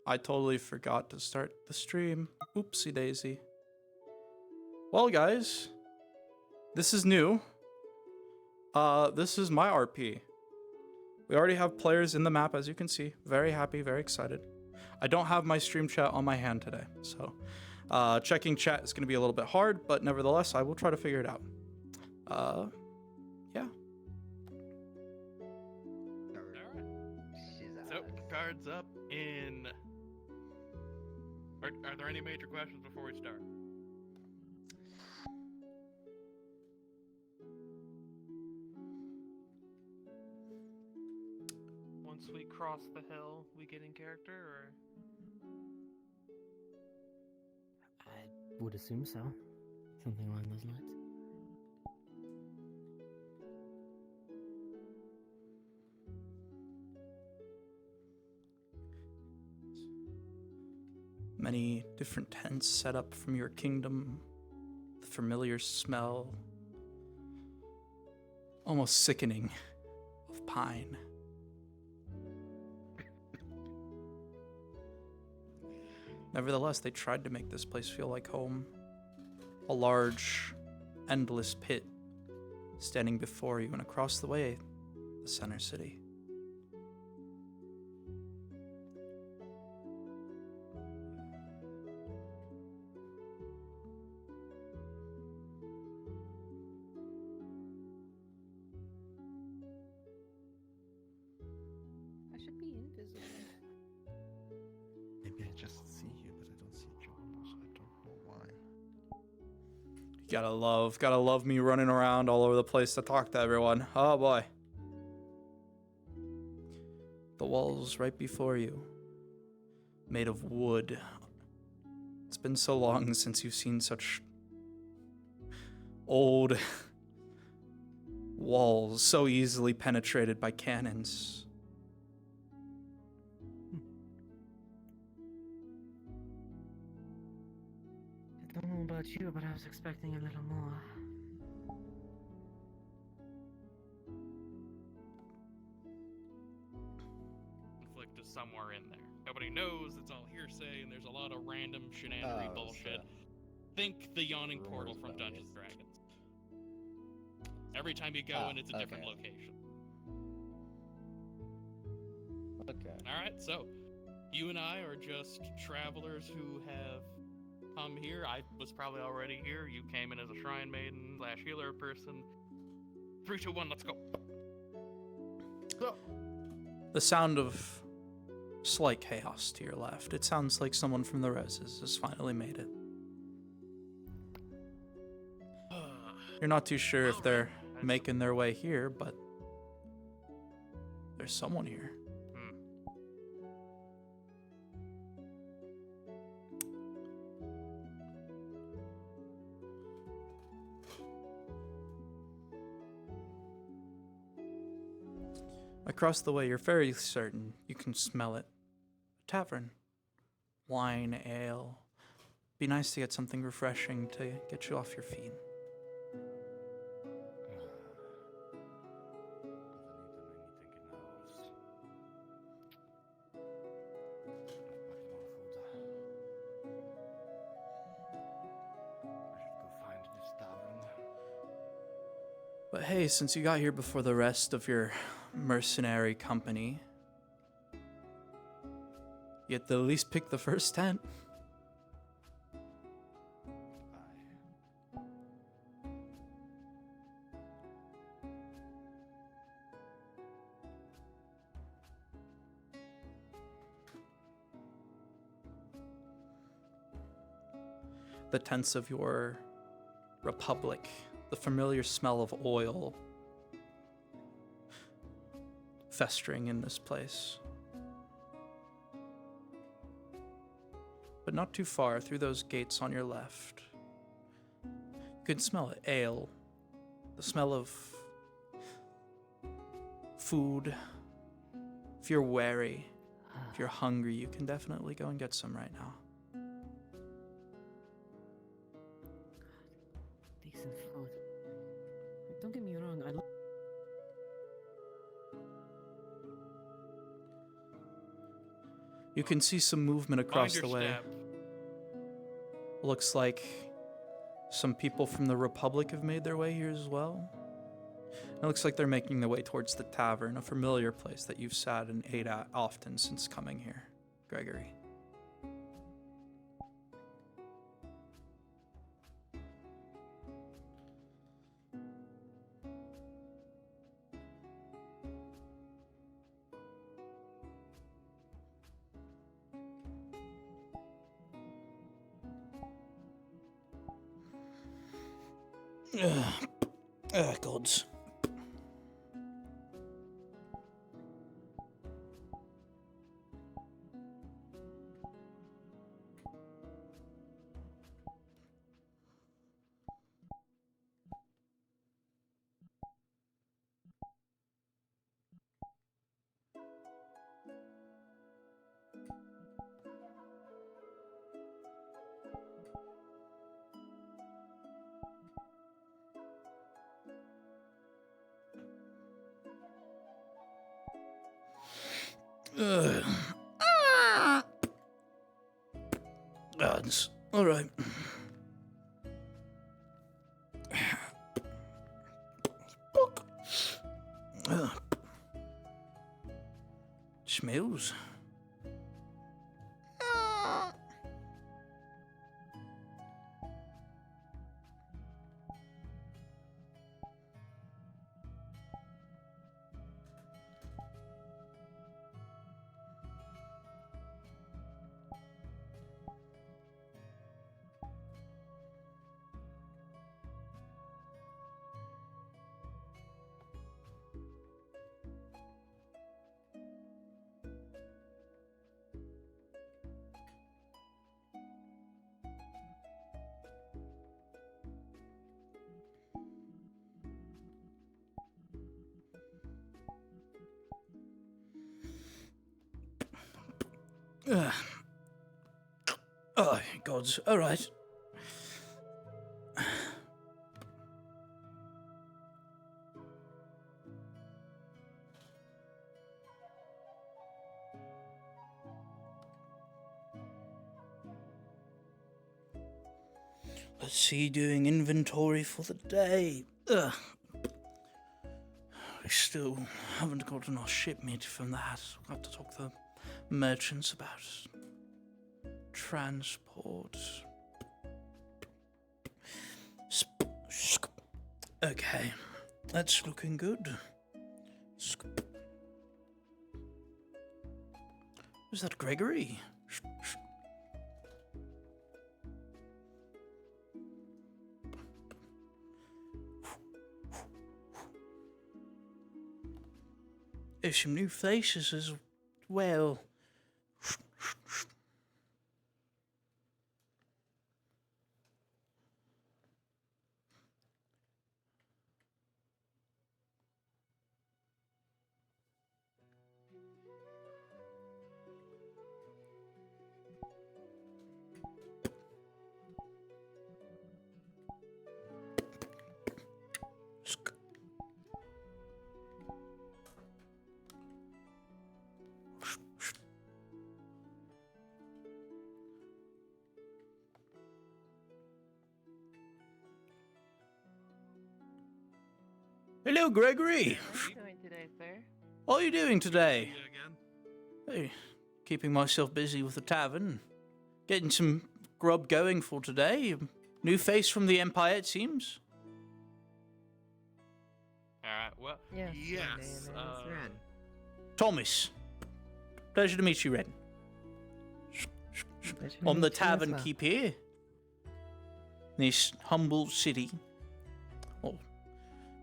I totally forgot to start the stream. Oopsie daisy. Well, guys, this is new. This is my RP. We already have players in the map, as you can see. Very happy, very excited. I don't have my stream chat on my hand today, so checking chat is going to be a little bit hard, but nevertheless, I will try to figure it out. Yeah. So, cards up in... Are there any major questions before we start? Once we cross the hill, we get in character, or? I would assume so. Something along those lines. Many different tents set up from your kingdom. The familiar smell, almost sickening, of pine. Nevertheless, they tried to make this place feel like home. A large, endless pit standing before you, and across the way, the center city. I should be invisible. Maybe I just see you, but I don't see John, so I don't know why. Gotta love me running around all over the place to talk to everyone. Oh boy. The walls right before you, made of wood. It's been so long since you've seen such old walls so easily penetrated by cannons. I don't know about you, but I was expecting a little more. Conflict is somewhere in there. Nobody knows, it's all hearsay, and there's a lot of random shenanigan bullshit. Think the yawning portal from Rose Dungeons Bunnies. Dragons. Every time you go in, it's a different okay. location. Okay. Alright, so, you and I are just travelers who have come here. I was probably already here. You came in as a shrine maiden / healer person. 3, 2, 1, let's go. So, The sound of slight chaos to your left. It sounds like someone from the reses has finally made it. You're not too sure if they're making their way here, but there's someone here. Across the way, you're very certain you can smell it. A tavern. Wine, ale. Be nice to get something refreshing to get you off your feet. But hey, since you got here before the rest of your mercenary company, you get to at least pick the first tent. The tents of your republic, the familiar smell of oil festering in this place. But not too far through those gates on your left, you can smell it. Ale, the smell of food. If you're wary, if you're hungry, you can definitely go and get some right now. Decent food. Don't get me wrong, I love You can see some movement across Mind the your way. step. Looks like some people from the Republic have made their way here as well. It looks like they're making their way towards the tavern, a familiar place that you've sat and ate at often since coming here, Gregory. Gods. Gods. All right. Smells. Oh, gods. All right. Let's see, doing inventory for the day. We still haven't gotten our shipment from that. We'll have to talk to the merchants about transport. Okay, that's looking good. Is that Gregory? There's some new faces as well. Hello, Gregory. What are you doing today, sir? What are you doing today? Yeah, again. Hey, keeping myself busy with the tavern. Getting some grub going for today. New face from the Empire, it seems. All right. Well, Yes, my yes. name is Ren. Thomas. Pleasure to meet you, Ren. Pleasure to I'm the meet you as tavern well. keep here. This humble city.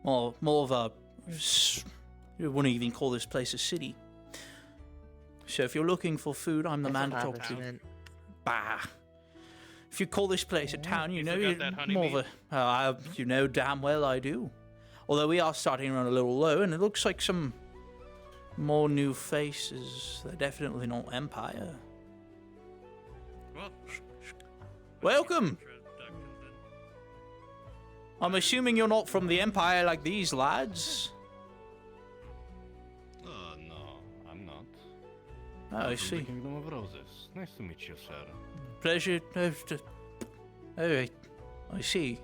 Well, more of a... You wouldn't even call this place a city. So if you're looking for food, I'm the man to talk to. Establishment. Bah. If you call this place a town, you You know forgot you're that honey more of meat. a... you know damn well I do. Although we are starting to run a little low, and it looks like some more new faces. They're definitely not Empire. Well, Welcome! I'm assuming you're not from the Empire like these lads. No, I'm not. Oh, I From see. the Kingdom of Roses. Nice to meet you, sir. Pleasure. Alright, I see.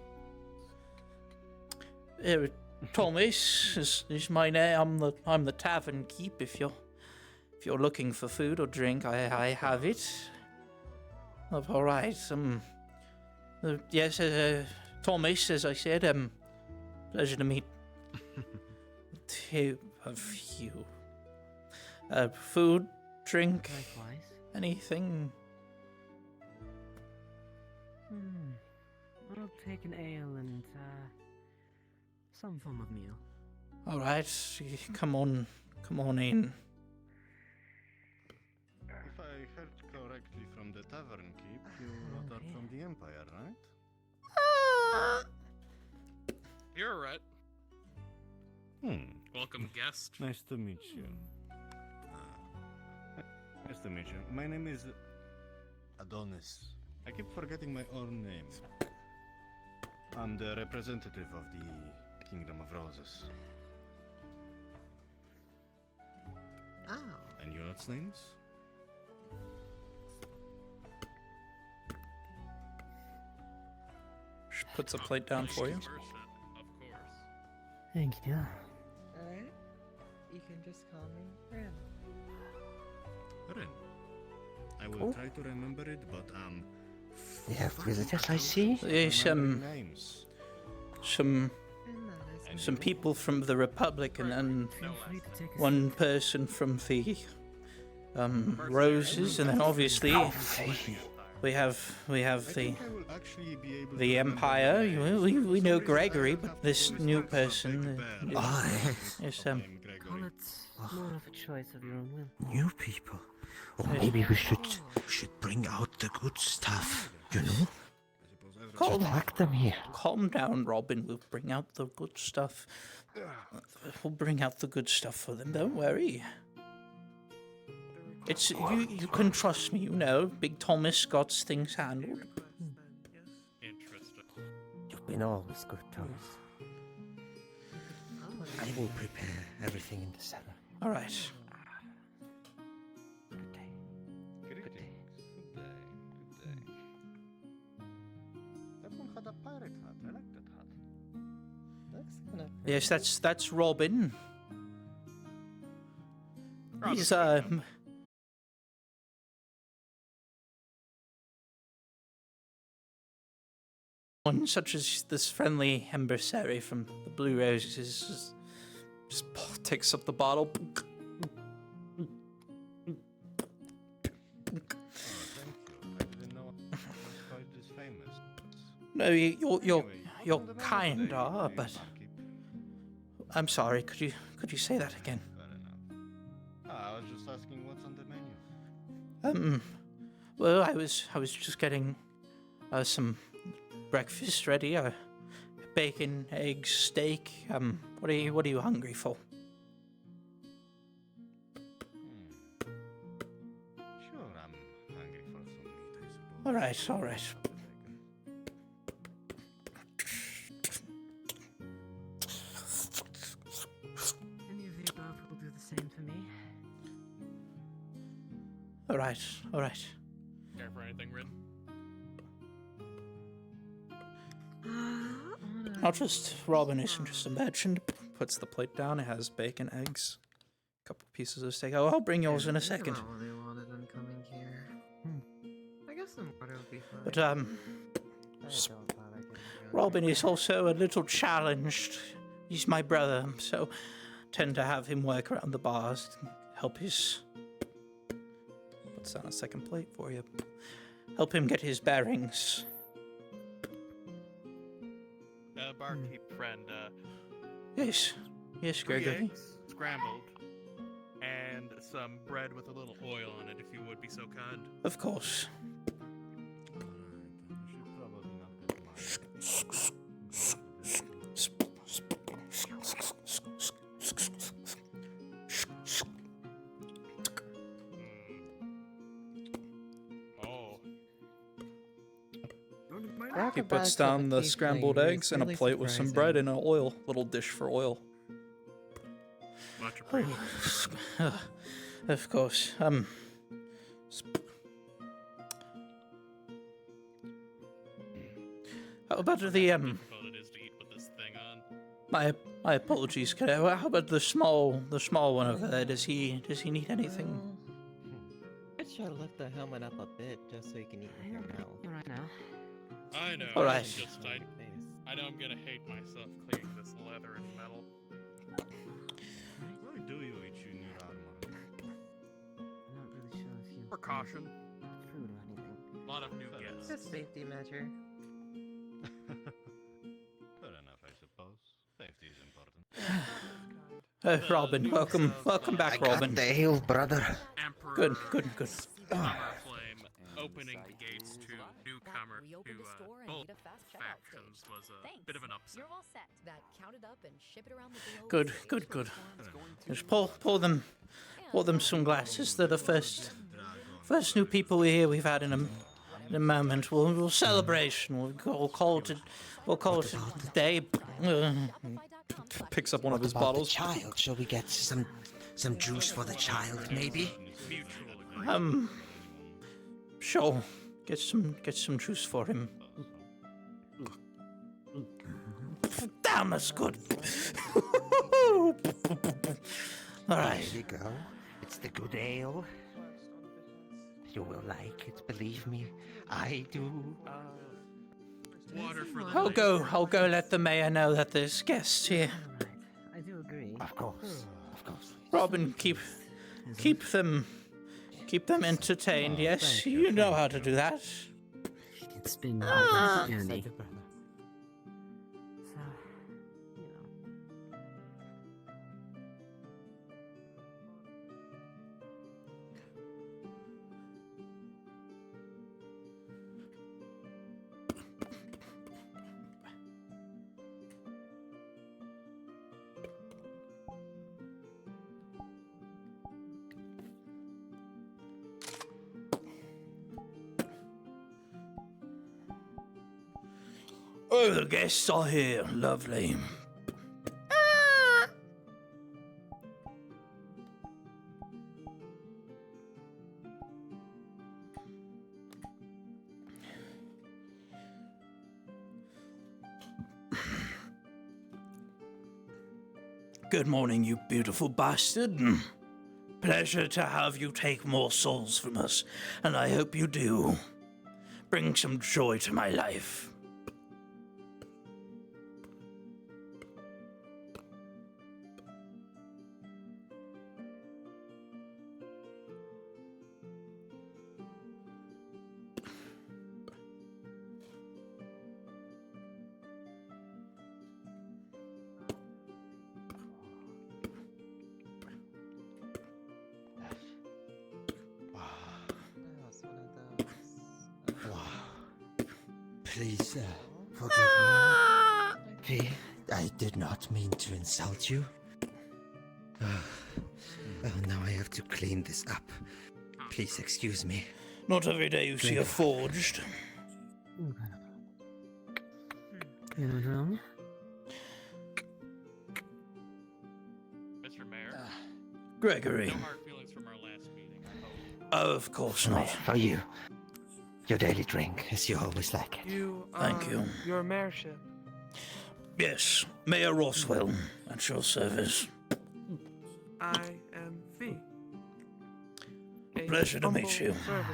Thomas is my name. I'm the tavern keep. If you're looking for food or drink, I have it. Oh, all right. Yes. Thomas, as I said. Pleasure to meet two of you. Food, drink, Likewise. anything. I'll take an ale and some form of meal. All right, come on in. If I heard correctly from the tavern keep, you lot are from the Empire, right? You're right. Hmm. Welcome, guest. Nice to meet you. Nice to meet you. My name is Adonis. I keep forgetting my own name. I'm the representative of the Kingdom of Roses. Oh. And your lot's names? She puts a plate down for you. Of course. Thank you. Alright. You can just call me Ren. Ren. I will Cool. try to remember it, but We have visitors, I see. Yes, names. some And that is And people from the Republic and then Feel free to take a one person from the Roses, and then obviously we have I the think I will actually be able to the remember Empire. the names. We For know some Gregory, reason, I but have this always new felt person something bad Oh, is about the name Gregory. Call it more of a choice of your own will. new people. Or maybe we should bring out the good stuff. You know, I suppose everyone- Calm, attack them here. calm down, Robin. We'll bring out the good stuff. We'll bring out the good stuff for them. Don't worry. It's you. You can trust me. You know, Big Thomas got things handled. Interesting. You've been always good, Thomas. I will prepare everything in the cellar. All right. Good day. Greetings. Good day. Good day. That one had a pirate hat. I like that hat. looks kind of. Yes, that's Robin. He's one such as this friendly emissary from the Blue Roses just takes up the bottle. Oh, thank you. I didn't know I was quite this famous. No, you're Anyway, you're what's on the menu kind, today, but barkeep? I'm sorry. Could you say that again? Fair enough. I was just asking what's on the menu. Well, I was just getting some breakfast ready. Bacon, eggs, steak. What are you hungry for? Sure, I'm hungry for some meat, I suppose. All right, all right. Any of the above will do the same for me. All right, all right. Care for anything, Rin? Not just Robin isn't just a merchant. Puts the plate down. It has bacon, eggs, a couple pieces of steak. Oh, I'll bring yours in a second. Not what I wanted on coming here. I guess some water would be fine. But I don't bother getting drunk. Robin is also a little challenged. He's my brother, so tend to have him work around the bars, to help his. Puts down a second plate for you. Help him get his bearings. Barkeep friend, Yes, yes, 3 Gregory. eggs, scrambled, and some bread with a little oil on it, if you would be so kind. Of course. Alright, I should probably not get mine. Oh, He puts down the scrambled eggs and a plate with some bread and an oil, little dish for oil. much appreciated. Of course. How about the Difficult it is to eat with this thing on. my apologies. How about the small one over there? Does he need anything? I should have left the helmet up a bit just so you can eat with your mouth. You're right now. I know. All right. It's just I know I'm gonna hate myself cleaning this leather and metal. Why do you eat in your armor? I'm not really sure if you Precaution. food or anything. A lot of new It's guests. a safety measure. Fair enough, I suppose. Safety is important. Robin, The welcome news of, back, I got Robin. the ale, brother. Emperor Good. Hammerflame opening the gates to newcomer to both factions was a bit of an upset. You're all set. That counted up and ship it around the globe. Good. Just pour them some glasses. They're the first new people we've had in a moment. We'll celebration. We'll call it a day. Picks up one of his What about bottles. the child? Shall we get some juice for the child, maybe? Sure. Get some juice for him. Damn, that's good. All right. There you go. It's the good ale. You will like it, believe me. I do. Water for the I'll night. go let the mayor know that there's guests here. Alright, I do agree. Of course. Robin, keep them entertained. Yes, you know how to do that. It's been a journey. So, you know. Oh, the guests are here. Lovely. Good morning, you beautiful bastard. Pleasure to have you take more souls from us, and I hope you do. Bring some joy to my life. That was one of those. Please, forgive me. I did not mean to insult you. Now I have to clean this up. Please excuse me. Not every day you see a forged. Anyone wrong? Mr. Mayor, Gregory. no hard feelings from our last meeting, I hope. Oh, of course not. For you. Your daily drink, as you always like it. You, Thank you. Your mayorship. Yes, Mayor Roswell, at your service. I am Fee. A Pleasure to meet humble you. Servant,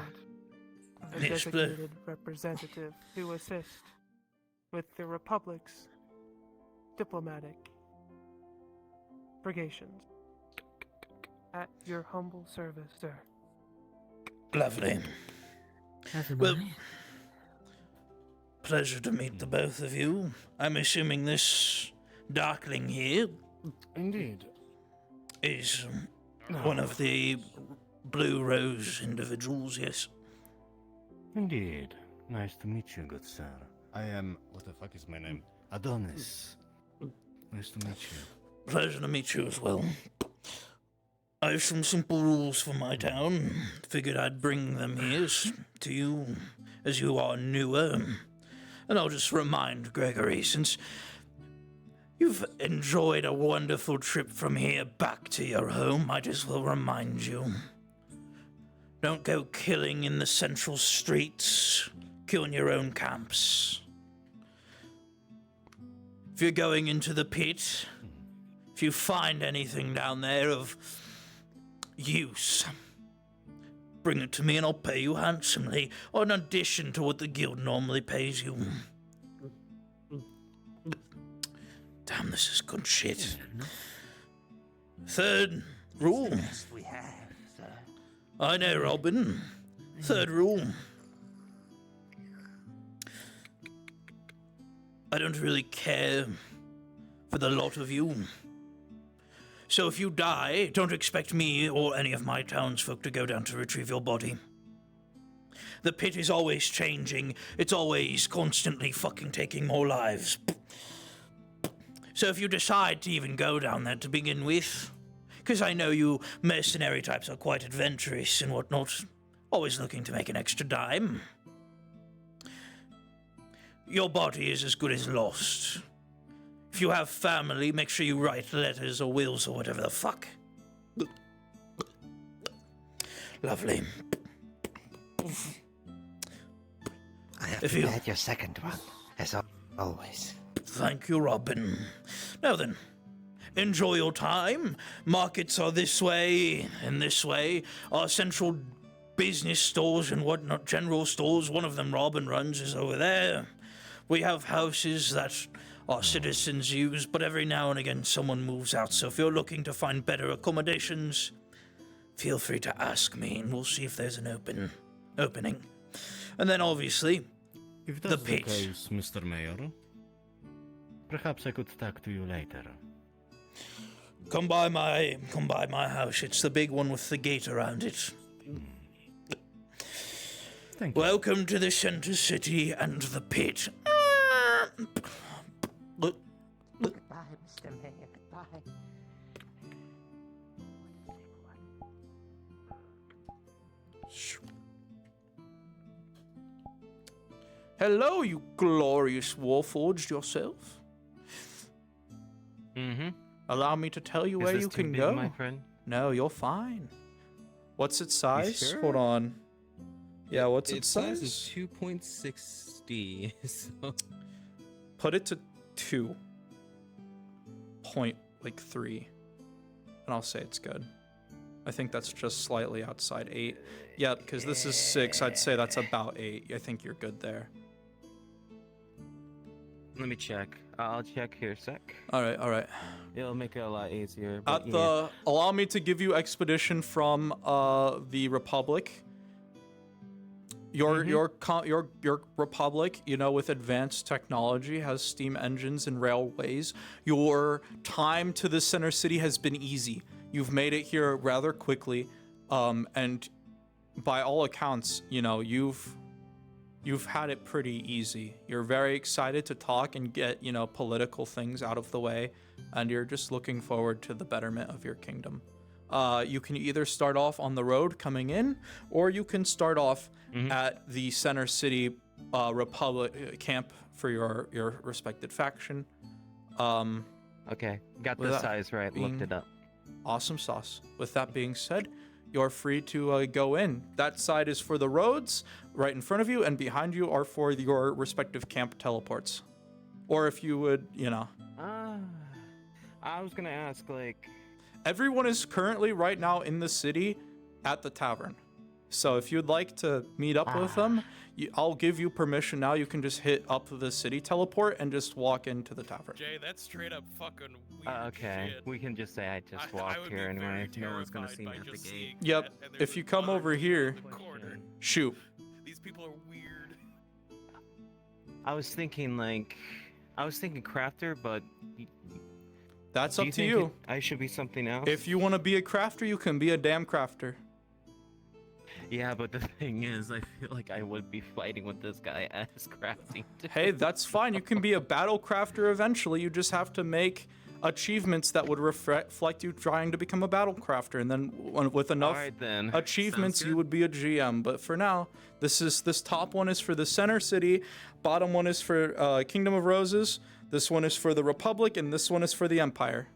a Yes, designated representative to assist with the Republic's diplomatic purgations. At your humble service, sir. Lovely. Everybody. Pleasure to meet the both of you. I'm assuming this Darkling here Indeed. is one of the Blue Rose individuals, yes? Indeed. Nice to meet you, good sir. I am. What the fuck is my name? Adonis. Nice to meet you. Pleasure to meet you as well. I have some simple rules for my town. Figured I'd bring them here to you, as you are newer. And I'll just remind Gregory, since you've enjoyed a wonderful trip from here back to your home, I just will remind you. Don't go killing in the central streets, killing your own camps. If you're going into the pit, if you find anything down there of use, bring it to me and I'll pay you handsomely, or in addition to what the guild normally pays you. Damn, this is good shit. Third rule. Best we have, sir. I know, Robin. Third rule. I don't really care for the lot of you. So if you die, don't expect me or any of my townsfolk to go down to retrieve your body. The pit is always changing. It's always constantly fucking taking more lives. So if you decide to even go down there to begin with, because I know you mercenary types are quite adventurous and whatnot, always looking to make an extra dime, your body is as good as lost. If you have family, make sure you write letters or wills or whatever the fuck. Lovely. I have If to you- add your second one, as always. Thank you, Robin. Now then, enjoy your time. Markets are this way and this way. Our central business stores and whatnot, general stores, one of them Robin runs, is over there. We have houses that our citizens use, but every now and again someone moves out. So if you're looking to find better accommodations, feel free to ask me and we'll see if there's an opening. And then obviously, If The that's the pit. case, Mr. Mayor, perhaps I could talk to you later. come by my house. It's the big one with the gate around it. Thank you. Welcome to the center city and the pit. Goodbye, Mr. Mayor. Goodbye. Hello, you glorious warforged yourself. Mm-hmm. Allow me to tell you Is where this you too can big, go. my friend? No, you're fine. What's its size? sure? Hold on. Yeah, what's its Its size? size is 2.60, so Put it to 2.3, and I'll say it's good. I think that's just slightly outside 8. Yeah, because this is 6. I'd say that's about 8. I think you're good there. Let me check. I'll check here a sec. All right. It'll make it a lot easier. But At the allow me to give you expedition from the Republic. Your Republic, you know, with advanced technology, has steam engines and railways. Your time to the center city has been easy. You've made it here rather quickly, and by all accounts, you know, you've had it pretty easy. You're very excited to talk and get, you know, political things out of the way, and you're just looking forward to the betterment of your kingdom. You can either start off on the road coming in, or you can start off at the center city Republic camp for your respected faction. Okay, got with the that size right. Looked it up. Awesome sauce. With that being said, you're free to go in. That side is for the roads right in front of you, and behind you are for your respective camp teleports. Or if you would, you know. I was gonna ask, like... Everyone is currently right now in the city at the tavern. So if you'd like to meet up with them, I'll give you permission now. You can just hit up the city teleport and just walk into the tavern. Jay, that's straight up fucking weird Okay, shit. we can just say I just I walked would here be very anyway. No one's gonna terrified see me by at the just gate. seeing Yep, that, and there's if you come other over people here, in the corner. shoot. These people are weird. I was thinking crafter, but That's do up you to think you. I should be something else? If you want to be a crafter, you can be a damn crafter. Yeah, but the thing is, I feel like I would be fighting with this guy as crafting. Hey, that's fine. You can be a battle crafter eventually. You just have to make achievements that would reflect you trying to become a battle crafter, and then with enough Alright then. achievements, Sounds you good. would be a GM. But for now, this top one is for the center city, bottom one is for Kingdom of Roses, this one is for the Republic, and this one is for the Empire.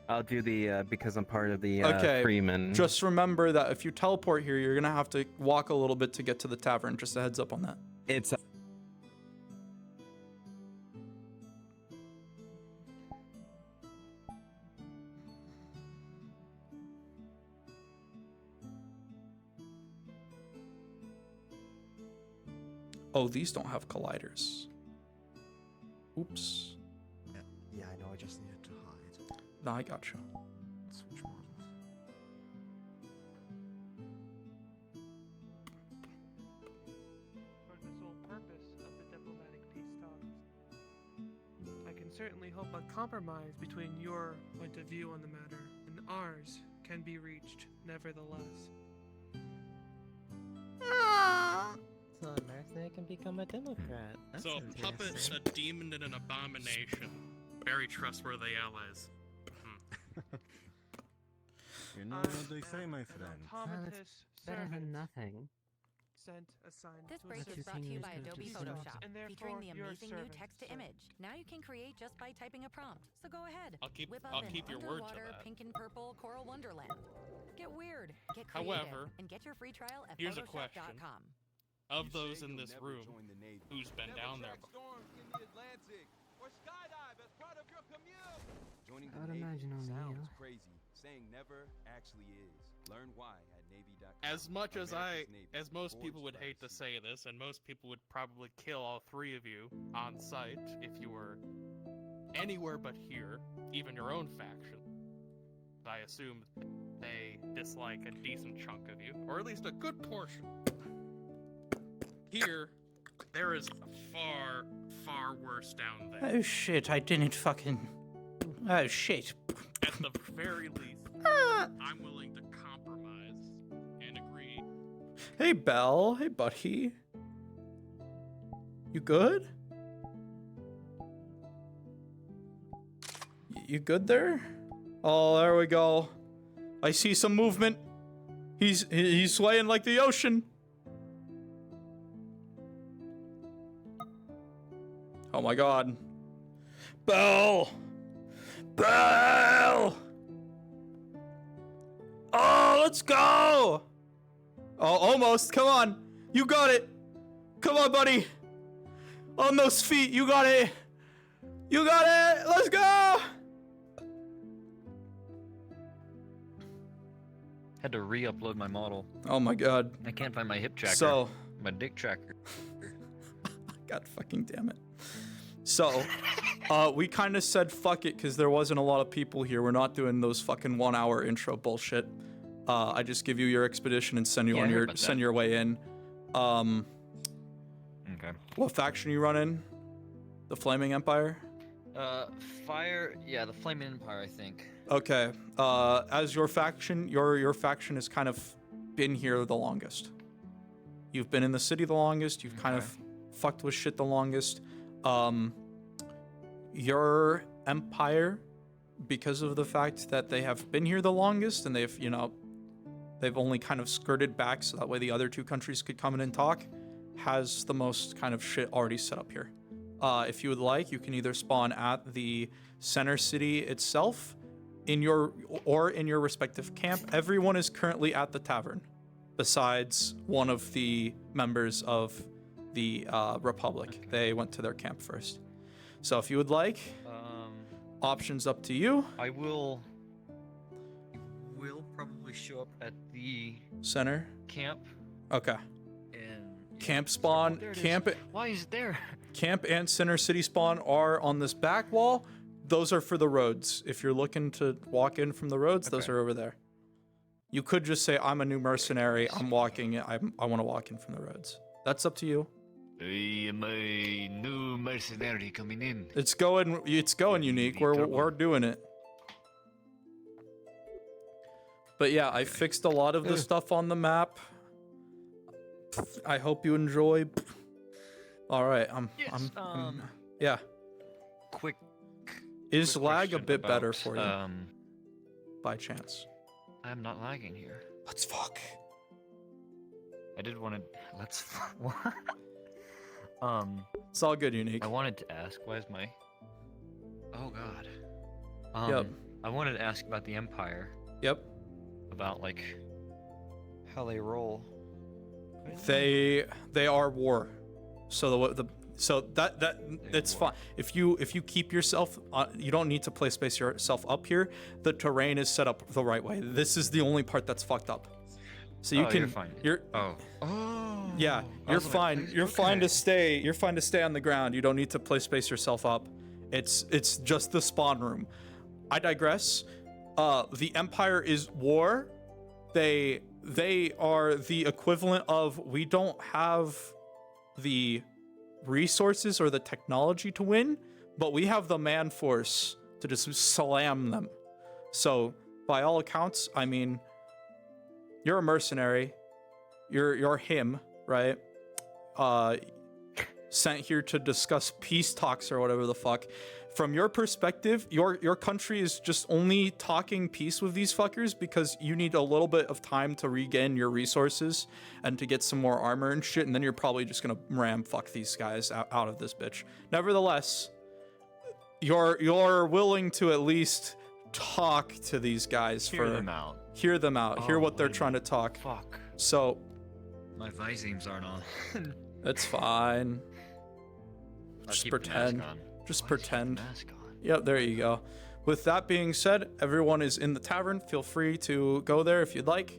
I'll do the because I'm part of the Okay, Freeman. just remember that if you teleport here, you're gonna have to walk a little bit to get to the tavern. Just a heads up on that. It's Oh, these don't have colliders. Oops. Yeah, I know. I just needed to hide. No, I got you. Switch models. For the sole purpose of the diplomatic peace talks, I can certainly hope a compromise between your point of view on the matter and ours can be reached, nevertheless. So a mercenary can become a Democrat. That's So, Puppet, a demon, and an abomination. Very trustworthy allies. You know what they say, my friend. Automatous better than servant nothing. sent assigned This to break assist is brought to you by in Adobe peace Photoshop, talks, and featuring therefore the your amazing new servant, text-to-image. Now you can create just by typing a prompt. So go ahead. I'll keep Whip up I'll an keep your word to underwater, that. pink and purple coral wonderland. Get weird, get creative, However, and get your free trial at here's a question. Photoshop.com. Of those in this room, who's been down there before? I would imagine O'Neill. As much as as most people would hate to say this, and most people would probably kill all three of you on sight if you were anywhere but here, even your own faction. I assume they dislike a decent chunk of you, or at least a good portion. Here, there is far, far worse down there. Oh shit! I didn't fucking. Oh shit! At the very least, I'm willing to compromise and agree. Hey Belle. Hey buddy. You good? You good there? Oh, there we go. I see some movement. He's swaying like the ocean. Oh my god. Belle! Belle! Oh, let's go! Oh, almost. Come on. You got it. Come on, buddy. On those feet. You got it. You got it. Let's go! Had to re-upload my model. Oh my god. I can't find my hip tracker. So. My dick tracker. God fucking damn it. So, we kind of said fuck it because there wasn't a lot of people here. We're not doing those fucking 1 hour intro bullshit. I just give you your expedition and send you on your way in. Okay. What faction you running? The Flaming Empire? Fire. Yeah, the Flaming Empire, I think. Okay. As your faction, your faction has kind of been here the longest. You've been in the city the longest. You've kind of fucked with shit the longest. Your empire, because of the fact that they have been here the longest and they've only kind of skirted back so that way the other two countries could come in and talk, has the most kind of shit already set up here. If you would like, you can either spawn at the center city itself in your respective camp. Everyone is currently at the tavern besides one of the members of the Republic. Okay. They went to their camp first. So if you would like, options up to you. I will probably show up at the Center. camp Okay. and Camp spawn. There it is. Camp. Why is it there? Camp and center city spawn are on this back wall. Those are for the roads. If you're looking to walk in from the roads, those Okay. are over there. You could just say, I'm a new mercenary. I want to walk in from the roads. That's up to you. I am a new mercenary coming in. It's going unique. We're doing it. But yeah, I fixed a lot of the stuff on the map. I hope you enjoy. All right, yeah. Quick. Is quick lag a question bit better about, for you? By chance? I'm not lagging here. Let's fuck. I did want to. Let's. What? It's all good, unique. I wanted to ask, why is my. Oh God. Yep. I wanted to ask about the Empire. Yep. About like how they roll. They are war. So that it's fine. If you keep yourself, you don't need to play space yourself up here. The terrain is set up the right way. This is the only part that's fucked up. So you can. You're fine. Yeah, you're fine. You're fine to stay. You're fine to stay on the ground. You don't need to play space yourself up. It's just the spawn room. I digress. The Empire is war. They are the equivalent of, we don't have the resources or the technology to win, but we have the man force to just slam them. So by all accounts, I mean, you're a mercenary. You're him, right? Sent here to discuss peace talks or whatever the fuck. From your perspective, your country is just only talking peace with these fuckers because you need a little bit of time to regain your resources and to get some more armor and shit, and then you're probably just gonna ram fuck these guys out of this bitch. Nevertheless, you're willing to at least talk to these guys. Hear them out. Hear them out. Hear what they're trying to talk. Fuck. So My Visemes aren't on. it's fine. I'll Just keep the mask pretend. on. Just Why is the pretend. mask on? Yep, there you go. With that being said, everyone is in the tavern. Feel free to go there if you'd like.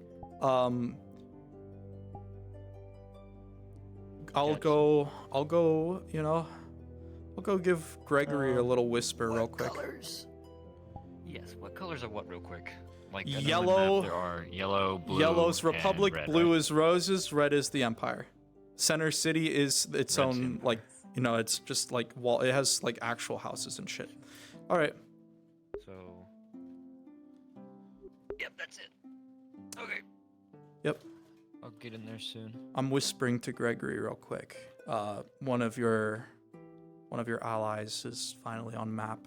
I'll go, you know, I'll go give Gregory a little whisper real quick. Colors? Yes, what colors are what real quick? Like I know on the Yellow. map there are yellow, blue, Yellow's and Republic, red, blue right? is roses, red is the Empire. Center City is its Red's the own, Empire. like, you know, it's just like wall. It has like actual houses and shit. All right. So. Yep, that's it. Okay. Yep. I'll get in there soon. I'm whispering to Gregory real quick. One of your allies is finally on map.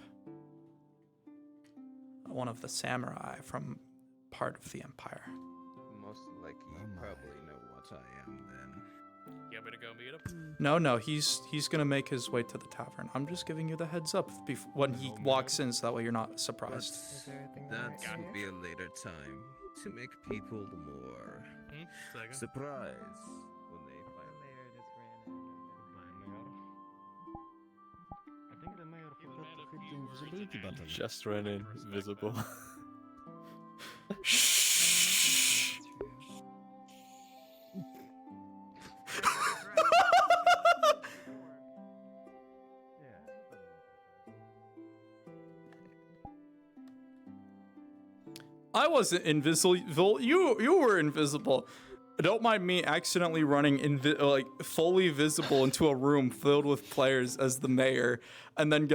One of the samurai from part of the Empire. Most likely, you probably know what I am then. You want me to go meet him? No, he's gonna make his way to the tavern. I'm just giving you the heads up when he walks in, so that way you're not surprised. Is there anything That right will here? be a later time to make people more Second. surprised when they find I think the mayor forgot to hit the words invisibility in button. Just ran in, visible. Shh. I wasn't invisible. You were invisible. Don't mind me accidentally running like fully visible into a room filled with players as the mayor, and then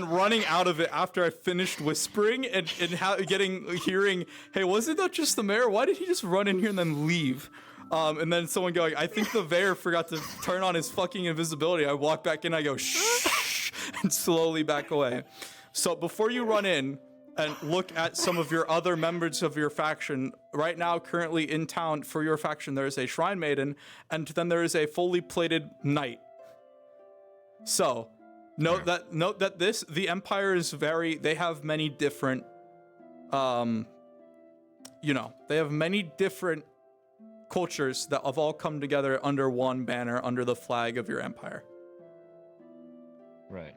running out of it after I finished whispering and hearing, hey, wasn't that just the mayor? Why did he just run in here and then leave? And then someone going, I think the mayor forgot to turn on his fucking invisibility. I walk back in, I go, shh, and slowly back away. So before you run in and look at some of your other members of your faction, right now, currently in town for your faction, there is a shrine maiden, and then there is a fully plated knight. So, note that the Empire is they have many different, they have many different cultures that have all come together under one banner, under the flag of your empire. Right.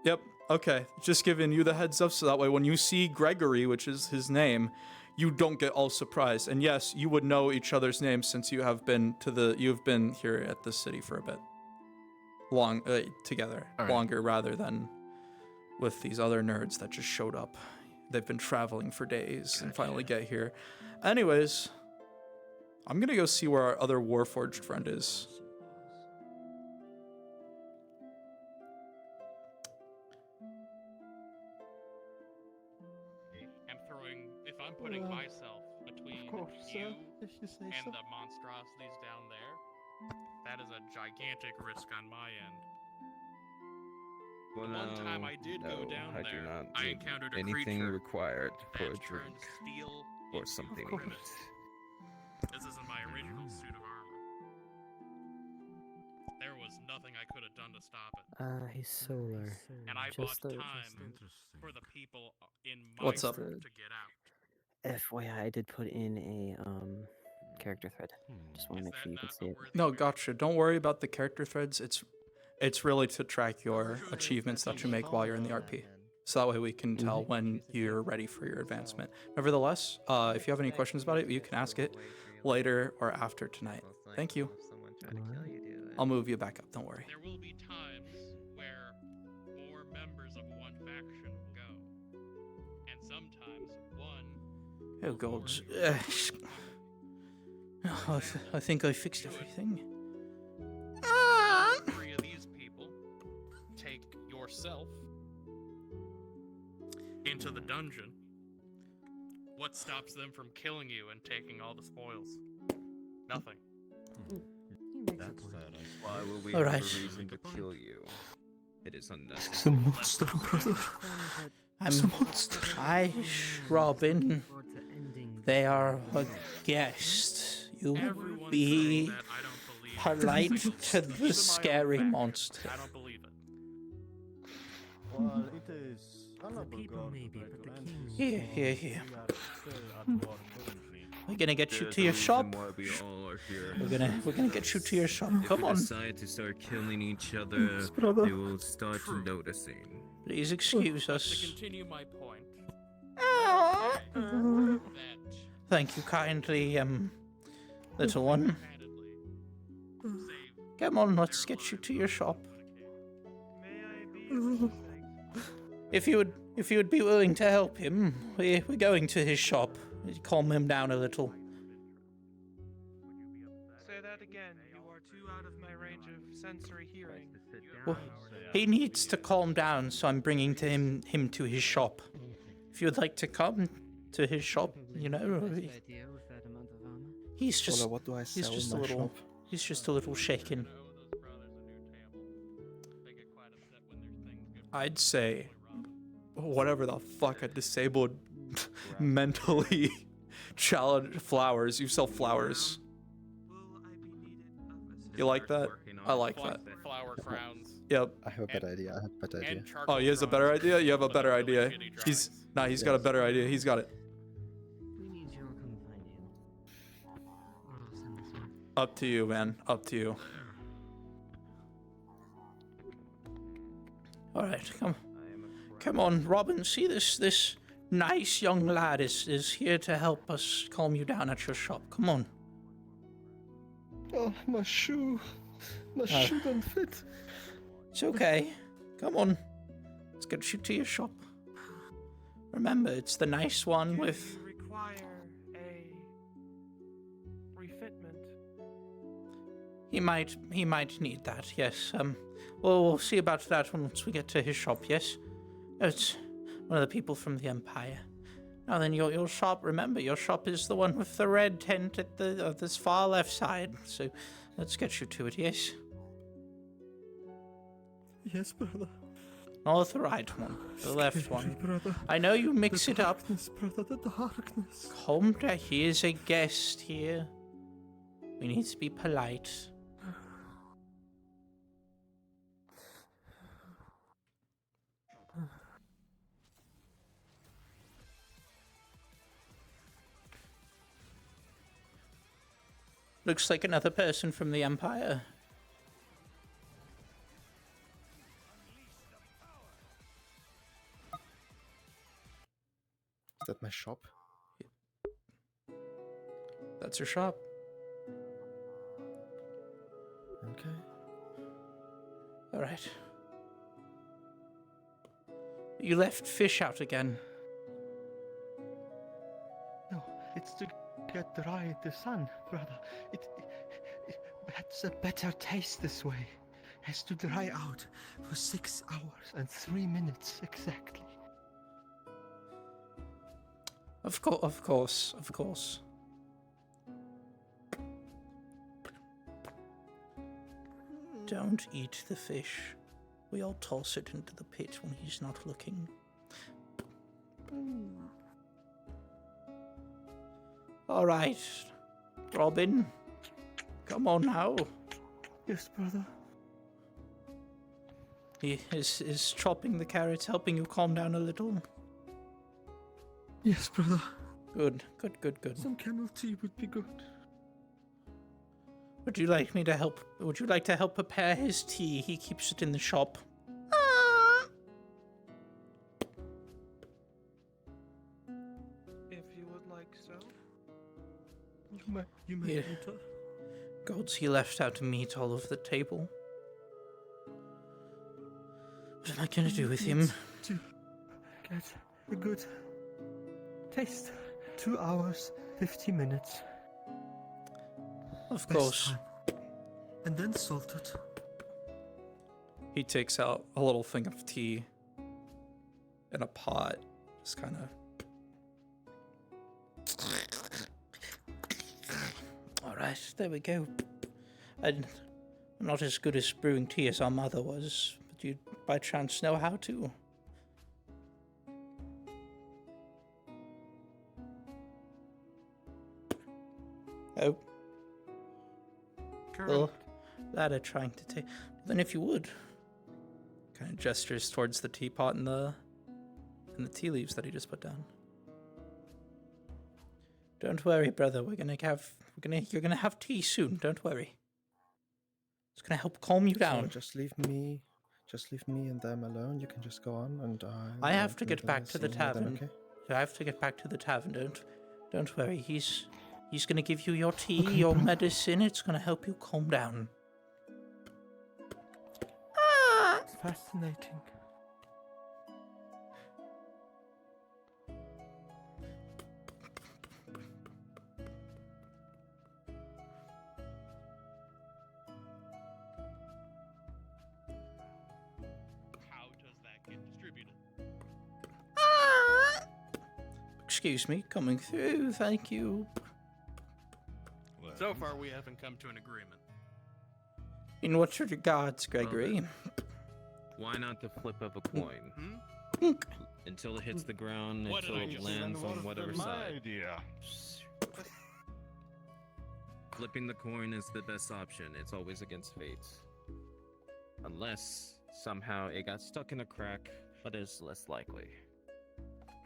Yep. Okay. Just giving you the heads up so that way when you see Gregory, which is his name, you don't get all surprised. And yes, you would know each other's names since you've been here at this city for a bit. Together. All right. Longer rather than with these other nerds that just showed up. They've been traveling for days and finally get here. Anyways, I'm gonna go see where our other Warforged friend is. If I'm putting myself between you and the monstrosities down there, that is a gigantic risk on my end. Well, One time I did go down I do there, not I need encountered a anything creature required for a that drink turned steel or into something. granite. This isn't my original suit of armor. There was was nothing I could have done to stop it. He's solar. And I Just bought a- time for the people in my What's up? group to get out. FYI, I did put in a character thread. Just want to make sure you can see it. No, gotcha. Don't worry about the character threads. It's really to track your achievements that you make while you're in the RP. So that way we can tell when you're ready for your advancement. Nevertheless, if you have any questions about it, you can ask it later or after tonight. Thank you. I'll move you back up, don't worry. There will be times where more members of one faction will go. And sometimes one Oh, gods. I think I fixed everything. three of these people take yourself into the dungeon. What stops them from killing you and taking all the spoils? Nothing. That's fair. Why will we All have right. a reason to kill you? It is The unnecessary. monster, brother. Robin. They are a guest. You Everyone's be saying that I don't believe it. polite to the These are my scary own facts. monster. I don't believe it. Well, it is honorable people God maybe, to but the grant kings- us Here, all. here, here. We are still at war currently. We're gonna get you There's to a your reason shop. why we all are here. We're gonna get you to your shop. If Come we on. decide to start killing each other, brother. they will start True. noticing. Please excuse To us. continue my point, Ah. that Thank you kindly, little one. handedly save Come on, let's get you to your shop. May I be of assistance? If you would be willing to help him, we're going to his shop. Calm him down a little. Say that again. You are too out of my range of sensory hearing. Well, he needs to calm down, so I'm bringing him to his shop. If you would like to come to his shop, you know, he's just What do I he's sell just in a my little shop? he's just a little shaken. I owe those brothers a new table. They get quite upset when their things get I'd say whatever the fuck a disabled mentally challenged flowers. You sell flowers. Will I be needed of assistance? You like that? Working on I like Fla- that. flower crowns. Yep. I have a better idea. I have a better idea. And charcoal Oh, he has a better drawings, idea? You have a but better they're really idea. shitty He's drawings. he's got a better idea. He's got it. We need you. I'll come find you. Or I'll send this one. Up to you, man. Up to you. All right, come on, Robin. See this nice young lad is here to help us calm you down at your shop. Come on. Oh, my shoe. My shoe don't fit. It's okay. Come on. Let's get you to your shop. Remember, it's the nice one Do with. you require a refitment? He might need that. Yes. We'll see about that once we get to his shop. Yes. It's one of the people from the Empire. Now then, your shop. Remember, your shop is the one with the red tent at this far left side. So, let's get you to it. Yes. Yes, brother. Not the right one, the left one. Brother. I know you mix it up. Darkness, brother, the darkness. Calm down. He is a guest here. We need to be polite. Looks like another person from the Empire. Is that my shop? That's your shop. Okay. All right. You left fish out again. No, it's to get dry in the sun, brother. It has a better taste this way. It has to dry out for 6 hours and 3 minutes exactly. Of course. Don't eat the fish. We all toss it into the pit when he's not looking. All right, Robin. Come on now. Yes, brother. Is chopping the carrots helping you calm down a little? Yes, brother. Good. Some camel tea would be good. Would you like me to help? Would you like to help prepare his tea? He keeps it in the shop. If you would like so. You may Yeah. enter. Gods, he left out meat all over the table. What am I gonna do with him? To get a good taste. 2 hours, 50 minutes. Of Best course. time. And then salted. He takes out a little thing of tea in a pot. Just kind of. Alright, there we go. I'm not as good as brewing tea as our mother was, but you by chance know how to? Oh. Correct. Well, that are trying to take. Then, if you would, kind of gestures towards the teapot and the tea leaves that he just put down. Don't worry, brother. You're gonna have tea soon. Don't worry. It's gonna help calm you down. So just leave me and them alone. You can just go on, and I have will to do get back to the scene with them, tavern. okay? I have to get back to the tavern. Don't worry. He's gonna give you your tea, your medicine. It's gonna help you calm down. It's fascinating. How does that get distributed? Excuse me, coming through. Thank you. So far, we haven't come to an agreement. In what regards, Gregory? Why not the flip of a coin? Until it hits the ground, What until did I it just lands Then on what's whatever my side. idea? Flipping the coin is the best option. It's always against fate. Unless somehow it got stuck in a crack, but it's less likely.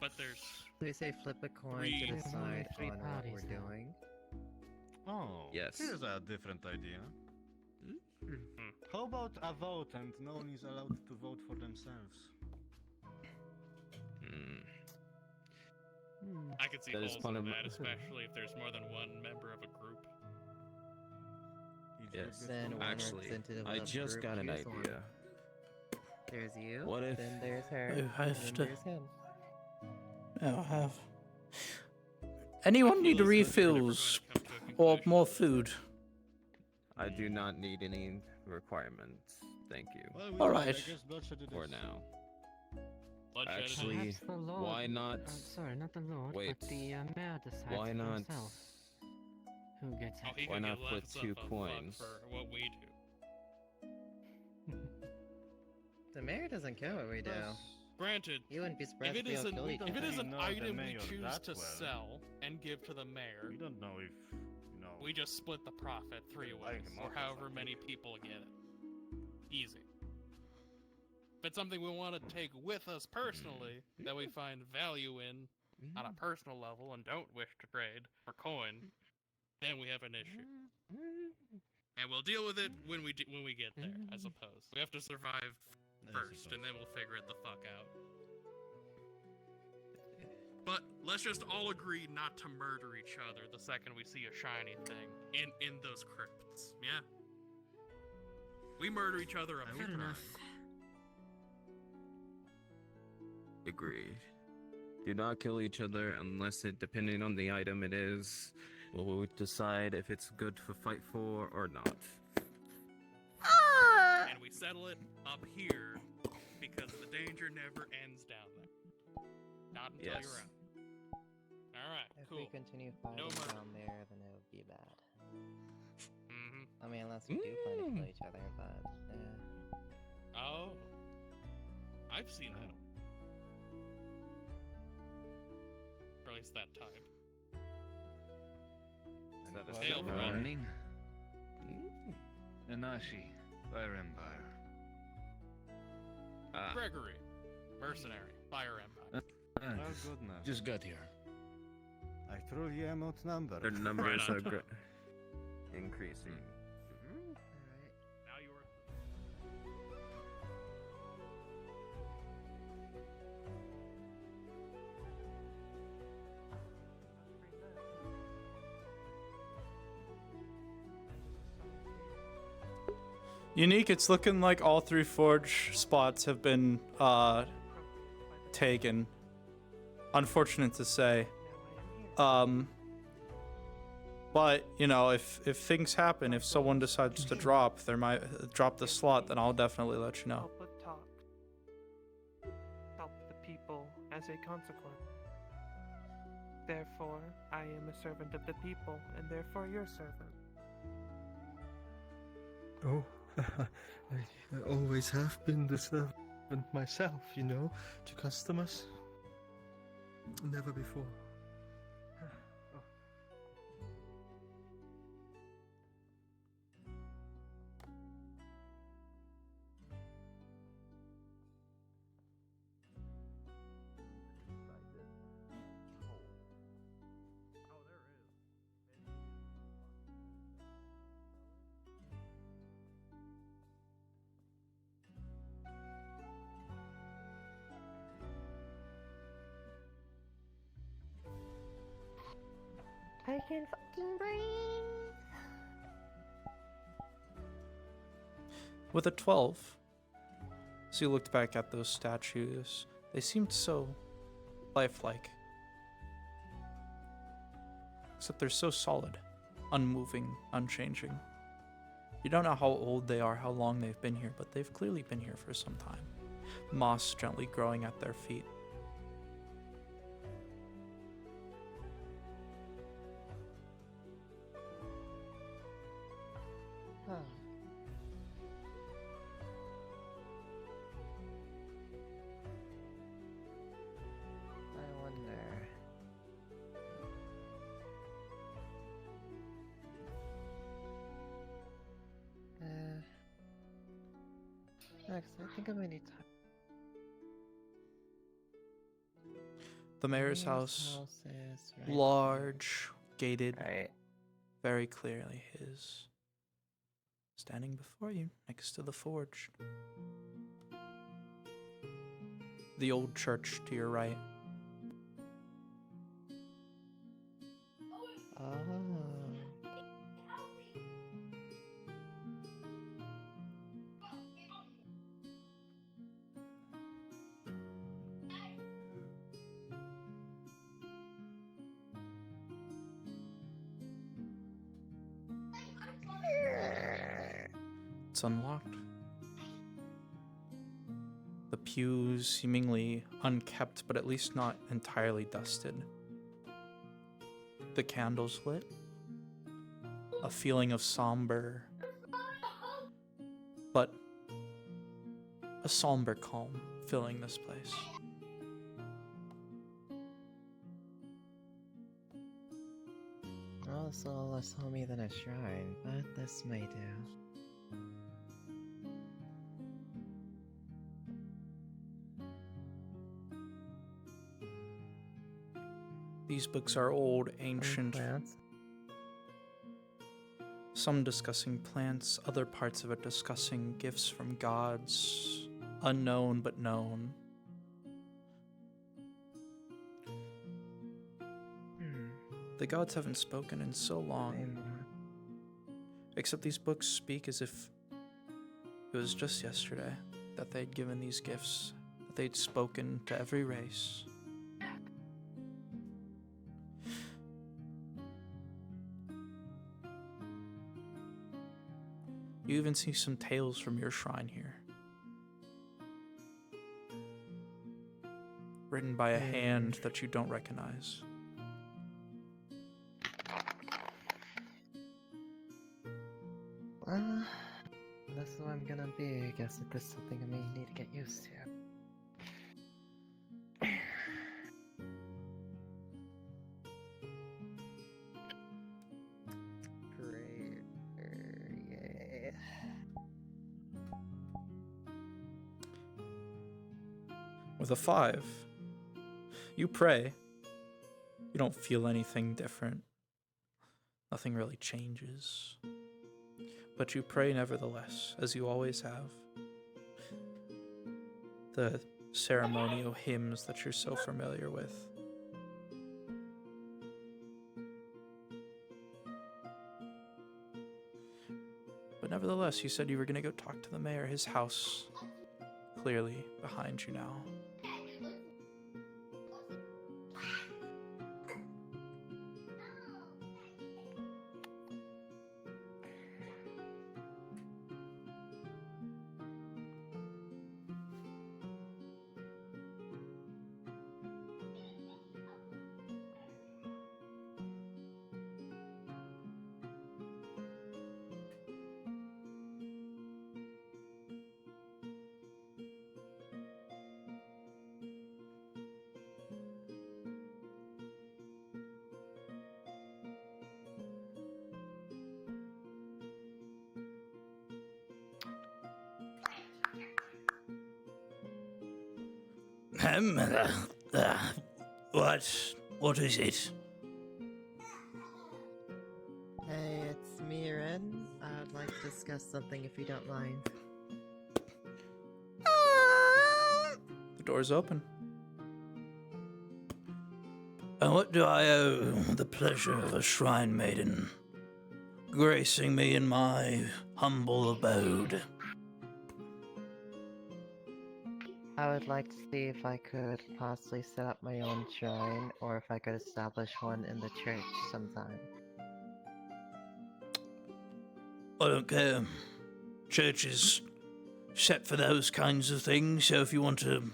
But there's They say flip a coin Three. to There's decide three on what parties we're now. doing. Oh, Yes. here's a different idea. Hmm. How about a vote and no one is allowed to vote for themselves? I could see That is holes one in of my- that, especially if there's more than one member of a group. Yes. Then one Actually, representative I of the just group, got an here's one. idea. There's you. What if- Then there's her. I and have then to- there's him. Oh, I have. Anyone I need feel as though if we're never refills going to come to a or conclusion, more food? I do not need any requirements. Thank you. Well, All right. I guess bloodshed it For is. now. bloodshed is- Actually, Perhaps the Lord, why not- sorry, not the Lord, Wait. but the mayor decides Why for not? himself who gets Oh, it. he Why could not get put lots two of fuck coins? for what we do. The mayor doesn't care what we do. Granted, You wouldn't be if surprised it if we all is an killed each if it other. is an know the item we mayor choose that to well. sell and give to the mayor, We don't know if, we just split the profit three like ways, him or or however something. many people get it. Easy. If it's something we want to take with us personally, that we find value in on a personal level and don't wish to trade for coin, then we have an issue. And we'll deal with it when we get there, I suppose. We have to survive first, and then we'll figure it the fuck out. But let's just all agree not to murder each other the second we see a shiny thing in those crypts. Yeah. We murder each other a few Fair enough. times. Agreed. Do not kill each other unless it, depending on the item it is, we'll decide if it's good to fight for or not. And we settle it up here because the danger never ends down there. Not until Yes. you're out. Alright, If cool. we continue fighting murder. down there, then it would be bad. Mm-hmm. I mean, unless we do plan to kill each other, but yeah. Oh. I've seen that. Or at least that type. Is that a Hail silver from eye? Morning. Nanashi, Fire Empire. Gregory, mercenary, fire empire. Oh, goodness. Just got here. I threw you out number. Their numbers on are time. increasing. Now you are. Unique, it's looking like all 3 forge spots have been taken. Unfortunate to say. But, you know, if things happen, if someone decides to drop the slot, then I'll definitely let you know. Help with talk. Help the people as a consequence. Therefore, I am a servant of the people, and therefore your servant. Oh, I always have been the servant myself, you know, to customers. Never before. I can fucking breathe. With a 12, so you looked back at those statues. They seemed so lifelike. Except they're so solid, unmoving, unchanging. You don't know how old they are, how long they've been here, but they've clearly been here for some time. Moss gently growing at their feet. Huh. I wonder. Next, I think I might need time. The mayor's house, is right large, gated, Right. very clearly his. Standing before you, next to the forge. The old church to your right. Oh. It's unlocked. The pews seemingly unkept, but at least not entirely dusted. The candles lit. A feeling of somber, but a somber calm filling this place. Well, it's a little less homey than a shrine, but this may do. These books are old, ancient. Plants? Some discussing plants, other parts of it discussing gifts from gods, unknown but known. The gods haven't spoken in so long. Except these books speak as if it was just yesterday that they'd given these gifts, that they'd spoken to every race. You even see some tales from your shrine here. Written by a hand that you don't recognize. Well, that's who I'm gonna be. I guess this is something I may need to get used to. Great. Yeah. with a 5. You pray. You don't feel anything different. Nothing really changes. But you pray nevertheless, as you always have. The ceremonial hymns that you're so familiar with. But nevertheless, you said you were going to go talk to the mayor. His house, clearly behind you now. What is it? Hey, it's me, Ren. I would like to discuss something if you don't mind. The door's open. And what do I owe the pleasure of a shrine maiden gracing me in my humble abode? I would like to see if I could possibly set up my own shrine, or if I could establish one in the church sometime. I don't care. Church is set for those kinds of things, so if you want to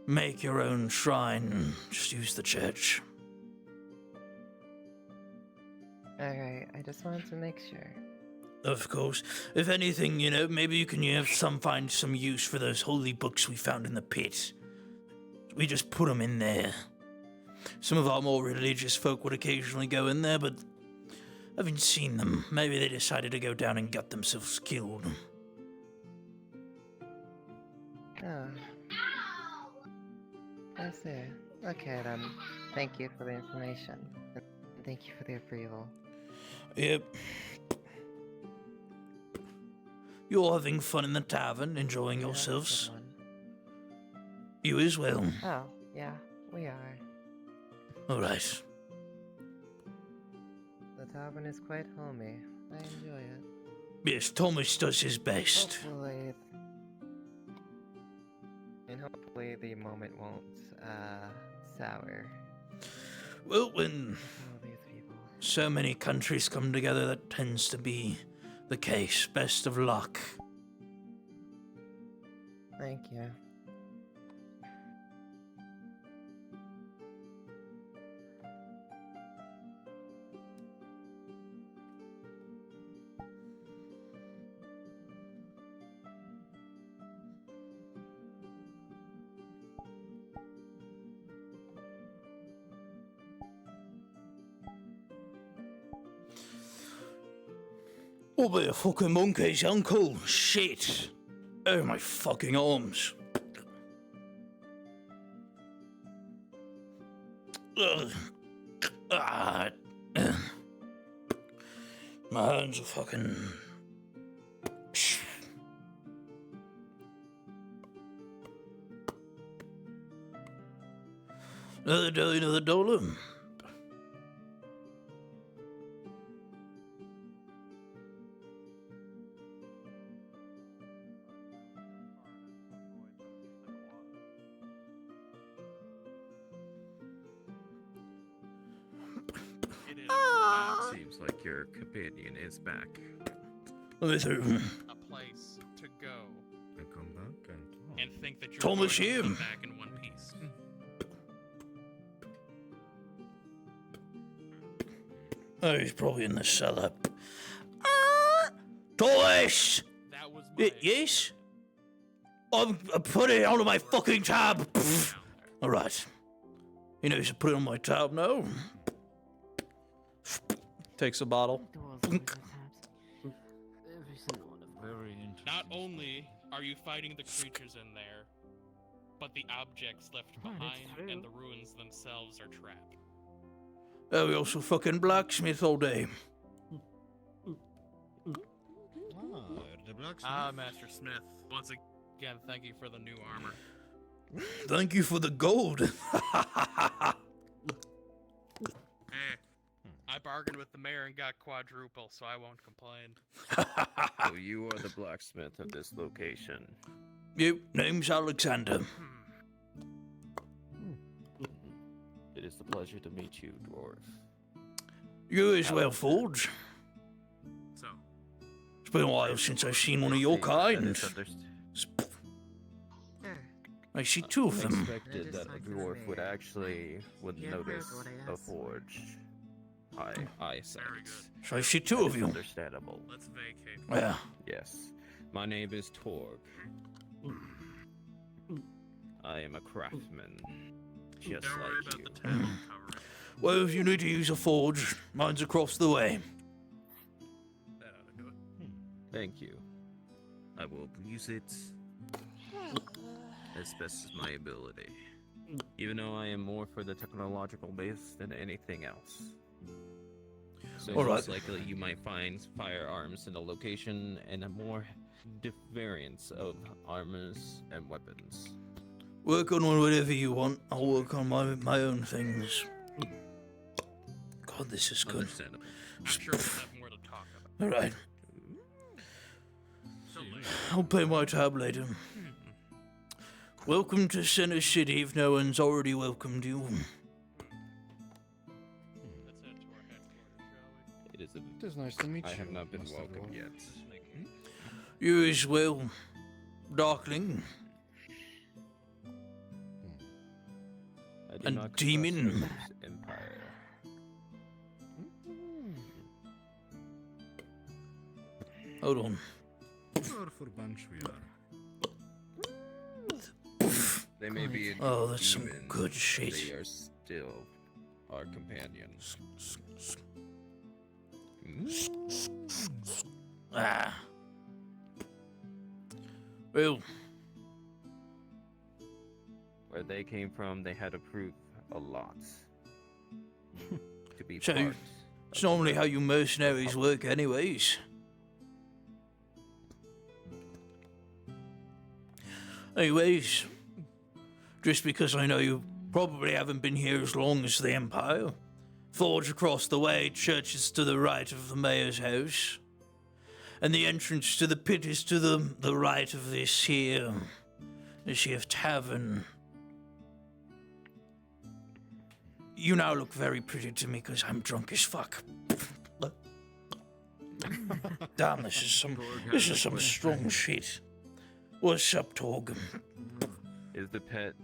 make your own shrine, just use the church. Alright, I just wanted to make sure. Of course. If anything, maybe you can find some use for those holy books we found in the pit. We just put them in there. Some of our more religious folk would occasionally go in there, but I haven't seen them. Maybe they decided to go down and get themselves killed. Oh. I see. Okay then. Thank you for the information. And thank you for the approval. Yep. You're having fun in the tavern, enjoying yourselves. You as well. Oh, yeah, we are. Alright. The tavern is quite homey. I enjoy it. Yes, Thomas does his best. Hopefully the moment won't, sour. Well, when so many countries come together, that tends to be the case. Best of luck. Thank you. What about the fucking monkeys, uncle? Shit. Oh, my fucking arms. Ugh. Ah. My hands are fucking... Another day, another dollar. Seems like your companion is back. A place to go. And come back and think that you're Thomas going to here. come back in one piece. Oh, he's probably in the cellar. Thomas! That was my Yes? I'm putting it onto my fucking tab. Alright. He knows to put it on my tab now. Takes a bottle. Not only are you fighting the creatures in there, but the objects left behind and the ruins themselves are trapped. Oh, we also fucking blacksmith all day. Master Smith. Once again, thank you for the new armor. Thank you for the gold. Hey, I bargained with the mayor and got quadruple, so I won't complain. So you are the blacksmith of this location. Yep, name's Alexander. It is a pleasure to meet you, dwarf. You as well, Forge. So, It's been a while since I've seen one of your kind. I see two of them. Expected that a dwarf would actually notice a forge. Eyesight. So I see two of you. Understandable. let's vacate. Yeah. Yes. My name is Torg. I am a craftsman. Just Don't worry like about you. the tab, I'll cover it. Well, if you need to use a forge, mine's across the way. That ought to do it. Thank you. I will use it as best as my ability. Even though I am more for the technological base than anything else. So All most right. likely you might find firearms in the location and a more variants of armors and weapons. Work on whatever you want. I'll work on my own things. God, this is good. Understandable. I'm sure we'll have more to talk about. All right. So later. I'll pay my tab later. Welcome to Center City if no one's already welcomed you. Let's head to our headquarters, shall we? It is a... It is nice to meet you. I have not been Master welcomed Dwarf. yet. You as well, Darkling. I do And not demon. trust this empire. Hold on. Powerful bunch we are. They may be a Oh, that's some demon, good but shit. They are still our companions. Ah. Well, Where they came from, they had to prove a lot to be So, part. it's normally how you mercenaries work anyways. Anyways, just because I know you probably haven't been here as long as the Empire, forge across the way, church is to the right of the mayor's house, and the entrance to the pit is to the right of this here tavern. You now look very pretty to me because I'm drunk as fuck. Damn, this is some strong shit. What's up, Torg? Is the pit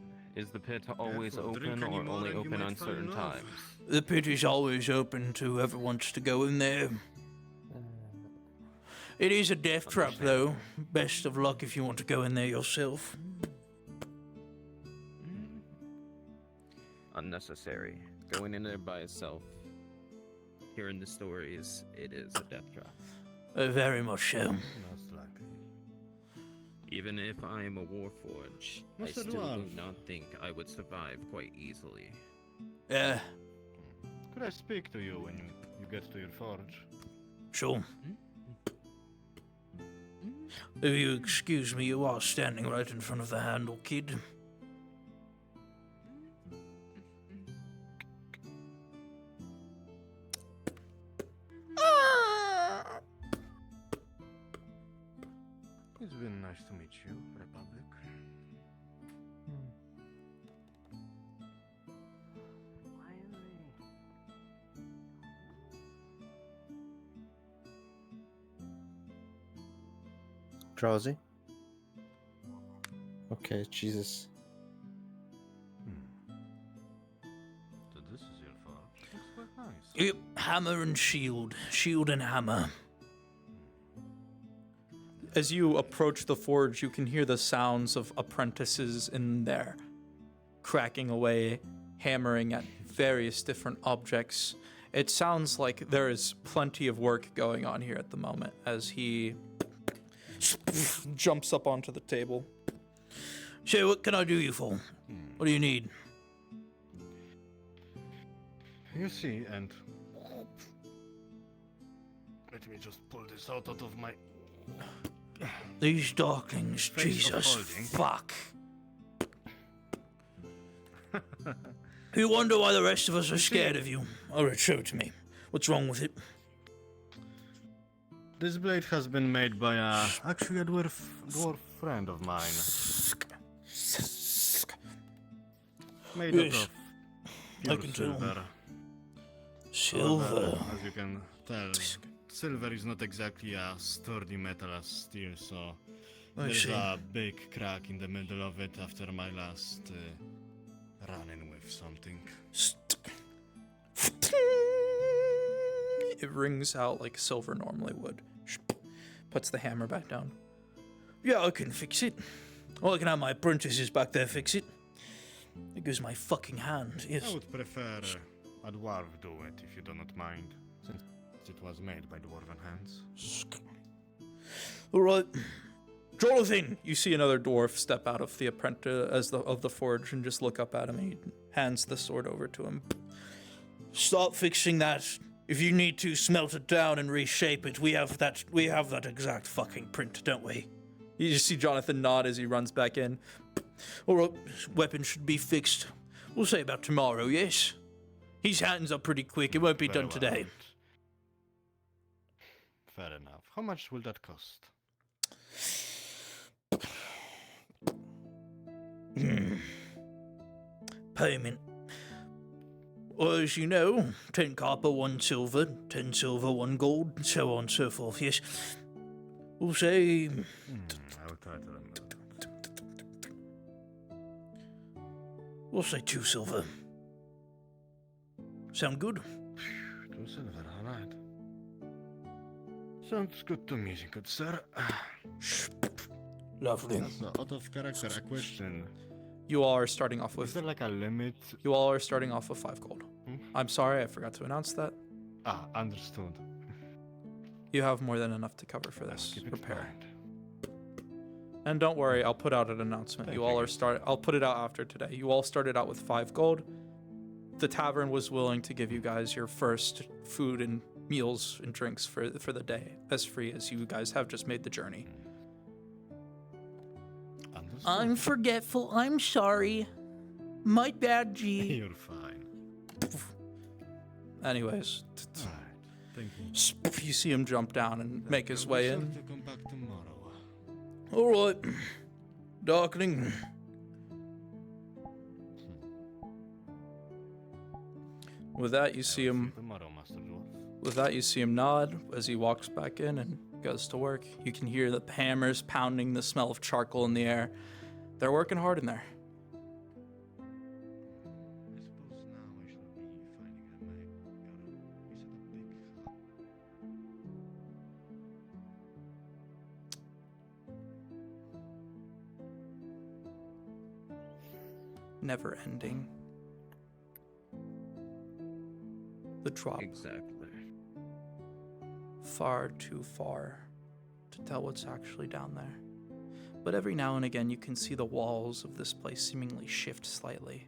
always open or only open on certain times? The pit is always open to whoever wants to go in there. It is a death trap, though. Best of luck if you want to go in there yourself. Unnecessary. Going in there by itself. Hearing the stories, it is a death trap. Very much so. Most likely. Even if I am a warforged, I Master still do Dwarf. not think I would survive quite easily. Yeah, Could I speak to you when you get to your forge? sure. If you excuse me, you are standing right in front of the handle, kid. It's been nice to meet you, Republic. Drowsy? Okay, Jesus. So this is your forge. Looks quite nice. Yep, hammer and shield. Shield and hammer. As you approach the forge, you can hear the sounds of apprentices in there, cracking away, hammering at various different objects. It sounds like there is plenty of work going on here at the moment as he jumps up onto the table. So, what can I do you for? What do you need? You see, and let me just pull this out of my These darklings, Face of Jesus, holding. fuck. You wonder why the rest of us are scared of you. Alright, show it to me. What's wrong with it? This blade has been made by actually a dwarf friend of mine. Made Yes, out of I pure can tell. silver. Silver. However, as you can tell, silver is not exactly a sturdy metal as steel, so I there's see. a big crack in the middle of it after my last run-in with something. It rings out like silver normally would. Puts the hammer back down. Yeah, I can fix it. Or I can have my apprentices back there fix it. It goes my fucking hand, I yes. would prefer a dwarf do it, if you do not mind, since it was made by dwarven hands. Alright. Jonathan! You see another dwarf step out of the apprentice of the forge and just look up at him. He hands the sword over to him. Start fixing that. If you need to smelt it down and reshape it, we have that exact fucking print, don't we? You just see Jonathan nod as he runs back in. Alright, weapon should be fixed. We'll say about tomorrow, yes? His hands are pretty quick, it won't be Very done today. Fair enough. How much will that cost? Payment. Well, as you know, 10 copper, 1 silver, 10 silver, 1 gold, and so on and so forth, yes. We'll say... I will try to remember. We'll say 2 silver. Sound good? 2 silver, alright. Sounds good to me, good sir. Lovely. That's out of character, a question. You all are starting off Is with... there like a limit? You all are starting off with 5 gold. I'm sorry, I forgot to announce that. Understood. You have more than enough to cover for this. Keep it in Prepare. mind. And don't worry, I'll put out an announcement. Thank You all you. are I'll put it out after today. You all started out with 5 gold. The tavern was willing to give you guys your first food and meals and drinks for the day, as free as you guys have just made the journey. Understood. I'm forgetful. I'm sorry. My bad, G. You're fine. Anyways, Alright, thank you. you see him jump down and make his way I'll be in. sure to come back tomorrow. All right, darkening. With that, you see him. Tomorrow, Master Dwarf. With that, you see him nod as he walks back in and goes to work. You can hear the hammers pounding, the smell of charcoal in the air. They're working hard in there. I suppose now I should be finding a map. You said a big Never ending. The drop. Exactly. Far too far to tell what's actually down there. But every now and again, you can see the walls of this place seemingly shift slightly,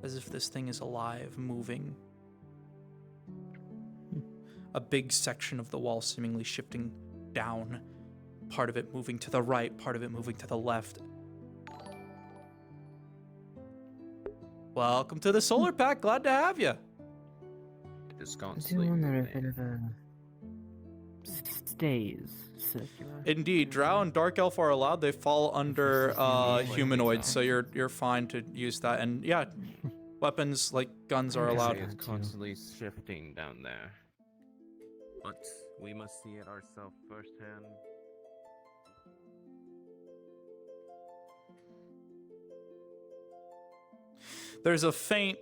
as if this thing is alive, moving. A big section of the wall seemingly shifting down, part of it moving to the right, part of it moving to the left. Welcome to the Solar Pack, glad to have you. It's I do constantly wonder if moving. it ever stays circular. Indeed, Drow and Dark Elf are allowed. They fall under humanoids, so you're fine to use that. And yeah, weapons like guns are allowed. It's constantly shifting down there. But we must see it ourselves firsthand. There's a faint,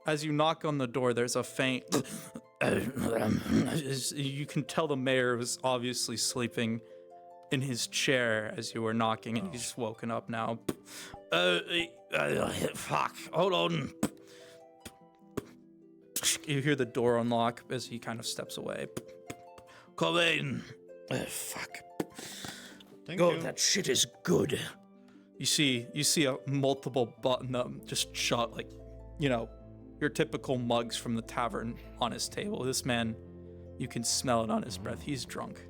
as you knock on the door, there's a faint. You can tell the mayor was obviously sleeping in his chair as you were knocking, and he's just woken up now. Fuck, hold on. You hear the door unlock as he kind of steps away. Come in. Fuck. Thank God, you. that shit is good. You see a multiple button just shot, like, you know, your typical mugs from the tavern on his table. This man, you can smell it on his breath. He's drunk.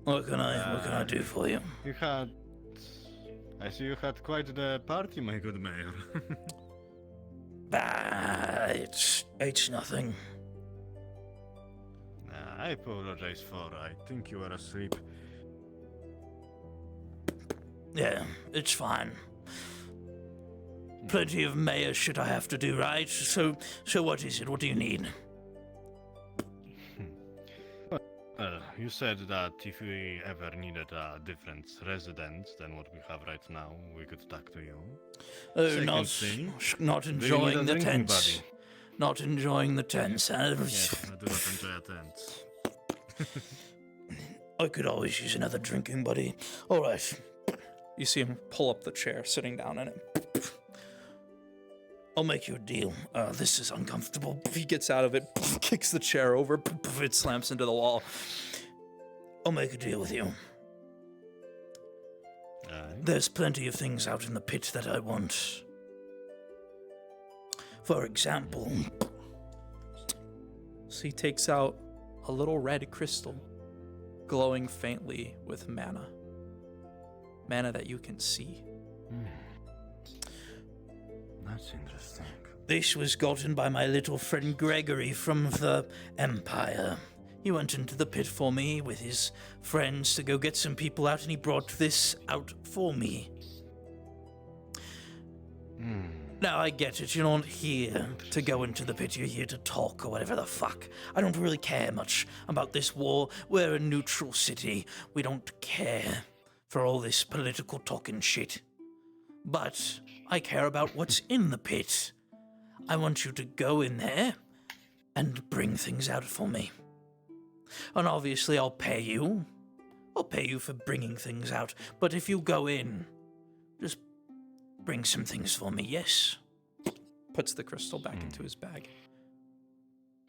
What can I do for you? I see you had quite the party, my good mayor. It's nothing. I apologize for. I think you were asleep. Yeah, it's fine. Plenty of mayor shit I have to do, right? So what is it? What do you need? You said that if we ever needed a different residence than what we have right now, we could talk to you. Not enjoying the tents. Buddy? Not enjoying the tents. Yes, I do not enjoy a tent. I could always use another drinking buddy. All right. You see him pull up the chair, sitting down in it. I'll make you a deal. This is uncomfortable. He gets out of it, kicks the chair over, it slams into the wall. I'll make a deal with you. There's plenty of things out in the pit that I want. For example, so he takes out a little red crystal, glowing faintly with mana. Mana that you can see. That's interesting. This was gotten by my little friend Gregory from the Empire. He went into the pit for me with his friends to go get some people out, and he brought this out for me. Now, I get it. You're not here to go into the pit. You're here to talk or whatever the fuck. I don't really care much about this war. We're a neutral city. We don't care for all this political talking shit. But I care about what's in the pit. I want you to go in there and bring things out for me. And obviously I'll pay you. I'll pay you for bringing things out. But if you go in, just bring some things for me, yes? Puts the crystal back into his bag.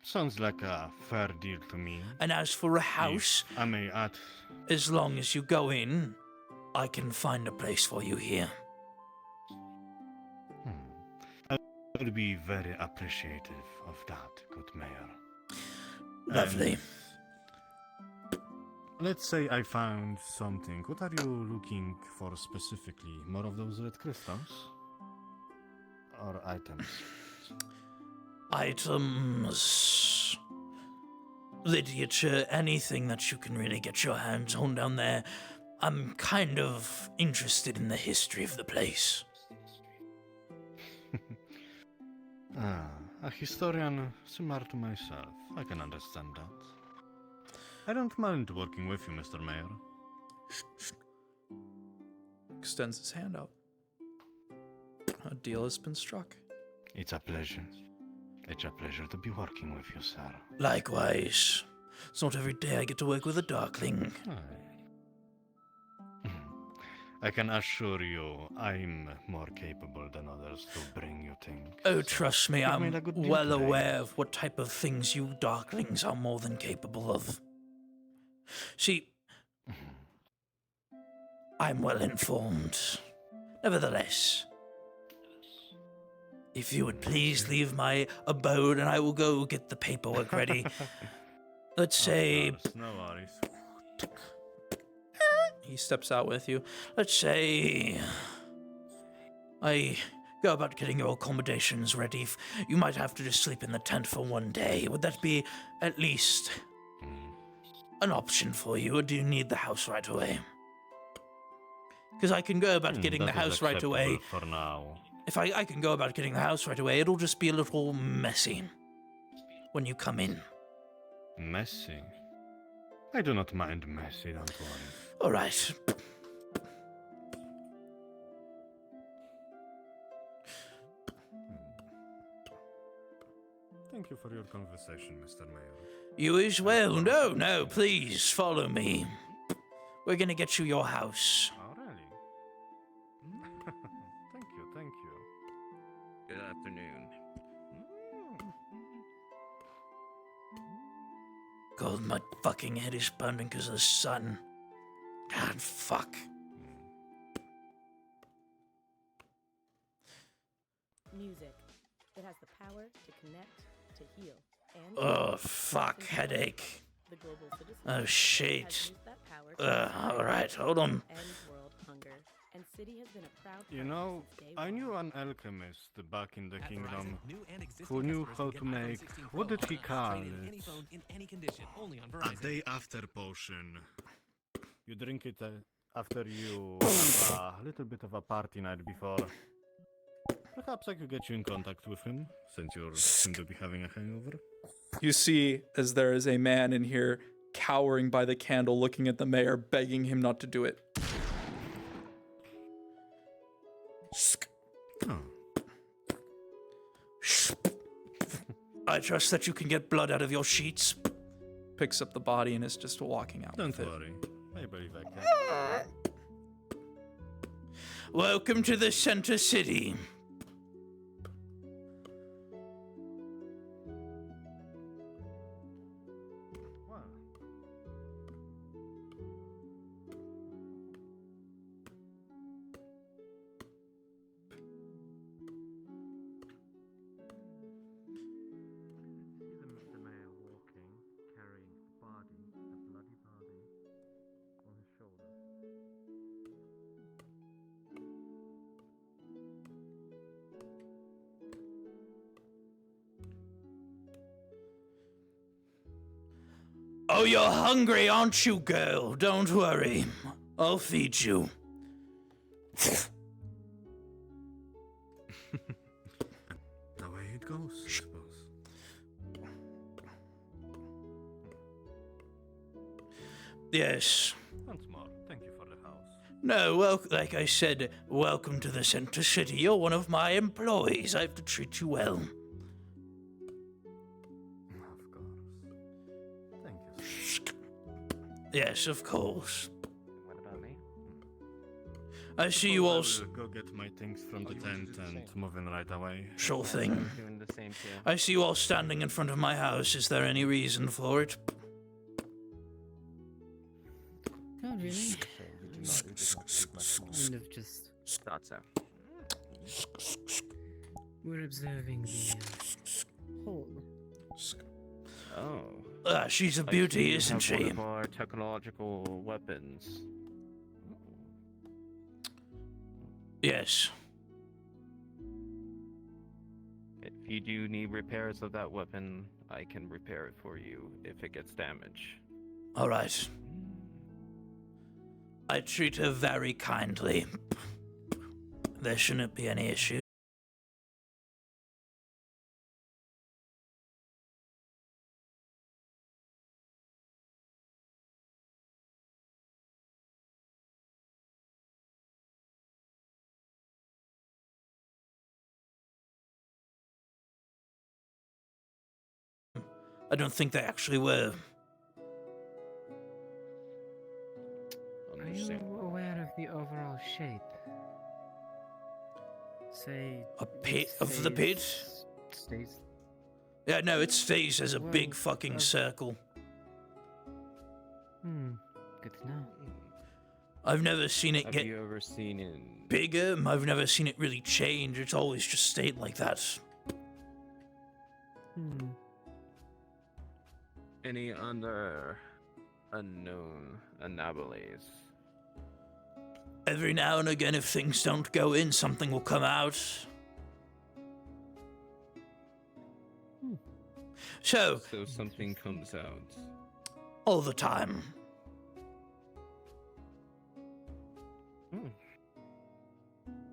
Sounds like a fair deal to me. And as for a house, I may add, as long as you go in, I can find a place for you here. I would be very appreciative of that, good mayor. Lovely. Let's say I found something. What are you looking for specifically? More of those red crystals? Or items? Items. Literature, anything that you can really get your hands on down there. I'm kind of interested in the history of the place. A historian similar to myself. I can understand that. I don't mind working with you, Mr. Mayor. Extends his hand out. A deal has been struck. It's a pleasure. It's a pleasure to be working with you, sir. Likewise. It's not every day I get to work with a Darkling. I can assure you, I'm more capable than others to bring you things. Oh, trust me, You've I'm made a good deal well today. aware of what type of things you Darklings are more than capable of. See, I'm well informed. Nevertheless, if you would please leave my abode and I will go get the paperwork ready. Let's say... No worries. He steps out with you. Let's say I go about getting your accommodations ready. You might have to just sleep in the tent for one day. Would that be at least an option for you, or do you need the house right away? Because I can go about getting the That is house right away. acceptable for now. If I can go about getting the house right away, it'll just be a little messy when you come in. Messy? I do not mind messy, don't worry. All right. Thank you for your conversation, Mr. Mayor. You as well. No, please follow me. We're gonna get you your house. Oh, really? Thank you. Good afternoon. God, my fucking head is pounding because of the sun. God, fuck. to connect, to heal, and Oh, fuck, headache. the global citizen Oh, shit. has used that power to Alright, hold on. end world hunger, and City has been a proud You partner know, since day I one. knew an alchemist back in the At kingdom Verizon, new and existing who knew customers how can to get iPhone make, 16 what Pro did he on us, call trade in any it? phone in any condition, only on A Verizon. day after potion. You drink it after you have a little bit of a party night before. Perhaps I could get you in contact with him, since you seem to be having a hangover. You see, as there is a man in here cowering by the candle looking at the mayor, begging him not to do it. Oh. I trust that you can get blood out of your sheets. Picks up the body and is just walking out. Don't with it. worry. I believe I can. Welcome to the Center City. The mayor walking, carrying the body, the bloody body, on his shoulder. Oh, you're hungry, aren't you, girl? Don't worry. I'll feed you. The way it goes, I suppose. Yes. Once more, thank you for the house. No, well, like I said, welcome to the Center City. You're one of my employees. I have to treat you well. Of course. Thank you. Yes, of course. What about me? I see you all. I will go get my things from the tent and move in right away. Sure I'm thing. doing the same too. I see you all standing in front of my house. Is there any reason for it? Not really. Kind of just thought so. we're observing the hole. Oh. She's a I beauty, see you isn't have she? One of our technological weapons. Yes. If you do need repairs of that weapon, I can repair it for you if it gets damaged. All right. I treat her very kindly. There shouldn't be any issue. I don't think they actually were. Are you aware of the overall shape? Say A pit its of the pit? face stays. Yeah, no, its face is a big Well, fucking circle. Good to know. I've never seen it Have get you ever seen it? bigger. I've never seen it really change. It's always just stayed like that. Any other unknown anomalies? Every now and again, if things don't go in, something will come out. So something comes out. All the time.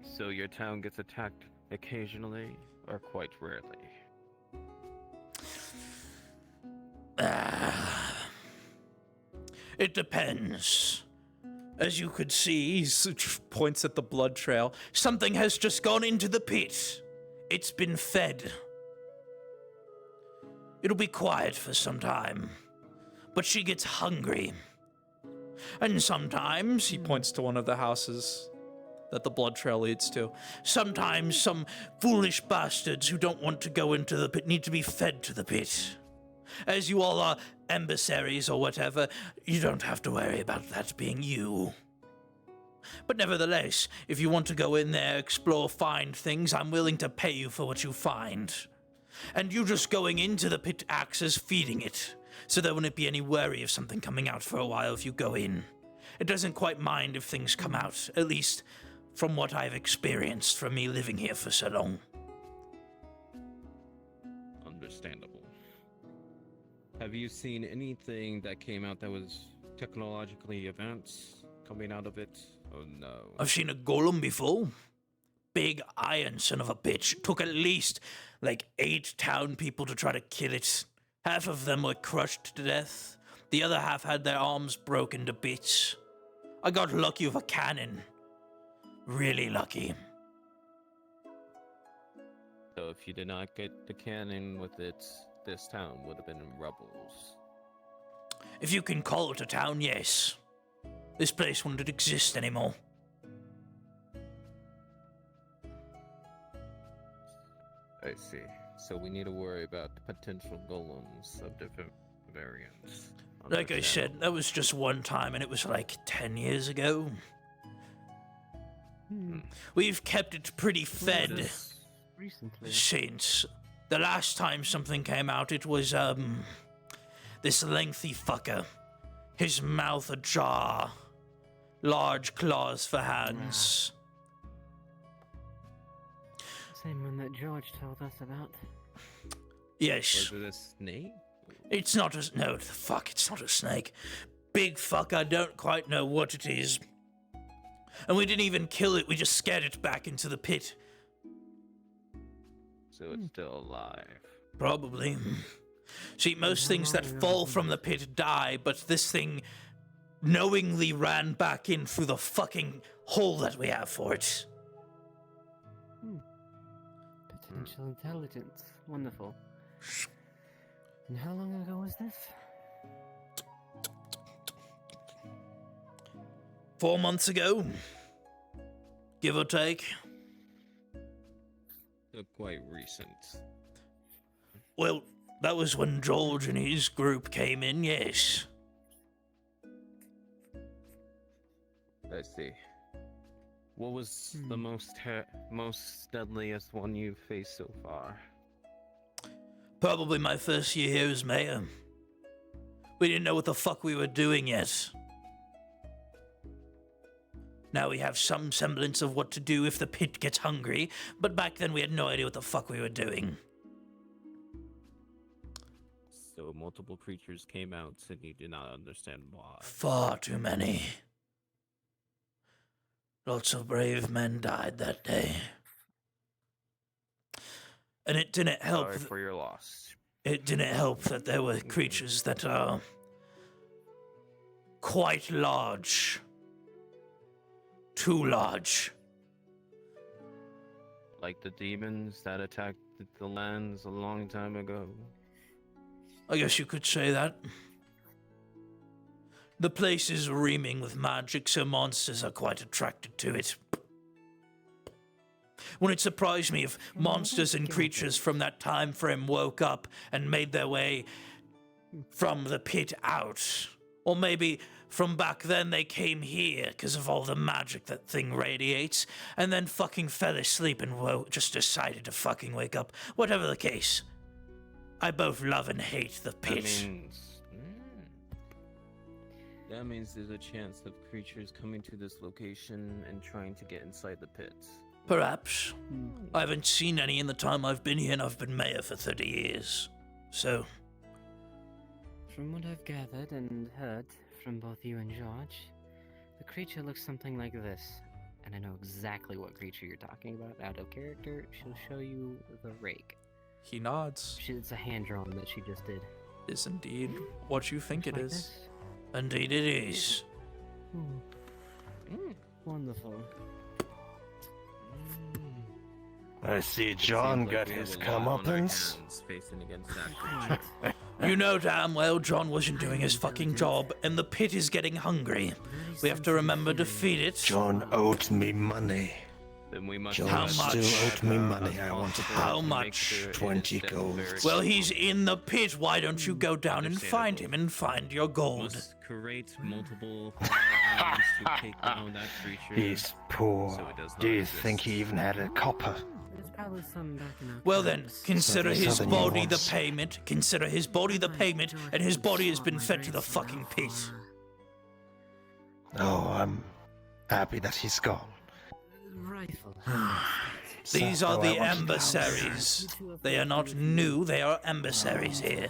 So your town gets attacked occasionally or quite rarely? It depends. As you could see, he points at the blood trail. Something has just gone into the pit. It's been fed. It'll be quiet for some time, but she gets hungry. And sometimes, he points to one of the houses that the blood trail leads to. Sometimes some foolish bastards who don't want to go into the pit need to be fed to the pit. As you all are emissaries or whatever, you don't have to worry about that being you. But nevertheless, if you want to go in there, explore, find things, I'm willing to pay you for what you find. And you just going into the pit acts as feeding it, so there wouldn't be any worry of something coming out for a while if you go in. It doesn't quite mind if things come out, at least from what I've experienced from me living here for so long. Understandable. Have you seen anything that came out that was technologically advanced coming out of it? Oh no. I've seen a golem before. Big iron son of a bitch. Took at least like 8 town people to try to kill it. Half of them were crushed to death. The other half had their arms broken to bits. I got lucky with a cannon. Really lucky. So if you did not get the cannon with it, this town would have been in rubbles. If you can call it a town, yes. This place wouldn't exist anymore. I see. So we need to worry about the potential golems of different variants. Like I said, that was just one time, and it was like 10 years ago. We've kept it pretty fed recently. Since the last time something came out, it was, this lengthy fucker. His mouth ajar. Large claws for hands. Same one that George told us about. Yes. Was it a snake? It's not a... No, fuck, it's not a snake. Big fuck, I don't quite know what it is. And we didn't even kill it, we just scared it back into the pit. So it's still alive. Probably. See, most things that fall from the pit die, but this thing knowingly ran back in through the fucking hole that we have for it. Potential intelligence. Wonderful. And how long ago was this? 4 months ago. Give or take. Quite recent. Well, that was when George and his group came in, yes. I see. What was the most deadliest one you've faced so far? Probably my first year here as mayor. We didn't know what the fuck we were doing yet. Now we have some semblance of what to do if the pit gets hungry, but back then we had no idea what the fuck we were doing. So multiple creatures came out and you did not understand why. Far too many. Lots of brave men died that day. And it didn't help. Sorry for your loss. It didn't help that there were creatures that are quite large. Too large. Like the demons that attacked the lands a long time ago. I guess you could say that. The place is reaming with magic, so monsters are quite attracted to it. Wouldn't it surprise me if monsters and creatures from that time frame woke up and made their way from the pit out. Or maybe from back then they came here because of all the magic that thing radiates, and then fucking fell asleep and just decided to fucking wake up. Whatever the case. I both love and hate the pit. That means there's a chance of creatures coming to this location and trying to get inside the pit. Perhaps. I haven't seen any in the time I've been here, and I've been mayor for 30 years. So... From what I've gathered and heard from both you and George, the creature looks something like this. And I know exactly what creature you're talking about. Out of character, she'll show you the rake. He nods. It's a hand drawing that she just did. Is indeed what you think it Like is. this? Indeed it is. Wonderful. I see John got his comeuppance. Facing against that creature. You know damn well John wasn't doing his fucking job, and the pit is getting hungry. We have to remember to feed it. John owed me money. Then we must John still owed me money. I want to How much? 20 gold. Well, he's in the pit. Why don't you go down and find him and find your gold? Must create multiple firearms to take down that creature. He's poor. So it does not Do you exist. think he even had a copper? There's probably some back in our Well then, camps. consider these his are the new body the ones. payment. Consider his body the payment, and his body has been fed to the fucking pit. Oh, I'm happy that he's gone. Rifle. These are Sato, the I want you to emissaries. They are not new, they are emissaries here.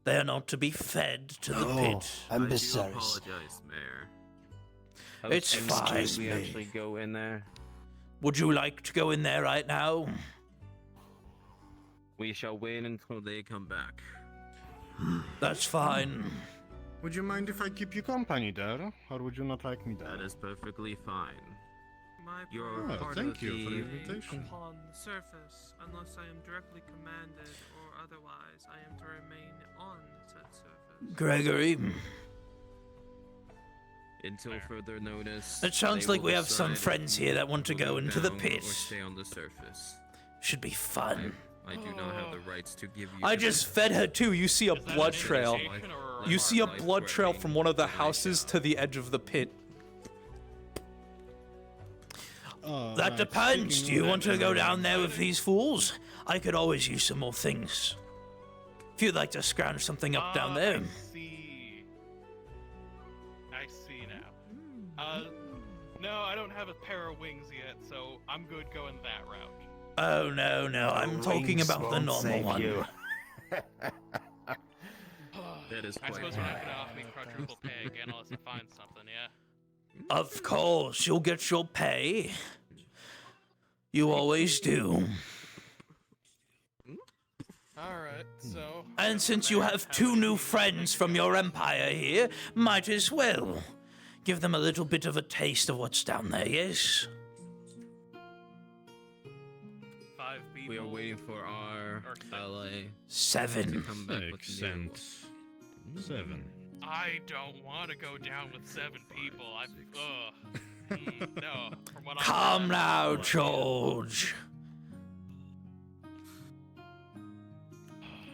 They are not to be fed to the pit. I do emissaries. apologize, Mayor. It's fine. Excuse me. Actually go in there. Would you like to go in there right now? We shall wait until they come back. That's fine. Would you mind if I keep you company there, or would you not like me there? That is perfectly fine. My You're plan part thank of you for the the- invitation. upon the surface, unless I am directly commanded or otherwise, I am to remain on said surface. Gregory, Until further notice. it sounds they like will we have some decide if friends you here that want to will go go into the down pit. Or stay on the surface. Should be fun. I do not have the rights to give you. I just fed her too. You see a Is that blood an trail. invitation or a You see a remark? blood trail from one of the houses to the edge of the pit. That depends. Do you want to go down there with these fools? I could always use some more things. If you'd like to scrounge something up down there. I see now. No, I don't have a pair of wings yet, so I'm good going that route. Oh, no, no. I'm talking about the normal one. That is I quite suppose you're not gonna offer me quadruple pay again unless I find something, yeah? Of course, you'll get your pay. You always do. Alright, so... And since you have two new friends from your empire here, might as well give them a little bit of a taste of what's down there, yes? 5 people. We are waiting for our ally 7. to come back with Makes new. sense. 7. I don't want to go down with 7 people. No. From what Calm now, George.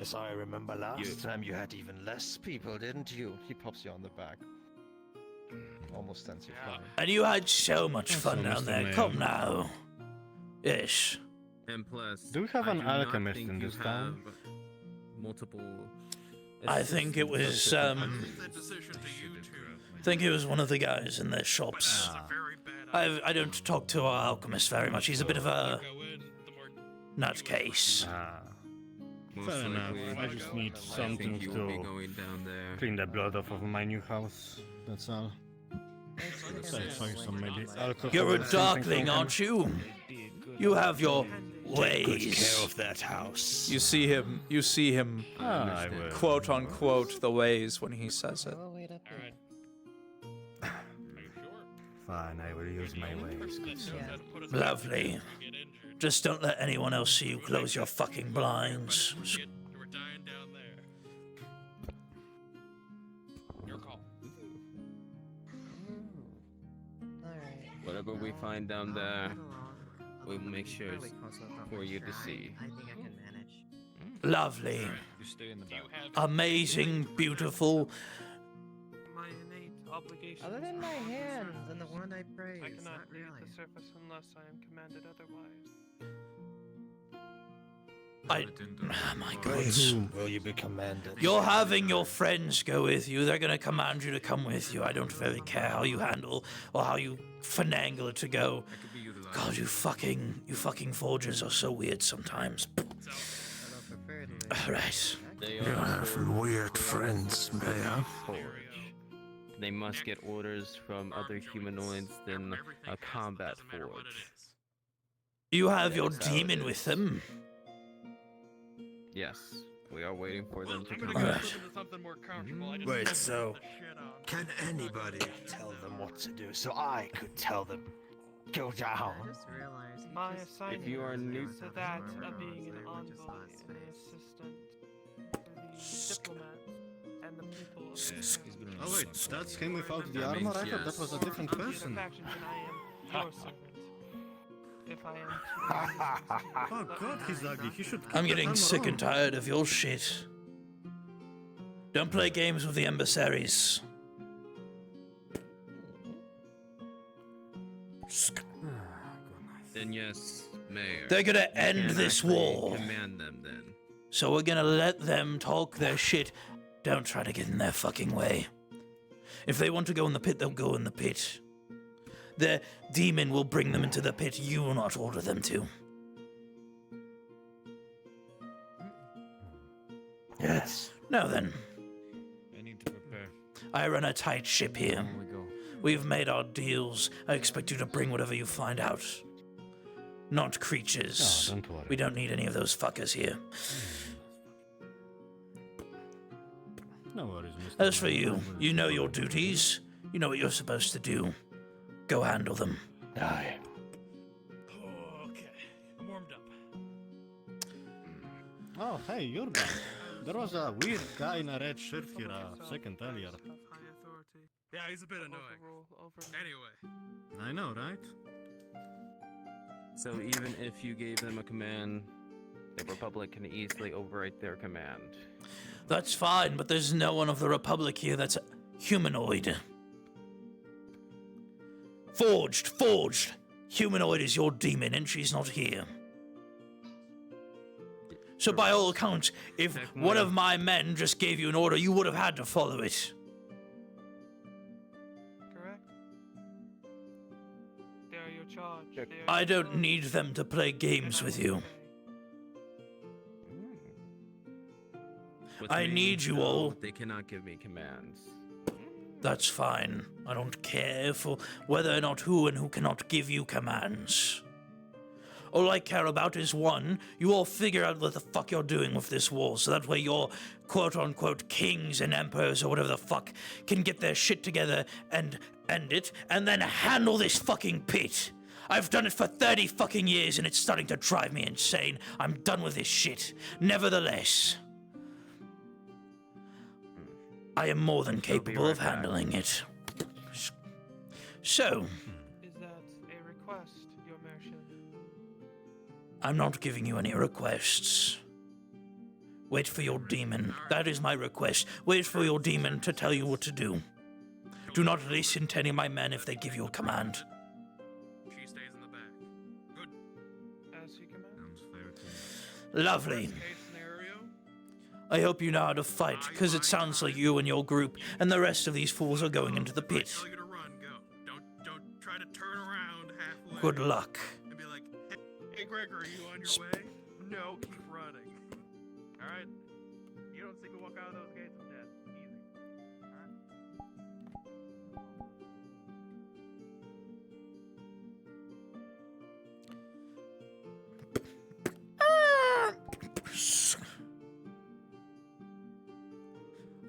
As I remember last time, you had even less people, didn't you? He pops you on the back. Almost sends you flying. And you had so much fun So, down Mr. there. Mayor. Come now. Yes. And plus, Do we have I an do not alchemist think in you this town? have Multiple. I think it was, assistants. I think it was one of the guys in their shops. I don't talk to our alchemist very much. He's a bit of a nutcase. Fair enough. I just need something you will be to going down there. clean the blood off of my new house. That's all. Satisfy some maybe alcohol. You're a or something darkling, from him. aren't you? You have your Take good ways. care of that house. You see him, I will. quote unquote, the ways when he says it. Fine, I will use my ways. Good sir. Lovely. Just don't let anyone else see you close your fucking blinds. We're dying down there. Your call. Whatever we find down there, we'll make sure it's for you to see. I think I can manage. Lovely. You stay in the back. Amazing, beautiful. My innate obligation. Other than my hands and the one I praise, I cannot not leave really. the surface unless I am commanded otherwise. My By God. whom will you be commanded? You're having your friends go with you. They're gonna command you to come with you. I don't really care how you handle or how you finagle it to go. God, you fucking forgers are so weird sometimes. Alright. They You have weird friends, Mayor. They must get orders from other humanoids than a combat forge. You have your demon with them. Yes, we are waiting for them to come I'm gonna go back. slip into something more comfortable. I just Wait, put so the shit on. can anybody tell them what to do so I could tell them? Go down. I just realized he My just assignment If you are new is to that of being an envoy and an assistant for the diplomats and the people of the Oh wait, that's him without the That armor? means I thought that was a yes. different Under the person. factions, and I am your servant. If I am Oh god, he's ugly. He should keep I'm the getting armor sick on. and tired of your shit. Don't play games with the emissaries. Then yes, Mayor. They're gonna you end can't this actually war. Command them then. So we're gonna let them talk their shit. Don't try to get in their fucking way. If they want to go in the pit, they'll go in the pit. Their demon will bring them into the pit. You will not order them to. Yes. Now then, I need to prepare. I run a tight ship here. We've made our deals. I expect you to bring whatever you find out. Not creatures. Oh, don't worry. We don't need any of those fuckers here. No worries, Mr. As for Mayor, you, I will you know follow your you. duties. You know what you're supposed to do. Go handle them. Aye. Okay, I'm warmed up. Oh, hey, you're back. There was a weird guy in a red shirt here a second earlier. Yeah, he's a bit annoying. Anyway. I know, right? So even if you gave them a command, the Republic can easily overwrite their command. That's fine, but there's no one of the Republic here that's humanoid. Forged. Humanoid is your demon, and she's not here. So by all accounts, if one of my men just gave you an order, you would have had to follow it. Correct? They are your charge. They are I your don't charge. need them to play games with you. With I me, need you no, all. They cannot give me commands. That's fine. I don't care for whether or not who and who cannot give you commands. All I care about is one, you all figure out what the fuck you're doing with this war, so that way your quote-unquote kings and emperors or whatever the fuck can get their shit together and end it, and then handle this fucking pit. I've done it for 30 fucking years and it's starting to drive me insane. I'm done with this shit. Nevertheless, I am more than capable of handling it. So, Is that a request, your Merchant? I'm not giving you any requests. Wait for your demon. That is my request. Wait for your demon to tell you what to do. Do not listen to any of my men if they give you a command. She stays in the back. Good. As you command. Sounds fair to me. Lovely. Case scenario. I hope you know how to fight, because it sounds like you and your group and the rest of these fools are going into the pit. Tell you to run. Go. Don't try to turn around halfway. Good luck. And be like, hey Gregory, you on your way? No, keep running. All right. You don't think you walk out of those gates, I'm dead. Easy. All right.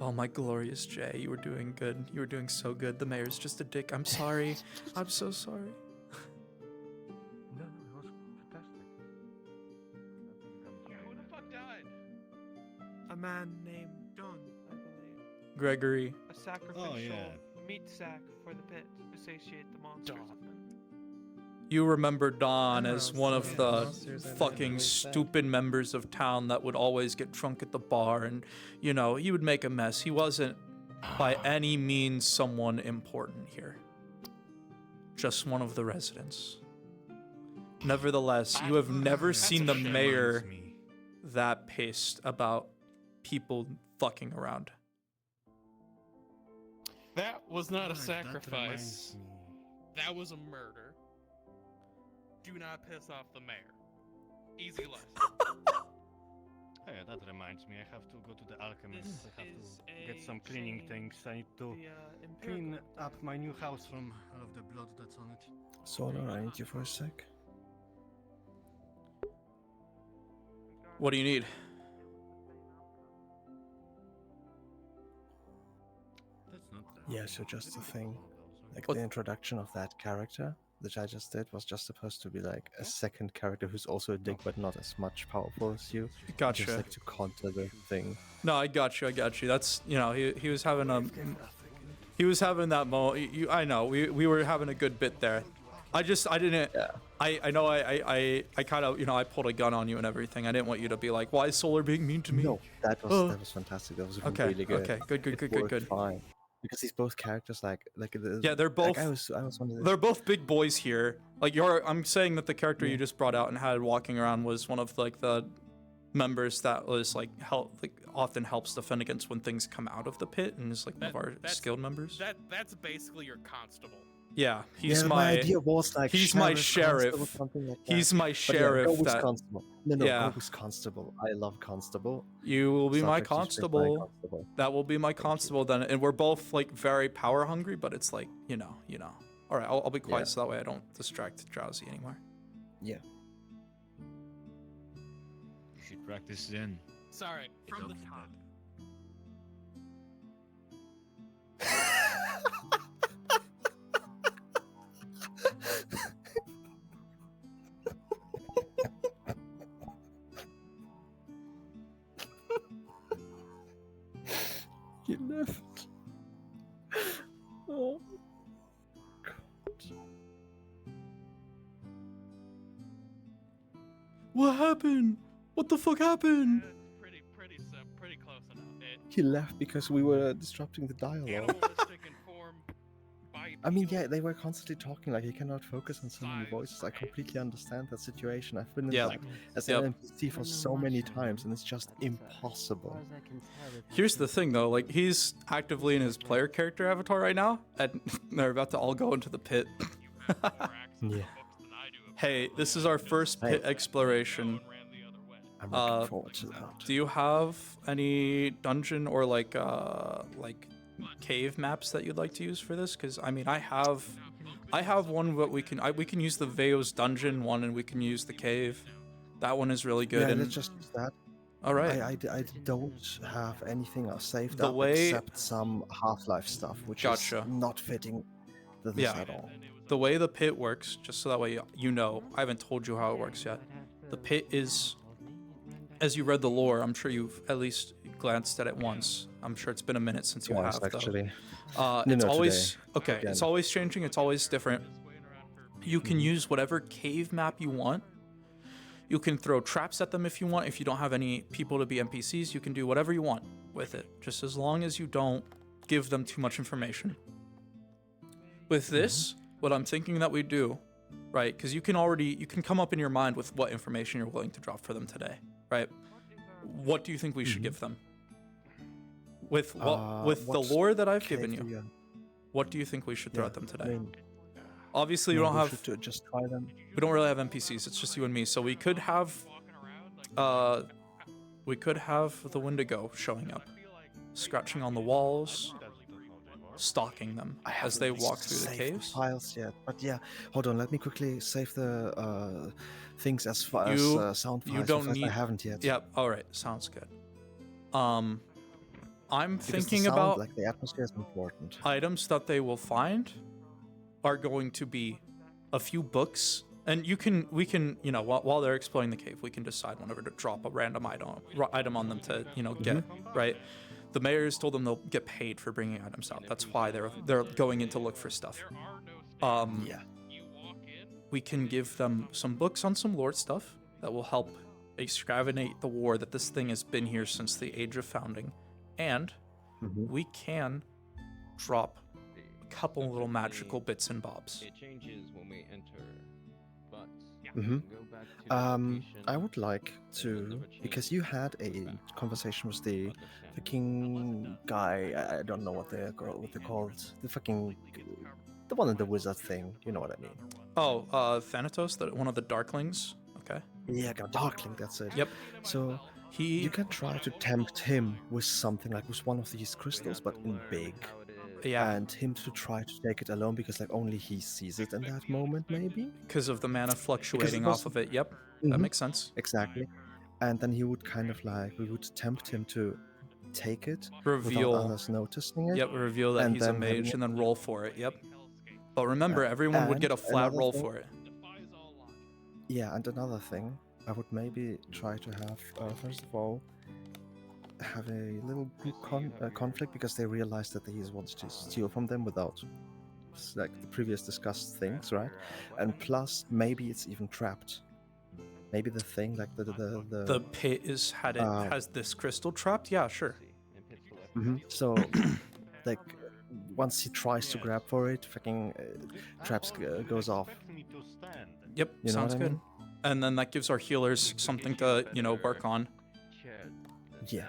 Oh, my glorious Jay, you were doing good. You were doing so good. The mayor's just a dick. I'm sorry. I'm so sorry. No, it was fantastic. Who the fuck died? A man named Don, I believe. Gregory. A sacrificial yeah. meat sack for the pit to satiate the monsters of them. You remember Don Oh, as one of so the monsters and fucking enemies stupid members of town that would always get drunk at the bar and, you know, he would make a mess. He wasn't by any means someone important here. Just one of the residents. Nevertheless, you have never That's seen a the shame. mayor Reminds me. that pissed about people fucking around. That was not a Right, that sacrifice. reminds me. That was a murder. Do not piss off the mayor. Easy life. Hey, that reminds me. I have to go to the alchemist. This I have is to get a some cleaning chain things. I need to The clean empirical up my new house from all of the blood that's on it. Solar, I need you for a sec. What do you need? That's not Yeah, so just the thing. Like What- the introduction of that character that I just did was just supposed to be like a second character who's also a dick but not as much powerful as you. Gotcha. Just like to counter the thing. No, I got you. That's, you know, he was having he was having that moment. I know we were having a good bit there. I didn't. Yeah. I know I kind of, you know, I pulled a gun on you and everything. I didn't want you to be like, why is Solar being mean to me? No, that was fantastic. That was Okay, really good. okay, good. It worked fine. because these both characters Yeah, they're both. I was wondering. They're both big boys here. Like I'm saying that the character you just brought out and had walking around was one of like the members that was like often helps defend against when things come out of the pit and is like one of our skilled members. That's basically your constable. Yeah, he's my idea was like he's my sheriff. Constable, something like that. He's my But sheriff. Yeah, go with that Constable. No, yeah. go with Constable. I love Constable. You will be my Subject is constable. That will be my constable then, and we're both like very power hungry. But it's like you know. All right, I'll be quiet so that way I don't distract Drowsy anymore. Yeah. You should practice then. Sorry, from the top. He left. Oh. What happened? What the fuck happened? Pretty close enough. He left because we were disrupting the dialogue. Animalistic and form I mean, yeah, they were constantly talking, like, he cannot focus on so many voices. I completely understand that situation. I've been in, like, as an NPC for so many times, and it's just impossible. Here's the thing, though. Like, he's actively in his player character avatar right now, and they're about to all go into the pit. Yeah. Hey, this is our first pit exploration. I'm looking forward to that. Do you have any dungeon or, like cave maps that you'd like to use for this? Because I mean, I have one, but we can use the Veo's dungeon one, and we can use the cave. That one is really good. Yeah, and let's just use that. All right. I don't have anything else saved The up way- except some Half-Life stuff, which Gotcha. is not fitting this Yeah. at all. The way the pit works, just so that way you know, I haven't told you how it works yet. The pit is, as you read the lore, I'm sure you've at least glanced at it once. I'm sure it's been a minute since you Once, have, though. actually. It's No, always today. okay. Again. It's always changing. It's always different. You can use whatever cave map you want. You can throw traps at them if you want. If you don't have any people to be NPCs, you can do whatever you want with it, just as long as you don't give them too much information. With this, what I'm thinking that we do, right? Because you can come up in your mind with what information you're willing to drop for them today, right? What do you think we should give them? With the lore that I've given you, what do you think we should throw at them today? Obviously, we don't have. Just try them. We don't really have NPCs. It's just you and me. So we could have, the Wendigo showing up, scratching on the walls, stalking them as they walk through the caves. Files yet, but yeah, hold on. Let me quickly save the things as far as sound files. You don't because need. I haven't yet. Yep. All right. Sounds good. I'm Because thinking the sound, about like the atmosphere is important. items that they will find are going to be a few books, and we can while they're exploring the cave, we can decide whenever to drop a random item on them to get right. The mayors told them they'll get paid for bringing items out. That's why they're going in to look for stuff. Yeah. We can give them some books on some lore stuff that will help excavanate the war that this thing has been here since the age of founding. And we can drop a couple little magical bits and bobs. It changes when we enter, but I would like to, because you had a conversation with the fucking guy. I don't know what they're called. The one in the wizard thing. You know what I mean? Oh, Thanatos, one of the Darklings. Okay. Yeah, Darkling. That's it. Yep. So you can try to tempt him with something like with one of these crystals, but in big. Yeah. And him to try to take it alone because like only he sees it in that moment, maybe. Because of the mana fluctuating off of it. Yep. That makes sense. Exactly. And then he would kind of like, we would tempt him to take it Reveal. without others noticing it. Yep. Reveal that and he's a then having mage and then roll for it. Yep. But remember, everyone would get a flat another roll thing- for it. Yeah, and another thing, I would maybe try to have, first of all, have a little group conflict because they realize that he wants to steal from them without like the previous discussed things, right? And plus, maybe it's even trapped. Maybe the thing like The pit has this crystal trapped. Yeah, sure. So, like, once he tries to grab for it, fucking traps goes off. Yep, You know sounds what I good. mean? And then that gives our healers something to, you know, work on. Yeah.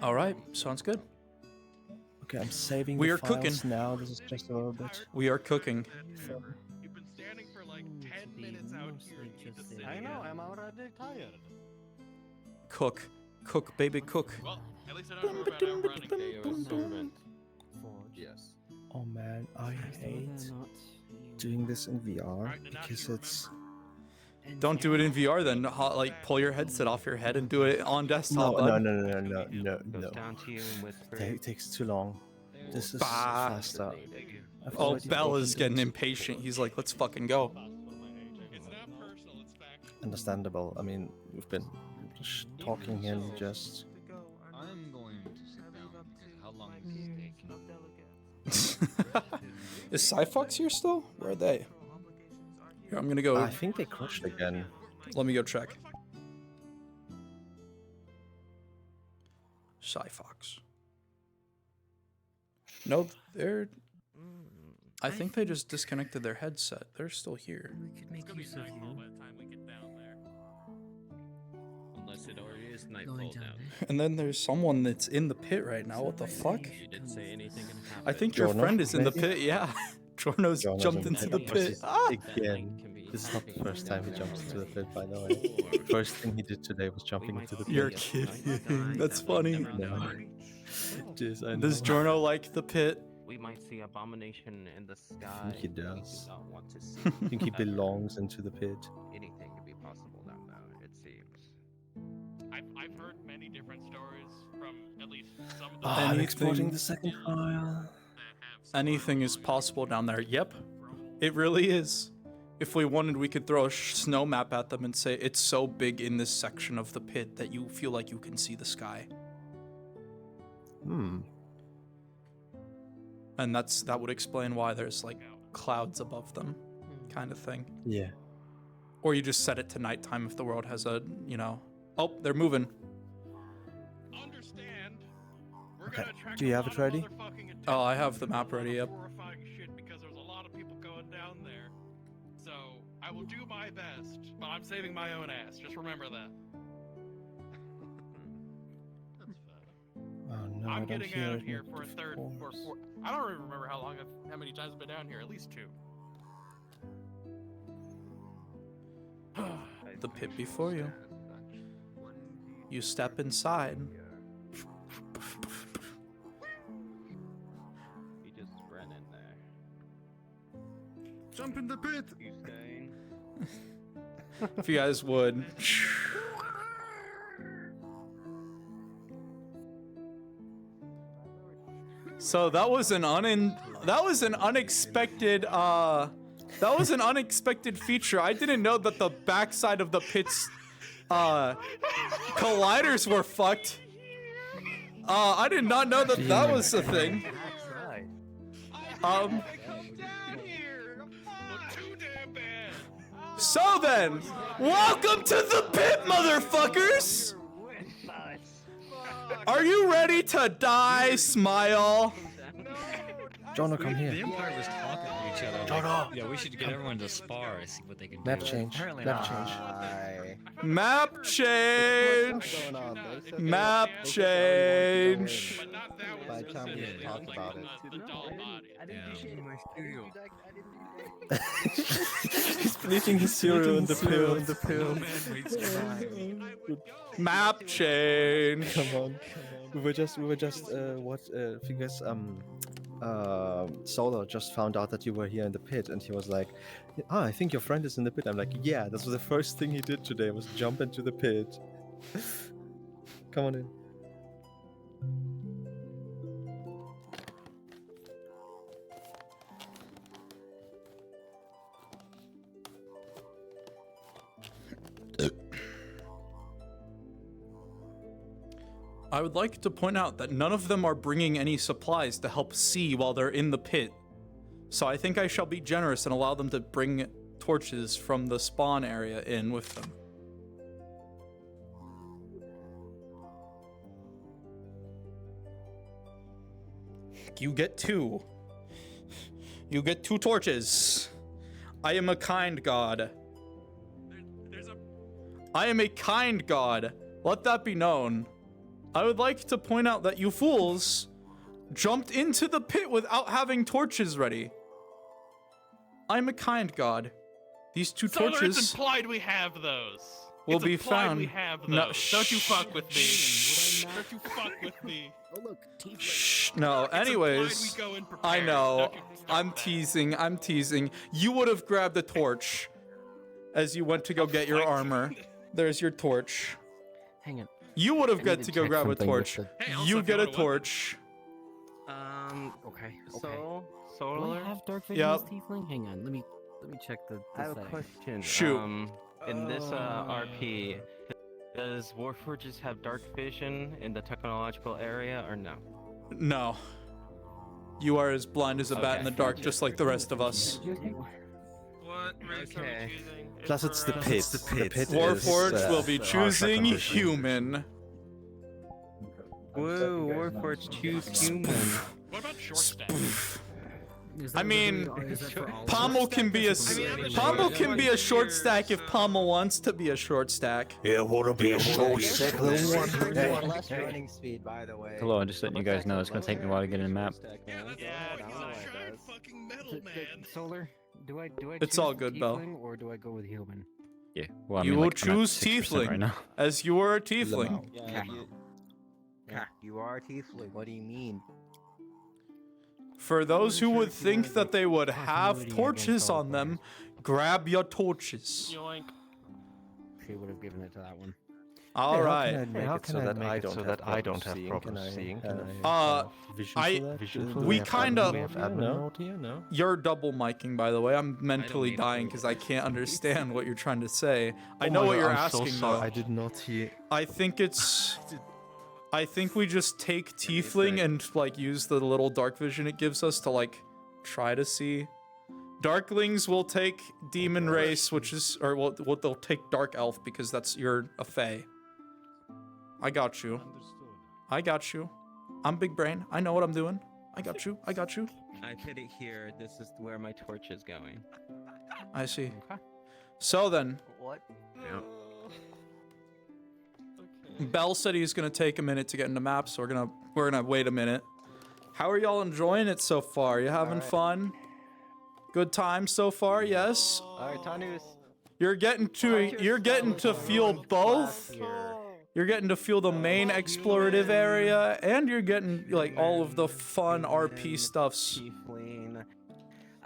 All right, sounds good. Okay, I'm saving We the are cooking. files now. This is just a little bit. We are cooking. You've been standing for like 10 minutes out here. You need to sit I know, again. I'm already tired. Cook. Cook, baby, cook. Well, at least I don't know about outrunning. They are a servant. Yes. Oh man, I hate doing this in VR because it's. Don't do it in VR then. Like, pull your headset off your head and do it on desktop. No, bud. no. Down to you and whisper. It takes too long. This is Bah. faster. I've Oh, already Bell opened is it. getting impatient. He's like, let's fucking go. Understandable. I mean, we've been talking here and just. I'm going to sit down. How long is this taking? Is Cyfox here still? Where are they? Here, I'm gonna go. I think they crashed again. Let me go check. Cyfox. No, they're. I think they just disconnected their headset. They're still here. It's gonna be nightfall by the time we get down there. Unless it already is nightfall down. And then there's someone that's in the pit right now. What the fuck? You did say anything can happen. I think your Jorno, friend is in the maybe? pit. Yeah, Jorno's jumped into the pit. Ah! Again. This is not the first time he jumps into the pit, by the way. First thing he did today was jumping into the pit. You're kidding. That's funny. No. Jeez, I Does know. Jorno like the pit? We might see abomination in the sky. I think he we do does. not want to see I think he belongs into the pit. anything to be possible down there, it seems. I've heard many different stories from at least some of the. I'm exporting the second file. Anything is possible down there. Yep, it really is. If we wanted, we could throw a snow map at them and say it's so big in this section of the pit that you feel like you can see the sky. Hmm. And that would explain why there's like clouds above them, kind of thing. Yeah. Or you just set it to nighttime if the world has a, you know. Oh, they're moving. Understand? We're Okay. gonna attract Do you a have lot it of ready? motherfucking attention. Oh, I have the map ready. Yep. Horrifying shit because there's a lot of people going down there. So I will do my best, but I'm saving my own ass. Just remember that. Oh no, I I'm don't getting hear out it of here in for a the third or force. fourth. I don't even remember how many times I've been down here. At least 2. The pit before you. You step inside. He just ran in there. Jump in the pit! You staying? If you guys would. So that was an unexpected feature. I didn't know that the backside of the pit's colliders were fucked. I did not know that that was a thing. So then, welcome to the pit, motherfuckers! Are you ready to die, Smile? Jono, come here. The Empire was talking to each other. Jono! Yeah, we should get everyone to spar and see what they can Map do. change. Map change. Map change. Map change. By the time we talk about it. He's bleaching his cereal in the pill. Map change. Come on. We were just figures Solar just found out that you were here in the pit, and he was like, I think your friend is in the pit. I'm like, yeah, this was the first thing he did today, was jump into the pit. Come on in. I would like to point out that none of them are bringing any supplies to help see while they're in the pit. So I think I shall be generous and allow them to bring torches from the spawn area in with them. You get 2. You get 2 torches. I am a kind god. I am a kind god. Let that be known. I would like to point out that you fools jumped into the pit without having torches ready. I'm a kind god. These 2 Solar, torches it's implied we have those. will It's be implied found. We have those. No, Don't you fuck with me. Don't you fuck with me. Oh look, Shh, no, It's anyways, implied we go in I prepared. know. Don't you start I'm with that. teasing. I'm teasing. You would have grabbed a torch as you went to go get your armor. There's your torch. Hang on. You would have I got need to to go check grab a something with torch. the- Hey, also, You if get you a want a weapon- torch. Okay. So, Do Solar, I have dark vision Yep. as tiefling? Hang on, let me check the I have a settings. question. Shoot. In this RP, does Warforges have dark vision in the technological area or no? No. You are as blind as a bat in the dark, just like the rest of us. What race are Okay. we choosing? Plus, it's the pit. The pit Warforged is, will be harsher choosing conditions. human. Whoa, Warforged choose human. What about short stack? I mean, Pommel can be a Pommel can be a short stack if Pommel wants to be a short stack. Yeah, wanna be a short stack, little one? More or less running speed, by the way. Hello, I'm just letting you guys know it's gonna take me a while to get in the map. Solar, do I It's choose all good, Bell. tiefling, or do I go with human? Yeah, well, I You mean, will like, I'm at choose 6% tiefling, right now. as you are a tiefling. You are a tiefling. What do you mean? For those who would think that they would have torches on them, grab your torches. Yoink. She would have given it to that one. All right. How can I make it so that I don't have problems seeing? We kind of. No. You're double miking, by the way. I'm mentally dying because I can't understand what you're trying to say. I know what you're asking, though. I did not hear. I think we just take tiefling and like use the little dark vision it gives us to like try to see. Darklings will take demon race, which is, or well, they'll take dark elf because you're a fae. I got you. I got you. I'm big brain. I know what I'm doing. I got you. I got you. I put it here. This is where my torch is going. I see. So then, What? Bell said he's gonna take a minute to get into maps, so we're gonna wait a minute. How are y'all enjoying it so far? You having fun? Good time so far? Yes. Alright, Tanus. You're getting to feel both. You're getting to feel the main explorative area, and you're getting like all of the fun RP stuffs. Tiefling.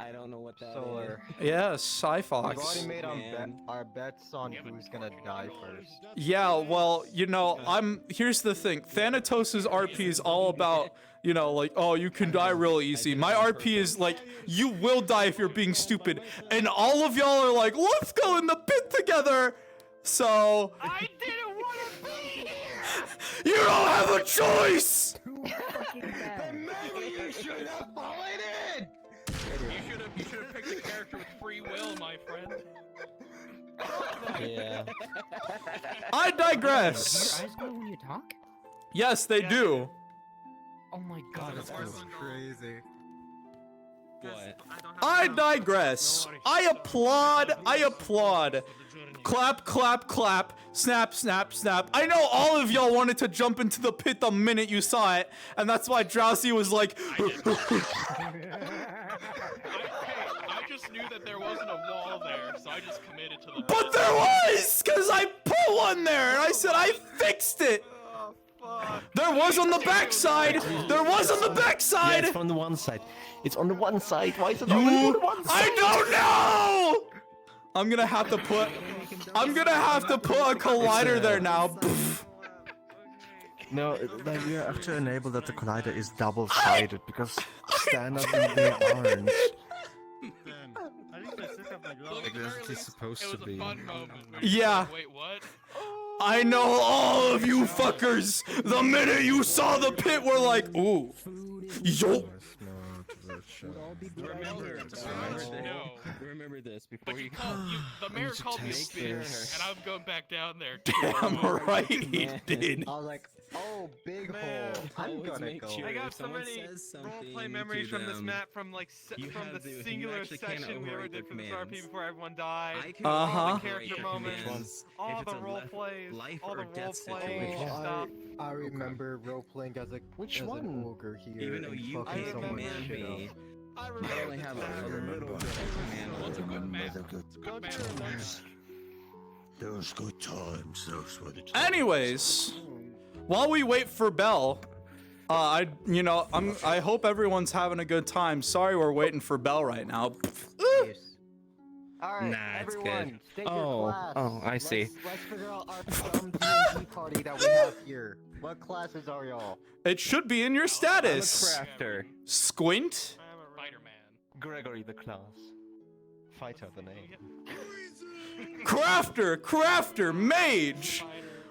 I don't know what that Solar. Yes, Sci We've Fox. already made our bets on who's gonna die first. Yeah, well, you know, here's the thing. Thanatos' RP is all about, you know, like, oh, you can die real easy. My RP is like, you will die if you're being stupid. And all of y'all are like, let's go in the pit together. So I didn't want to be here. you don't have a choice. Then maybe you should have fallen in! You should have picked a character with free will, my friend. Yeah. I digress. Your eyes glow when you talk? Yes, they do. Oh my god, that's crazy. What? I digress. I applaud. Clap, clap, clap. Snap, snap, snap. I know all of y'all wanted to jump into the pit the minute you saw it, and that's why Drowsy was like. I just knew that there wasn't a wall there, so I just committed to the. But there was, cause I put one there, and I said I fixed it. There was on the backside. There was on the backside. Yeah, it's from the one side. It's on the one side. Why is it only on the one side? I don't know. I'm gonna have to put a collider there now. No, like we have to enable that the collider is double-sided because standardly they aren't. Like, it's supposed it was to a be. fun moment. where you Yeah. were like, Wait, what? I know all of you fuckers. The minute you saw the pit, were like, ooh, yo. Remember this before But you the mayor called me a bitch, and I'm going back down there. Damn right he did. I was like, Oh, big Man, hole. I'm always gonna make go. sure I got if so someone many says something roleplay memories to from this them, map from like you from have the you singular actually can't session we ever overwrite did the for this RP commands. before everyone died. I can All Uh-huh. the character overwrite moments, commands all if the it's a role plays, life all or the death role play situation. stuff. I remember role playing as a Which as one? an ogre here. Even though and you fucking can't someone command shit up. me, I I remember only the have time. a little bit of command. Well, it's a good map. Good map. Those good times, those were the times. Anyways, while we wait for Belle, I hope everyone's having a good time. Sorry we're waiting for Belle right now. Alright, Nah, it's everyone, good. state your class. I see. Let's figure out our dumb D&D party that we have here. What classes are y'all? It should be in your status. Crafter. Squint. Spider-Man. Gregory the class. Fighter the name. Crafter, mage,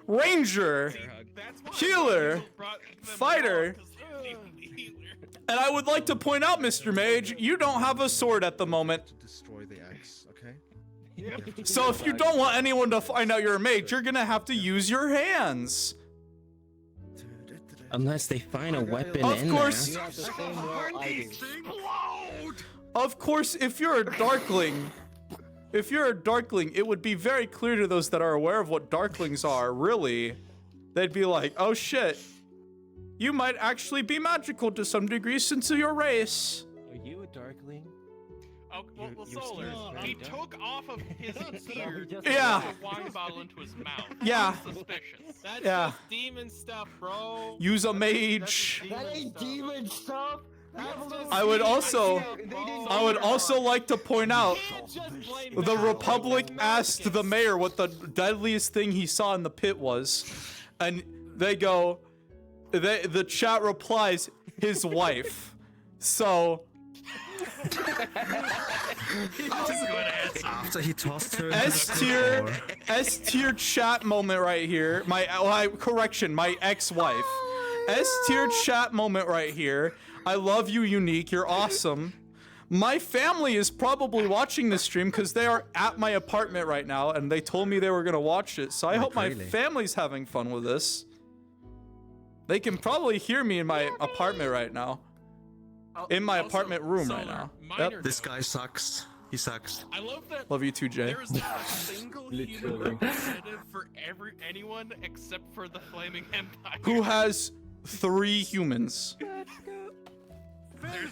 ranger, healer, fighter. And I would like to point out, Mr. Mage, you don't have a sword at the moment. Destroy the axe, okay? So if you don't want anyone to find out you're a mage, you're gonna have to use your hands. Unless they find a weapon Of in course. there. Of course, if you're a darkling, it would be very clear to those that are aware of what darklings are, really. They'd be like, oh shit, you might actually be magical to some degree since of your race. Are you a darkling? Oh, well, Your Solar, skin is he very dark. took off of his ear Yeah. a wine bottle into his mouth. Yeah. Suspicious. That's Yeah. just demon stuff, bro. Use a mage. That ain't demon stuff! I would also like to point out the Republic asked the mayor what the deadliest thing he saw in the pit was, and the chat replies, his wife. So After he tossed her. S tier chat moment right here. My ex-wife. S tier chat moment right here. I love you, Unique. You're awesome. My family is probably watching this stream because they are at my apartment right now, and they told me they were gonna watch it. So I hope my family's having fun with this. They can probably hear me in my apartment right now. In my apartment room right now. Yep. This guy sucks. He sucks. I love that. Love you too, Jay. There is not a single human representative for anyone except for the Flaming Empire. Who has 3 humans? There's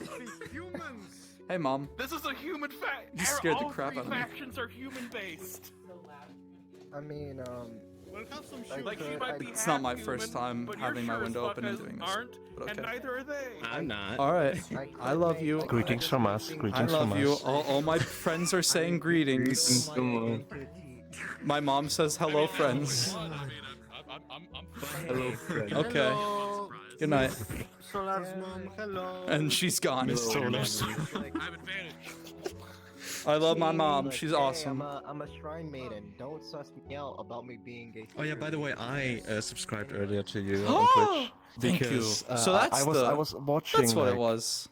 humans. Hey, Mom. This is a human fact. You scared the All crap three out of me. factions are human based. I mean, It's not my first time having my window open and doing this. But And okay. neither are they. I'm not. All right. I love you. Greetings from us. I Greetings love from you. us. All my friends are saying greetings. My mom says hello, friends. Hello, friends. Okay. Good night. Solar's mom, hello. And she's gone. I have advantage. I love my mom. She's awesome. I'm a shrine maiden. Don't suss me out about me being gay. Oh yeah, by the way, I subscribed earlier to you on Twitch. Thank you. Because, So that's I was watching. That's what it like- was.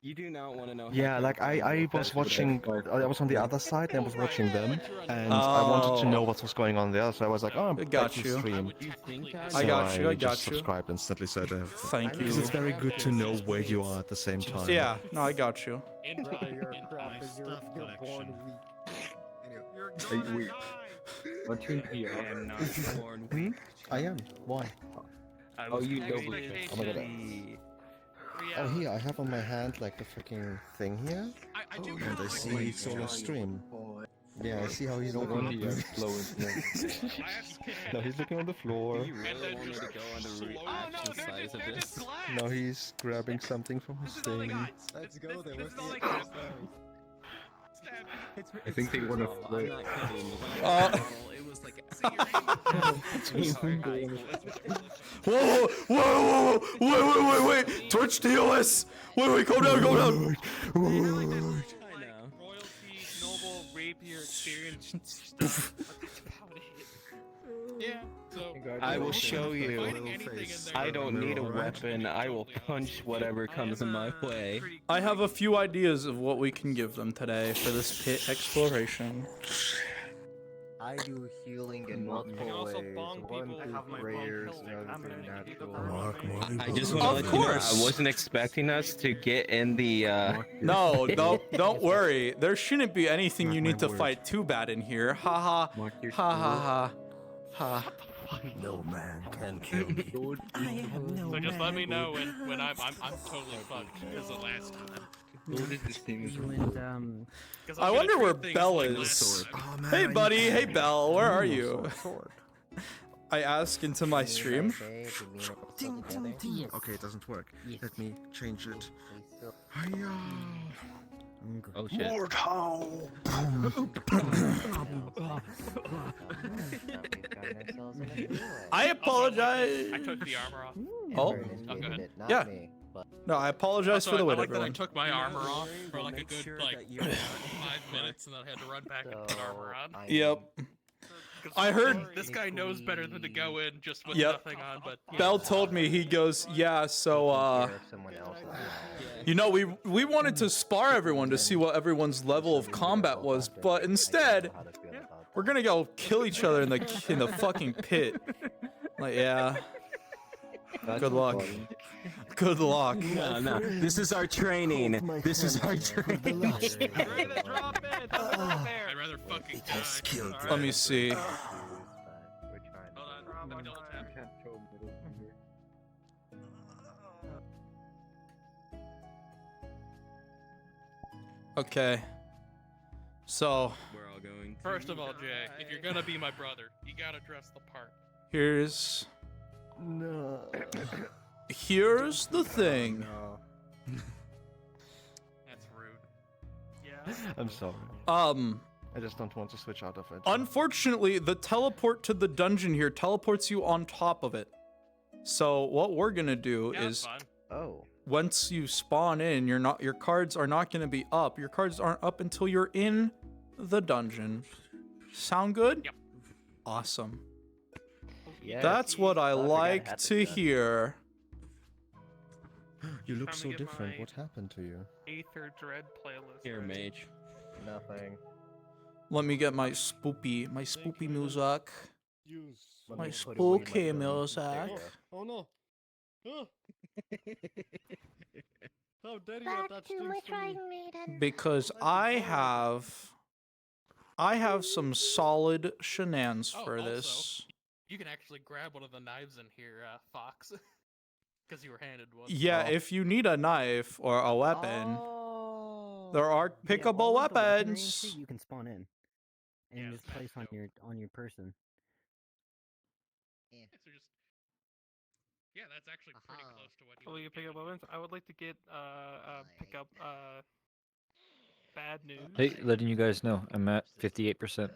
You do not want to know. Yeah, like I was watching. I was on the other side and I was watching them, and I wanted to know what was going on there. So I was like, oh, I'm got back to you. stream. I got So you. I just got you. subscribed instantly, so to have. Thank you. Because it's very good to know where you are at the same time. Yeah. No, I got you. You're born weak. What you here? I am not born. Hmm? I am. Why? Oh, you know Oh my god. Oh, here, I have on my hand like the freaking thing here. And I see Solar stream. Yeah, I see how he's looking. No, he's looking on the floor. You really wanted to go on the reaction size of this? Now he's grabbing something from his thing. Let's go there. What's I think they want to flip. I'm not kidding. It was like. Whoa! Wait! Twitch TOS! Wait! Calm down! Royalty, noble, rapier, experience stuff. That's about it. Yeah. So I will show you. I don't need a weapon. I will punch whatever comes in my way. I have a few ideas of what we can give them today for this pit exploration. I do healing in You multiple can also ways. bong One people. I through have my prayers, bong the pill. other I'm through gonna give you the natural. verbal I just Of want to let you know course. I wasn't expecting us to get in the. No, don't worry. There shouldn't be anything you need to word. fight too bad in here. Ha ha. Ha ha ha. Ha. No man can kill me. I have no So just let me know man. when I'm totally fucked because the last time. You and 'Cause I I'm gonna wonder where treat things Belle like is. last time. Oh, man, Hey I buddy, need- hey Belle, where are Ooh, you? sword. I ask into my Do you mean stream. okay? Do you mean we're still together? Yes. Okay, it doesn't work. Yes. Let me change it. We still... Hiya. Oh shit. Mordhau! Thought we've gotten ourselves in a freeway. I apologize. I took the armor off. Oh. Amber initiated Okay. it, not Yeah. me. But No, I apologize Also, for the I wait, like that I everyone. took my armor off for like a Make good sure like that you're 5 minutes, and then I had to run back and put armor on. I Yep. 'Cause I heard- this guy knows better than to go in just with Yep. nothing on. But yeah. Belle told me, he goes, yeah, so care of someone else's life. you know, we wanted to spar everyone to see what everyone's level of combat was, but instead How to feel about we're gonna go kill each other in the fucking pit. Like, yeah. Good luck. Good luck. No. This is our training. This is our training. Ready to drop in. I'd rather fucking die. killed Alright. Let me see. We're trying to... Hold on. Let me double tap. Okay. So, We're all going. To... First of all, Jay, if you're gonna be my brother, you gotta dress the part. here's No. here's the thing. No. That's rude. Yeah. I'm sorry. I just don't want to switch out of it. Unfortunately, the teleport to the dungeon here teleports you on top of it. So what we're gonna do Yeah, that's is fine. Oh. once you spawn in, your cards are not gonna be up. Your cards aren't up until you're in the dungeon. Sound good? Yep. Awesome. Yes. That's what I Glad we got like happy to then. hear. You look Time to so get different. my- What happened to you? Aether Dread playlist. Here, ready. mage. Nothing. Let me get my spoopy music. Let My me put away my spooky phone. music. There you go. Oh no! Oh. How dare you attach things to me? Because I have some solid shenanigans Oh, for also, this. You can actually grab one of the knives in here, Fox, because you were handed one. Yeah, Oh. if you need a knife or a weapon, there are Yeah, pickable all of the weaponry and weapons. shit you can spawn in, and Yeah, just smash place on dope. your person. Yeah, so just. Yeah, that's actually pretty close to what you. Oh, would you get pick up with weapons? I would like to get pick up bad news. Hey, letting you guys know, I'm at 58%.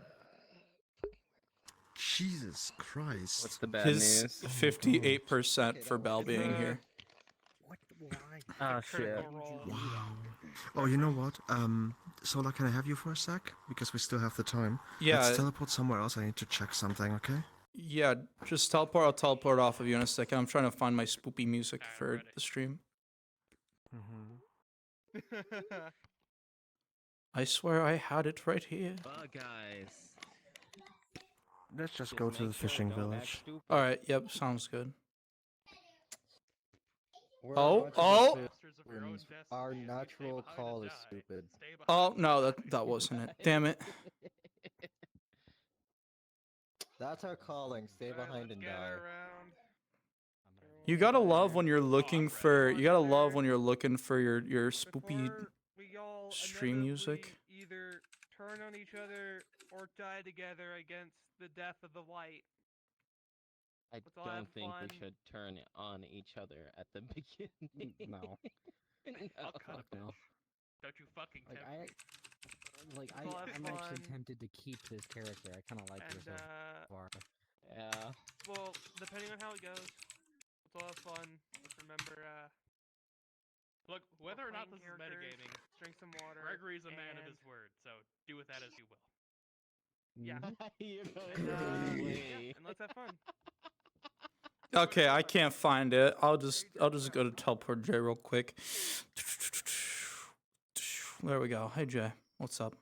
Jesus Christ. What's the bad His news? 58% for Bell being here. Oh Critical shit. roll. Wow. Oh, you know what? Sola, can I have you for a sec? Because we still have the time. Yeah. Let's teleport somewhere else. I need to check something, okay? Yeah, just teleport. I'll teleport off of you in a second. I'm trying to find my spoopy music for ready. the stream. Mm-hmm. I swear I had it right here. Guys. Let's just go to the fishing village. All right. Yep. Sounds good. We're Oh, a bunch of oh. stupid humans. Our natural call is stupid. Oh no, that wasn't it. Damn it. That's our calling. Stay behind and die. You gotta love when you're looking for. You gotta love when you're looking for your spoopy Before we all stream music. inevitably either turn on each other or die together against the death of the light. I Let's all have don't think we fun. should turn on each other at the beginning. No. I'll cut it. No. Don't you fucking Like tempt me. We'll have I'm actually fun. tempted to keep this character. I kind of like this And so far. Yeah. well, depending on how it goes, let's all have fun. Let's remember, Look, whether or not this playing is characters, metagaming, drink some water. Gregory's a man of and- his word, so do with that as you will. Yeah. You're And, going yeah, way. and let's have fun. Okay, I can't find it. I'll just go to teleport Jay real quick. There we go. Hey Jay, what's up?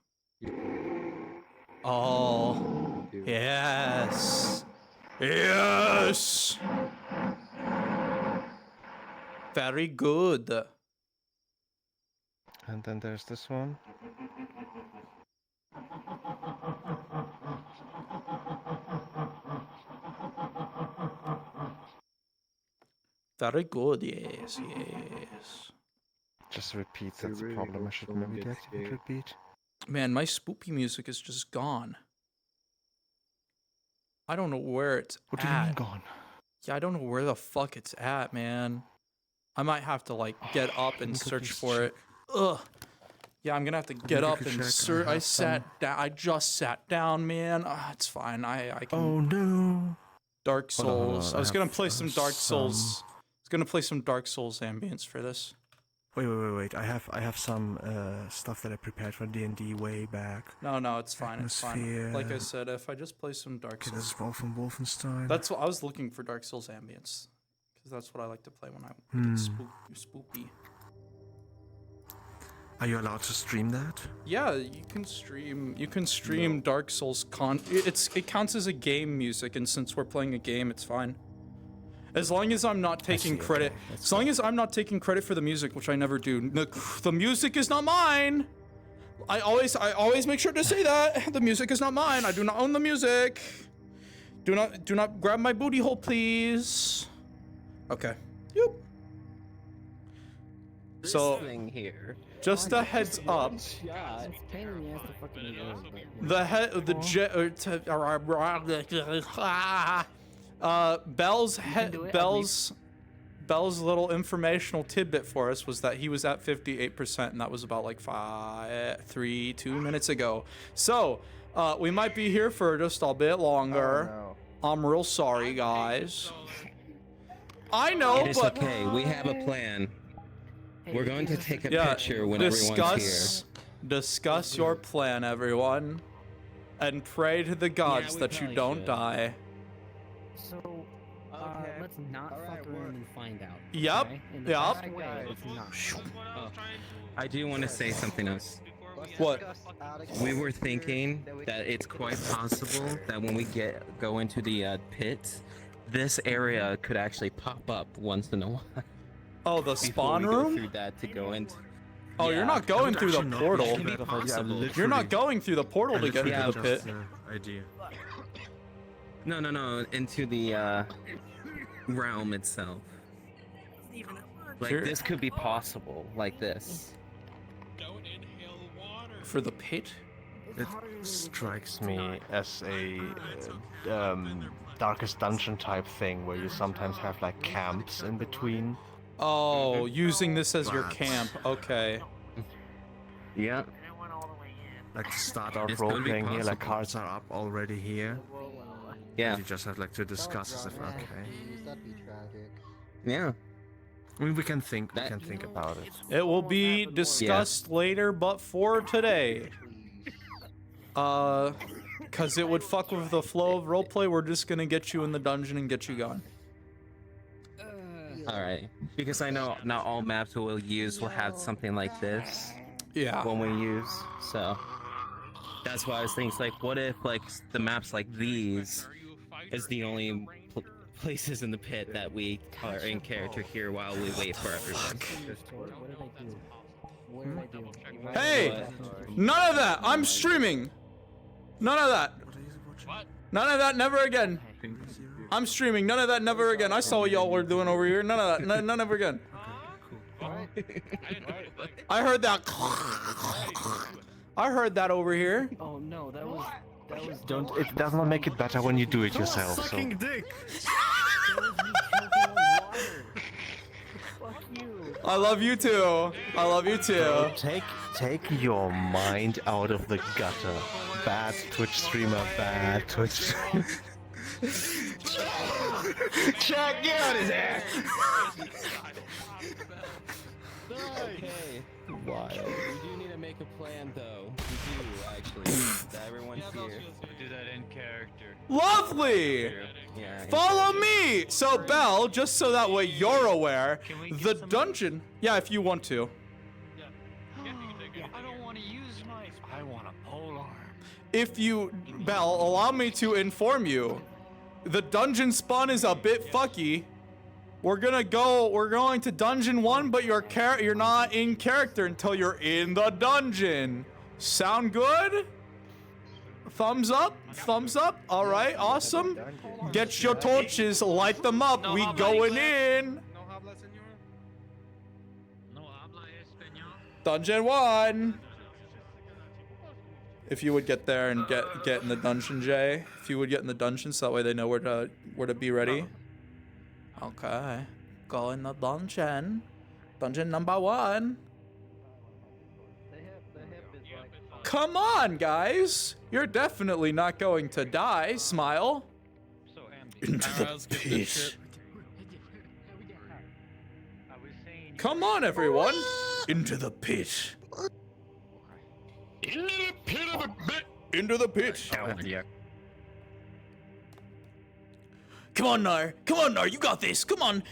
Oh, too. Yes. Yes. Very good. And then there's this one. Very good. Yes. Yes. Just repeat. That's a problem. I should maybe deactivate repeat. Man, my spoopy music is just gone. I don't know where it's What at. do you mean gone? Yeah, I don't know where the fuck it's at, man. I might have to like get up and search for it. Ugh. Yeah, I'm gonna have to get up and search. I sat down. I just sat down, man. It's fine. I can. Oh no. Dark Hold on, hold Souls. on, I was I gonna have, play some Dark Souls. I was gonna play some Dark Souls ambience for this. Wait. I have some stuff that I prepared for D&D way back. No, it's fine. It's fine. Atmosphere. Like I said, if I just play some Dark Okay, Souls. this is all from Wolfenstein. That's what I was looking for. Dark Souls ambience, because that's what I like to play when I get spoopy. Are you allowed to stream that? Yeah, you can stream. You can stream Dark Souls It counts as a game music, and since we're playing a game, it's fine. As long as I'm not taking credit. As long as I'm not taking credit for the music, which I never do. The music is not mine. I always make sure to say that the music is not mine. I do not own the music. Do not grab my booty hole, please. Okay. Yep. So thing here. just a heads up. Bell's little informational tidbit for us was that he was at 58%, and that was about like 2 minutes ago. So we might be here for just a bit longer. Oh, I'm real sorry, guys. I know, It is but okay. We have a plan. We're going to take a picture when everyone's here. Discuss your plan, everyone, and pray to the gods we that you probably don't should. die. So, let's not fuck around and find out. Yup, okay? In the yup. best way, let's not. I do want to say something else. What? We were thinking that it's quite possible that when we go into the pit, this area could actually pop up once in a while. Oh, the spawn Before we room? go through that to go into. Oh, you're not going through the portal. It can be possible. You're not going through the portal to get Yeah, into the pit. Idea. No, into the realm itself. Like Sure. this could be possible, like this. For the pit? It strikes me as a Darkest Dungeon type thing where you sometimes have like camps in between. Oh, using this as your camp. Okay. Yeah. Like to start off It's role gonna be playing here, like possible. cards are up already here. Yeah. You just have like to discuss as if okay. That'd be tragic. Yeah. I mean, we can think about it. It will be discussed later, but for today. Cause it would fuck with the flow of roleplay, we're just gonna get you in the dungeon and get you going. Alright. Because I know not all maps we'll use will have something like this. Yeah. When we use, so. That's why I was thinking, like, what if, like, the maps like these is the only places in the pit that we are in character here while we wait for everyone. Hey! None of that! I'm streaming! None of that! None of that, never again! I'm streaming, none of that, never again. I saw what y'all were doing over here. None of that, none ever again. I heard that. I heard that over here. Oh no, that was Don't. It does not make it better when you do it yourself. So. Sucking dick. Fuck you. I love you too. I love you too. Take your mind out of the gutter. Bad Twitch streamer. Bad Twitch streamer. Chuck, get out his ass! Okay. Wild. We do need to make a plan, though. We do, actually. That everyone's here. Do that in character. Lovely! Yeah. Follow me! So, Belle, just so that way you're aware, the dungeon... Yeah, if you want to. I don't want to use my. I want a pole arm. if you, Bell, allow me to inform you, the dungeon spawn is a bit fucky. We're going to dungeon 1, but you're not in character until you're in the dungeon. Sound good? Thumbs up? Thumbs up? All right, awesome. Get your torches, light them up. We going in. Dungeon 1. If you would get there and get in the dungeon, Jay. If you would get in the dungeon, so that way they know where to be ready. Okay. Go in the dungeon. Dungeon number 1. Come on, guys. You're definitely not going to die. Smile. Into the pit. Come on, everyone. Into the pit. Into the pit of the bit. Into the pit. Yeah. Come on, Nar. Come on, Nar. You got this. Come on.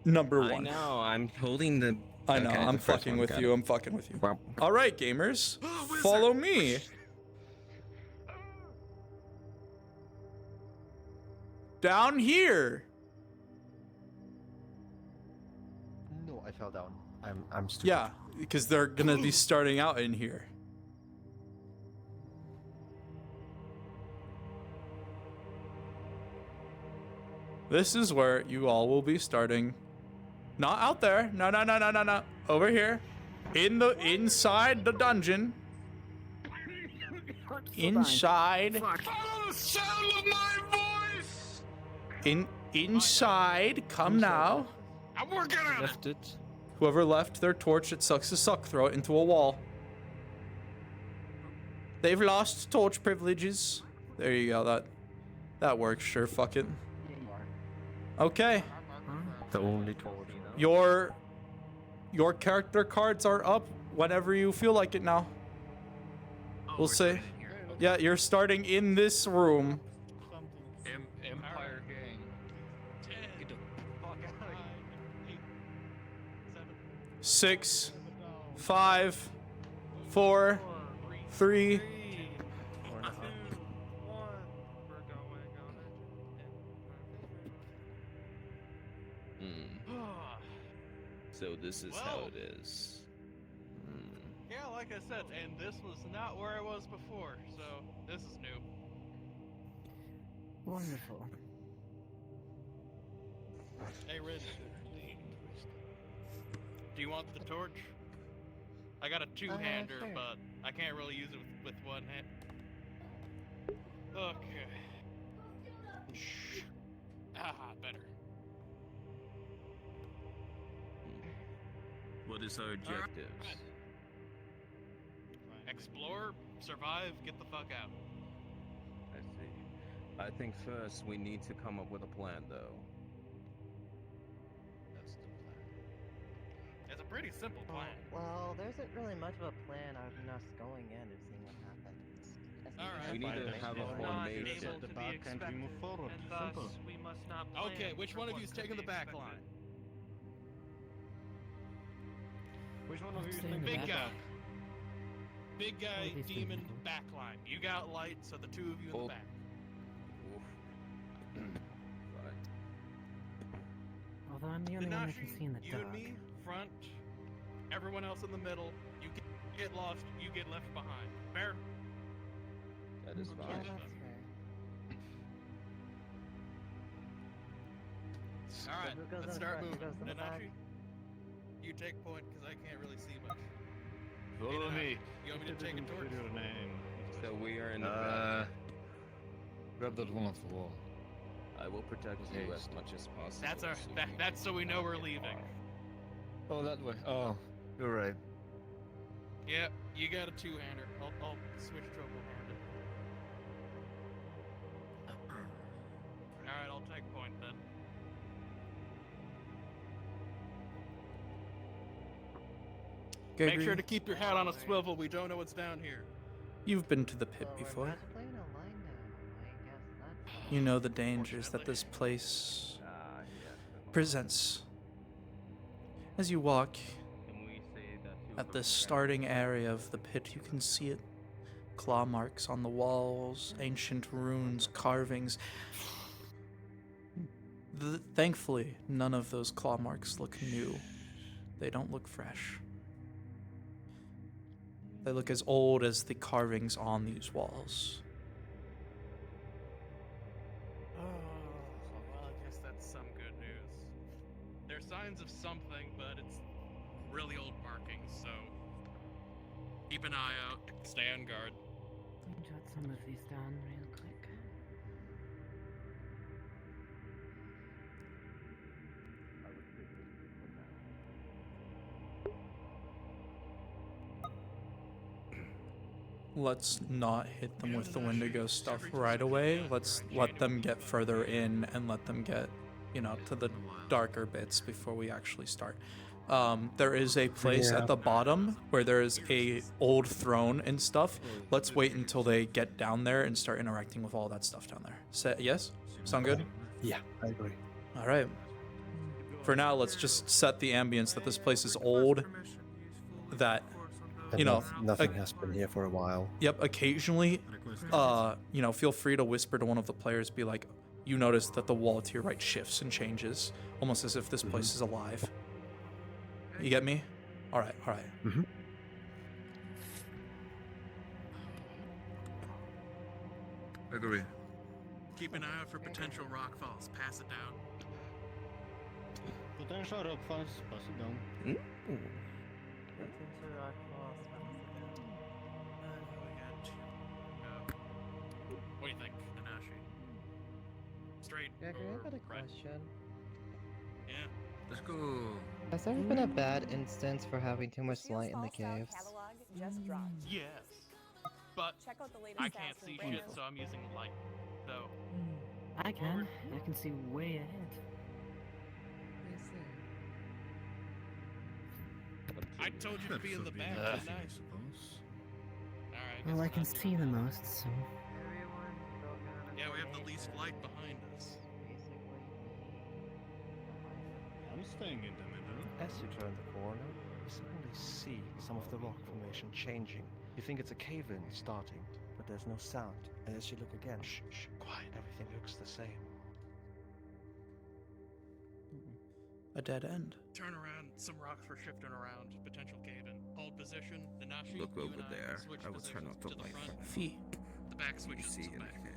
Number 1. I know. I'm holding the. I know. Okay, I'm the first fucking one, with got you. it. I'm fucking with you. All right, gamers. Follow me. Down here. No, I fell down. I'm stupid. Yeah, because they're gonna be starting out in here. This is where you all will be starting. Not out there. No, no, no, no, no, no. Over here. Inside the dungeon. Inside. Follow the sound of my voice. Inside. Come now. I'm working on it. Left it. Whoever left their torch, it sucks to suck. Throw it into a wall. They've lost torch privileges. There you go. That works. Sure. Fuck it. Okay. The only torch. Your character cards are up whenever you feel like it now. We'll see. Yeah, you're starting in this room. Empire gang. 6, 5, 4, 3. So this is how it is. Yeah, like I said, and this was not where I was before, so this is new. Wonderful. Hey, Red. Do you want the torch? I got a two-hander, Sure. but I can't really use it with one hand. Okay. Shh. Better. What is our objectives? Explore, survive, get the fuck out. I see. I think first we need to come up with a plan, though. That's the plan. It's a pretty simple plan. Well, there isn't really much of a plan other than us going in and seeing what happens. Alright. We need to have a formation. Able to be expected, and thus we must not plan Okay, which for one of what you is could taking be the back expected. line? Which one of you is Stay in the Big back. guy. Big guy, these demon, people? backline. You got light, so the two of you in Oh. the back. Although I'm the only one that can Minashi, see in the you dark. and me, front. Everyone else in the middle. You get lost, you get left behind. Fair? That is Yeah, fine. that's fair. Alright, who goes let's in start front? Who moving. goes in the back? Minashi, you take point, because I can't really see much. Follow me. You want me to take a torch? Your name. So we are in the back. Grab that one off the wall. I will protect you as much as possible. That's our. so That's so we know we're leaving. Oh, that way. Oh, you're right. Yep, you got a two-hander. I'll switch to a one-handed. Alright, I'll take point then. Make sure to keep your hat on a swivel. We don't know what's down here. You've been to the pit before. You know the dangers that this place presents. As you walk at the starting area of the pit, you can see it claw marks on the walls, ancient runes, carvings. Thankfully, none of those claw marks look new. They don't look fresh. They look as old as the carvings on these walls. Oh, well, I guess that's some good news. There's signs of something, but it's really old markings, so keep an eye out, stay on guard. Let me jot some of these down real quick. Let's not hit them with the Wendigo stuff right away. Let's let them get further in and let them get, you know, to the darker bits before we actually start. There is a place at the bottom where there is a old throne and stuff. Let's wait until they get down there and start interacting with all that stuff down there. Yes? Sound good? Yeah, I agree. All right. For now, let's just set the ambience that this place is old, that, you know, nothing has been here for a while. Yep, occasionally, you know, feel free to whisper to one of the players, be like, you notice that the wall to your right shifts and changes, almost as if this place is alive. You get me? All right, all right. Mm-hmm. Agree. Keep an eye out for potential rock falls. Pass it down. Potential rock falls, pass it down. What do you think, Nanashi? Straight. Yeah, I got a right? question. Yeah. Let's go. Has there ever been a bad instance for having too much light in the caves? Yes. But I can't see shit, so I'm using light. So. I can see way ahead. I told you to be in the back, didn't I? Alright. Well, I can see the most, so. Yeah, we have the least light behind us. I'm staying in the middle. As you turn the corner, you suddenly see some of the rock formation changing. You think it's a cave-in starting, but there's no sound. And as you look again, quiet, everything looks the same. A dead end. Turn around, some rocks were shifting around. Potential cave-in. Hold position. Nanashi, Look you over and there. Switch I will turn positions off the to light front. for now. Fee. The back switches see to the back. anything.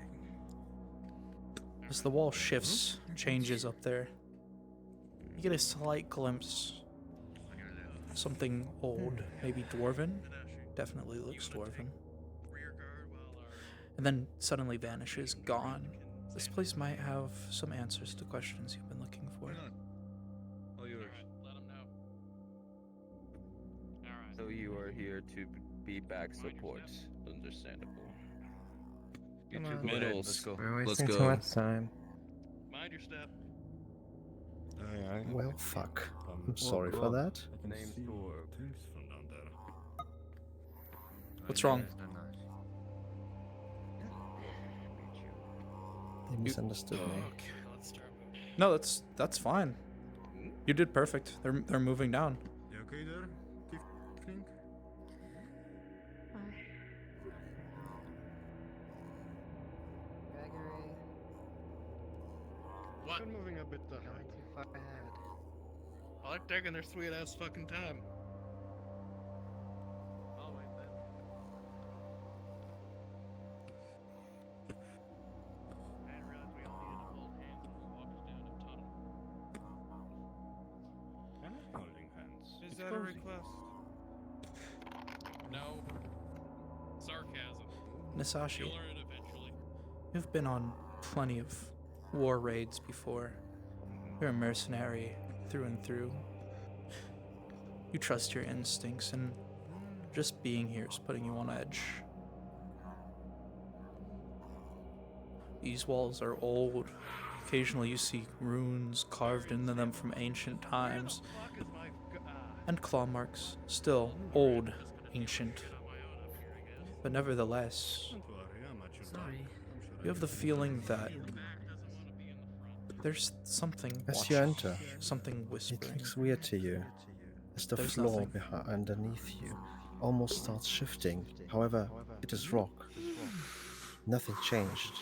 As the wall shifts, changes up there, you get a slight glimpse. Something old, maybe dwarven. Definitely looks dwarven. And then suddenly vanishes, gone. This place might have some answers to questions you've been looking for. All yours. Let him know. Alright. So you are here to be back support. Understandable. You Come two on. go ahead. Let's go. We're Let's wasting too go. much time. Mind your step. Aye, aye. Well, fuck. I'm sorry for that. I can see things from down there. What's wrong? They misunderstood me. Okay, let's start moving. No, that's fine. You did perfect. They're moving down. You okay there, Tiefling? Gregory, What? You're moving a bit going too far ahead. Well, they're taking their sweet ass fucking time. I'll wait then. I didn't realize we all needed to hold hands and just walk us down a tunnel. I'm not holding hands. Is It's that a cozy. request? No. Sarcasm. Nisashi, You'll learn it eventually. you've been on plenty of war raids before. You're a mercenary through and through. You trust your instincts, and just being here is putting you on edge. These walls are old. Occasionally you see runes carved into them from ancient times. Fuck is my And claw marks. Still old, ancient. But nevertheless, Don't worry, I'm at your Sorry. back. I'm sure you have the feeling that there's something As you watching, enter, something it whispering. looks weird to you. As the There's floor nothing. underneath you almost starts shifting. However, it is rock. Nothing changed.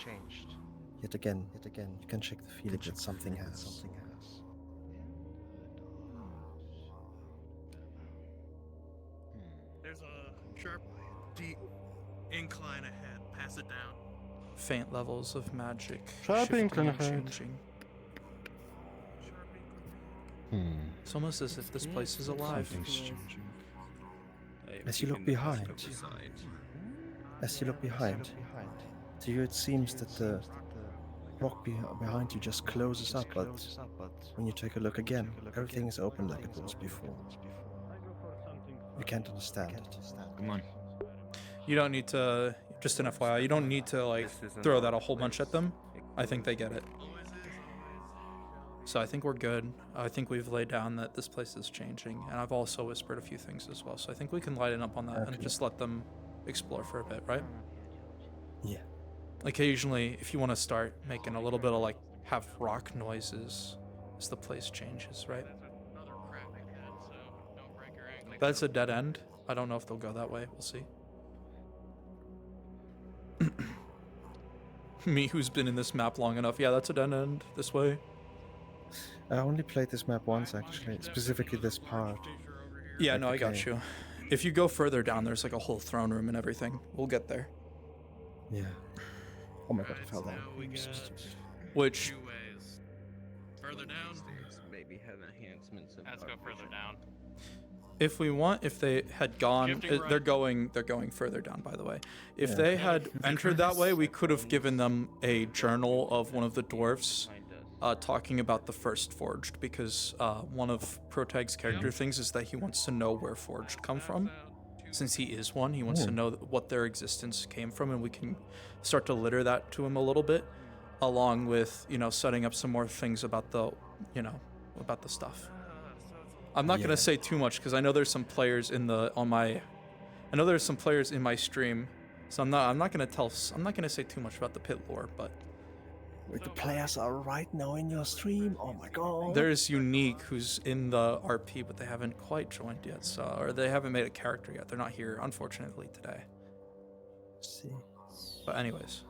Yet again, you can check the feeling that something has. There's a sharp, deep incline ahead. Pass it down. Faint levels of magic. Sharp shifting incline and ahead. changing. It's Hmm. almost as if this place is alive. Something's changing. As you look behind, to you it seems that the rock behind you just closes up, but when you take a look again, everything is open like it was before. You can't understand it. Come on. You don't need to, just an FYI, you don't need to like throw that a whole bunch at them. I think they get it. So I think we're good. I think we've laid down that this place is changing, and I've also whispered a few things as well. So I think we can lighten up on that and just let them explore for a bit, right? Yeah. Occasionally, if you want to start making a little bit of like have rock noises as the place changes, right? That's a dead end. I don't know if they'll go that way. We'll see. Me, who's been in this map long enough. Yeah, that's a dead end. This way. I only played this map once, actually, specifically this part. Yeah, no, I got you. If you go further down, there's like a whole throne room and everything. We'll get there. Yeah. Oh my god, I fell down. Which... Further down? Maybe have enhancements. Let's go further down. If we want, if they had gone, Shifting they're going further down, by the way. If Yeah. they had entered that way, we could have given them a journal of one of the dwarfs talking about the first forged, because one of Protag's character things is that he wants to know where forged come from. Since he is one, he wants to know what their existence came from, and we can start to litter that to him a little bit, along with, you know, setting up some more things about the, you know, about the stuff. I'm not gonna say too much because I know there's some players in the I know there's some players in my stream, so I'm not gonna say too much about the pit lore, but Wait, the players are right now in your stream. Oh my god. there's Unique who's in the RP, but they haven't quite joined yet, so or they haven't made a character yet. They're not here, unfortunately, today. See. But anyways,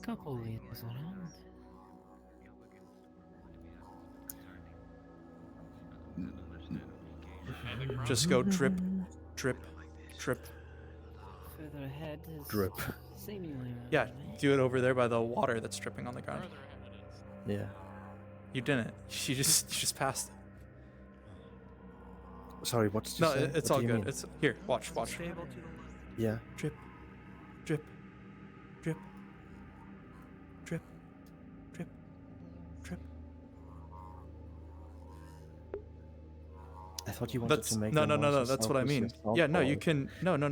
Couple leads around. just go drip, drip, drip. Further ahead is Drip. seemingly Yeah, do it over there by the water that's dripping on the ground. Yeah. You didn't. You just passed it. Sorry, what did you No, say? it's What all do you good. mean? It's here. Watch. Yeah. Drip, drip, drip, drip, drip, drip. I thought you wanted to make no. the noises That's what I out with mean. your Yeah, no, mouth, you or- can. No. I You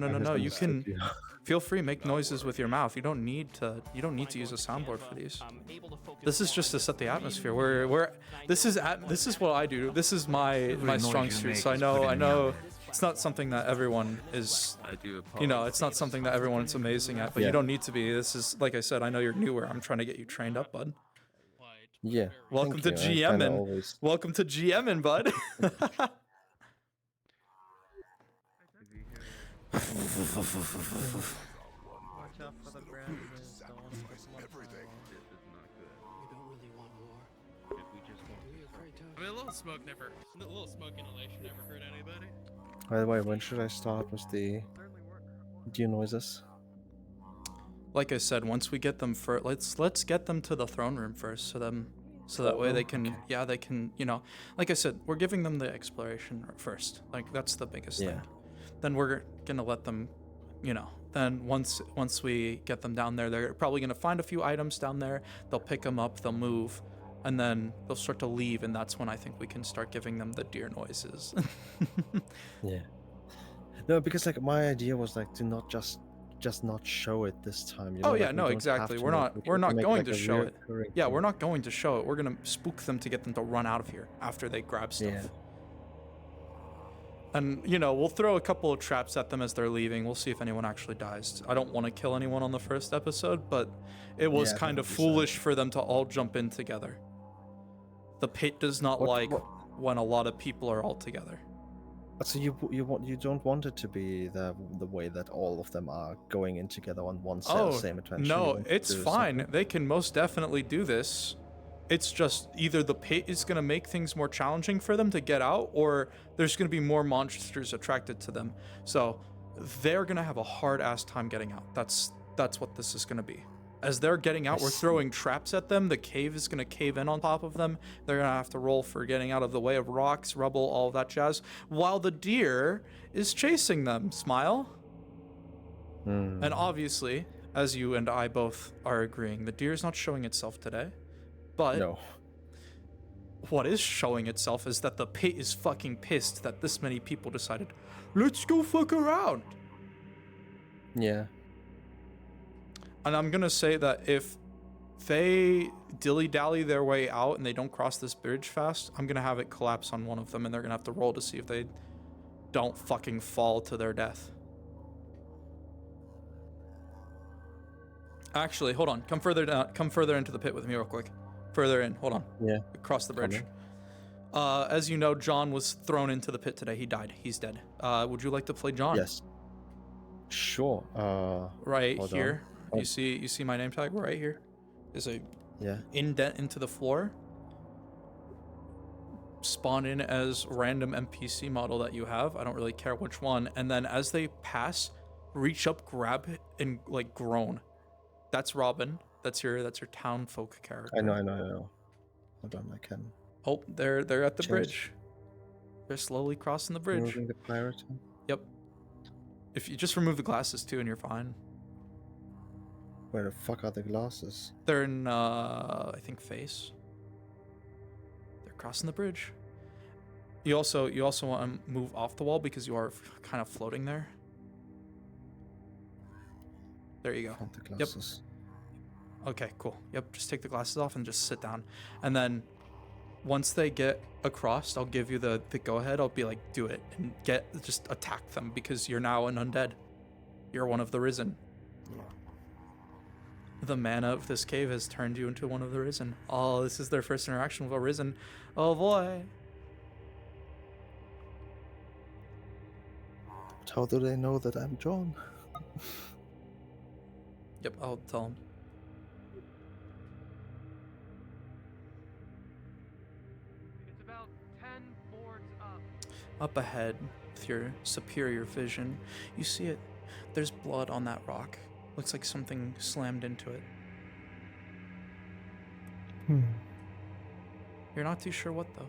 misunderstood can. you. Feel free, make noises with your mouth. You don't need to. You don't need to use a soundboard for these. This is just to set the atmosphere. This is what I do. This is my strong suit. So I know. It's not something that everyone is. You know, it's not something that everyone is amazing at. But you don't need to be. This is, like I said, I know you're newer. I'm trying to get you trained up, bud. Yeah. Welcome thank to you. I kinda GMing. always- Welcome to GMing, bud. Watch out for the branches. Don't want to piss them up. I mean, a little smoke inhalation never hurt anybody. By the way, when should I start with the deer noises? Like I said, once we get them let's get them to the throne room first, so that way they can, they can, you know, like I said, we're giving them the exploration first. Like that's the biggest thing. Then we're gonna let them, you know. Then once we get them down there, they're probably gonna find a few items down there. They'll pick them up, they'll move, and then they'll start to leave, and that's when I think we can start giving them the deer noises. Yeah. No, because like my idea was like to not just not show it this time. You know? Oh like, yeah, we no, don't exactly. have We're to not make- we're we not can make, going like, to a show it. reoccurring Yeah, thing. we're not going to show it. We're gonna spook them to get them to run out of here after they grab stuff. Yeah. And you know, we'll throw a couple of traps at them as they're leaving. We'll see if anyone actually dies. I don't want to kill anyone on the first episode, but it was Yeah, kind of 100%. foolish for them to all jump in together. The pit does not like when a lot of people are all together. So you don't want it to be the way that all of them are going in together on one same adventure. You No, want to it's do fine. separate? They can most definitely do this. It's just either the pit is going to make things more challenging for them to get out, or there's going to be more monsters attracted to them. So they're going to have a hard-ass time getting out. That's what this is going to be. As they're getting out, we're throwing traps at them. The cave is going to cave in on top of them. They're going to have to roll for getting out of the way of rocks, rubble, all of that jazz, while the deer is chasing them. Smile. And obviously, as you and I both are agreeing, the deer is not showing itself today. But no. What is showing itself is that the pit is fucking pissed that this many people decided, let's go fuck around. Yeah. And I'm gonna say that if they dilly-dally their way out and they don't cross this bridge fast, I'm gonna have it collapse on one of them and they're gonna have to roll to see if they don't fucking fall to their death. Actually, hold on. Come further down. Come further into the pit with me real quick. Further in. Hold on. Yeah. Across the bridge. As you know, John was thrown into the pit today. He died. He's dead. Would you like to play John? Yes. Sure. Right hold here. on. You see my name tag right here? There's a Yeah. indent into the floor. Spawn in as random NPC model that you have. I don't really care which one. And then as they pass, reach up, grab it, and like groan. That's Robin. That's your town folk character. I know. Hold on, I can. Oh, they're at the Change. bridge. They're slowly crossing the bridge. Moving the pirate. Yep. If you just remove the glasses too, and you're fine. Where the fuck are the glasses? They're in I think face. They're crossing the bridge. You also want to move off the wall because you are kind of floating there. There you go. Found the glasses. Yep. Okay, cool. Yep, just take the glasses off and just sit down. And then once they get across, I'll give you the go ahead. I'll be like, do it and just attack them because you're now an undead. You're one of the risen. The mana of this cave has turned you into one of the risen. Oh, this is their first interaction with a risen. Oh boy. But how do they know that I'm John? Yep, I'll tell them. It's about 10 boards up. Up ahead, with your superior vision, you see it. There's blood on that rock. Looks like something slammed into it. You're not too sure what, though.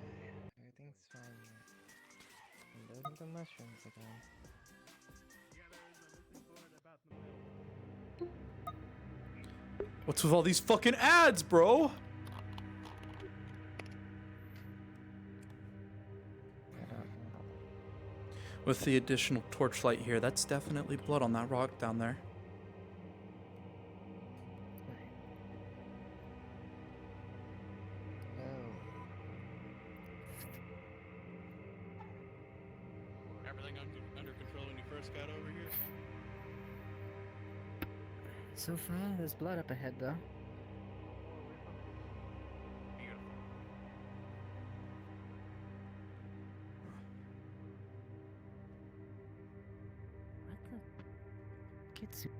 Okay, everything's fine here. And those are the mushrooms again. What's with all these fucking ads, bro? With the additional torchlight here, that's definitely blood on that rock down there. Everything under control when you first got over here? So far, there's blood up ahead, though. Kitsugo.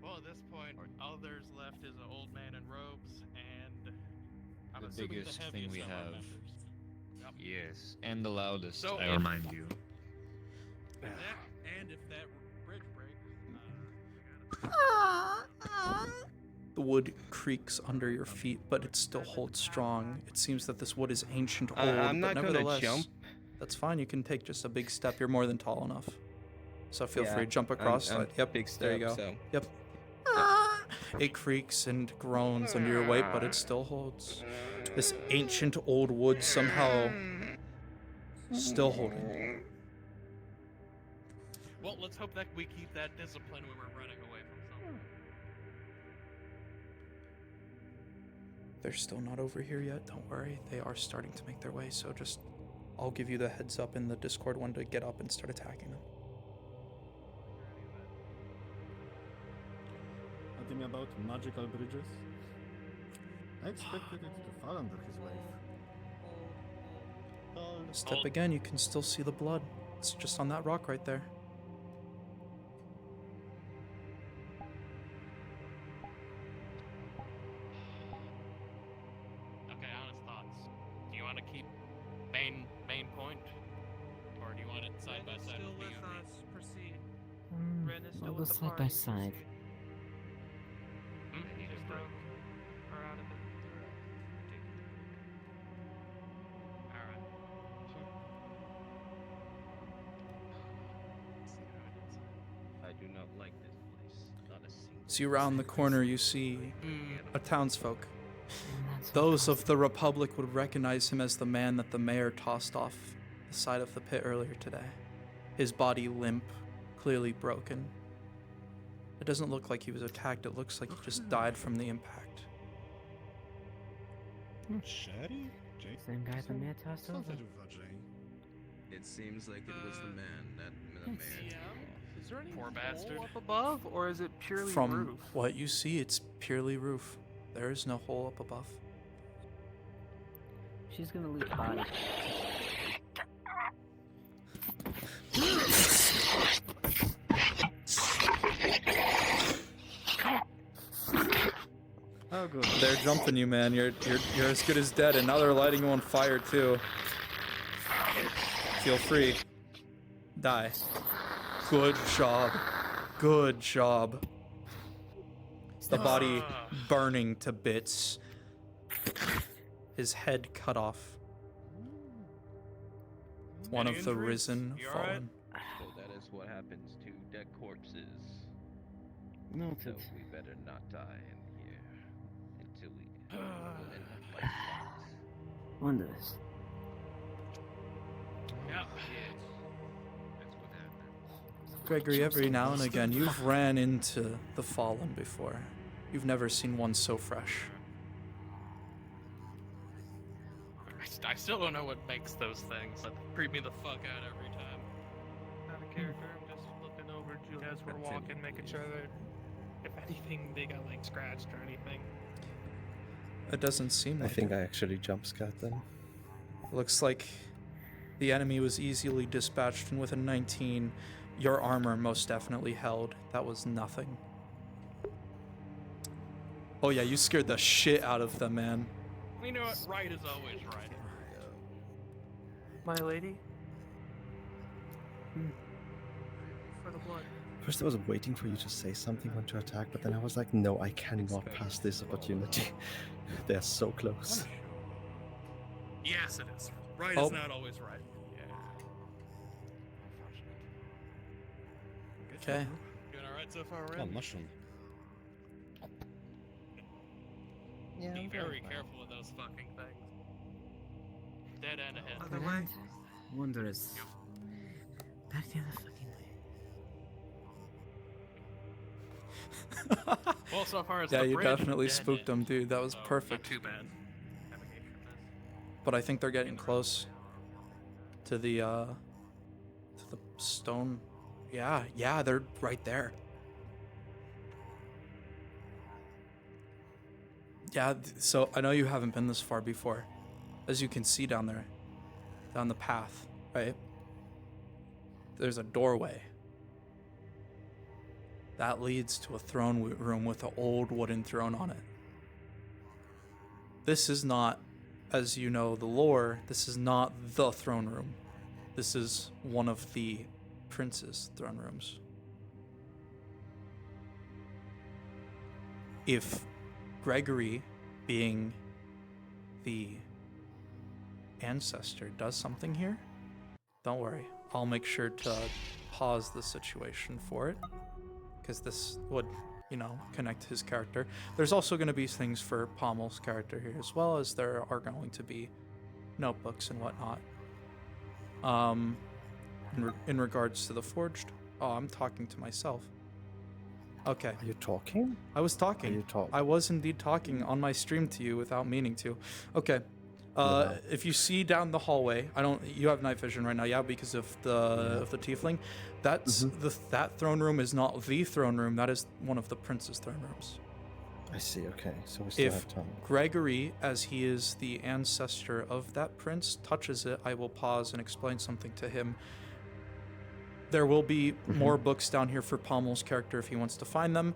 Well, at this point, all there's left is an old man in robes and I'm The assuming biggest the thing heaviest we of our have. members. Yep. Yes, and the loudest, So I if- remind you. And if that bridge breaks, The wood creaks under your feet, but it still holds strong. It seems that this wood is ancient, old, I'm not but gonna nevertheless, jump. that's fine. You can take just a big step. You're more than tall enough. So feel Yeah, free to jump I'm- across. I'm Yep, big there you go. step, so. Yep. It creaks and groans under your weight, but it still holds. This ancient old wood somehow still holding. well, let's hope that we keep that discipline when we're running away from something. They're still not over here yet. Don't worry. They are starting to make their way. So just, I'll give you the heads up in the Discord one to get up and start attacking them. anything about magical bridges? I expected it to fall under his wave. Step again, you can still see the blood. It's just on that rock right there. Okay, honest thoughts. Do you want to keep main point, or do you want it side by side Still with with you? us. Proceed. Ren is I'll still go with the side by party. side. Neither of them are out of it. Alright. I do not like this place. Not a single. See, around the corner, you see a townsfolk. Those of the Republic would recognize him as the man that the mayor tossed off the side of the pit earlier today. His body limp, clearly broken. It doesn't look like he was attacked, it looks like he just died from the impact. Sherry? Same guy the mayor tossed over. It seems like it was the man that the mayor. Is there any Poor hole bastard. up above, or is it purely From roof? what you see, it's purely roof. There is no hole up above. She's gonna loot the body. Oh, good. They're jumping you, man. You're as good as dead, and now they're lighting you on fire too. Feel free. Die. Good job. Good job. The body burning to bits. His head cut off. One Any of the injuries? risen You alright? fallen. So that is what happens to dead corpses. So Noted. we better not die in here until we will end up like rats. Wonders. Yeah. That's what happens. Gregory, every now and again, you've ran into the fallen before. You've never seen one so fresh. I still don't know what makes those things, but creep me the fuck out every time. Out of character, I'm just looking over Julie as we're walking, making sure that if anything they got like scratched or anything. It doesn't seem I like think it. I actually jump scared them. Looks like the enemy was easily dispatched, and with a 19, your armor most definitely held. That was nothing. Oh yeah, you scared the shit out of them, man. You know what? Right is always right. My lady? For the blood. First I was waiting for you to say something when to attack, but then I was like, no, I cannot pass this opportunity. They're so close. Yes, it is. Right Oh. is not always right. Yeah. Okay. Doing alright so far, Oh, Ren? mushroom. Yeah, Be I'm very doing fine. careful with those fucking things. Dead end ahead. Other way. Wonders. Back the other fucking way. Well, so far as Yeah, the you bridge, definitely dead spooked end. them, dude. That was So, perfect. Not too bad. Navigation miss. But I think they're getting close to the stone. Yeah, they're right there. Yeah, so I know you haven't been this far before. As you can see down there, down the path, right? There's a doorway. That leads to a throne room with an old wooden throne on it. This is not, as you know the lore, this is not the throne room. This is one of the prince's throne rooms. If Gregory, being the ancestor, does something here, don't worry. I'll make sure to pause the situation for it, because this would, connect his character. There's also going to be things for Pommel's character here, as well as there are going to be notebooks and whatnot. In regards to the forged, I'm talking to myself. Okay. Are you talking? I was talking. Are you talking? I was indeed talking on my stream to you without meaning to. Okay. If you see down the hallway, you have night vision right now, yeah, because of the tiefling. That's that throne room is not the throne room. That is one of the prince's throne rooms. I see. Okay, so we still If have time. Gregory, as he is the ancestor of that prince, touches it, I will pause and explain something to him. There will be more books down here for Pommel's character if he wants to find them.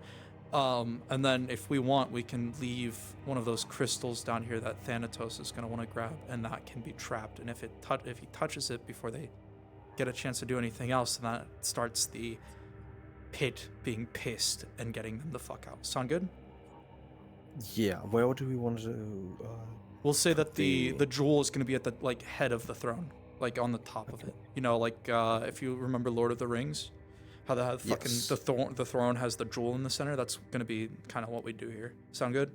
And then if we want, we can leave one of those crystals down here that Thanatos is going to want to grab, and that can be trapped. And if he touches it before they get a chance to do anything else, then that starts the pit being pissed and getting them the fuck out. Sound good? Yeah. Where do we want to? We'll say that the jewel is going to be at the head of the throne, like on the top of it. You know, like if you remember Lord of the Rings, how the throne has the jewel in the center. That's going to be kind of what we do here. Sound good?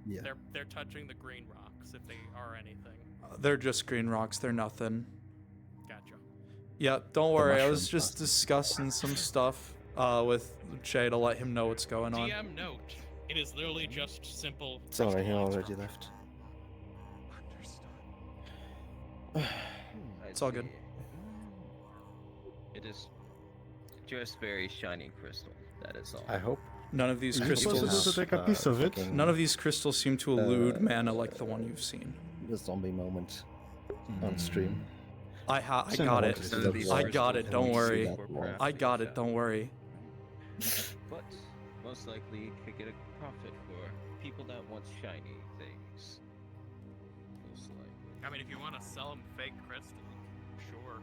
Yeah. They're touching the green rocks if they are anything. They're just green rocks. They're nothing. Gotcha. Yeah, don't worry. I was just discussing some stuff with Jay to let him know what's going on. DM note. It is literally just simple. Sorry, he already left. It's all good. It is just very shiny crystal. That is all. I hope. None of these Is it crystals. possible to take a piece of it? None of these crystals seem to elude mana like the one you've seen. The zombie moment on stream. I got it. I got it. Don't worry. I got it. Don't worry. But most likely you could get a profit for people that want shiny things. Most likely. I mean, if you want to sell them fake crystal, sure.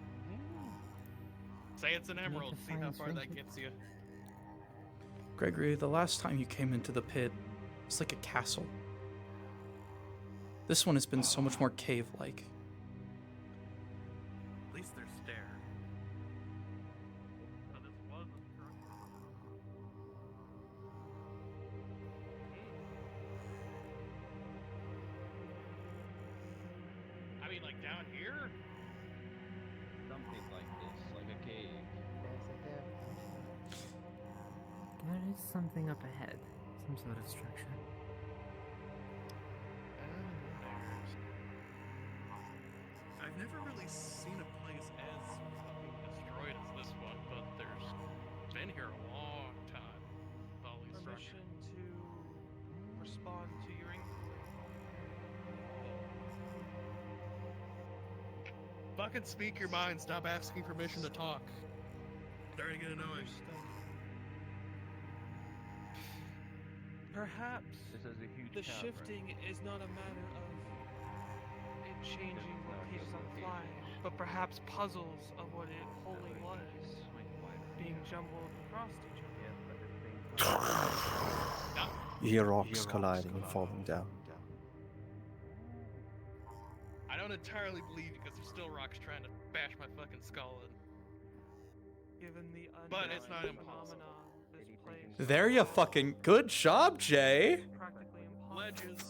Say it's an emerald. See how far that gets you. Gregory, the last time you came into the pit, it's like a castle. This one has been so much more cave-like. At least they're stairs. So this was a structure. I mean, like down here? Something like this, like a cave. There is something up ahead. Some sort of structure. I've never really seen a place as fucking destroyed as this one, but there's been here a long time. All these Permission structures. to respond to your inquiry. Fucking speak your mind. Stop asking permission to talk. Starting to get annoying. Perhaps This is a huge the cavern. shifting is not a matter of it changing locations on the fly, but perhaps puzzles of what it wholly was being jumbled across each other. You hear rocks colliding and falling down. I don't entirely believe you because there's still rocks trying to bash my fucking skull in. Given the But it's not unknown impossible. phenomenon this place There you fucking good job, Jay. practically Ledges.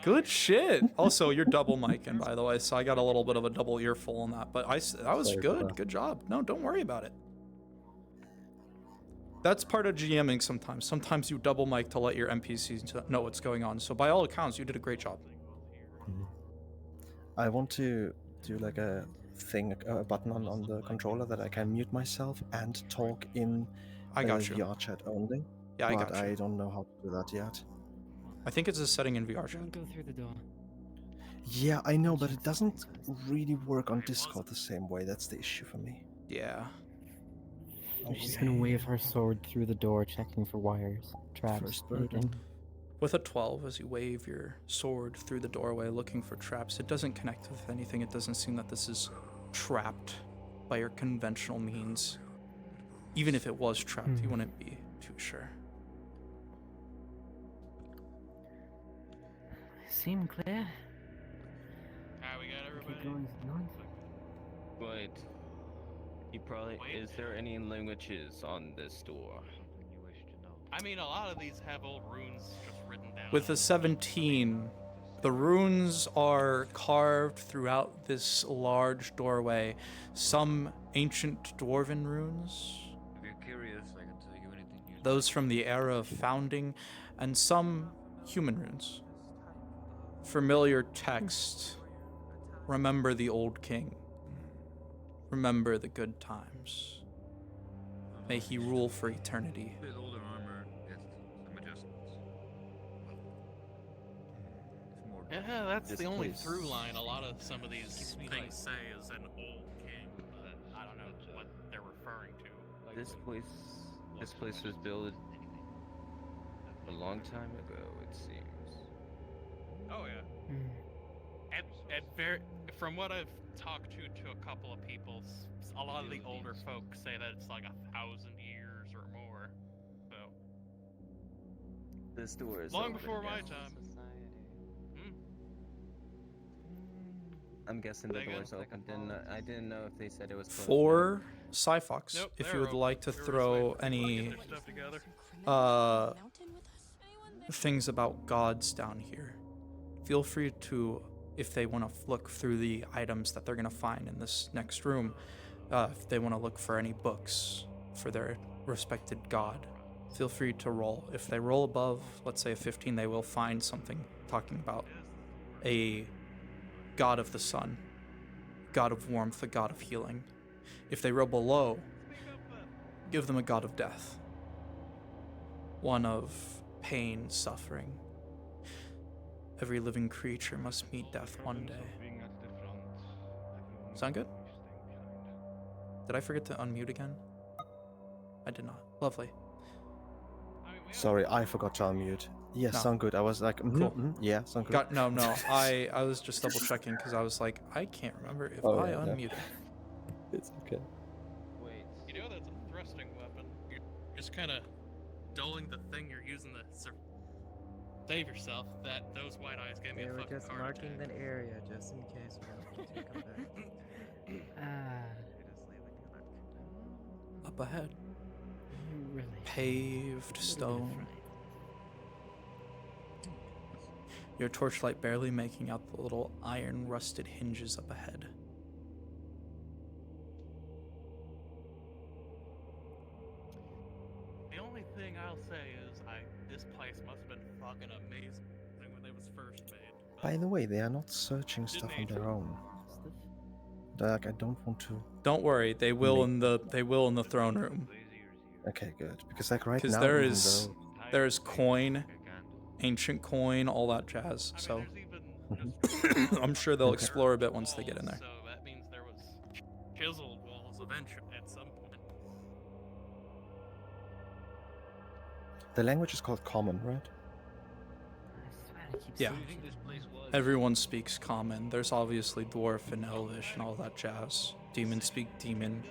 Good shit. Also, you're double micing, by the way, so I got a little bit of a double earful on that. But that was Sorry for good. that. Good job. No, don't worry about it. That's part of GMing sometimes. Sometimes you double mic to let your NPCs know what's going on. So by all accounts, you did a great job. I want to do like a button on the controller that I can mute myself and talk in I got you. VR chat only. Yeah, I but got you. I don't know how to do that yet. I think it's a setting in VR chat. Don't go through the door. Yeah, I know, but it doesn't really work on Discord the same way. That's the issue for me. Yeah. She's gonna wave her sword through the door, checking for wires, traps, First burden. anything. With a 12, as you wave your sword through the doorway looking for traps, it doesn't connect with anything. It doesn't seem that this is trapped by your conventional means. Even if it was trapped, you wouldn't be too sure. Seem clear. We got everybody. Keep going north. But you probably is there any languages on this door? I mean, a lot of these have old runes just written down. With a 17, the runes are carved throughout this large doorway. Some ancient dwarven runes, If you're curious, I can tell you anything you those from the era of founding, and some human runes. Familiar text remember the old king. Remember the good times. May he rule for eternity. Bit older armor, yes, some adjustments. Yeah, that's This the only place- through line a lot of some of these things say is an old king, but I don't know what they're referring to. This place was built a long time ago, it seems. Oh yeah. At from what I've talked to a couple of people, a lot of the older folks say that it's like 1,000 years or more. So This door is long open, before my yes. time. I'm guessing the Say again? door's open. I didn't know if they said it was closed. For Cyfox, Nope, if you they're would open. like to They were just throw waiting for people to any get their stuff together. things about gods down here, feel free to, if they want to look through the items that they're going to find in this next room, if they want to look for any books for their respected god, feel free to roll. If they roll above, let's say a 15, they will find something talking about a god of the sun, god of warmth, a god of healing. If they roll below, give them a god of death, one of pain, suffering. Every living creature must meet death one day. Sound good? Did I forget to unmute again? I did not. Lovely. Sorry, I forgot to unmute. Yes, No. sound good. I was like, Cool. Yeah, sound good. No. I was just double checking because I was like, I can't remember if Oh, I yeah, no. unmuted. It's okay. You know that's a thrusting weapon. You're just kind of dulling the thing you're using to save yourself. Those white eyes gave me They a were fucking just heart marking attack. an area just in case we have to come back. Up ahead. Really? Paved stone. Your torchlight barely making out the little iron rusted hinges up ahead. The only thing I'll say is this place must have been fucking amazing when it was first made. By the way, they are not searching stuff on their own. Like, I don't want to. Don't worry, they will in the throne room. Okay, good. Because like right Because now, there even is though- there's coin, ancient coin, all that jazz. So I'm sure they'll explore a bit once they get in there. So that means there was chiseled walls eventually at some point. the language is called Common, right? Yeah. Everyone speaks common. There's obviously dwarf and elvish and all that jazz. Demons speak demon.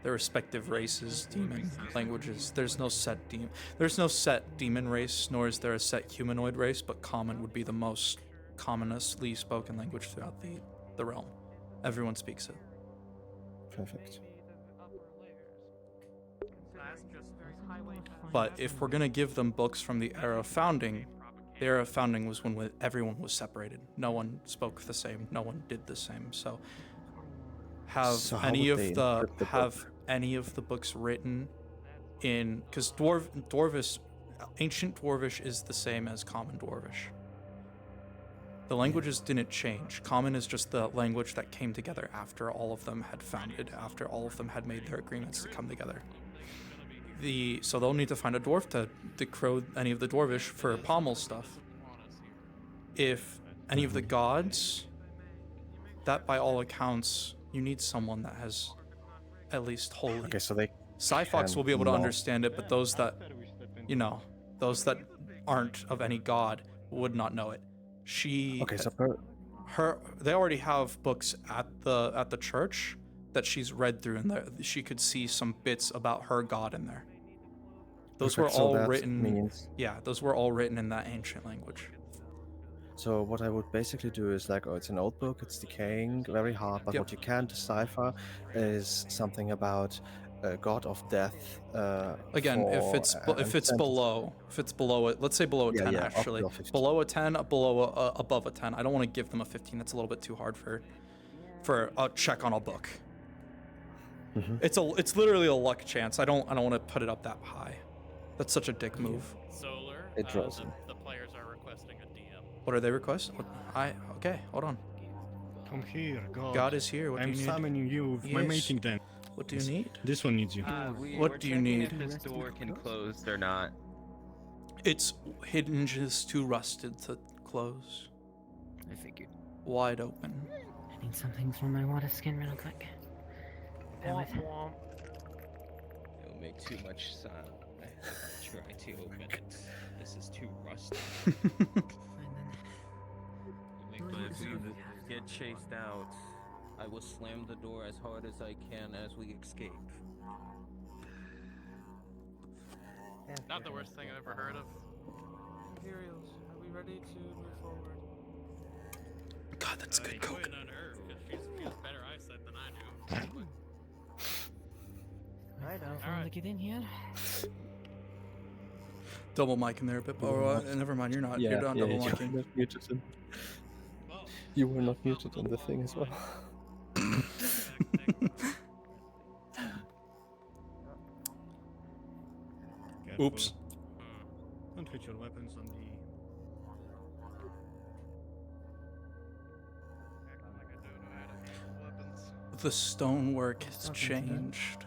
Their respective races, demon languages. There's no set demon race, nor is there a set humanoid race, but common would be the most commonly spoken language throughout the realm. Everyone speaks it. Perfect. But if we're gonna give them books from the era of founding, the era of founding was when everyone was separated. No one spoke the same. No one did the same. So have So how any would of they the encrypt the have book? any of the books written in, because Dwarvish, ancient Dwarvish is the same as common Dwarvish. The languages didn't change. Common is just the language that came together after all of them had founded, after all of them had made their agreements to come together. So they'll need to find a dwarf to decode any of the Dwarvish for pommel stuff. If any of the gods, that by all accounts, you need someone that has at least holy. Okay, so they. Cyfox will be able to cannot- understand it, but those that, those that aren't of any god would not know it. Okay, so They already have books at the church that she's read through, and she could see some bits about her god in there. Those Perfect, were so all that written. means- Yeah, those were all written in that ancient language. So what I would basically do is like, it's an old book, it's decaying, very hard, but Yep. what you can decipher is something about a god of death. Again, if for it's an below it, let's say below a 10 Yeah, up actually. to a 15. Below a 10, above a 10. I don't want to give them a 15. That's a little bit too hard for a check on a book. Mm-hmm. It's literally a luck chance. I don't want to put it up that high. That's such a dick move. Solar, It draws them. the players are requesting a DM. What are they requesting? Okay, hold on. Come here, God. God is here. What do I'm you need? summoning you with my Yes. mating dance. What do you need? This one needs you. What We're do you checking need? if this door can close or not. Its hinges too rusted to close. I figured. Wide open. I need something for my water skin real quick. Bear with. It'll make too much sound if I try to open it. This is too rusty. But if we get chased out, I will slam the door as hard as I can as we escape. Not the worst thing I've ever heard of. Imperials, are we ready to move forward? God, that's good You coke. wouldn't on her, because she has better eyesight than I do. I know. Alright. Get in here. Double mic in there a bit. Oh, never mind. You're not. You're not double you micing. were not muted in. You were not muted on the thing as well. Oops. Don't hit your weapons on the... The stonework has changed.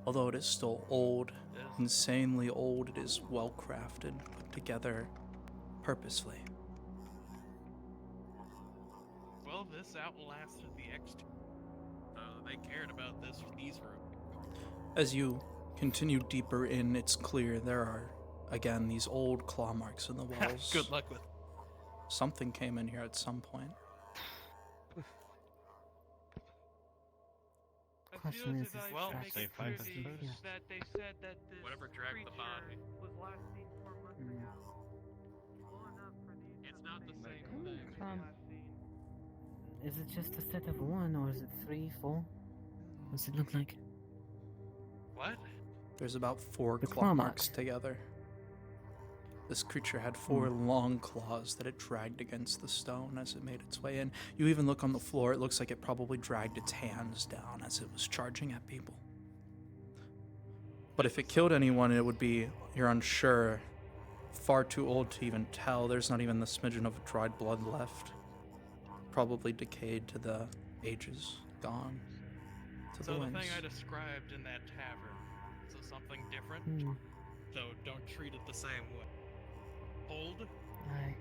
Although it is still old, insanely old, it is well crafted, put together purposely. Well, this outlasted the X2. They cared about these rooms. As you continue deeper in, it's clear there are, again, these old claw marks in the walls. Good luck with. Something came in here at some point. Question is, well, traps they close clear to here? that they said that this Whatever dragged the body. was last seen 4 months ago. Well enough for these. It's not the same thing. thing. Is it just a set of 1 or is it 3, 4? What's it look like? What? There's about 4 The claw claw marks mark. together. This creature had 4 long claws that it dragged against the stone as it made its way in. You even look on the floor, it looks like it probably dragged its hands down as it was charging at people. But if it killed anyone, it would be, you're unsure, far too old to even tell. There's not even the smidgen of dried blood left. Probably decayed to the ages, gone to So the the winds. thing I described in that tavern, so something different. So don't treat it the same way. Hold. Aye.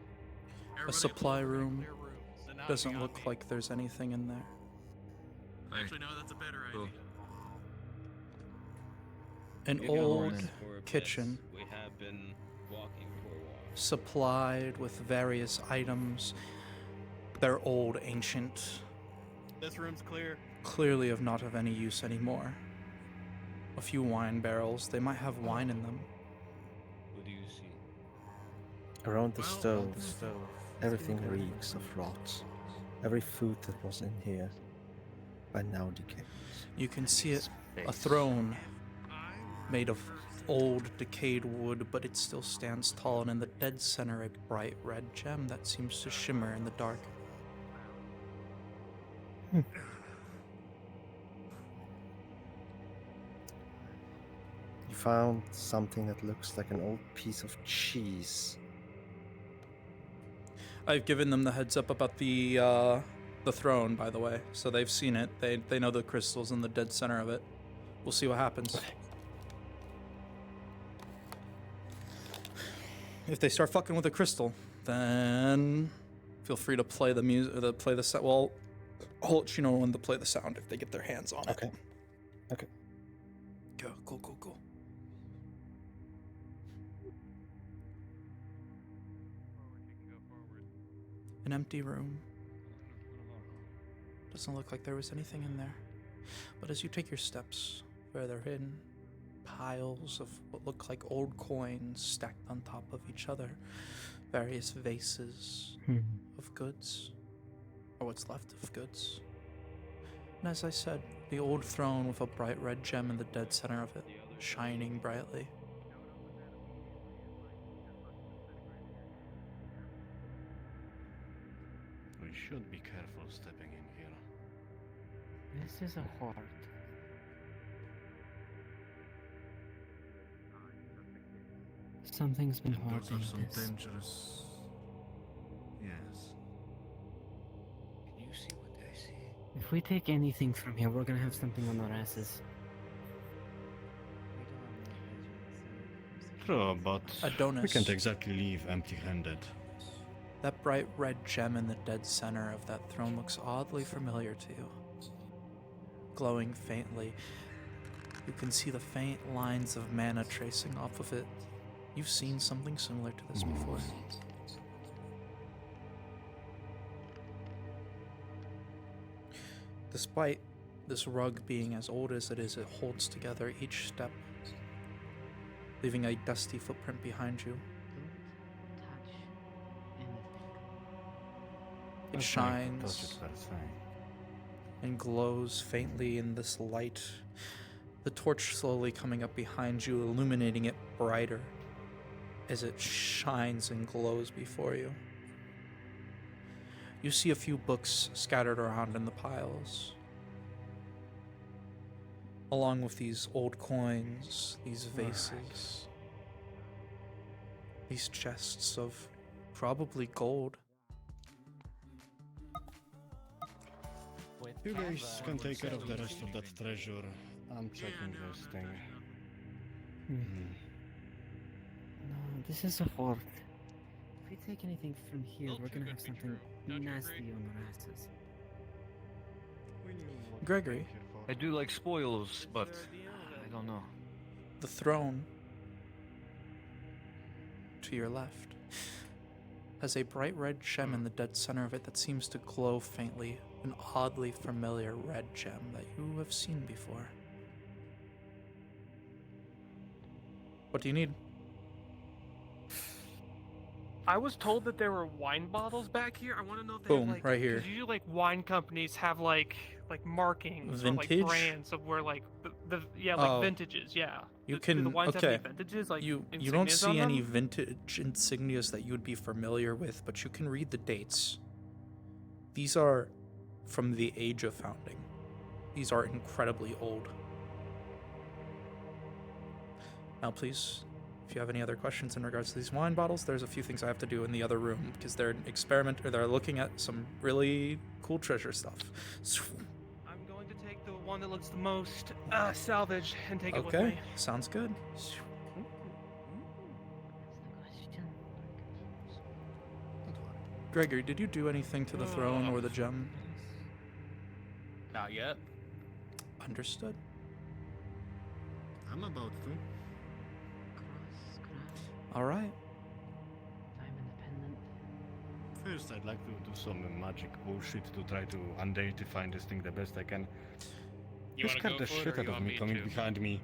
A supply room clear rooms, and now doesn't you got look me. like there's anything in there. Actually, no, that's a better idea. An Maybe I'll old run for a bit. kitchen We have been walking for a while. supplied with various items. They're old, ancient, This room's clear. clearly of not of any use anymore. A few wine barrels, they might have wine in them. What do you see? Around the stove, everything reeks of rot. Every food that was in here by now decays. You can see it, a throne made of old, decayed wood, but it still stands tall, and in the dead center, a bright red gem that seems to shimmer in the dark. You found something that looks like an old piece of cheese. I've given them the heads up about the throne, by the way, so they've seen it. They know the crystal's in the dead center of it. We'll see what happens. If they start fucking with the crystal, then feel free to play the music, play the set. Well, I'll let you know when to play the sound if they get their hands on it. Okay. Okay. Go. An empty room. Doesn't look like there was anything in there. But as you take your steps further in, piles of what look like old coins stacked on top of each other, various vases of goods, or what's left of goods. And as I said, the old throne with a bright red gem in the dead center of it, shining brightly. We should be careful stepping in here. This is a hoard. Something's been Those hoarding are some this. dangerous... Yes. Can you see If we take anything from here, we're gonna have something on our asses. True, but Adonis. we can't exactly leave empty-handed. That bright red gem in the dead center of that throne looks oddly familiar to you. Glowing faintly, you can see the faint lines of mana tracing off of it. You've seen something similar to this before. Despite this rug being as old as it is, it holds together each step, leaving a dusty footprint behind you. It shines and glows faintly in this light, the torch slowly coming up behind you, illuminating it brighter as it shines and glows before you. You see a few books scattered around in the piles, along with these old coins, these vases, these chests of probably gold. You guys can take care of the rest of that treasure. I'm checking this thing. No, this is a fort. If we take anything from here, we're gonna have something nasty on our asses. Gregory. I do like spoils, but I don't know. The throne to your left has a bright red gem in the dead center of it that seems to glow faintly, an oddly familiar red gem that you have seen before. What do you need? I was told that there were wine bottles back here. I want to know if they Boom, have, like, right here. 'cause usually, like, wine companies have like markings or Vintage? like brands of where like the Oh. vintages. Yeah. You Do can the wines have okay. any vintages? Like you don't insignias on see any them? vintage insignias that you would be familiar with, but you can read the dates. These are from the age of founding. These are incredibly old. Now, please, if you have any other questions in regards to these wine bottles, there's a few things I have to do in the other room because they're they're looking at some really cool treasure stuff. I'm going to take the one that looks the most salvaged and take it with Okay, me. sounds good. Gregory, did you do anything to the throne or the gem? Not yet. Understood. I'm about to. All right. First, I'd like to do some magic bullshit to try to undeify this thing the best I can. You This wanna scared go the for it, shit or out you of want me me coming to? behind me.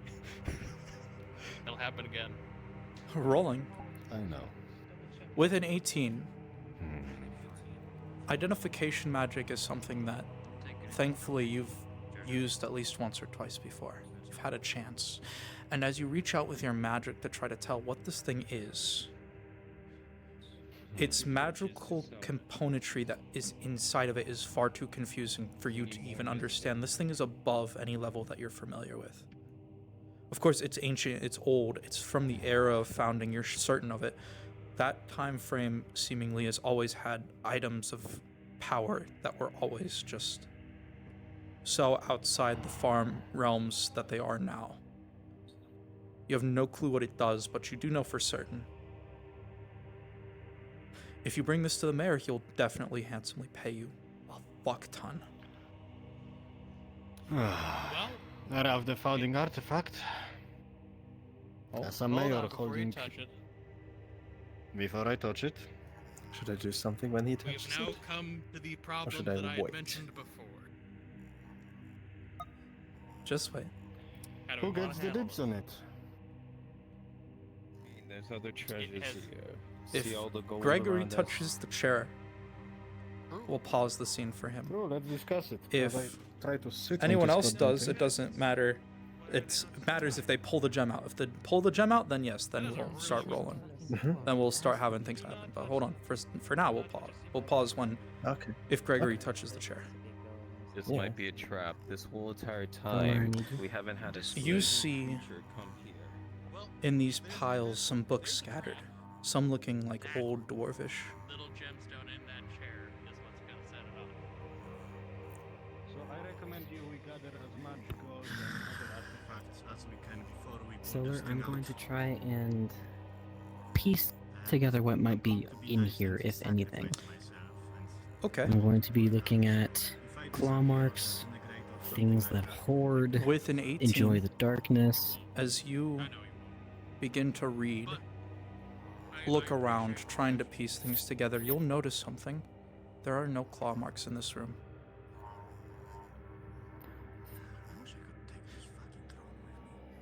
It'll happen again. Rolling. I know. With an 18, identification magic is something that, thankfully, you've used at least once or twice before. You've had a chance. And as you reach out with your magic to try to tell what this thing is, its magical componentry that is inside of it is far too confusing for you to even understand. This thing is above any level that you're familiar with. Of course, it's ancient, it's old, it's from the era of founding, you're certain of it. That time frame seemingly has always had items of power that were always just so outside the farm realms that they are now. You have no clue what it does, but you do know for certain. If you bring this to the mayor, he'll definitely handsomely pay you a fuck ton. There have the founding artifact. As a Hold mayor on before you holding. touch it. Before I touch it. Should I do something when he We have touches now it? come to the Or problem should I that I had wait? mentioned before. Just wait. How do Who we wanna gets the handle dibs on it? There's other treasures has- here. If See all the gold Gregory around us? touches the chair, we'll pause the scene for him. Bro, let's discuss it. If I try to sit on anyone this else goddamn does, thing. it doesn't matter. It matters if they pull the gem out. If they pull the gem out, then yes, then we'll start rolling. Then we'll start having things happen. But hold on, for now we'll pause. We'll pause when if Gregory touches the chair. This Yeah. might be a trap. This whole entire worry, time, Nigel. we haven't had a You slave see creature come here. in these piles some books scattered, some looking like old dwarvish. Little gemstone in that chair is what's gonna set it off. So Solar, I'm going to try and piece together what might be in here, if anything. Okay. I'm going to be looking at claw marks, things that hoard, With an 18, enjoy the darkness. as you begin to read, look around, trying to piece things together, you'll notice something. There are no claw marks in this room.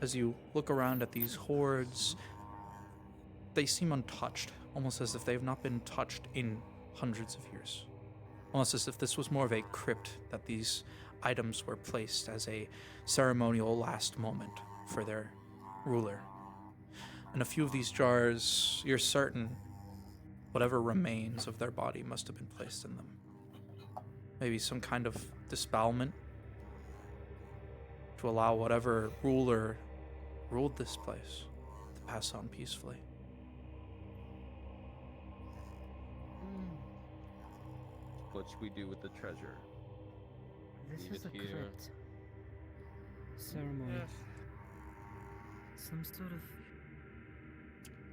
As you look around at these hoards, they seem untouched, almost as if they have not been touched in hundreds of years. Almost as if this was more of a crypt, that these items were placed as a ceremonial last moment for their ruler. And a few of these jars, you're certain whatever remains of their body must have been placed in them. Maybe some kind of disbowelment to allow whatever ruler ruled this place to pass on peacefully. What should we do with the treasure? This Leave is it a here. crypt. Ceremony. Some sort of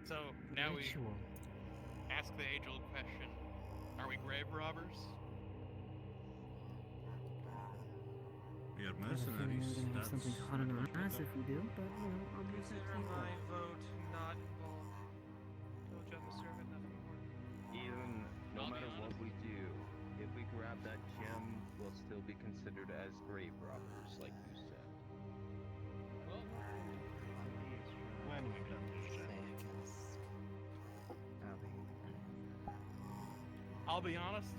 So now ritual. we ask the age-old question: are we grave robbers? We are I have a feeling we're gonna have something hot on our ass if we do, but you know, I'll make that Consider think my about. vote not involved. Told you I'm a servant, nothing more. Even no matter what we do, if we grab that gem, we'll still be considered as grave robbers, like you said. When we grab this gem. I'll be honest.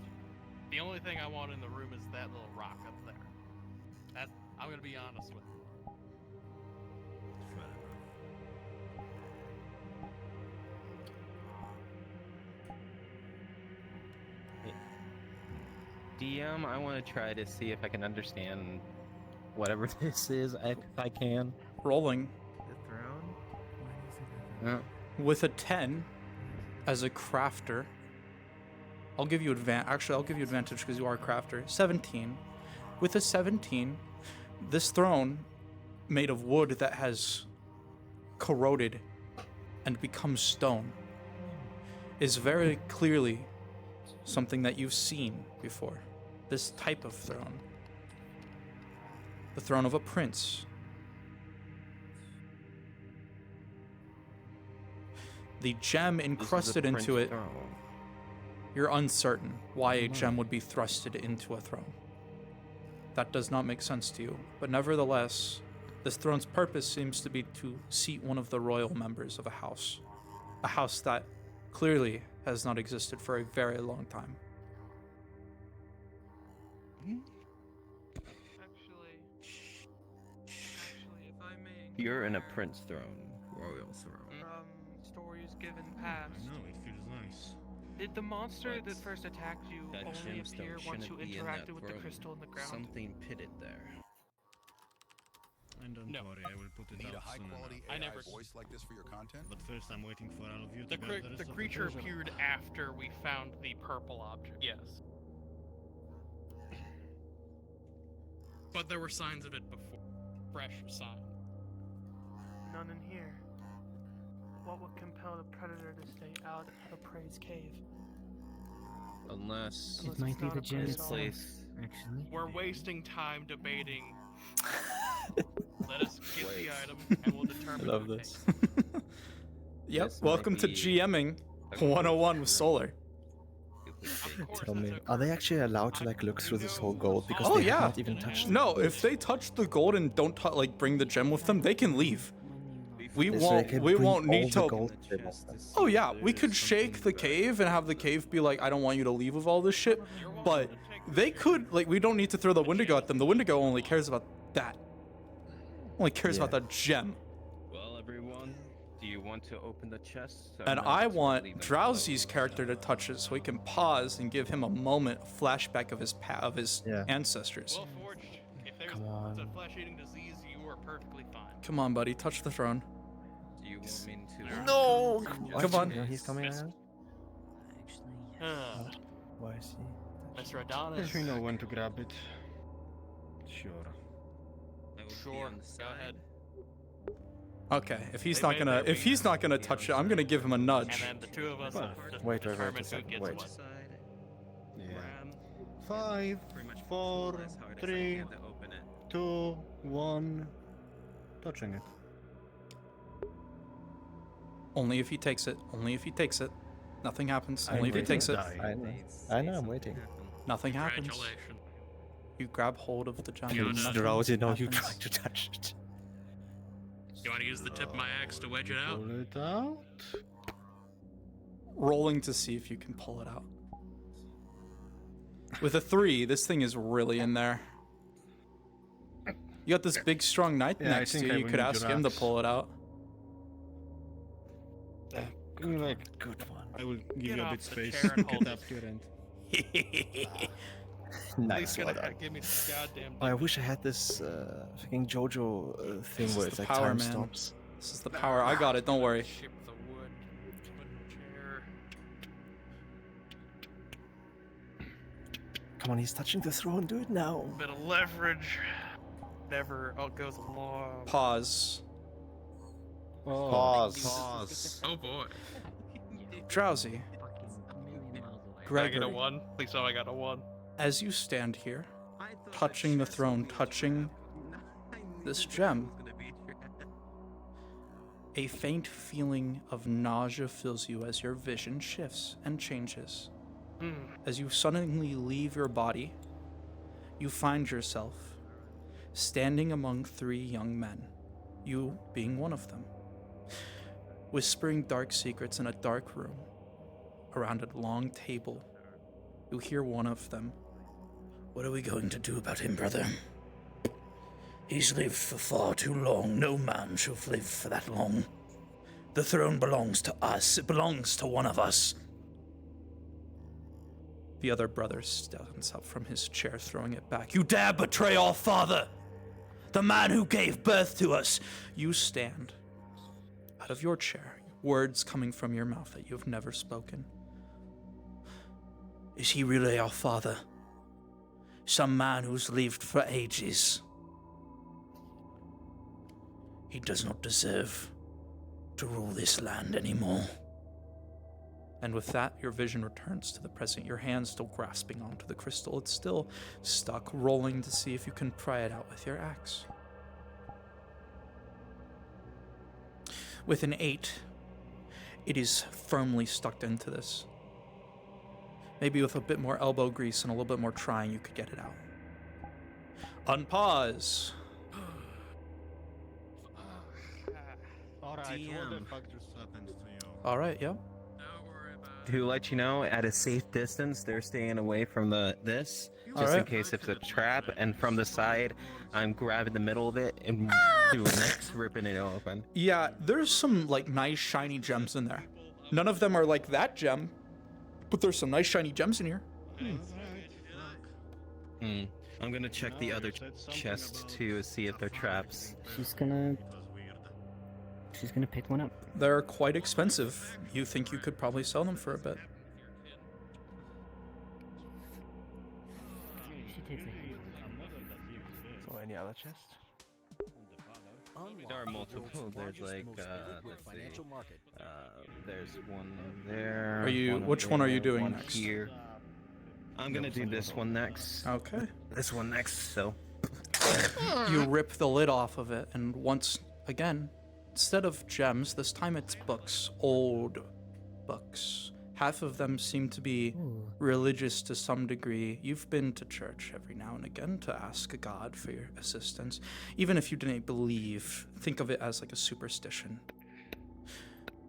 The only thing I want in the room is that little rock up there. I'm gonna be honest with you. DM, I want to try to see if I can understand whatever this is, if I can. Rolling. The throne? With a 10, as a crafter, I'll give you advantage because you are a crafter. 17. With a 17, this throne, made of wood that has corroded and become stone, is very clearly something that you've seen before. This type of throne. The throne of a prince. The gem encrusted into it. You're uncertain why a gem would be thrusted into a throne. That does not make sense to you, but nevertheless, this throne's purpose seems to be to seat one of the royal members of a house that clearly has not existed for a very long time. Actually, if I may You're in a inquire, prince throne, royal throne. stories given past. I know, it feels nice. Did the monster But that first attacked you that only gemstone appear once you shouldn't be in that interacted with the throne. crystal in the ground? Something pitted there. And don't No. worry, I will put it Need a out high soon quality enough. AI voice like this for your content? But first, I'm waiting for all of you to The, grab the rest the of creature treasure. appeared after we found the purple object. Yes. But there were signs of it before. Fresh signs. None in here. What would compel the predator to stay out of a prey's cave? Unless It might be not the a gem prey itself, place. actually. We're wasting time debating. Let us get the item, and we'll determine. I love who this. takes it. Yep, This welcome might to be GMing 101 with Solar. Tell me, are they actually allowed to like look through this whole gold because Oh they yeah. have not even touched it? No, if they touch the gold and don't like bring the gem with them, they can leave. We So they won't. can We bring won't all need the to. gold they want then. Oh yeah, we could shake the cave and have the cave be like, I don't want you to leave with all this shit. But they could like, we don't need to throw the Wendigo at them. The Wendigo only cares about that. Only cares about that gem. Well, everyone, do you want to open the chest? And Or I not? want Leave it Drowsy's character to touch it so we can pause and give him a moment, a flashback of his ancestors. Well forged. If there's Come on. a flesh-eating disease, you are perfectly fine. Come on, buddy, touch the throne. Do you want me to? No! What? Come on. Yeah, he's coming out. Why is he? Mr. Adonis. If we know when to grab it. Sure. I will be Sure. on the Go side. ahead. Okay, if he's They not made gonna their touch it, I'm gonna give him a and nudge. then the two of us will just Wait a determine who second, gets wait. what. Yeah. Ram. 5, Pretty much 4, visualize how it is. I 3, can't open it. 2, 1. Touching it. Only if he takes it. Only if he takes it. Nothing happens. I'm Only if he waiting. takes it. I know, I'm waiting. Nothing happens. Congratulations. You grab hold of the gem. You and wanna- nothing Drowsy, now you happens. try to touch it. You want to use the tip of my axe to wedge it out? Pull it out. Rolling to see if you can pull it out. With a 3, this thing is really in there. You got this big, strong knight Yeah, I next to think you. I You will could need ask your him to axe. pull it out. Give me like good one. I will give Get you a off bit the space. chair and Get hold up it. here and Nice He's one. gonna give me the goddamn. Oh, I wish I had this fucking JoJo thing This where is it's the like power, time man. stops. This is the power. I got it. Don't worry. Ship the wood. Wooden chair. Come on, he's touching the throne. Do it now. Bit of leverage. Never. Oh, it goes a long. Pause. Pause. Oh boy. Drowsy. Did I get a Gregory. 1? Please tell me I got a 1. As you stand here, touching the throne, touching this gem, a faint feeling of nausea fills you as your vision shifts and changes. As you suddenly leave your body, you find yourself standing among 3 young men, you being one of them, whispering dark secrets in a dark room. Around a long table, you hear one of them. What are we going to do about him, brother? He's lived for far too long. No man should live for that long. The throne belongs to us. It belongs to one of us. The other brother stands up from his chair, throwing it back. You dare betray our father! The man who gave birth to us! You stand out of your chair, words coming from your mouth that you've never spoken. Is he really our father? Some man who's lived for ages. He does not deserve to rule this land anymore. And with that, your vision returns to the present, your hand still grasping onto the crystal. It's still stuck, rolling to see if you can pry it out with your axe. With an 8, it is firmly stuck into this. Maybe with a bit more elbow grease and a little bit more trying, you could get it out. Unpause. Alright, what the fuck just happened to you? Alright, yep. To let you know, at a safe distance, they're staying away from this, just in Alright. case it's a trap. And from the side, I'm grabbing the middle of it and doing next, ripping it open. Yeah, there's some like nice shiny gems in there. None of them are like that gem, but there's some nice shiny gems in here. I'm gonna check the other chest to see if they're traps. She's gonna pick one up. They're quite expensive. You think you could probably sell them for a bit. She takes a So any other chest? There are multiple. There's like, let's see. There's one there. Are you? one Which up one are you there, doing one next? Here. I'm gonna do this one next. Okay. This one next. So. You rip the lid off of it, and once again, instead of gems, this time it's books. Old books. Half of them seem to be religious to some degree. You've been to church every now and again to ask God for your assistance. Even if you didn't believe, think of it as like a superstition.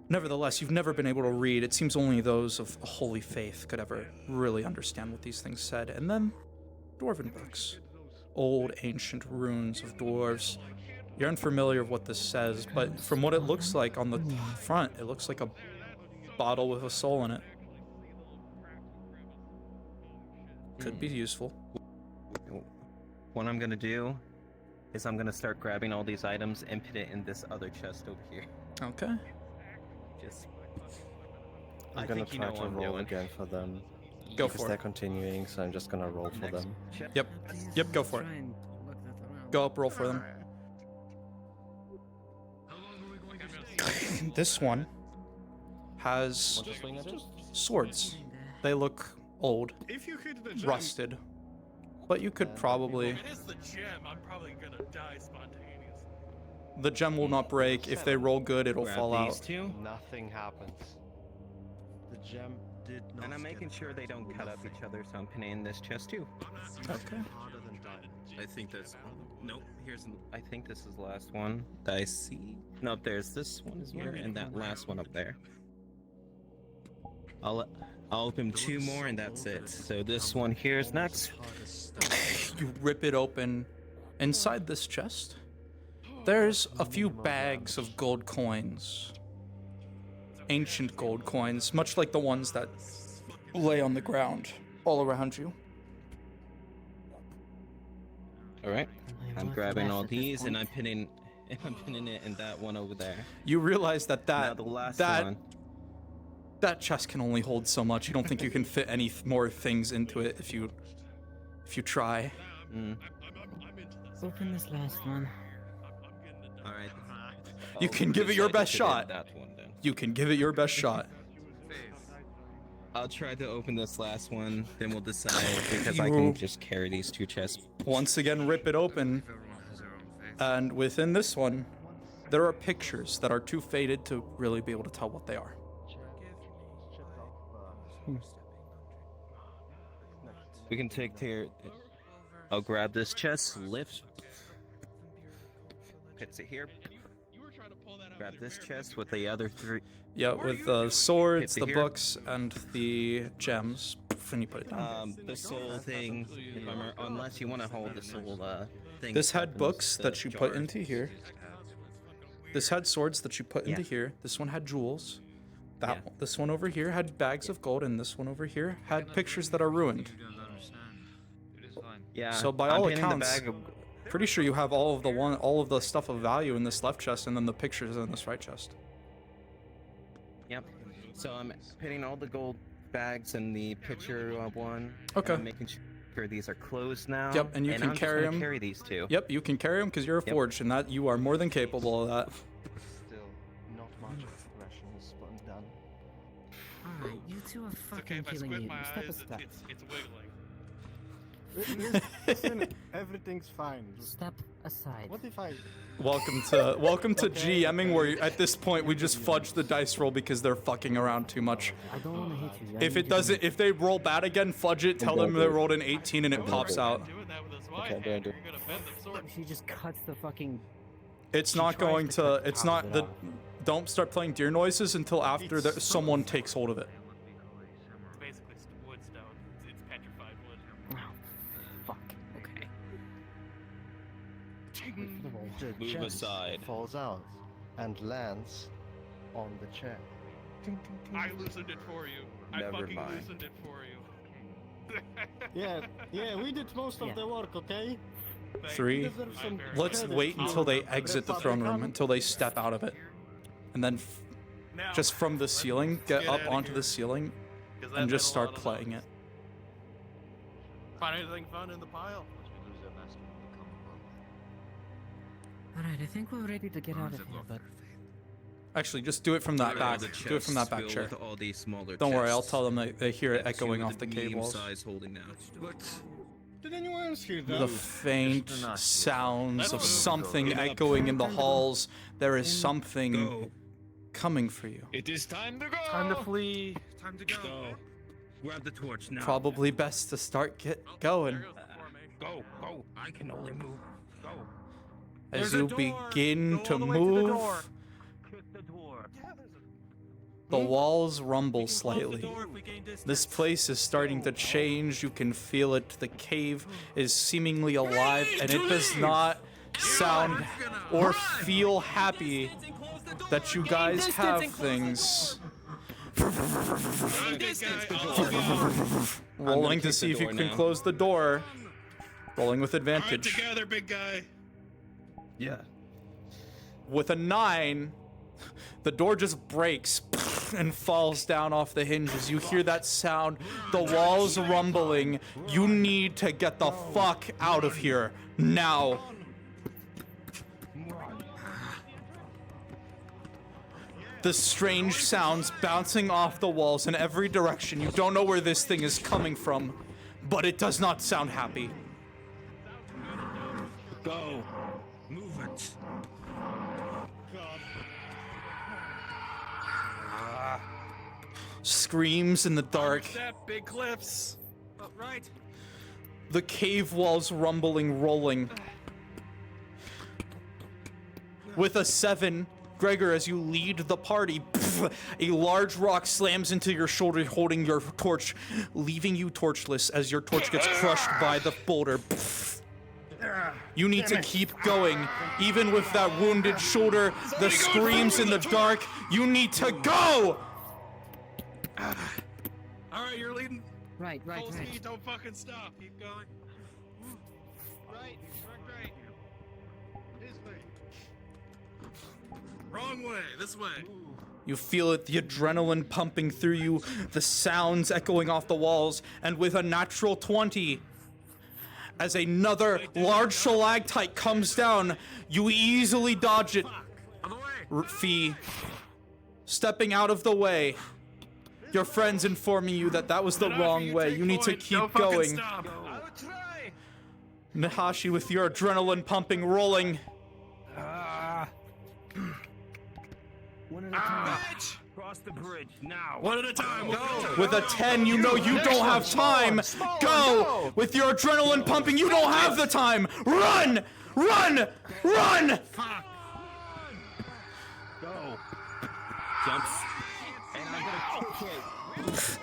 Nevertheless, you've never been able to read. It seems only those of a holy faith could ever really understand what these things said. And then, dwarven books. Old, ancient runes of dwarves. You're unfamiliar with what this says, but from what it looks like on the front, it looks like a bottle with a soul in it. Could be useful. What I'm gonna do is I'm gonna start grabbing all these items and put it in this other chest over here. Okay. Just. I'm I gonna think you try know to what I'm roll doing. again for them. Go because for they're it. continuing, so I'm just gonna roll for Next them. chest. Yep. Yep, go for it. Go up, roll for them. This one has Want to swing at it? swords. They look old, If you hit the gem, rusted, but you could probably. If it is the gem, I'm probably gonna die spontaneously. The gem will not break. If they roll good, it'll Grab fall these out. two. Nothing happens. The gem did not. And I'm making sure they don't cut up each other, so I'm pinning this chest too. Okay. I think that's. Nope. Here's. I think this is the last one that I see. No, there's this one here and that last one up there. I'll open two more and that's it. So this one here is next. You rip it open. Inside this chest, there's a few bags of gold coins. Ancient gold coins, much like the ones that lay on the ground all around you. All right. I'm grabbing all these and I'm pinning it in that one over there. You realize that Now the last that one. that chest can only hold so much. You don't think you can fit any more things into it if you try. Open this last one. All right. You can give it your best shot. That one then. You can give it your best shot. I'll try to open this last one, then we'll decide because I You- can just carry these two chests. Once again, rip it open. And within this one, there are pictures that are too faded to really be able to tell what they are. We can take care. I'll grab this chest, lift, puts it here. Grab this chest with the other three. Yeah, with the swords, Hit the here. books, and the gems. And you put it down. The soul thing, if unless you want to hold the soul thing. This had up in books the that you put jar. into here. This had swords that you put into Yeah. here. This one had jewels. Yeah. This one over here had bags of gold, and this one over here had pictures that are ruined. Yeah. So by I'm all pinning the accounts, bag of- pretty sure you have all of the stuff of value in this left chest, and then the pictures in this right chest. Yep. So I'm pinning all the gold bags in the picture one. Okay. I'm making sure these are closed now. Yep, and you can I'm just carry gonna them. Carry these two. Yep, you can carry them because you're a Yep. forged, and that you are more than capable of that. Still, not much progression has been done. Alright, you two are It's okay fucking if I killing squint me. my Step a eyes. step. It's wiggling. Listen, everything's fine. Step aside. What if I? Welcome to GMing, where at this point we just fudge the dice roll because they're fucking around too much. I don't want to hit you. If they roll bad again, fudge it. Tell them they rolled an 18 and it pops out. Doing that with a sword Okay, hand, do. you're gonna bend the sword. She just cuts the fucking. It's She not tries going to to. cut the It's top not of it the. off. Don't start playing deer noises until after someone takes hold of it. It's basically wood stone. It's petrified wood. Oh, fuck. Okay. The Move gem aside. falls out and lands on the chair. I loosened it for you. I Never fucking mind. loosened it for you. Yeah, we did most of the work, okay? Thank 3. you. I'm very Let's grateful. wait until they exit the throne room, until they step out of it, and then Now, just from the ceiling, get get up outta onto here, the ceiling, 'cause and that just had a lot start of playing it. Find anything fun in the pile? Alright, I think we're ready to get out of here, but. Actually, just do it from that back. The Do it from that chests back filled chair. with all these smaller Don't worry, I'll chests. tell them they hear it That's echoing two off the cave walls. medium-sized holding now. Did anyone else hear that? The faint sounds of Let's move. something Get up. echoing in the halls. There is something Go. coming for you. It is time to go. Time to flee. Time to go. Go. Grab the torch now. Probably best to start going. Go, go. I can only move. Go. As There's a you door. begin Go to all the way to the move, door. the walls rumble We can close the slightly. door if we gain distance. This place is starting to change. You can feel it. The cave is seemingly alive, and it does not sound or feel happy that you guys have things. Rolling to kick see the if you door can now. close the door. Rolling with Hard advantage. together, big guy. Yeah. With a 9, the door just breaks and falls down off the hinges. You hear that sound, the walls rumbling. You need to get the fuck out of here now. The strange sounds bouncing off the walls in every direction. You don't know where this thing is coming from, but it does not sound happy. Go. Move it. Screams in the dark. Step, big cliffs. Right. The cave walls rumbling, rolling. With a 7, Gregor, as you lead the party, a large rock slams into your shoulder holding your torch, leaving you torchless as your torch gets crushed by the boulder. You need to keep going. Even with that wounded shoulder, the screams in the dark, you need to go! Alright, you're leading. Right. Full speed, don't fucking stop. Keep going. Right, right. This way. Wrong way, this way. You feel it, the adrenaline pumping through you, the sounds echoing off the walls, and with a natural 20, as another large stalactite comes down, you easily dodge it. Fee, stepping out of the way. Your friends informing you that that was the wrong way. You need to keep going. Nahashi, with your adrenaline pumping, rolling. One at a time. Cross the bridge now. One at a time. Go. With a 10, you know you don't have time. Go! With your adrenaline pumping, you don't have the time. Run! Run! Run! Fuck. Go. Jumps. And I'm gonna kick it.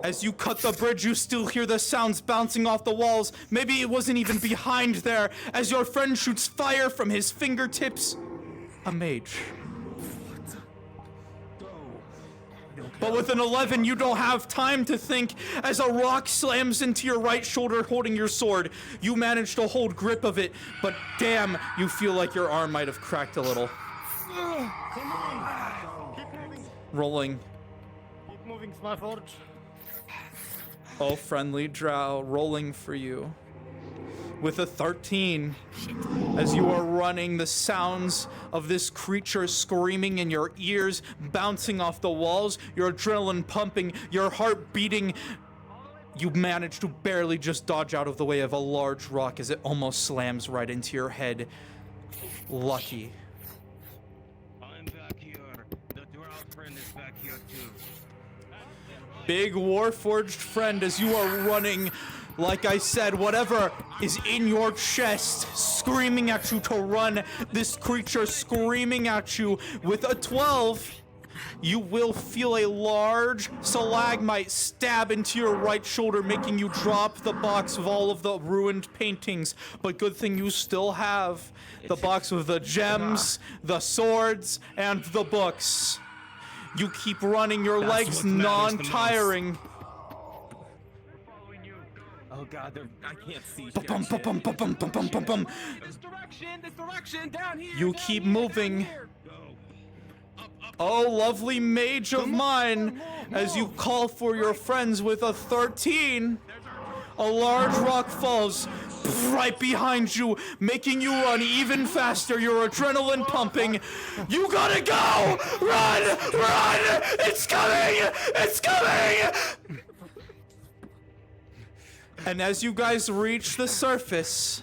As you cut the bridge, you still hear the sounds bouncing off the walls. Maybe it wasn't even behind there. As your friend shoots fire from his fingertips. A mage. But with an 11, you don't have time to think. As a rock slams into your right shoulder holding your sword, you manage to hold grip of it, but damn, you feel like your arm might have cracked a little. Come on. Keep moving. Rolling. Keep moving, Smartforge. Oh, friendly drow, rolling for you. With a 13, as you are running, the sounds of this creature screaming in your ears, bouncing off the walls, your adrenaline pumping, your heart beating. You manage to barely just dodge out of the way of a large rock as it almost slams right into your head. Lucky. I'm back here. The drow friend is back here too. Big Warforged friend, as you are running, like I said, whatever is in your chest, screaming at you to run, this creature screaming at you. With a 12, you will feel a large stalagmite stab into your right shoulder, making you drop the box of all of the ruined paintings. But good thing you still have the box with the gems, the swords, and the books. You keep running, your legs non-tiring. Oh god, I can't see. This direction, down here. You keep moving. Oh, lovely mage of mine, as you call for your friends with a 13. A large rock falls right behind you, making you run even faster, your adrenaline pumping. You gotta go! Run! Run! It's coming! It's coming! And as you guys reach the surface,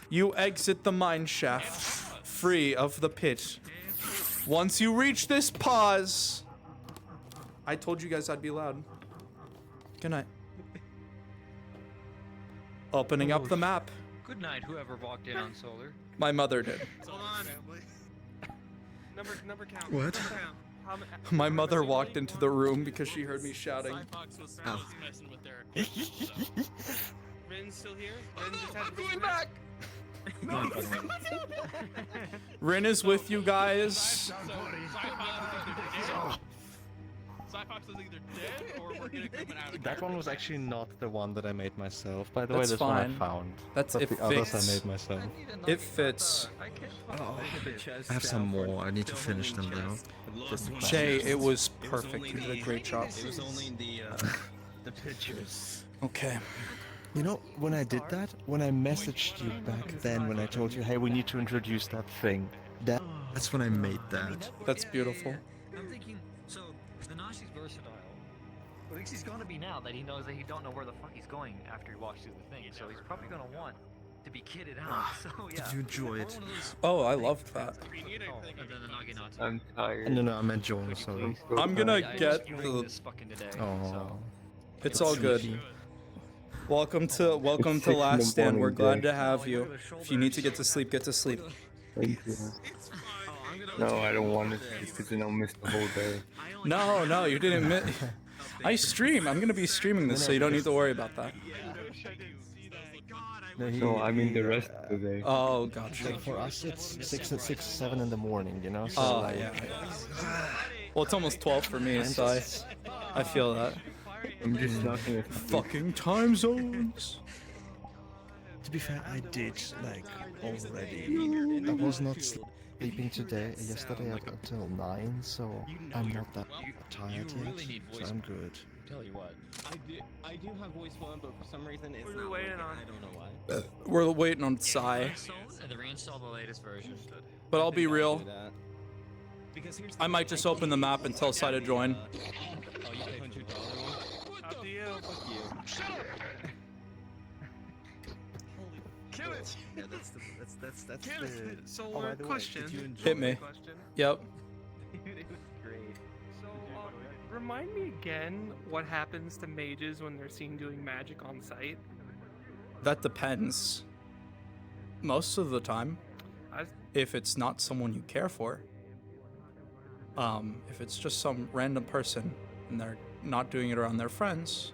you exit the mine shaft, free of the pit. Once you reach this pause, I told you guys I'd be loud. Good night. Opening up the map. Good night, whoever walked in on solar. My mother did. Hold on. Number count. What? Number count. My mother walked into the room because she heard me shouting. Was messing with their Rin's still here? Rin just had to going back! Rin is with you guys. Cyfox is either dead or we're gonna come out of That one was actually not the one that I made myself. By the way, That's this fine. one I found. That's but it the others fits. I made myself. It fits. I have some more. I need to finish them though. Jay, it was perfect. You did a great job. It was only the pictures. Okay. You know, when I did that, when I messaged you back then, when I told you, hey, we need to introduce that thing, that That's when I made that. That's beautiful. I'm thinking, so Nanashi's versatile. But at least he's gonna be now that he knows that he don't know where the fuck he's going after he walks through the thing. So he's probably gonna want to be kitted out. So yeah. Did you enjoy it? Oh, I loved that. I'm tired. No, I meant Joel, sorry. I'm gonna get the... Oh. It's all good. Welcome to Last Stand. We're glad to have you. If you need to get to sleep, get to sleep. Thank you. No, I don't want to because then I'll miss the whole day. No, you didn't miss. I stream. I'm gonna be streaming this, so you don't need to worry about that. No, I mean the rest of the day. Oh, gotcha. Like for us, it's 6, 7 in the morning, you know. So Oh, like, yeah. Well, it's almost 12 for me, so I feel that. I'm just not gonna. Fucking time zones. To be fair, I did like already. I was not sleeping yesterday until 9, so I'm not that tired yet. So I'm good. Tell you what, I do have voicemail, but for some reason it's not waiting working. on? I don't know why. We're waiting on Psy. The reinstall the latest version. But I'll be real. I might just open the map and tell Psy to join. Oh, you pay $100 Up to you. Fuck you. Kill it. Yeah, that's Kill it. So, Oh, by the way, question. did you enjoy Hit me. Question. Yep. Great. So, remind me again what happens to mages when they're seen doing magic on site. That depends. Most of the time, if it's not someone you care for. If it's just some random person and they're not doing it around their friends,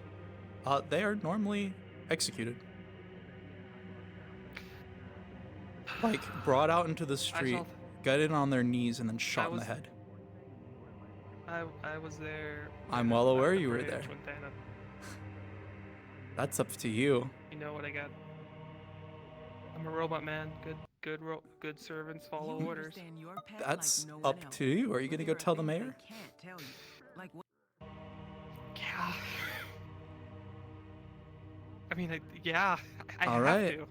they are normally executed. Like, brought out into the street, got in on their knees, and then shot in the head. I was there. I'm well aware you were Bridge there. when Dana- That's up to you. You know what I got? I'm a robot man. Good servants follow orders. That's up to you. Are you gonna go tell the mayor? Yeah. I mean, yeah. I All have right. to.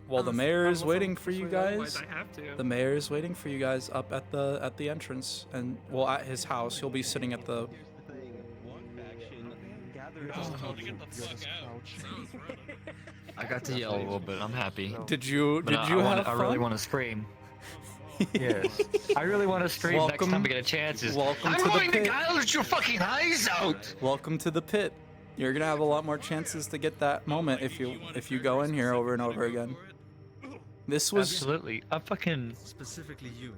Well, the mayor is waiting for you Otherwise, guys. I have to. The mayor is waiting for you guys up at the entrance, and well, at his house. He'll be sitting at the. I got to yell a little bit. I'm happy. Did you But have fun? I really want to scream. Yes. I really want to scream next time we get a chance. Welcome I'm to the going to pit. gouge your fucking eyes out! Welcome to the pit. You're gonna have a lot more chances to get that moment if you go in here over and over again. This was Absolutely. I fucking... Specifically you.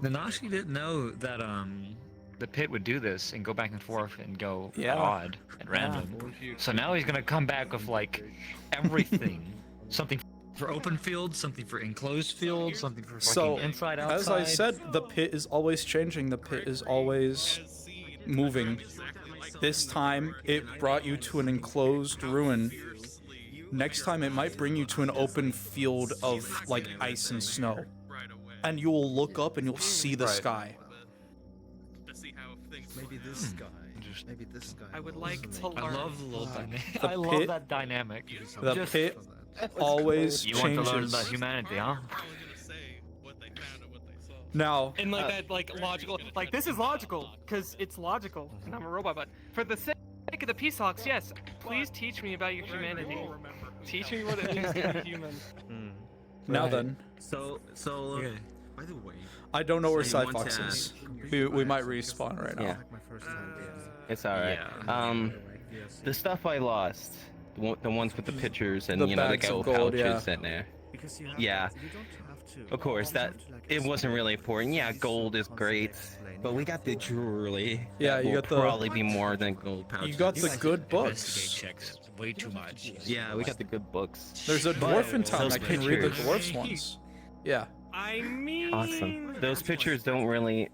Nanashi didn't know that the pit would do this and go back and forth and go Yeah. odd and random. So now he's gonna come back with like everything. Something for open field, something for enclosed field, something for fucking inside, outside. as I said, the pit is always changing. The pit is always moving. This time, it brought you to an enclosed ruin. Next time, it might bring you to an open field of, like, ice and snow. And you will look up and you'll see the sky. Maybe this guy. Maybe this guy. I would like to learn. I love the little dynamic. The I love pit- that dynamic. The Just- pit always You changes. want to learn about humanity, huh? Now, And like that, like logical, like this is logical, because it's logical, and I'm a robot. But for the sake of the Peace Hawks, yes, please teach me about your humanity. Teach me what it means to be human. now then, So by the way, I don't know where so you Sci want Fox to is. We might respawn right now. Yeah. My first time. It's alright. The stuff I lost, the ones with the pictures and The the bags of gold gold, pouches yeah. in there. Because you have Yeah. you don't have to. Of course, that it wasn't really important. Yeah, gold is great, but we got the jewelry. Yeah, that you will got the- probably be more than gold pouches. You got the good Investigate books. checks way too much. Yeah, we got the good books. There's a dwarf in town Those that can read the pictures- dwarf's ones. Yeah. I mean, Awesome. Those pictures don't really.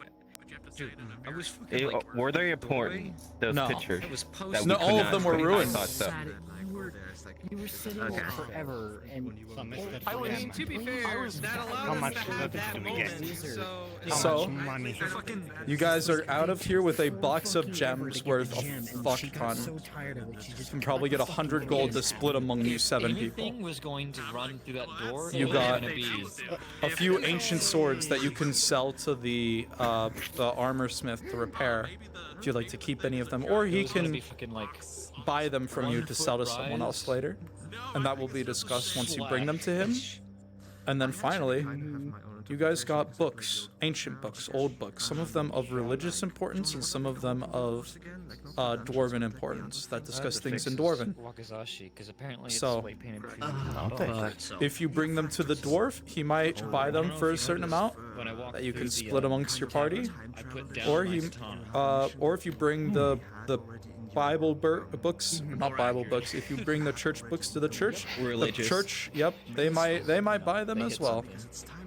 I was fucking like, Were they important? Those No. pictures. It was that posted. we No, could all of not them were screen? ruined. I thought so. You were sitting Okay. there forever, and I was, to be fair, that allowed us to have that moment. So, money? you guys are out of here with a box of gems worth a fuck ton. You can probably get 100 gold to split among you 7 people. Anything was going to run through that door. You it was got gonna be a few ancient swords that you can sell to the armor smith to repair, if you'd like to keep any of them, or he can buy them from you to sell to someone else later, and that will be discussed once you bring them to him. And then finally, you guys got books, ancient books, old books, some of them of religious importance and some of them of dwarven importance that discuss things in dwarven. So, if you bring them to the dwarf, he might buy them for a certain amount that you can split amongst your party, or or if you bring the Bible books, not Bible books. If you bring the church books to the church, the church, yep, they might buy them as well.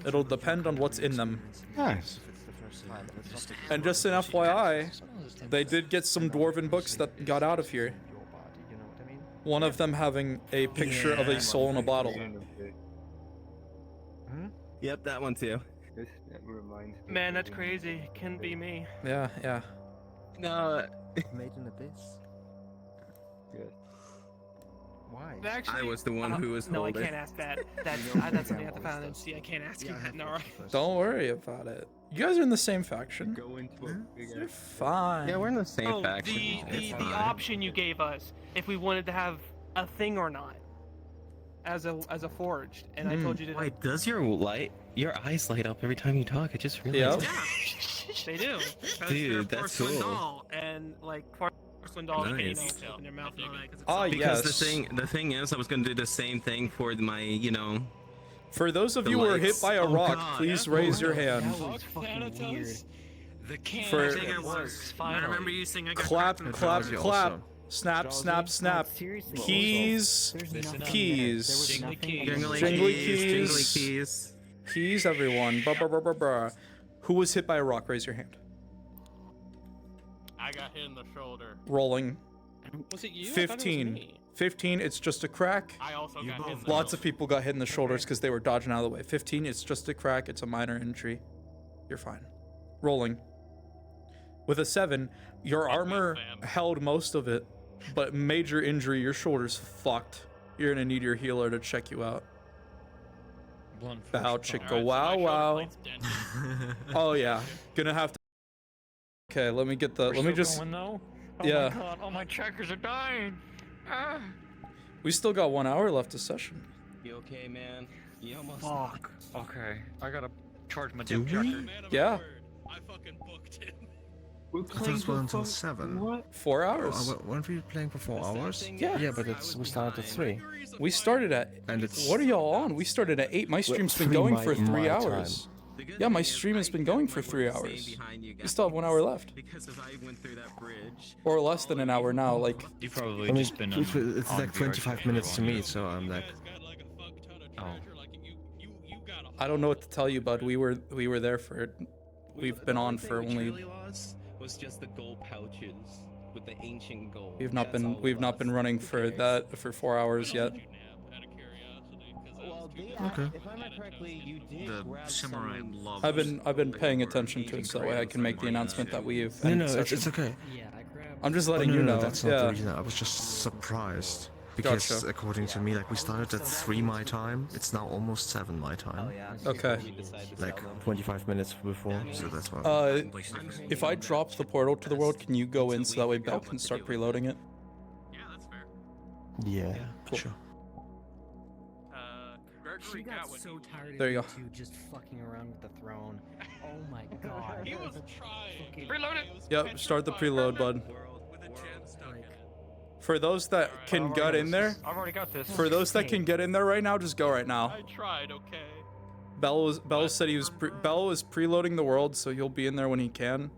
It'll depend on what's in them. Nice. And just an FYI, they did get some dwarven books that got out of here. One of them having a picture of a soul in a bottle. Yep, that one too. Man, that's crazy. Can be me. Yeah, yeah. No. Made in abyss. Good. Why? Actually, I was the one who was No, I holding. can't ask that. That's something I have to find and see. I can't ask you that, Nora. Don't worry about it. You guys are in the same faction. Go into a big You're fine. Yeah, we're in the same Oh, faction. the option you gave us, if we wanted to have a thing or not, as a forged, and I told you to. Wait, does your eyes light up every time you talk? I just realized. Yeah, they do. Dude, that's cool. Doll, and like porcelain dolls, Nice. can open their mouth and all that. 'cause it's Ah, all- Because yes. the thing is, I was gonna do the same thing for my, For those of the you who were hit lights. by a Oh, rock, God. please raise your hand. That was fucking weird. the king. For- I think it was. I remember you saying I got Clap, cracked in the clap, face. clap. Snap, snap, snap. Seriously, Keys, there's nothing keys. there. There was nothing Jingly Jingly keys, keys. Keys, everyone. Bah, bah, bah, bah, bah. Who was hit by a rock? Raise your hand. I got hit in the shoulder. Rolling. Was it you? I thought it was 15. me. 15, it's just a crack. I also got hit in the Lots of people got hit in the shoulders because they were dodging out of the way. 15, it's just a crack. It's a minor injury. You're fine. Rolling. With a 7, your armor held most of it, but major injury, your shoulder's fucked. You're gonna need your healer to check you out. Bow, chicka, wow, wow. Oh yeah, gonna have to. Okay, let me get the. Let me just. Going, though? Yeah. My God, all my trackers are dying. Ah. We still got 1 hour left of session. You okay, man? You almost. Fuck. Okay, I gotta charge my Do dip we? tracker. Yeah. I fucking booked it. We're I thought it was going until 7. What? 4 hours. Weren't we playing for 4 hours? Yeah. Yeah, but we started at 3. We started at. And it's. What are y'all on? We started at 8. My stream's been 3 going my- for 3 my hours. Yeah, my stream has been going for 3 hours. We still have 1 hour left. Because if I went through that bridge. Or less than an hour now. Like. You've probably I mean, just been. it's on like VR 25 chat minutes to for a me, while. so I'm like. Oh. I don't know what to tell you, bud. We were there for. We've been on for only. Was just the gold pouches with the ancient gold. We've not been running for that for 4 hours yet. Okay. If I remember correctly, you did The grab samurai some- love. I've been paying attention to it so that way I can make the announcement that we've. No, ended no, session. it's okay. Yeah, I grabbed. I'm just Oh, letting no, you no, know. that's not Yeah. the reason. I was just surprised. Because Gotcha. according to me, like we started at 3 my time, it's now almost 7 my time. Okay. Like 25 minutes before, so that's why. If I drop the portal to the world, can you go in so that way Bell can start preloading it? Yeah, that's fair. Yeah, Cool. sure. She Gregory got got so tired of There you you go. two just fucking around with the throne. Oh my god. He was trying. Reload it. Yep, start the preload, bud. With a gem stuck in it. For those that can get in there, I've already got this. for those that can get in there right now, just go right now. I tried, okay. Bell said he was Bell was preloading the world, so he'll be in there when he can.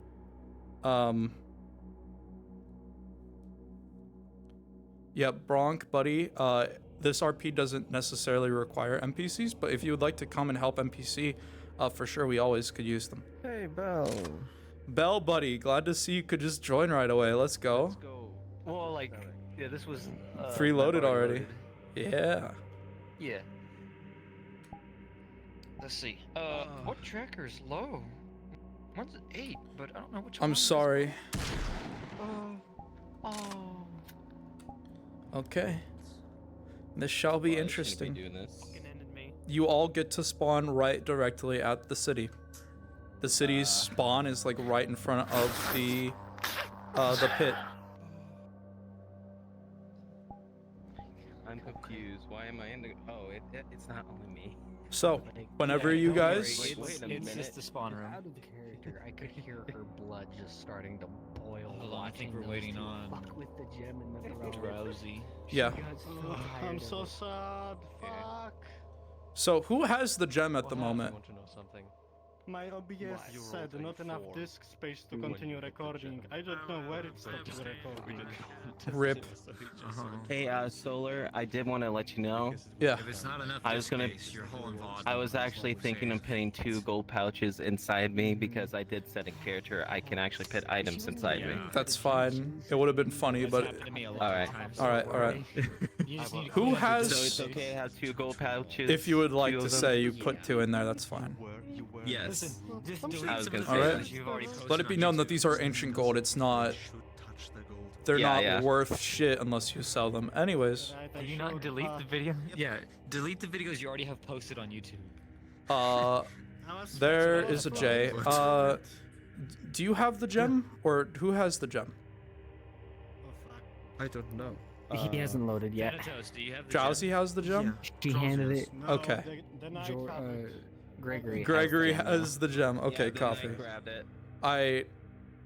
Yeah, Bronk, buddy. This RP doesn't necessarily require NPCs, but if you would like to come and help NPC, for sure we always could use them. Hey, Bell. Bell, buddy, glad to see you could just join right away. Let's go. Well, like, Yeah, this was 3 map loaded already. loaded. Yeah. Yeah. Let's see. What tracker's low? One's 8, but I don't know which one. I'm sorry. Oh. Okay. This shall be Well, I shouldn't be interesting. doing this. You all get to spawn right directly at the city. The city's spawn is like right in front of the pit. I'm confused. Why am I in the? Oh, it's not only me. So, whenever you guys, Wait a minute. It's just the spawn room. Out of character, I could hear her blood just starting to boil. Hold on, I think we're watching waiting those on two fuck with the gem in the throne. Drowsy. Yeah. She got so tired I'm of so it. sad. Fuck. So who has the gem at the moment? want to know something. My OBS said not enough disk space to continue recording. I don't know where it stopped recording. Rip. Hey, Solar, I did want to let you know. Yeah. If it's not enough I was gonna. space, your whole involved. I was actually thinking of putting 2 gold pouches inside me because I did set in character. I can actually put items inside me. That's fine. It would have been funny, but All right. all right. Who So has? it's okay to have 2 gold pouches. If you would like 2 to of them? say you put 2 in there, that's fine. Yes. I was gonna All say right. that. You've already posted Let it be known that these are ancient gold. It's not. They're Yeah, not yeah. worth shit unless you sell them. Anyways, Can you not delete the video? Yeah, delete the videos you already have posted on YouTube. there is a J. Do you have the gem, or who has the gem? I don't know. He hasn't loaded yet. Thanatos, do you have the Drowsy has the gem. She handed it. Okay. Gregory. Gregory has has the gem. Okay, then copy. I grabbed it.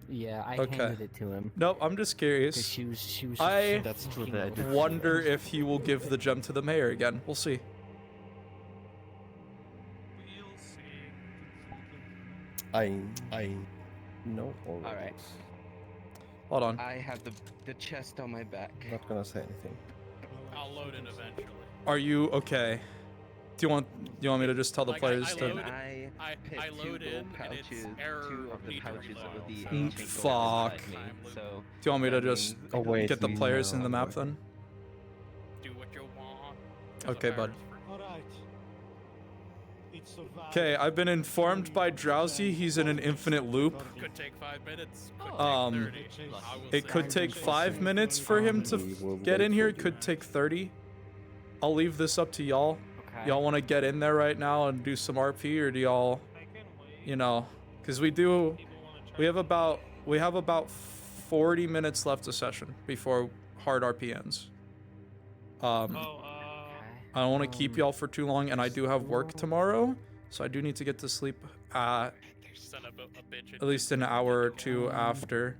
Yeah, I Okay. handed it to him. Nope, I'm just 'Cause curious. she was I just fucking over wonder if he will give the gem to the mayor again. We'll see. I know already. All right. Hold on. I have the chest on my back. Not gonna say anything. I'll load it eventually. Are you okay? Do you want me to just tell the Like, players I to? load, I I load in, and it's error 2 of the need to pouches reload, of the so- ancient gold Fuck. inside me. So Do you want me to that just means- Oh, wait, get the we players in know. the map then? Do what you want. There's a Okay, bud. virus for- Alright. It survived. Okay, I've been informed by Drowsy he's in an infinite loop. Could take 5 minutes. Could take Um, 30. I will It say. could take 5 minutes for him to get in here. It could take 30. I'll leave this up to y'all. Okay. Y'all want to get in there right now and do some RP, or do y'all, because we have about 40 minutes left a session before hard RP ends. I don't want to keep y'all for too long, and I do have work tomorrow, so I do need to get to sleep Son of a bitch. at least an hour or 2 after.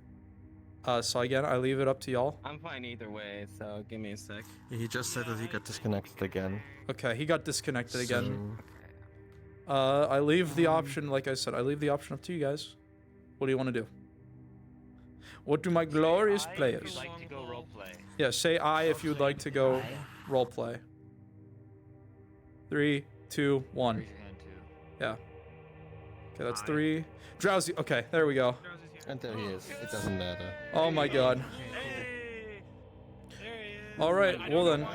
So again, I leave it up to y'all. I'm fine either way, so give me a sec. He just said that he got disconnected again. Okay, he got disconnected again. I leave the option, like I said, I leave the option up to you guys. What do you want to do? What do my glorious players? Like to go roleplay. Yeah, say I if you'd like to go roleplay. 3, 2, 1. Yeah. Okay, that's 3. Drowsy. Okay, there we go. And there he is. It doesn't matter. Oh my god. All right, well then,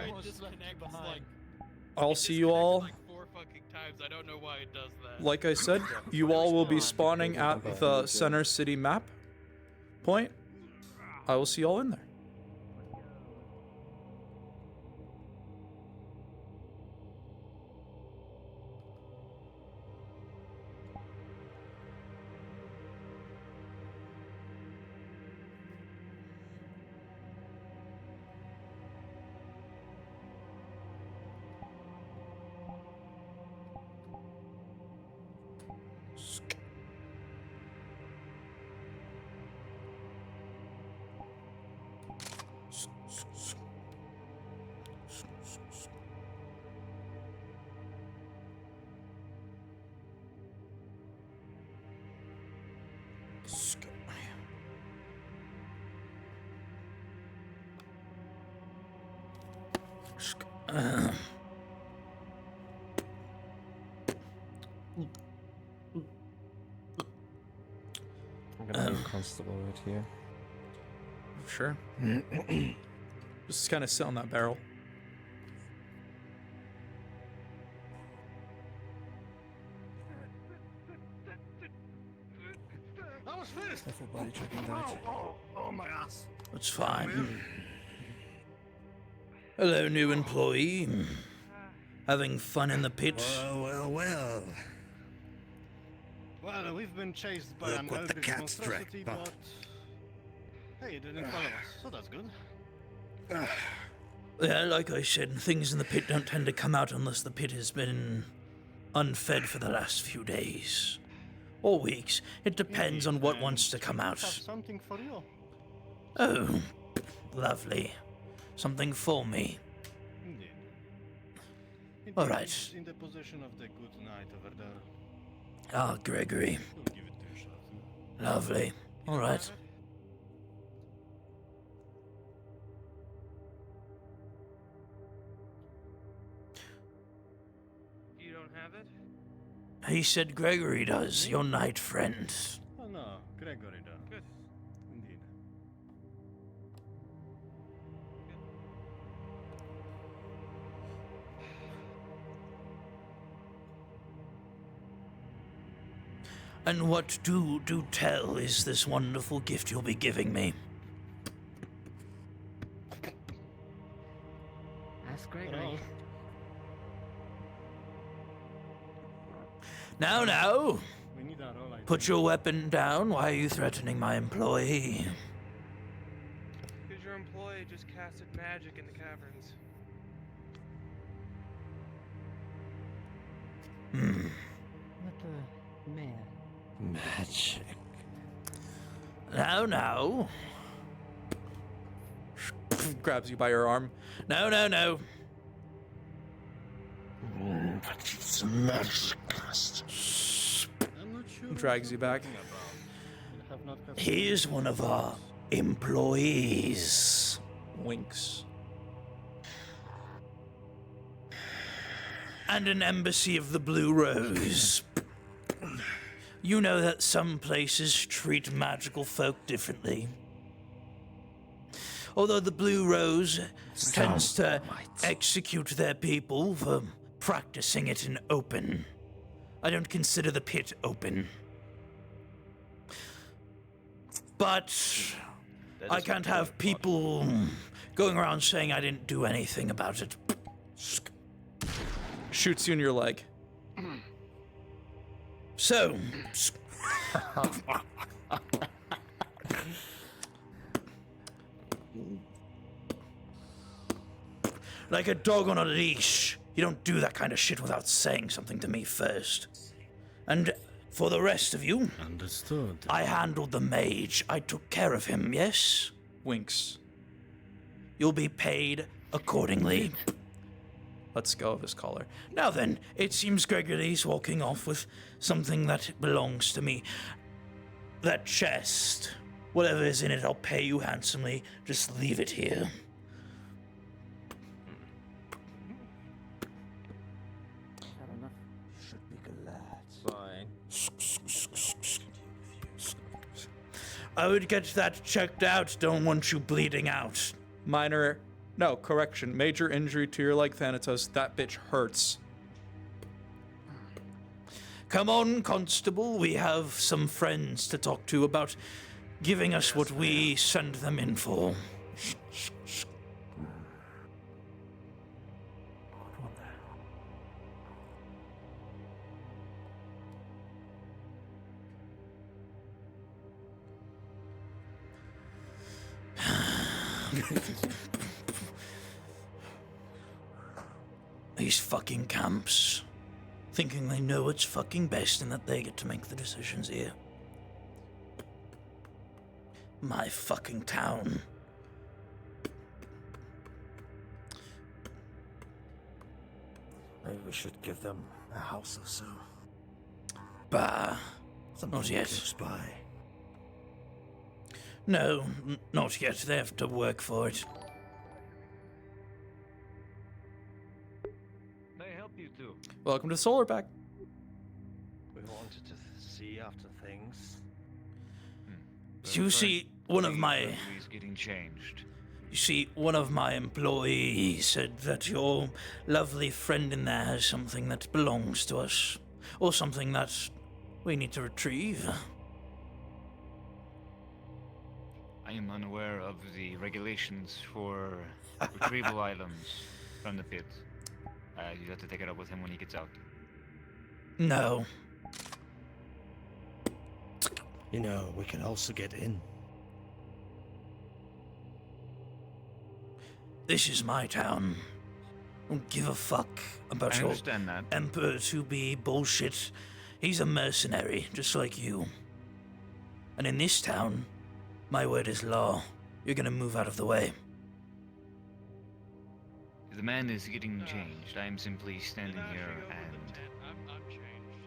I'll see you all. Like 4 fucking times. I don't know why it does that. Like I said, you all will be spawning at the center city map point. I will see y'all in there. I'm gonna be a constable right here. Sure. Just kind of sit on that barrel. I was first. Everybody checking that. Oh, my ass. That's fine. Hello, new employee. Having fun in the pit? Well. Well, we've been chased by an eldritch monstrosity, but hey, it didn't follow us, so that's good. Yeah, like I said, things in the pit don't tend to come out unless the pit has been unfed for the last few days. Or weeks. It depends on what wants to come out. Have something for you. Oh, lovely. Something for me. Indeed. All right. It's in the possession of the good knight over there. Ah, Gregory. We'll give it to you shortly. Lovely. All right. You don't have it? He said Gregory does, your knight friend. Oh no, Gregory does. Good. Indeed. And what do tell is this wonderful gift you'll be giving me? Ask Gregory. Well, Now, we need our roll, I put your weapon down. Why are you threatening my employee? Because your employee just casted magic in the caverns. What the man? Magic. Now. Grabs you by your arm. No. But it's magic. I'm not sure. Drags you back. He is one of our employees. Winks. And an embassy of the Blue Rose. You know that some places treat magical folk differently. Although the Blue Rose tends to execute their people for practicing it in open. I don't consider the pit open. But I can't have people going around saying I didn't do anything about it. Shoots you in your leg. So, like a dog on a leash, you don't do that kind of shit without saying something to me first. And for the rest of you, Understood. I handled the mage. I took care of him, yes? Winks. You'll be paid accordingly. Lets go of his collar. Now then, it seems Gregory's walking off with something that belongs to me. That chest. Whatever is in it, I'll pay you handsomely. Just leave it here. Should be glad. Fine. I would get that checked out. Don't want you bleeding out. Major injury to your leg, Thanatos. That bitch hurts. Come on, Constable. We have some friends to talk to about giving us what we send them in for. These fucking camps, thinking they know what's fucking best and that they get to make the decisions here. My fucking town. Maybe we should give them a house or so. Bah, Something not yet. close by. No, not yet. They have to work for it. May I help you too? Welcome to Solarback. We wanted to see after things. You see, one of my... He's getting changed. You see, one of my employees said that your lovely friend in there has something that belongs to us, or something that we need to retrieve. I am unaware of the regulations for retrieval items from the pit. You have to take it up with him when he gets out. No. You know, we can also get in. This is my town. Don't give a fuck about I your understand that. Emperor to be bullshit. He's a mercenary, just like you. And in this town, my word is law. You're gonna move out of the way. The man is getting changed. I am simply standing here and... I'm changed.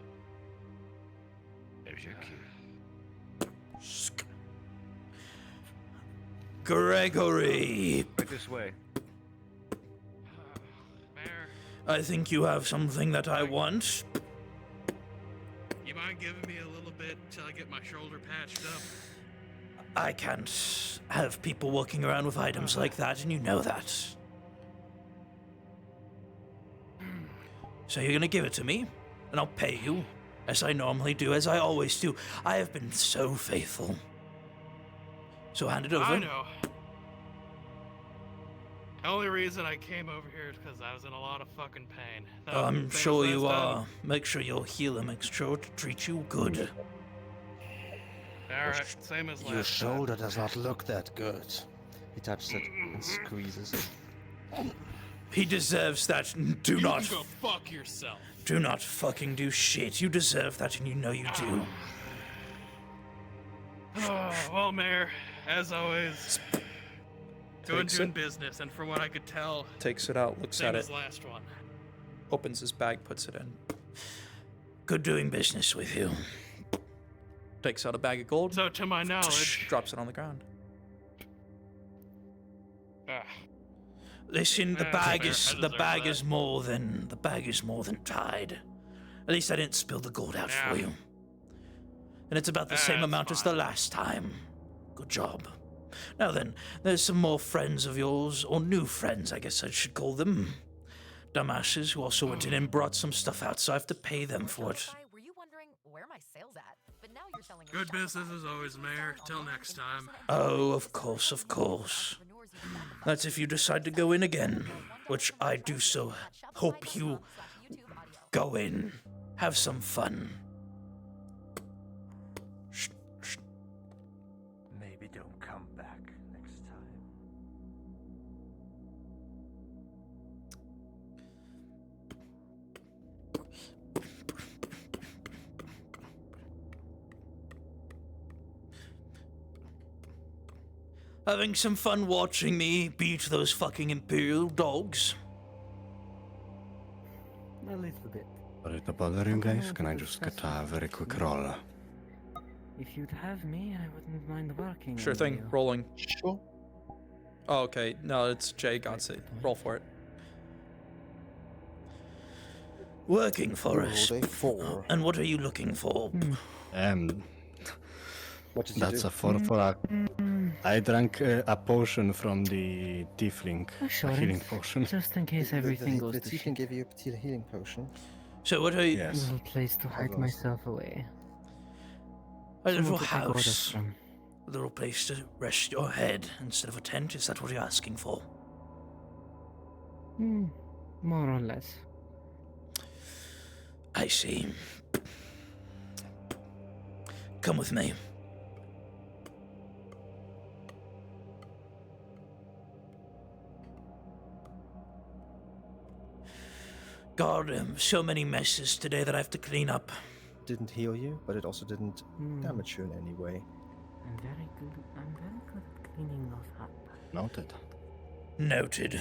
There's your cue. Gregory! Right this way. Mayor, I think you have something that I want. you mind giving me a little bit till I get my shoulder patched up? I can't have people walking around with items like that, and you know that. So you're gonna give it to me, and I'll pay you, as I normally do, as I always do. I have been so faithful. So hand it over. I know. The only reason I came over here is because I was in a lot of fucking pain. I'm sure you are. Make sure you'll heal him. Make sure to treat you good. Alright, same as last Your time. shoulder does not look that good. He touches it and squeezes it. He deserves that. Do You not. can go fuck yourself. Do not fucking do shit. You deserve that, and you know you do. Well, Mayor, as always, doing Takes it. business, and from what I could tell, Takes it out, looks same at as it, last one. opens his bag, puts it in. Good doing business with you. Takes out a bag of gold. So, to my knowledge, Drops it on the ground. Listen, the bag fair. is I the deserve bag that. is more than tied. At least I didn't spill the gold out for Yeah. you. And it's about the same That's amount as the last time. Good job. Now then, there's some more friends of yours, or new friends, I guess I should call them. Dumbasses who also went in and brought some stuff out, so I have to pay them for it. Were you wondering where my sales at? But now you're selling good business as always, Mayor. Till next time. Oh, of course, of course. That's if you decide to go in again, which I do so hope you go in. Have some fun. Maybe don't come back next time. Having some fun watching me beat those fucking Imperial dogs? A little bit. Sorry to bother you guys. Can I just get a very quick roll? If you'd have me, I wouldn't mind working. Sure with thing, you. rolling. Sure. Oh, okay. No, it's Jay got it. Roll for it. Working for You us. rolled a 4. And what are you looking for? What did you That's do? a 4 for a... I drank a potion from the tiefling. A Assurance, healing potion. just in case everything goes the to thief shit. can give you a healing potion. So what are you... Yes. A little place to hide Hold on. myself away. A little Somewhere to take orders house. from. A little place to rest your head instead of a tent. Is that what you're asking for? More or less. I see. Come with me. God, so many messes today that I have to clean up. Didn't heal you, but it also didn't damage you in any way. I'm very good at cleaning those up. Noted. Noted.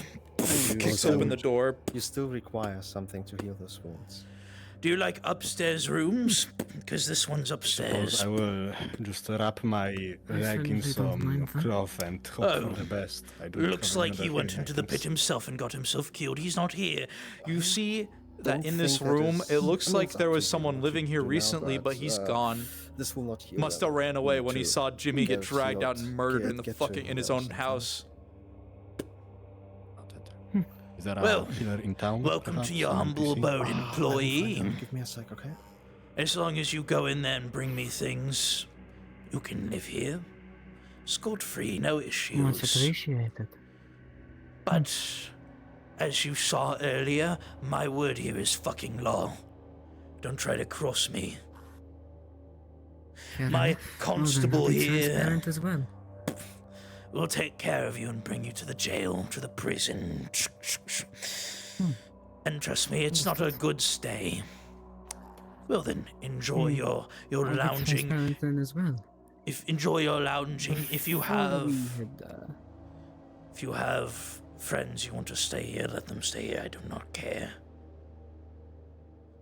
Kicks open the door. You still require something to heal those wounds. Do you like upstairs rooms? Because this one's upstairs. I will just wrap my leg in certainly don't some mind that. cloth and hope for the best. I don't Looks have like another he went healing into the pit items. himself and got himself killed. He's not here. You see that Don't in this think that room, is- it looks I mean, like it's there up to was you someone what living you here do now, recently, but he's gone. This will not heal. Must them. have ran away You when he need saw to Jimmy get get dragged out healed, and murdered get- in the get to fucking in his heal own something. house. Is there Well, a healer in town? welcome perhaps, to your an humble NPC? abode, I will employee. find out. Give me a sec, okay? As long as you go in there and bring me things, you can live here. Scot-free, no issues. Much appreciated. But, as you saw earlier, my word here is fucking law. Don't try to cross me. Fair My enough. constable I'll be here transparent as well. will take care of you and bring you to the jail, to the prison. And trust me, it's not a good stay. Well then, enjoy your I'll be lounging. transparent then as well. Enjoy your lounging. If you have We had, friends you want to stay here, let them stay here. I do not care.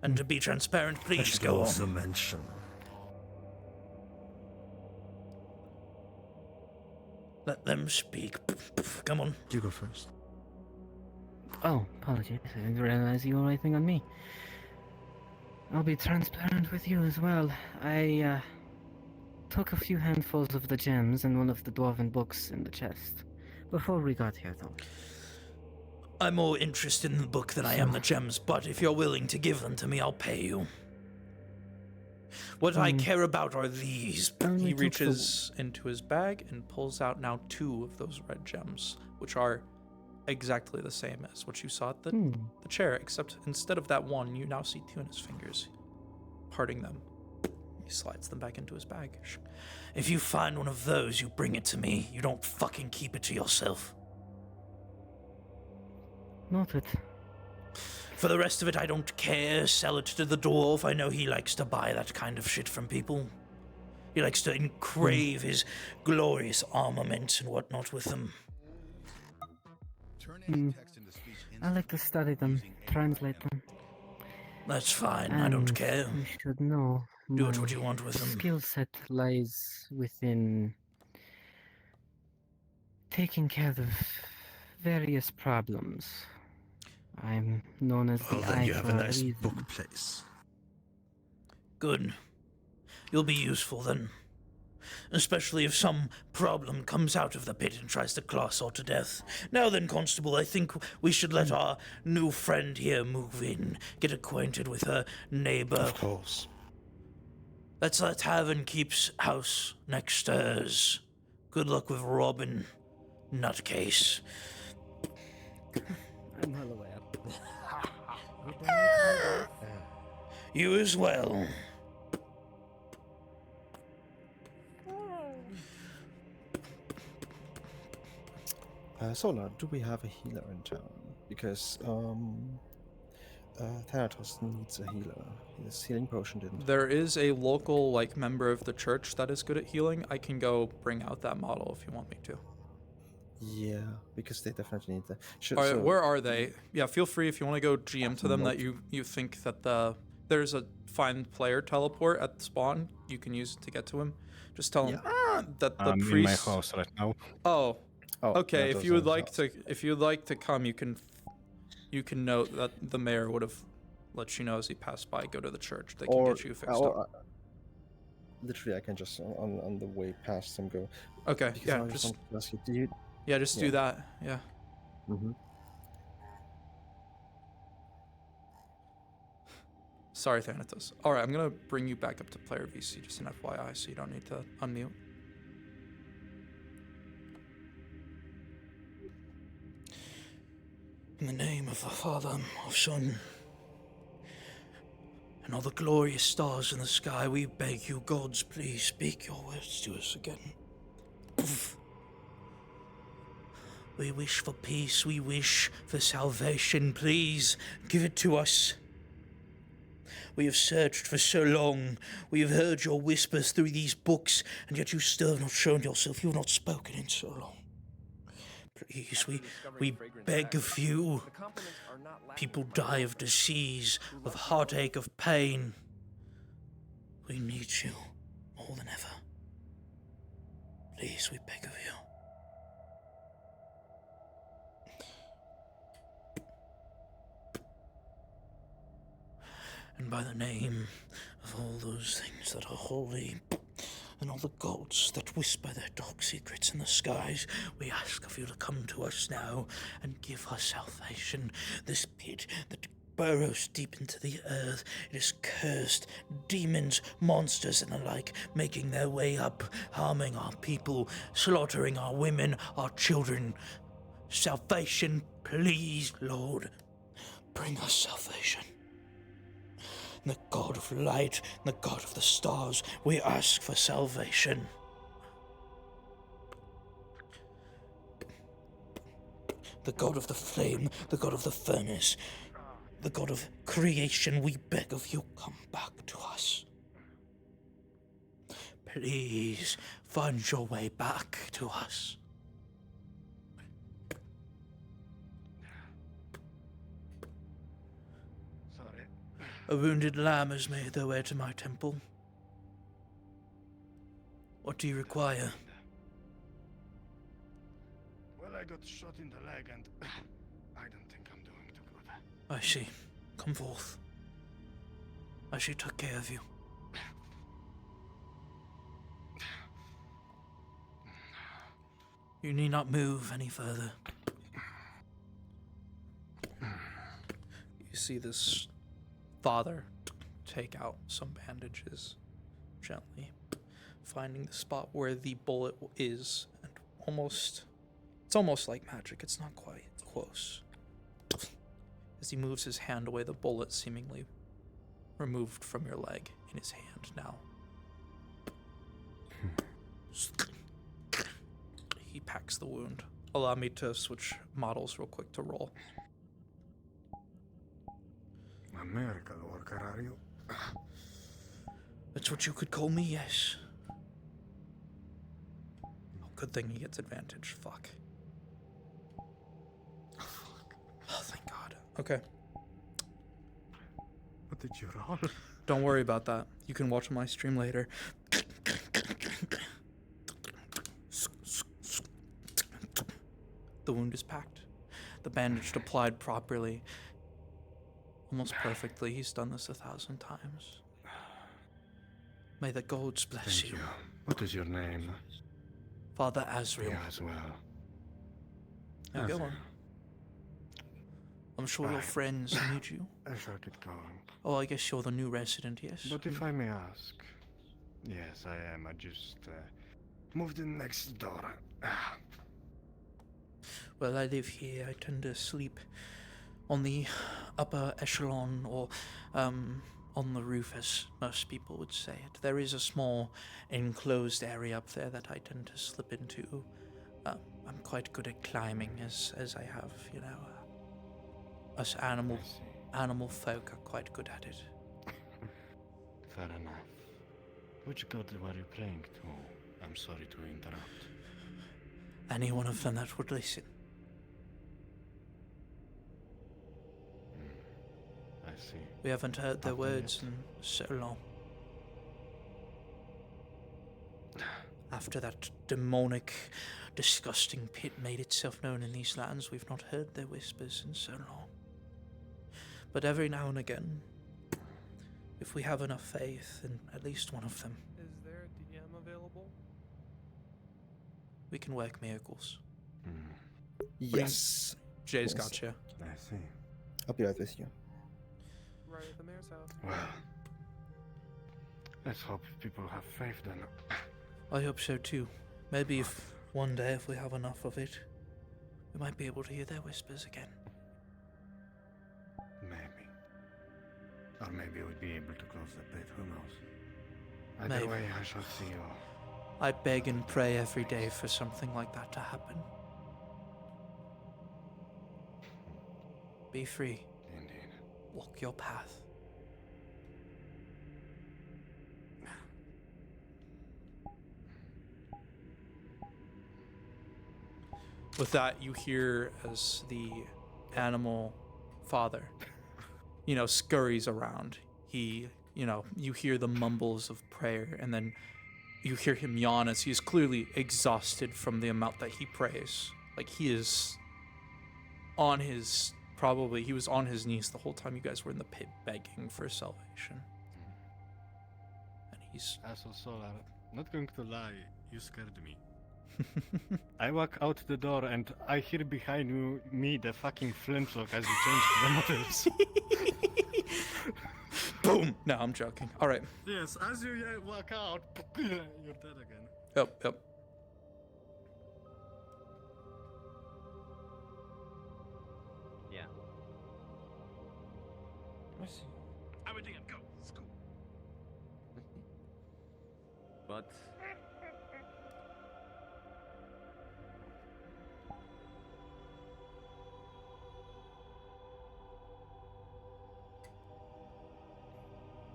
And to be transparent, I please should go also on. mention. Let them speak. Come on. You go first. Oh, apologies. I didn't realize you were waiting on me. I'll be transparent with you as well. I took a few handfuls of the gems and one of the dwarven books in the chest before we got here, though. I'm more interested in the book than I am the gems, but if you're willing to give them to me, I'll pay you. What I care about are these. He reaches into his bag and pulls out now 2 of those red gems, which are exactly the same as what you saw at the chair, except instead of that one, you now see 2 in his fingers, parting them. He slides them back into his bag. If you find one of those, you bring it to me. You don't fucking keep it to yourself. Noted. For the rest of it, I don't care. Sell it to the dwarf. I know he likes to buy that kind of shit from people. He likes to engrave his glorious armaments and whatnot with them. I like to study them, translate them. That's fine. I don't care. You should know. Do it what you want with them. Skill set lies within taking care of various problems. I'm known as the Well, then Eye you have for a a nice reason. book place. Good. You'll be useful then. Especially if some problem comes out of the pit and tries to claw us all to death. Now then, Constable, I think we should let our new friend here move in, get acquainted with her neighbor. Of course. That's that tavern keeps house next to hers. Good luck with Robin, nutcase. I'm well aware. You as well. Solar, do we have a healer in town? Because Thanatos needs a healer. His healing potion didn't. There is a local member of the church that is good at healing. I can go bring out that model if you want me to. Yeah, because they definitely need that. All right, where are they? Yeah, feel free if you want to go GM to them that you think that there's a find player teleport at the spawn. You can use it to get to him. Just tell him that the I'm priest. in my house right now. Oh, okay. yeah, If you would like to come, you can note that the mayor would have let you know as he passed by. Go to the church. They can get you fixed up. Literally, I can just on the way past them go. Okay, Because yeah, I just wanted to ask you, do you? Yeah, just do that. Yeah. Mm-hmm. Sorry, Thanatos. All right, I'm gonna bring you back up to player VC, just an FYI, so you don't need to unmute. In the name of the Father, of Son, and all the glorious stars in the sky, we beg you, gods, please speak your words to us again. We wish for peace, we wish for salvation, please give it to us. We have searched for so long, we have heard your whispers through these books, and yet you still have not shown yourself, you have not spoken in so long. Please, we beg of you. People die of disease, of heartache, of pain. We need you more than ever. Please, we beg of you. And by the name of all those things that are holy, and all the gods that whisper their dark secrets in the skies, we ask of you to come to us now and give us salvation. This pit that burrows deep into the earth, it is cursed. Demons, monsters, and the like, making their way up, harming our people, slaughtering our women, our children. Salvation, please, Lord. Bring us salvation. The God of light, the God of the stars, we ask for salvation. The God of the flame, the God of the furnace, the God of creation, we beg of you, come back to us. Please find your way back to us. Sorry. A wounded lamb has made their way to my temple. What do you require? Well, I got shot in the leg and I don't think I'm doing too good. I see. Come forth. I shall take care of you. You need not move any further. You see this father take out some bandages gently, finding the spot where the bullet is, and it's almost like magic. It's not quite close. As he moves his hand away, the bullet seemingly removed from your leg in his hand now. He packs the wound. Allow me to switch models real quick to roll. A miracle worker, are you? That's what you could call me, yes. Oh, good thing he gets advantage. Fuck. Oh, thank God. Okay. What did you roll? Don't worry about that. You can watch my stream later. The wound is packed. The bandage applied properly. Almost perfectly. He's done this 1,000 times. May the gods bless Thank you. What is your name? Father Azrael. You as well. Now go Azrael. on. I'm sure your Right. friends need you. I started going. Oh, I guess you're the new resident, yes? But if I may ask, yes, I am. I just moved in next door. Well, I live here. I tend to sleep on the upper echelon, or on the roof, as most people would say it. There is a small enclosed area up there that I tend to slip into. I'm quite good at climbing, as I have, you know. Us animal folk are quite good at it. Fair enough. Which god were you praying to? I'm sorry to interrupt. Any one of them that would listen. I see. We haven't heard their Nothing words yet? in so long. After that demonic, disgusting pit made itself known in these lands, we've not heard their whispers in so long. But every now and again, if we have enough faith in at least one of them, Is there a DM available? we can work miracles. Yes. Jay's Yes. got you. I see. I'll be right with you. Right at the mayor's house. Well, let's hope people have faith then. I hope so too. Maybe if one day, if we have enough of it, we might be able to hear their whispers again. Maybe. Or maybe we'd be able to close the pit, who knows? Either Maybe. way, I shall see you. I beg and pray every day for something like that to happen. Be free. Indeed. Walk your path. With that, you hear as the animal father, scurries around. He, you hear the mumbles of prayer, and then you hear him yawn as he's clearly exhausted from the amount that he prays. Like, he is on his, he was on his knees the whole time you guys were in the pit begging for salvation. And he's Eso solar. Not going to lie, you scared me. I walk out the door and I hear behind me the fucking flintlock as you change the motors. Boom! No, I'm joking. All right. Yes, as you walk out, you're dead again. Yep. Yeah. I'm a DM. Go. Let's go. But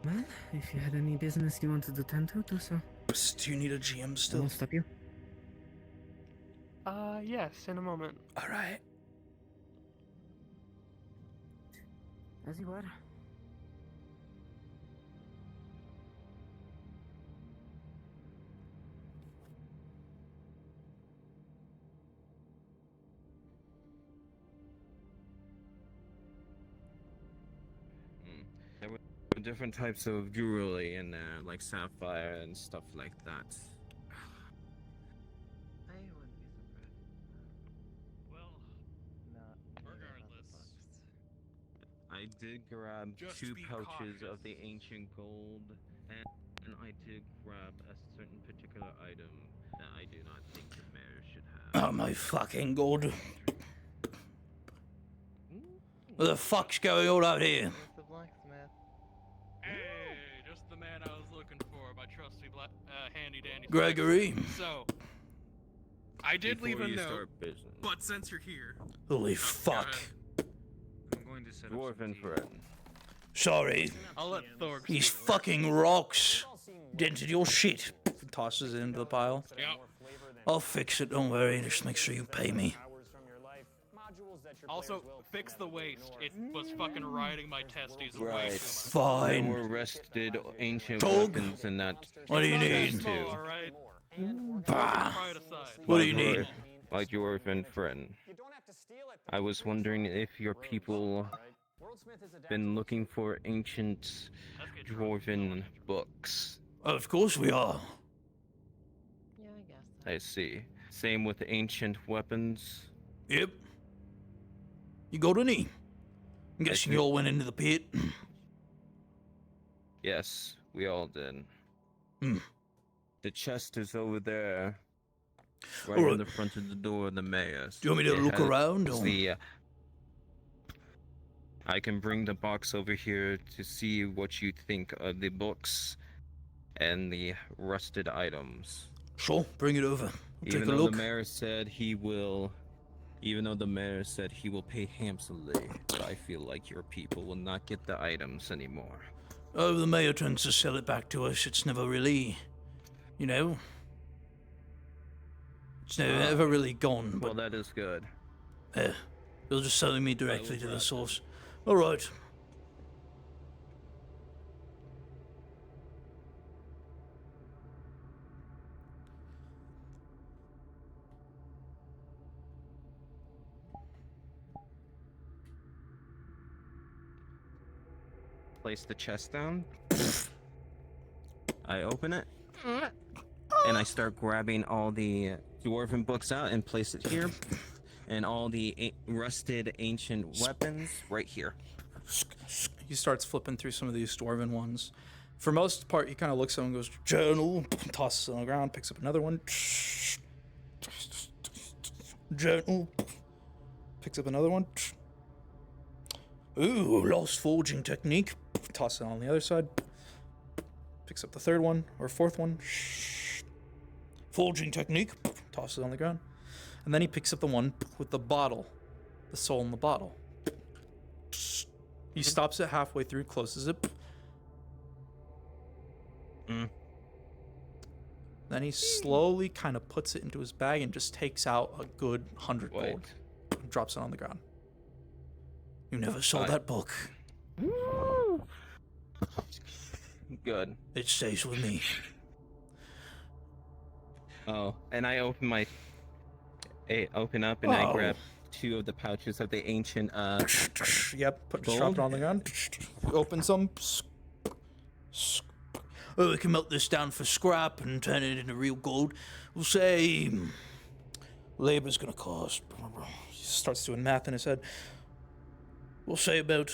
Well, if you had any business you wanted to tend to, do so. Psst, do you need a GM I still? won't stop you. Yes, in a moment. All right. As you are. there were different types of jewelry in there, like sapphire and stuff like that. I wouldn't be surprised. Well, regardless. I did grab Just 2 be pouches of cautious. the ancient gold, and I did grab a certain particular item that I do not think the mayor should have. Oh my fucking god. What the fuck's going on out here? The blacksmith. Hey, just the man I was looking for, my trusty handy dandy. Gregory. So, I did Before leave a you note, start business. but since you're here, Holy fuck. I'm going to set up Dwarven friend. Sorry. I'll let Thorg These speak. fucking rocks dented your shit. Tosses it into the pile. Yep. I'll fix it, don't worry. Just make sure you pay me. Also, fix the waste. It was fucking riding my testes way Right. too much. Fine. There were rested ancient Dog. weapons in that. What do you need? too. Alright? Bah. Pride aside. What do you need? My dwarven friend. I was wondering if your people been looking for ancient dwarven books. Of course we are. Yeah, I guess. I see. Same with ancient weapons. Yep. You got any? I'm guessing you all went into the pit. Yes, we all did. Hmm. The chest is over there, right Alright. in the front of the door of the mayor. Do you want me to It look has around, or- The, I can bring the box over here to see what you think of the books and the rusted items. Sure, bring it over. I'll Even take a though look. the mayor said he will, pay handsomely, but I feel like your people will not get the items anymore. Oh, the mayor tends to sell it back to us. It's never really, you know. It's never really gone, Well, but that is good. they're just selling me directly to the source. All right. Place the chest down. I open it, and I start grabbing all the dwarven books out and place it here, and all the rusted ancient weapons right here. He starts flipping through some of these dwarven ones. For most part, he kind of looks at them and goes, journal, tosses it on the ground, picks up another one. Journal, picks up another one. Ooh, lost forging technique. Tosses it on the other side. Picks up the third one, or fourth one. Forging technique. Tosses it on the ground. And then he picks up the one with the bottle. The soul in the bottle. He stops it halfway through, closes it. Then he slowly kind of puts it into his bag and just takes out a good 100 gold. And drops it on the ground. You never saw that book. Good. It stays with me. Oh, and I open open up and I Oh. grab 2 of the pouches of the ancient Yep, drop gold. it on the ground. Open some. well, we can melt this down for scrap and turn it into real gold. We'll say labor's gonna cost. He starts doing math in his head. We'll say about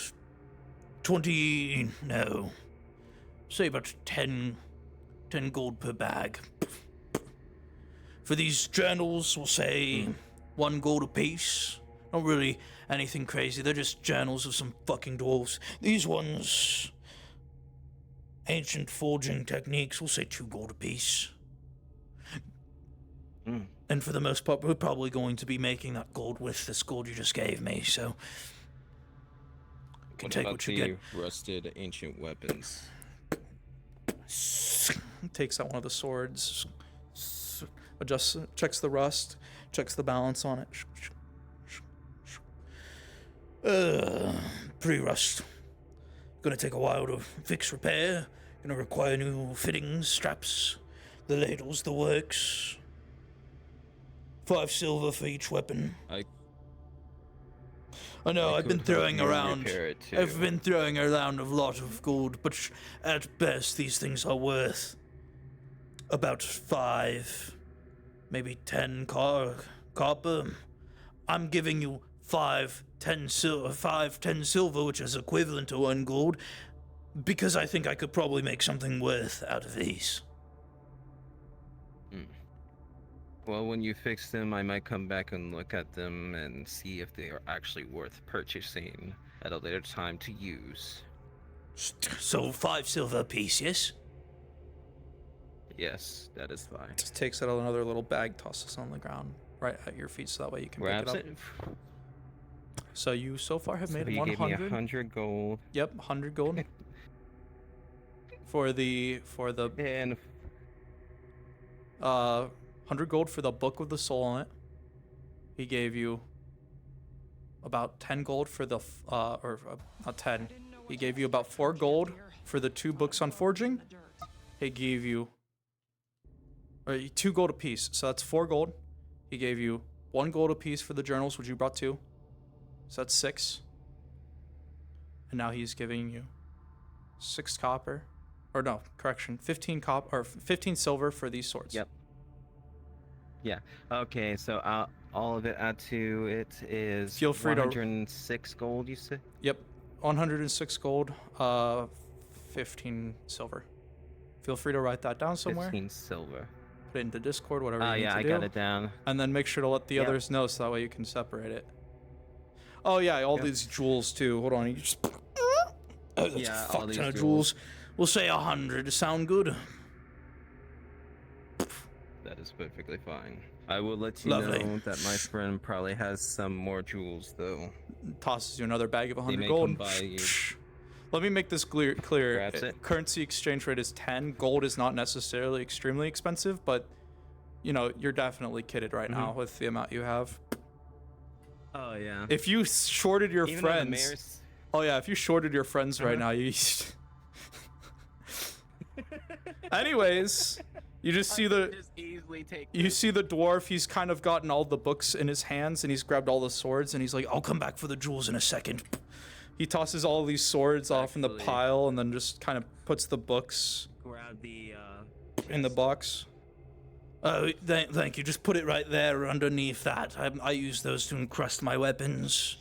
20. No. Say about 10 gold per bag. For these journals, we'll say 1 gold apiece. Not really anything crazy. They're just journals of some fucking dwarves. These ones, ancient forging techniques, we'll say 2 gold apiece. And for the most part, we're probably going to be making that gold with this gold you just gave me, so you can take what you get. Rusted ancient weapons? Takes out one of the swords, adjusts, checks the rust, checks the balance on it. Pre-rust. Gonna take a while to fix, repair. Gonna require new fittings, straps, the ladles, the works. 5 silver for each weapon. I know, I've been throwing around. I've been throwing around a lot of gold, but at best these things are worth about 5, maybe 10 copper. I'm giving you 10 silver, which is equivalent to 1 gold, because I think I could probably make something worth out of these. Well, when you fix them, I might come back and look at them and see if they are actually worth purchasing at a later time to use. So 5 silver apiece, yes? Yes, that is fine. Just takes out another little bag, tosses on the ground right at your feet, so that way you can Grabs pick it up. So you so far have made you 100. gave me 100 gold. Yep, 100 gold. for the and 100 gold for the Book of the Soul on it. He gave you about 10 gold for the not 10. He gave you about 4 gold for the 2 books on forging. He gave you 2 gold apiece, so that's 4 gold. He gave you 1 gold apiece for the journals, which you brought 2. So that's 6. And now he's giving you 6 copper. Or no, correction, 15 copper or 15 silver for these swords. Yep. Yeah. Okay, so all of it add to it is Feel free 106 gold, you said? Yep. 106 gold, 15 silver. Feel free to write that down somewhere. 15 silver. Put it into Discord, whatever you need yeah, to I do. got it down. And then make sure to let the others know so that way you can separate it. Oh yeah, all these jewels too. Hold on, you just that's Yeah, a all fuck these ton of jewels. jewels. We'll say 100. Sound good? That is perfectly fine. I will let you Lovely. know that my friend probably has some more jewels, though. Tosses you another bag of They 100 may gold. come by you. Let me make this clear. Grabs it. Currency exchange rate is 10. Gold is not necessarily extremely expensive, but you know, you're definitely kitted right now with the amount you have. Oh yeah. If you shorted your Even though the friends, mayor's- oh yeah, if you shorted your friends right now, you. Anyways, you just see the you see the dwarf. He's kind of gotten all the books in his hands, and he's grabbed all the swords, and he's like, "I'll come back for the jewels in a second." He tosses all these swords off in the pile, and then just kind of puts the books Grab the in the box. Oh, thank you. Just put it right there underneath that. I use those to encrust my weapons.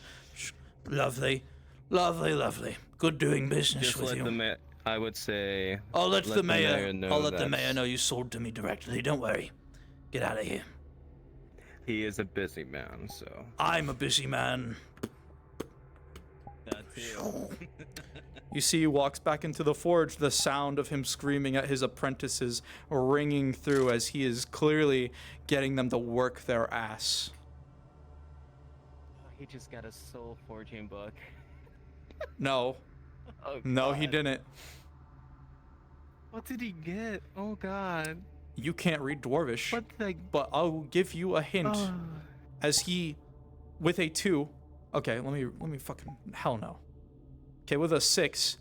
Lovely. Lovely, lovely. Good doing business Just with let you. the mayor. I would say. I'll let the mayor know. I'll let the that mayor know you sold to me directly. Don't worry. Get out of here. He is a busy man, so. I'm a busy man. That too. You see he walks back into the forge, the sound of him screaming at his apprentices ringing through as he is clearly getting them to work their ass. He just got a soul forging book. No. Oh, no, he God. didn't. What did he get? Oh God. You can't read Dwarvish, but I'll give you a hint. As he, with a 2, okay, let me fucking, hell no. Okay, with a 6,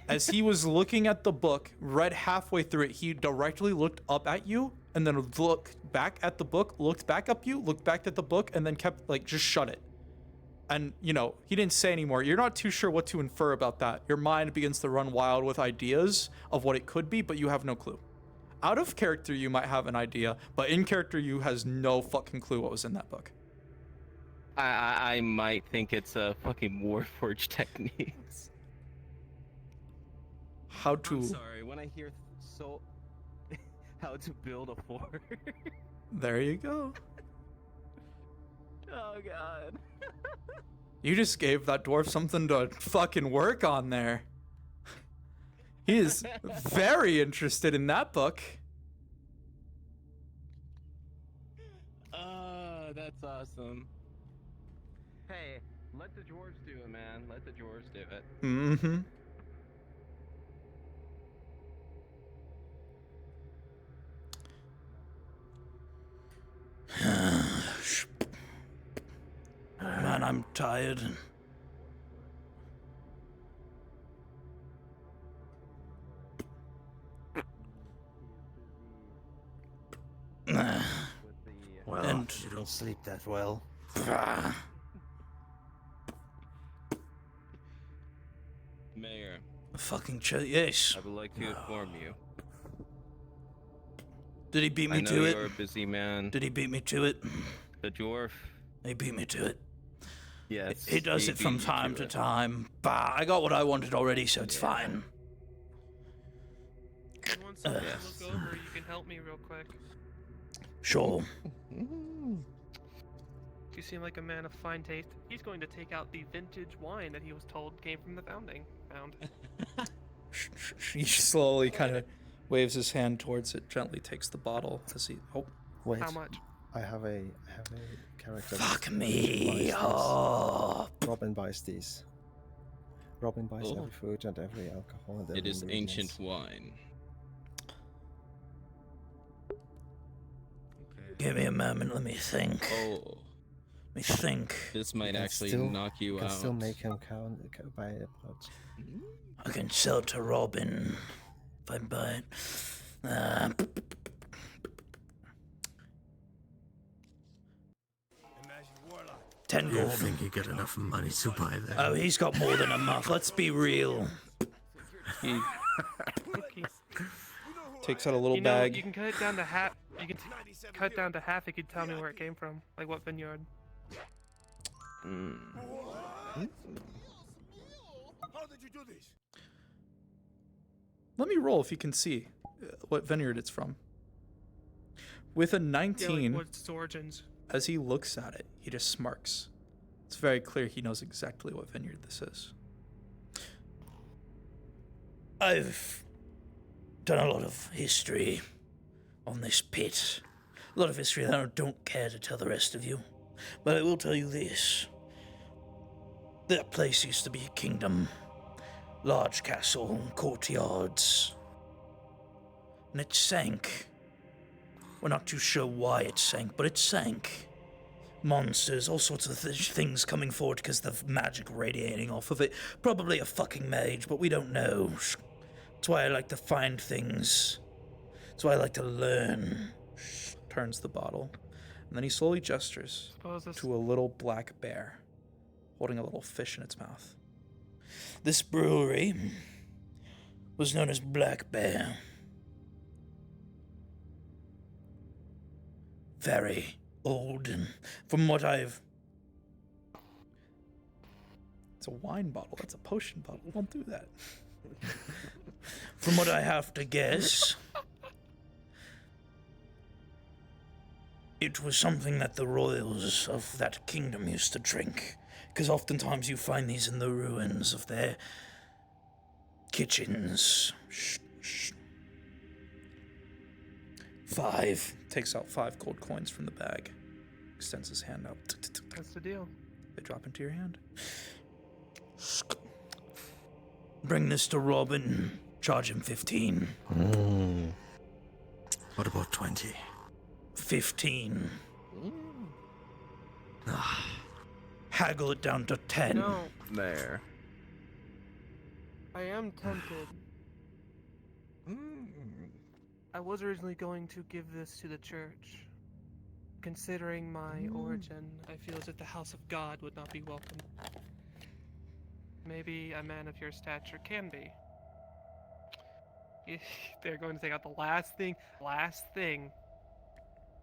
as he was looking at the book, read halfway through it, he directly looked up at you, and then looked back at the book, looked back up you, looked back at the book, and then kept, like, just shut it. And, you know, he didn't say anymore. You're not too sure what to infer about that. Your mind begins to run wild with ideas of what it could be, but you have no clue. Out of character, you might have an idea, but in character, you has no fucking clue what was in that book. I might think it's a fucking Warforged techniques. How to... I'm sorry, when I hear so... how to build a fort. There you go. Oh god. You just gave that dwarf something to fucking work on there. He is very interested in that book. That's awesome. Hey, let the dwarves do it, man. Let the dwarves do it. Mm-hmm. Man, I'm tired. Well, And- you don't sleep that well. Mayor. Fucking yes. I would like to inform you. Did he beat me I know to it? you're a busy man. Did he beat me to it? The dwarf. He beat me to it. Yes. He does it from beat you time to time. Bah, I got what I wanted already, so it's fine. If you want something to look over, you can help me real quick. Sure. You seem like a man of fine taste. He's going to take out the vintage wine that he was told came from the found. He slowly kind of waves his hand towards it, gently takes the bottle as he... Oh. Wait. How much? I have a character. Fuck that me. buys these. Oh. Robin buys these. Robin buys Oh. every food and every alcohol and It every is ingredients. ancient wine. Give me a moment, let me think. Oh. Let me think. This might can actually still- knock you can out. still make him count buy it, but I can sell it to Robin if I buy it. 10 I gold. don't think you get enough money to buy that. Oh, he's got more than enough. Let's be real. He Okay. takes out a little You know, bag. you can cut it down to half. You can cut down to half. You could tell me where it came from, like what vineyard. Hmm. How did you do this? Let me roll if you can see what vineyard it's from. With a 19, Yeah, like what's its origins? as he looks at it, he just smirks. It's very clear he knows exactly what vineyard this is. I've done a lot of history on this pit. A lot of history that I don't care to tell the rest of you. But I will tell you this. That place used to be a kingdom. Large castle, courtyards. And it sank. We're not too sure why it sank, but it sank. Monsters, all sorts of things coming forward because of the magic radiating off of it. Probably a fucking mage, but we don't know. That's why I like to find things. That's why I like to learn. Turns the bottle. And then he slowly gestures Suppose this- to a little black bear holding a little fish in its mouth. This brewery was known as Black Bear. Very old, and from what I've... It's a wine bottle. That's a potion bottle. Don't do that. From what I have to guess, it was something that the royals of that kingdom used to drink. Because oftentimes you find these in the ruins of their kitchens. Shh. 5. Takes out 5 gold coins from the bag. Extends his hand out. That's the deal. They drop into your hand. Bring this to Robin. Charge him 15. What about 20? 15. Haggle it down to 10. No. There. I am tempted. I was originally going to give this to the church. Considering my origin, I feel as if the House of God would not be welcome. Maybe a man of your stature can be. They're going to take out the last thing,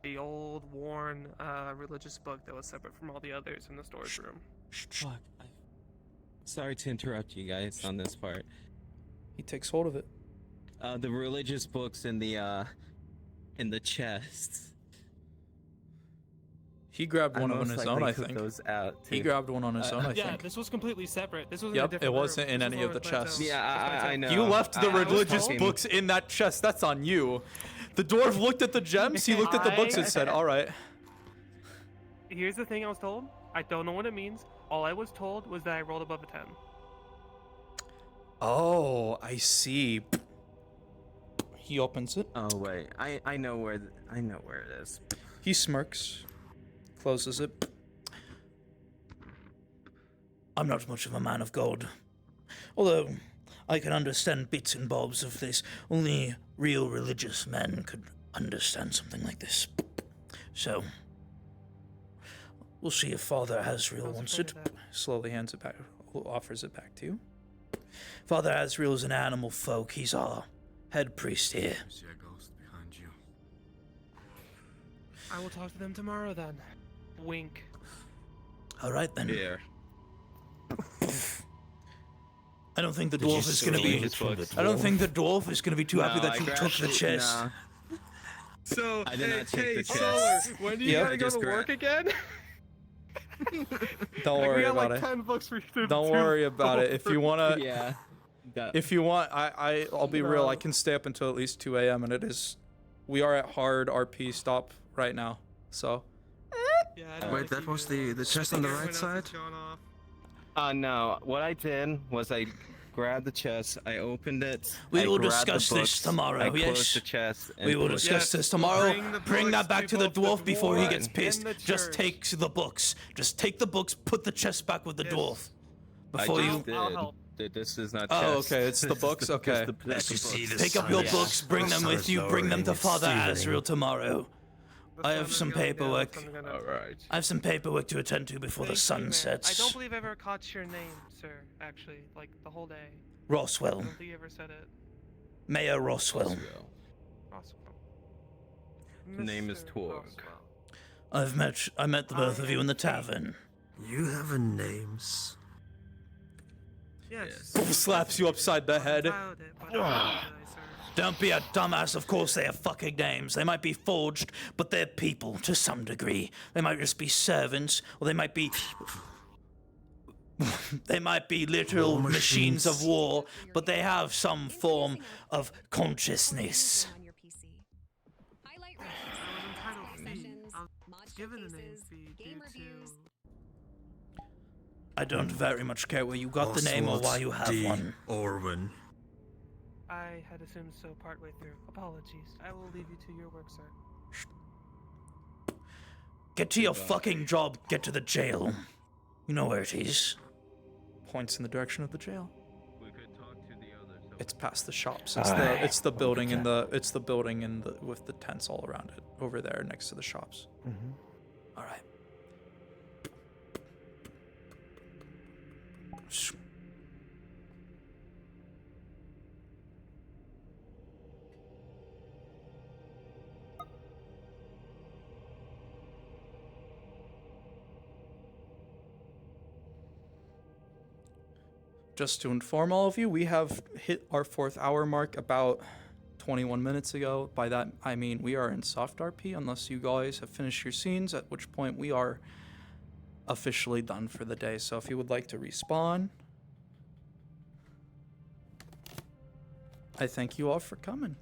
the old, worn, religious book that was separate from all the others in the storage room. Fuck. Sorry to interrupt you guys on this part. He takes hold of it. The religious books in the chest. He grabbed one on his own, I think. Those out, He grabbed one on his own, I Yeah, think. this was completely separate. This was in a Yep, different it wasn't room. in This was any of the over by chests. itself. Yeah, I know. You left the I was religious talking- books in that chest. That's on you. The dwarf looked at the gems. He looked at the books and said, "All right." Here's the thing I was told. I don't know what it means. All I was told was that I rolled above a 10. Oh, I see. He opens it. Oh wait, I know where it is. He smirks, closes it. I'm not much of a man of God, although I can understand bits and bobs of this. Only real religious men could understand something like this. So, we'll see if Father Asriel wants it. Slowly hands it back, offers it back to you. Father Asriel is an animal folk. He's our head priest here. See a ghost behind you. I will talk to them tomorrow then. Wink. All right then. Yeah. I don't think the Did you dwarf is going to steal be. his books? I don't think the dwarf is going to be too happy No, that I you grabbed took the it, chest. nah. So, I did not take hey, the chest. Solar, when do you Yep. gotta I go just to work again? Don't Like, worry we got about like it. 10 books for you to Don't do worry about it. If you wanna, Yeah. if you want, I'll be real. I can stay up until at least 2 a.m. and it is, we are at hard RP stop right now. So. Wait, that was the chest on the right side? No. What I did was I grabbed the chest, I opened it. We I will grabbed the discuss this books, tomorrow, I closed yes. the chest. And We will put- discuss this tomorrow. Bring that back to the dwarf before he gets pissed. the Just church. take the books. Just take the books. Put the chest back with the dwarf. Before I you. just did. This is not Oh, chest. okay. It's the books. Okay. Let's just see Pick up your books. Bring them with you. Bring them to Father Asriel tomorrow. I have some paperwork. Alright. I have some paperwork to attend to before the Thank you, sun man. sets. I don't believe I ever caught your name, sir, actually, like the whole day. I Roswell. don't think you ever said it. Mayor Roswell. Roswell. His name is Mr. Torg. Roswell. I met the both of you in the tavern. You have a names. Yes. Slaps you upside the head. Filed it, but I apologize, sir. Don't be a dumbass. Of course they have fucking names. They might be forged, but they're people to some degree. They might just be servants, or they might be. They might be literal War machines of machines. war, but they have some form of consciousness. I was given a name fee due to. I don't very much care where you got the name or why you have D. one. Orwin. I had assumed so partway through. Apologies. I will leave you to your work, sir. Get to your fucking job. Get to the jail. You know where it is. Points in the direction of the jail. We could talk to the others. It's past the shops. It's the building in the with the tents all around it over there next to the shops. Mm-hmm. All right. Just to inform all of you, we have hit our 4th hour mark about 21 minutes ago. By that, I mean we are in soft RP unless you guys have finished your scenes, at which point we are officially done for the day. So if you would like to respawn, I thank you all for coming.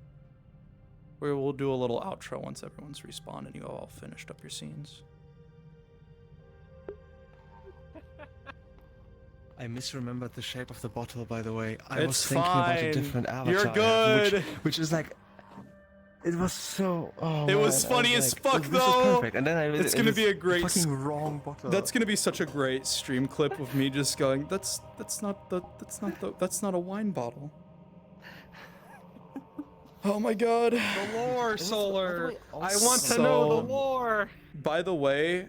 We will do a little outro once everyone's respawned and you all finished up your scenes. I misremembered the shape of the bottle, by the way. I It's was thinking about a fine. different avatar. You're I have, good. which is like, it was so. Oh, It was man, funny I as like, fuck this is though. perfect. And then It's gonna be a great fucking wrong bottle. That's gonna be such a great stream clip of me just going, that's not a wine bottle. Oh my god. The lore, Solar. I want to know the lore. By the way,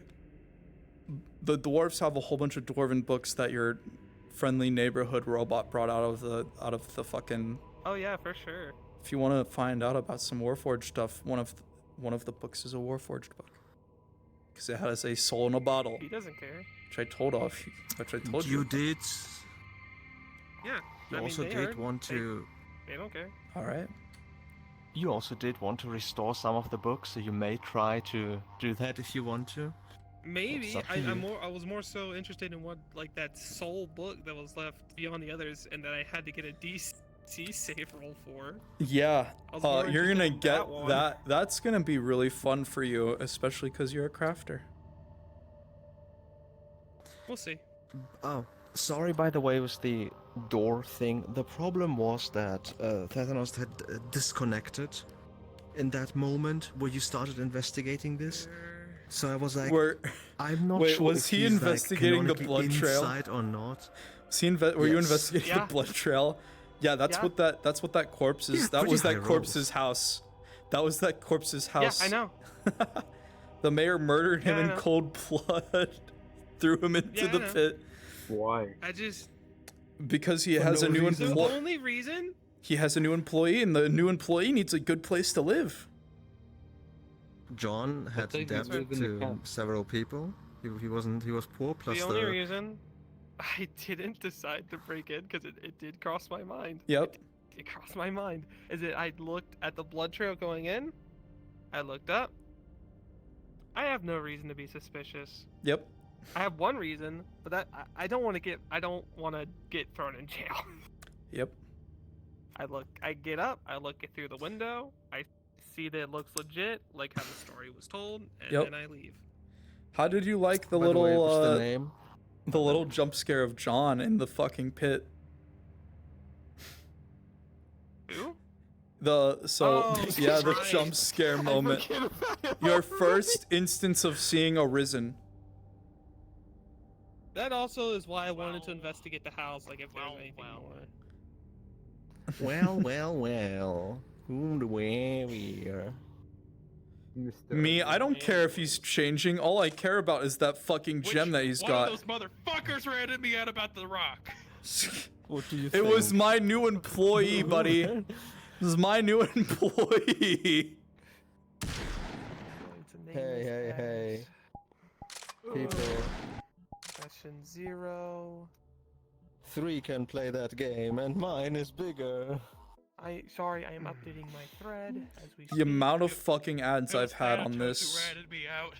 the dwarves have a whole bunch of dwarven books that your friendly neighborhood robot brought out of the fucking. Oh yeah, for sure. If you want to find out about some Warforged stuff, one of the books is a Warforged book, because it has a soul in a bottle. He doesn't care. Which I told you. You did. Yeah. You I mean, also they did heard. want to. They don't care. All right. You also did want to restore some of the books, so you may try to do that if you want to. Maybe. It's up to I you. was more so interested in what like that soul book that was left beyond the others, and that I had to get a DC save roll for. Yeah. I was more You're gonna interested in get that one. that. That's gonna be really fun for you, especially because you're a crafter. We'll see. Oh, sorry, by the way, with the door thing. The problem was that Thetanos had disconnected in that moment where you started investigating this. So I was like, I'm not Wait, sure was if he he's, like, investigating the canonically blood trail? inside or not. Were you Yes. investigating Yeah. the blood trail? Yeah, that's Yeah. what that corpse is. Yeah, That pretty was that high corpse's house. That was that corpse's house. Yeah, I know. The mayor murdered him Yeah, I in know. cold blood, threw him into Yeah, I the know. pit Why? I just because he For has no a new reason. the employee. only reason. He has a new employee, and the new employee needs a good place to live. John had think debt he's living in the to camp. several people. He was poor. Plus The only reason I didn't decide to break in, because it did cross my mind. Yep. It crossed my mind. Is that I looked at the blood trail going in. I looked up. I have no reason to be suspicious. Yep. I have one reason, but that I don't want to get thrown in jail. Yep. I get up, I look it through the window, I see that it looks legit, like how the story was told, and Yep. then I leave. How did you like the By the way, little what's the name? the little jump scare of John in the fucking pit? Who? The right. jump scare moment. Your first instance of seeing a risen. That also is why I wanted to investigate the house, like if there was anything more. Well. Whom the warrior? Me, I don't care if he's changing. All I care about is that fucking gem that he's One got. of those motherfuckers ratted me out about the rock. What do you It was my new employee, buddy. This is my new employee. Hey. People. Session 0. 3 can play that game, and mine is bigger. Sorry, I am updating my thread as we The amount of fucking ads I've had on this. Ratted me out.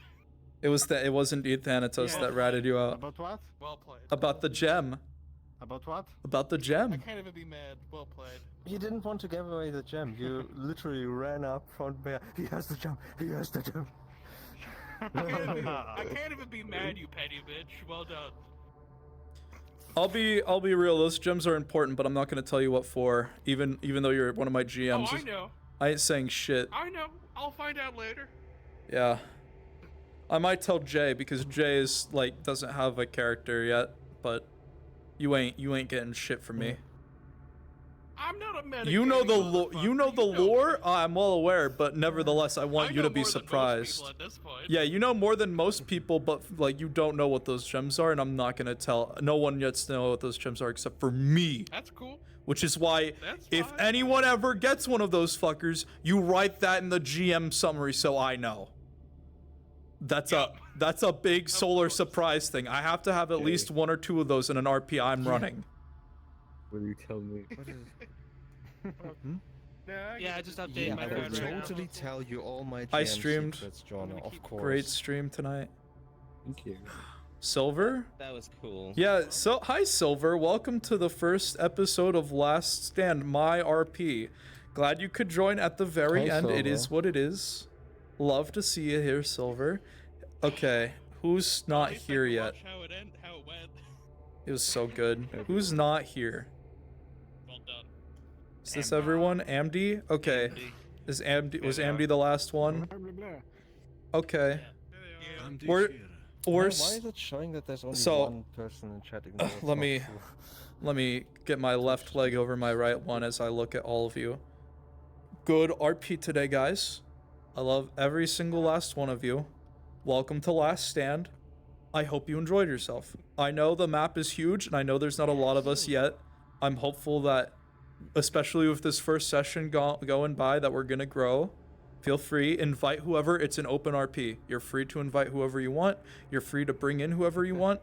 It was indeed Thanatos that ratted you out. About what? Well played. About the gem. About what? About the I gem. can't even be mad. Well played. You didn't want to give away the gem. You literally ran up front bare. He has the gem. He has the gem. I can't even be mad, you petty bitch. Well done. I'll be real. Those gems are important, but I'm not gonna tell you what for. Even though you're one of my GMs. Oh, I know. I ain't saying shit. I know. I'll find out later. Yeah. I might tell Jay because Jay is like doesn't have a character yet, but you ain't getting shit from me. I'm not a medic. You know the lore. I'm well aware, but nevertheless, I want you to be surprised. Yeah, you know more than most people, but like you don't know what those gems are, and I'm not gonna tell. No one yet to know what those gems are except for me. That's cool. Which is why, That's if fine. anyone ever gets one of those fuckers, you write that in the GM summary so I know. That's a big Solar surprise thing. I have to have at least 1 or 2 of those in an RP I'm running. Will you tell me? Yeah, I just updated Yeah, my I will thread right now. totally tell you all my I GM streamed. secrets, John, of course. Great stream tonight. Thank you. Silver? That was cool. Yeah, so hi Silver, welcome to the first episode of Last Stand, my RP. Glad you could join at the very Hi, end. It Silver. is what it is. Love to see you here, Silver. Okay, who's not here yet? How it went. It was so good. Who's not here? Well done. Is this everyone? Amdy? Okay. Was Amdy the last one? Okay. We're Why is it showing that there's only So, one person in chat? even though it's not let me get my left leg over my right one as I look at all of you. good RP today, guys. I love every single last one of you. Welcome to Last Stand. I hope you enjoyed yourself. I know the map is huge, and I know there's not a lot of us yet. I'm hopeful that, especially with this first session going by, that we're gonna grow. Feel free, invite whoever. It's an open RP. You're free to invite whoever you want. You're free to bring in whoever you want.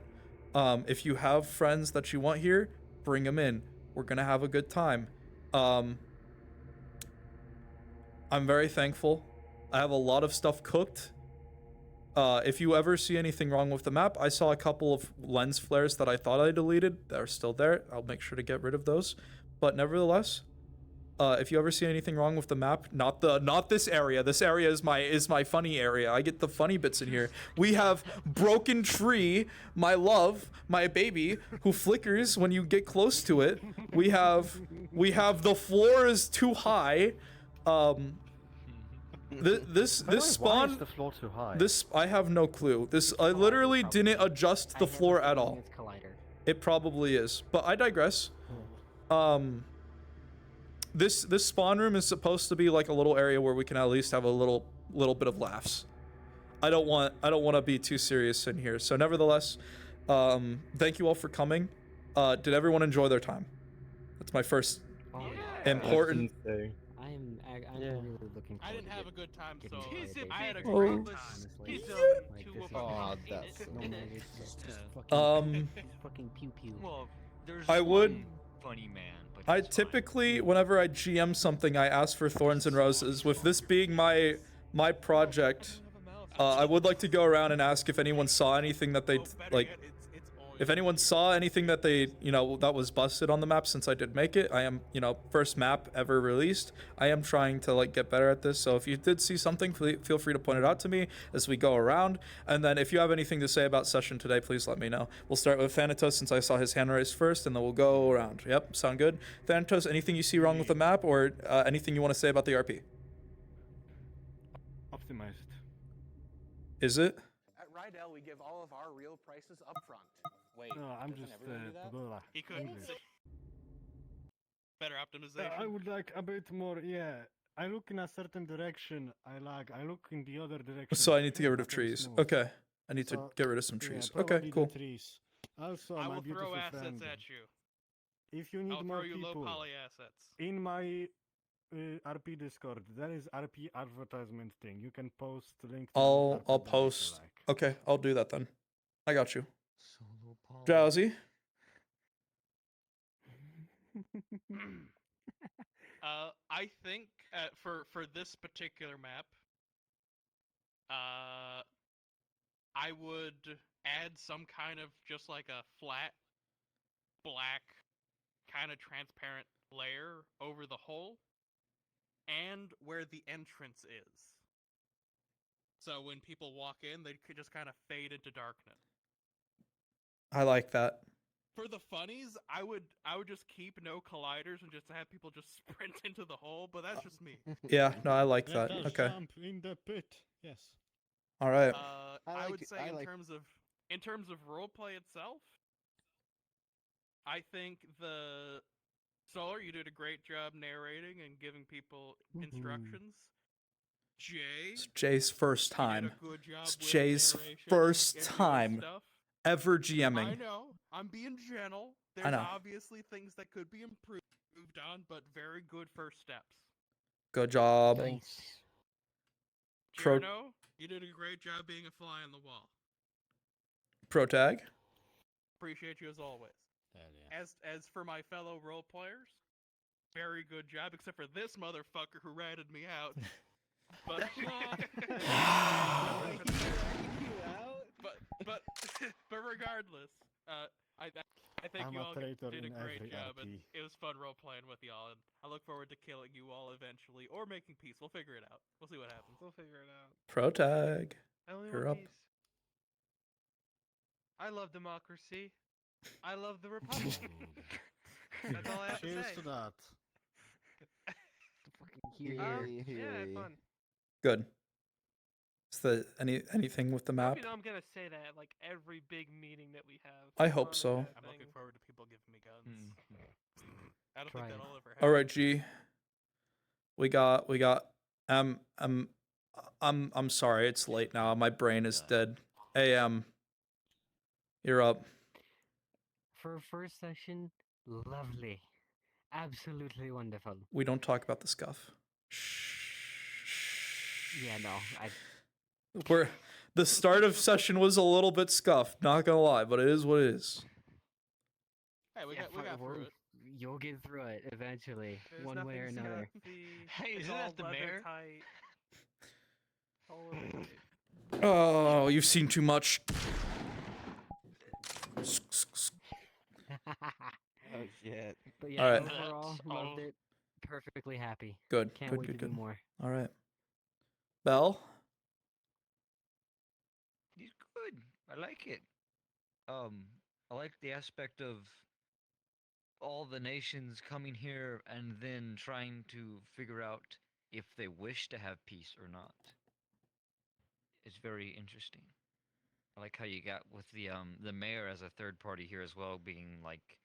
If you have friends that you want here, bring them in. We're gonna have a good time. I'm very thankful. I have a lot of stuff cooked. If you ever see anything wrong with the map, I saw a couple of lens flares that I thought I deleted that are still there. I'll make sure to get rid of those. But nevertheless, if you ever see anything wrong with the map, not this area. This area is my funny area. I get the funny bits in here. We have broken tree, my love, my baby, who flickers when you get close to it. We have the floor is too high. This Why spawn. is the floor too high? I have no clue. I literally didn't adjust the floor at all. It probably is, but I digress. This spawn room is supposed to be like a little area where we can at least have a little bit of laughs. I don't want to be too serious in here. So nevertheless, thank you all for coming. Did everyone enjoy their time? That's my first important. I'm really looking forward. I didn't have a good time, so I had a Oh. great Honestly. time. Fucking pew pew. Well, there's I would. one funny man, but I typically, whenever I GM something, I ask for thorns and roses. With this being my project, I would like to go around and ask if anyone saw anything that they like. If anyone saw anything that they, that was busted on the map since I did make it. I am, first map ever released. I am trying to like get better at this. So if you did see something, feel free to point it out to me as we go around. And then if you have anything to say about session today, please let me know. We'll start with Thanatos since I saw his hand raised first, and then we'll go around. Yep, sound good. Thanatos, anything you see wrong with the map, or anything you want to say about the RP? Optimized. Is it? At Rydell, we give all of our real prices up front. Wait, No, I'm just He couldn't. English. Better optimization. I would like a bit more. Yeah, I look in a certain direction. I look in the other direction. So I need to get rid of Nothing trees. smooth. Okay. I need to So, get rid of some yeah, trees. probably Okay, the cool. Trees. Also, I my will beautiful throw assets friend, at you. if you need I'll more throw you low people, poly assets. in my RP Discord, there is RP advertisement thing. You can post link. To I'll RP if you post. like. Okay, I'll do that then. I got you. Drowsy. I think for this particular map, I would add some kind of just like a flat, black, kind of transparent layer over the hole, and where the entrance is. So when people walk in, they could just kind of fade into darkness. I like that. For the funnies, I would just keep no colliders and just have people just sprint into the hole, but that's just me. Yeah, no, I like Let that. us Okay. jump in the pit. Yes. All right. I would say in terms of roleplay itself, I think the Solar, you did a great job narrating and giving people instructions. Jay, It's Jay's first time. good job It's with Jay's narration first and doing time stuff. ever I GMing. know. I'm being gentle. I There's know. obviously things that could be improved on, but very good first steps. Good job. Pro Cherno, you did a great job being a fly on the wall. Protag. Appreciate you as always. As for my fellow role players, very good job, except for this motherfucker who ratted me out. But but regardless, I think I'm you a all traitor did a in great every job, and RP. it was fun role playing with y'all, and I look forward to killing you all eventually, or making peace. We'll figure it out. We'll see what happens. We'll figure it out. Protag. I only You're want up. peace. I love democracy. I love the republic. That's all I have to Cheers say. to that. Yeah, I had fun. Good. Is the anything with the map? You know I'm gonna say that at, like every big meeting that we have. I hope so. I'm looking forward to people giving me guns. Hmm. I don't Try think it. that'll ever happen. All right, G. We got I'm sorry, it's late now. My brain is dead. You're up. For a first session, lovely. Absolutely wonderful. We don't talk about the scuff. Yeah, no, The start of session was a little bit scuffed, not gonna lie, but it is what it is. Hey, we got through it. You'll get through it eventually, There's one way or nothing another. scuffy, Hey, it's isn't all that the leather mayor? tight. All leather tight. Oh, you've seen too much. Oh shit. But yeah, All right. overall, loved it. Perfectly happy. Good. Can't good. wait Good. to Good. do more. All right. Bell. He's good. I like it. I like the aspect of all the nations coming here and then trying to figure out if they wish to have peace or not. It's very interesting. I like how you got with the mayor as a third party here as well, being like,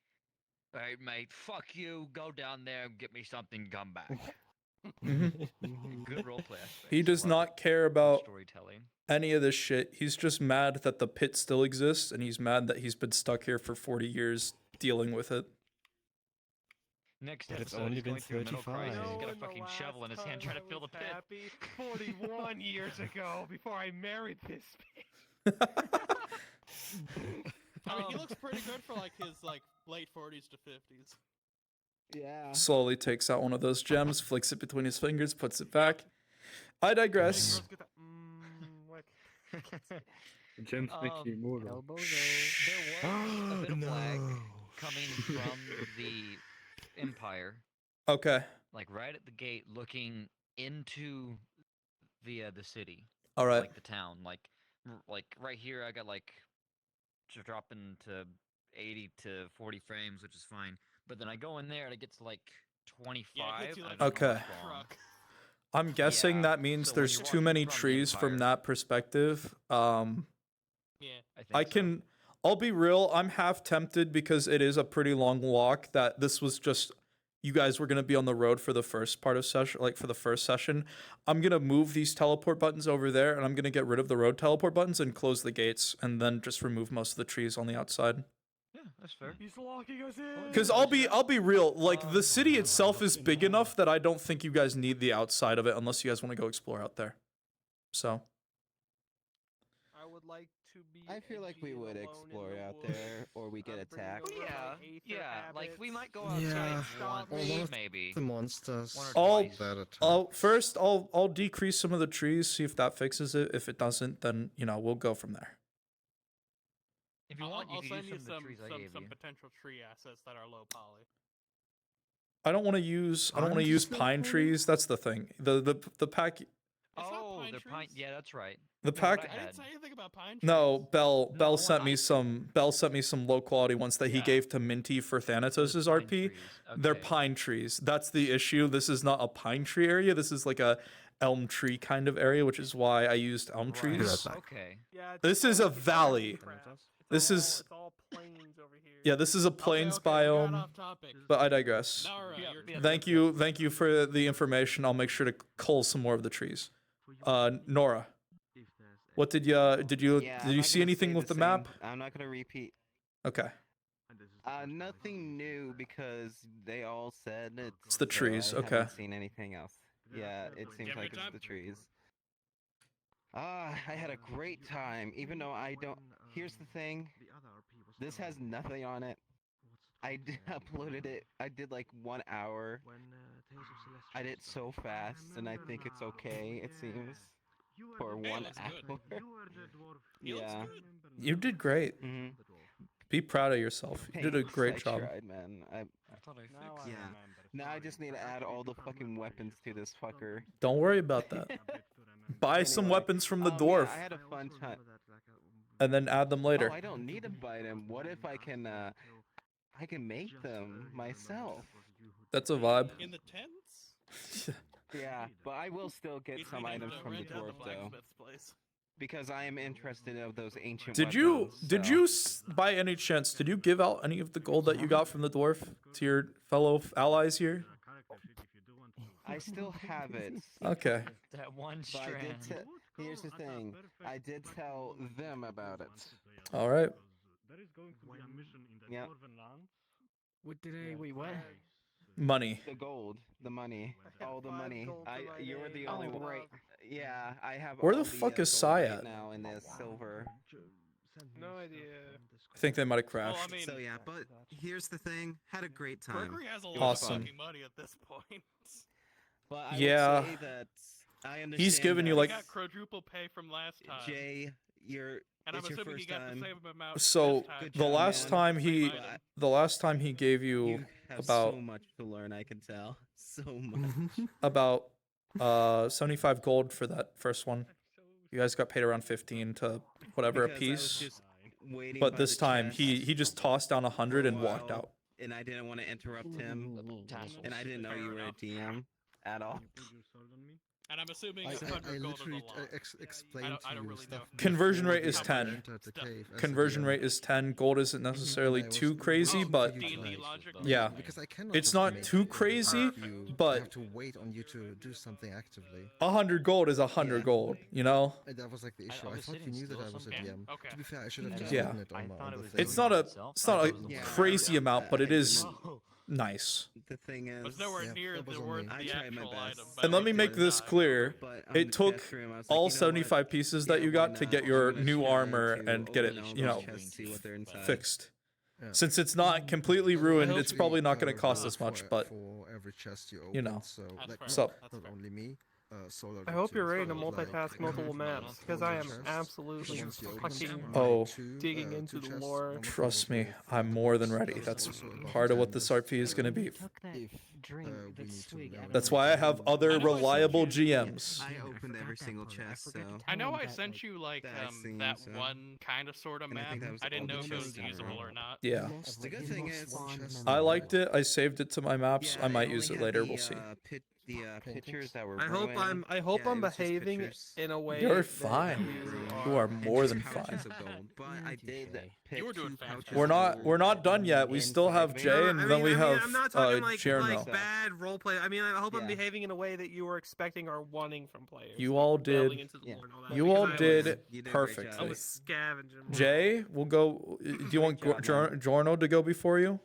"Hey mate, fuck you. Go down there and get me something. Come back." Good roleplay aspect. He does not care about storytelling. any of this shit. He's just mad that the pit still exists, and he's mad that he's been stuck here for 40 years dealing with it. Next But it's episode, only he's been going through a middle crisis. 35. He's got a fucking shovel in his hand trying to fill the pit. Happy 41 years ago, before I married this bitch. I mean, he looks pretty good for like his late 40s to 50s. Yeah. Slowly takes out one of those gems, flicks it between his fingers, puts it back. I digress. Gems make you immortal. There was a bit of lag coming from the Empire. Okay. Like right at the gate, looking into the city. All right. Like the town. Like right here, I got like just dropping to 80 to 40 frames, which is fine. But then I go in there and it gets to like 25. Okay. I'm guessing that means there's too many trees from that perspective. I'll be real, I'm half tempted because it is a pretty long walk that this was just, you guys were going to be on the road for the first part of session, like for the first session. I'm going to move these teleport buttons over there and I'm going to get rid of the road teleport buttons and close the gates and then just remove most of the trees on the outside. Yeah, that's fair. He's locking us in. Because I'll be real, like the city itself is big enough that I don't think you guys need the outside of it unless you guys want to go explore out there. So. I would like to be. I feel like we would explore out there, or we get attacked. Yeah, like we might go outside once, maybe. The monsters. First I'll decrease some of the trees, see if that fixes it. If it doesn't, then we'll go from there. If you want, I'll you send can you use some of the trees I gave some you. potential tree assets that are low poly. I don't want to use pine trees. That's the thing. The pack. Oh, the pine. Yeah, that's right. The pack. I didn't say anything about pine trees. No, Bell sent me some low quality ones that he gave to Minty for Thanatos' RP. They're pine trees. That's the issue. This is not a pine tree area. This is like a elm tree kind of area, which is why I used elm trees. Okay. This is a valley. This is. It's all plains over here. Yeah, this is a plains biome. But I digress. Thank you for the information. I'll make sure to cull some more of the trees. Nora, what did you see anything with the map? I'm not gonna repeat. Okay. Nothing new because they all said It's the trees, I okay. haven't seen anything else. Yeah, it seems like it's the trees. I had a great time, even though I don't. Here's the thing. This has nothing on it. I uploaded it. I did like 1 hour. I did it so fast, and I think it's okay. It seems for 1 hour. Yeah. You did great. Be proud of yourself. You did a great I job. tried, man. I thought I fixed it. Now I just need to add all the fucking weapons to this fucker. Don't worry about that. Buy some weapons from the dwarf. Yeah, I had a fun time. And then add them later. Oh, I don't need to buy them. What if I can make them myself? That's a vibe. In the tents? Yeah, but I will still get some items from the dwarf though. Because I am interested in those ancient Did you weapons, by any chance did you give out any of the gold that you got from the dwarf to your fellow allies here? I still have it. Okay. That one But I did strand. here's the thing. I did tell them about it. All right. There is going to be a mission in the Yep. northern lands. What did I? Wait, what? Money. The gold, the money, all the money. You're the Oh, only one. right. Yeah, I have. Where all the fuck is gold Sai right at? now in this silver. No idea. I think they might have Well, crashed. I mean, So yeah, but here's the thing. Had a great time. Gregory has a It lot was of fun. fucking money at this point. But I Yeah. would say that I understand. He's giving you that like He got quadruple pay from last time. Jay, and I'm it's your assuming he first got time. the same amount. so this time. the job, last man. time he But- the last time he gave you You have about so much to learn. I can tell. So much. about 75 gold for that first one. You guys got paid around 15 to whatever a Because I was piece. just waiting But by this the time chest he just tossed down 100 for a and walked while, out. And I didn't want to interrupt him. And I didn't know you were a DM at all. And I'm assuming I 100 gold is a literally lot. explained I to don't you really stuff. know. Conversion before rate you is even 10. entered the cave as a Conversion DM. rate is 10. Gold isn't necessarily And I was too crazy, waiting but for you to, D&D like, logic. yeah, because I cannot it's just not make too it. crazy, I but have to wait on you to do something actively. 100 gold is 100 Yeah. gold, you know? And that was like the issue. I, was thought you sitting knew that still I was a sometimes. DM. Okay. To be fair, I should have just Yeah. written it on, I thought the it was thing. It's not a Yeah. crazy amount, but it is Oh. nice. The thing is, It's nowhere Yeah, near that was the on worth me. I the tried my actual best. item. And let me make this clear. but on It the took chest room, I was like, all you know what? 75 pieces that Yeah, you why got to not? get I'm your gonna new try armor to and get it, open all you know, those chests, see what they're inside. fixed. Yeah. Since it's not completely ruined, hope it's we probably not going to covered cost that as much, for- but for every chest you open, you know. so That's like fair. So- That's not fair. only me, Solo. I hope you're ready to like, multitask multiple maps because I am absolutely fucking Oh. digging into the lore. Trust me, I'm more than ready. That's part of what this RP is going to be. Took that drink, that swig out of That's my why I glass. have other I know I reliable sent you- GMs. I opened every that single part. I chest, forgot to so tell I know him I that, sent like, you like that scene, that so- one kind of sort of And I map. think that was I didn't all know the if it was chests in a usable row. or not. Yeah. The good thing is, I liked it. I saved it to my maps. yeah, I might it use only it had later. the, We'll see. Pictures that were. I hope ruined. I'm Yeah, I'm it was just behaving pictures. in a way. You're that fine. You You are And more just than pouches fine. of gold, but I did pick You were doing two fast. pouches We're of not gold done yet. We in still have five Jay, veins. and then we have I'm not talking like Cherno. bad roleplay. I mean, I hope I'm Yeah. behaving in a way that you were expecting or wanting from players. You like all delving did. into the Yeah. lore and all that, You because all I was- did You did a great perfectly. I was scavenging. Jay, we'll go. Do you want Great job, man. Jorno to go before you?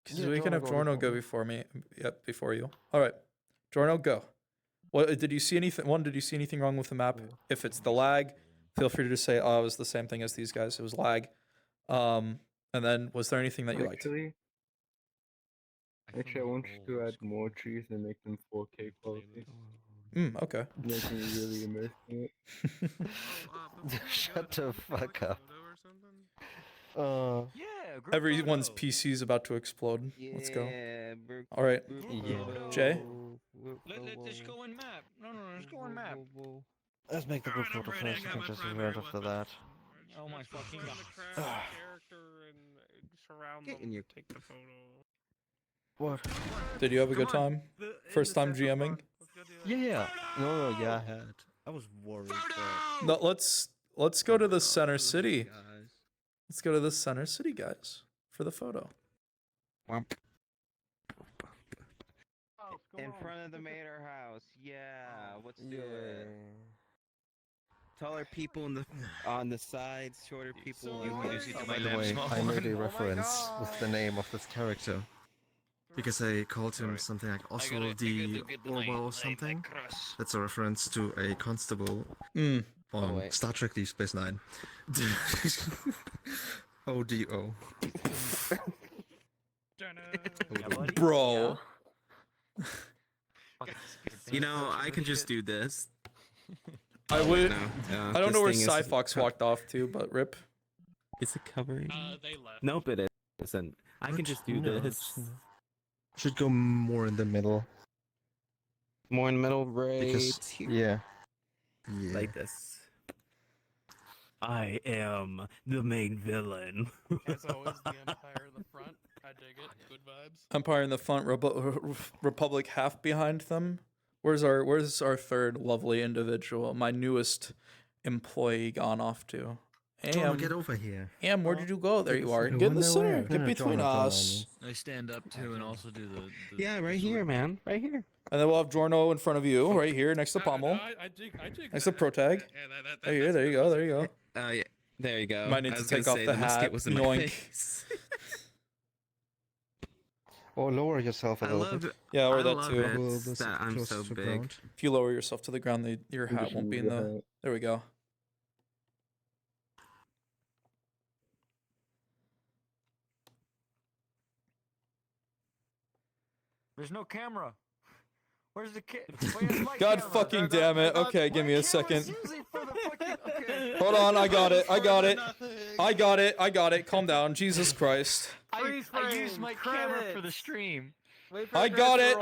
Because Yeah, we can Jorno have go Jorno before go me. before me. Yep, before you. All right, Jorno, go. What did you see anything? One, did you see anything wrong with the map? If it's the lag, feel free to just say, "Oh, it was the same thing as these guys. It was lag." And then, was there anything that you liked? Actually, I want you to add more trees and make them 4K quality. Okay. Make me really immersed in it. Shut the fuck up. Yeah, group Everyone's photo. PC is about to explode. Let's go. Yeah, All right, Yeah. Jay. Let's just go in map. No, let's go in map. Let's make the group photo first. You can just revert after that. Oh my fucking god. Character and surround Get them. in your- Take the photo. What? Did you have a good Come on. time? In First the time sense of GMing? fun. Let's go do that. Yeah. No, yeah, I had. I was worried that No, let's go to the center city. Guys. Let's go to the center city, guys, for the photo. In front of the Mater house. Yeah, let's do it. Taller people on the sides, shorter people. You on can the just see sides. my By the lamp way, small I made a one. reference with the name of this character. Because I called him something like Oswald D. Orwell or something. That's a reference to a constable Mm. on wait. Star Trek Deep Space Nine. ODO. Bro. You know, I can just do this. I would. No, I don't know where this thing is Cyfox walked off to, but rip. Is it covering? They left. Nope, it isn't. I can just do No, this. Should go more in the middle. More in the middle, right Because, here. yeah. Yeah. Like this. I am the main villain. As always, the Empire in the front. I dig it. Good vibes. Empire in the front, Republic half behind them. Where's our third lovely individual? My newest employee gone off to. Jorno, get over here. Am, where did you go? There you are. No, Get in the no, center. where? Get No, between Jorno, Jorno, I us. mean. I stand up too and also do the Yeah, right here, man. Right here. And then we'll have Jorno in front of you, right here, next to Pommel. I dig Next to Protag. There you go, there you go. Yeah. There you go. Might need I to was gonna take off say, the musket hat. was in my Yoink. face. Or lower yourself a I little love bit. Yeah, or I that love too. it Will this that I'm closer so to big. ground? If you lower yourself to the ground, your Maybe hat won't should be in move the... the- There we go. There's no camera. Where's the Where's my God camera? fucking damn it. Okay, give me a second. Hold on, I got it. I got it. Calm down. Jesus Christ. I used my camera for the stream. I got it.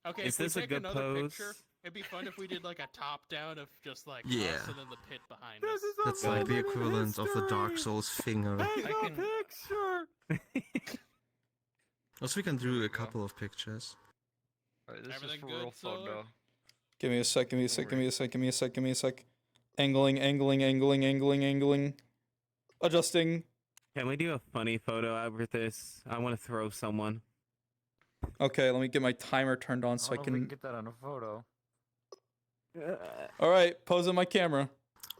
Okay, Is if we this a take good another pose? picture, it'd be fun if we did like a top down of just like Yeah. us and then the pit behind us. That's like the equivalent of the Dark Souls finger. Also, we can do a couple of pictures. Alright, this Everything is for good, real Solar? photo. Give me a sec, give me a sec, give me a sec, give me a sec, give me a sec. Angling. Adjusting. Can we do a funny photo out with this? I want to throw someone. Okay, let me get my timer turned on so I I don't know if we can... can get that on a photo. Alright, pose on my camera.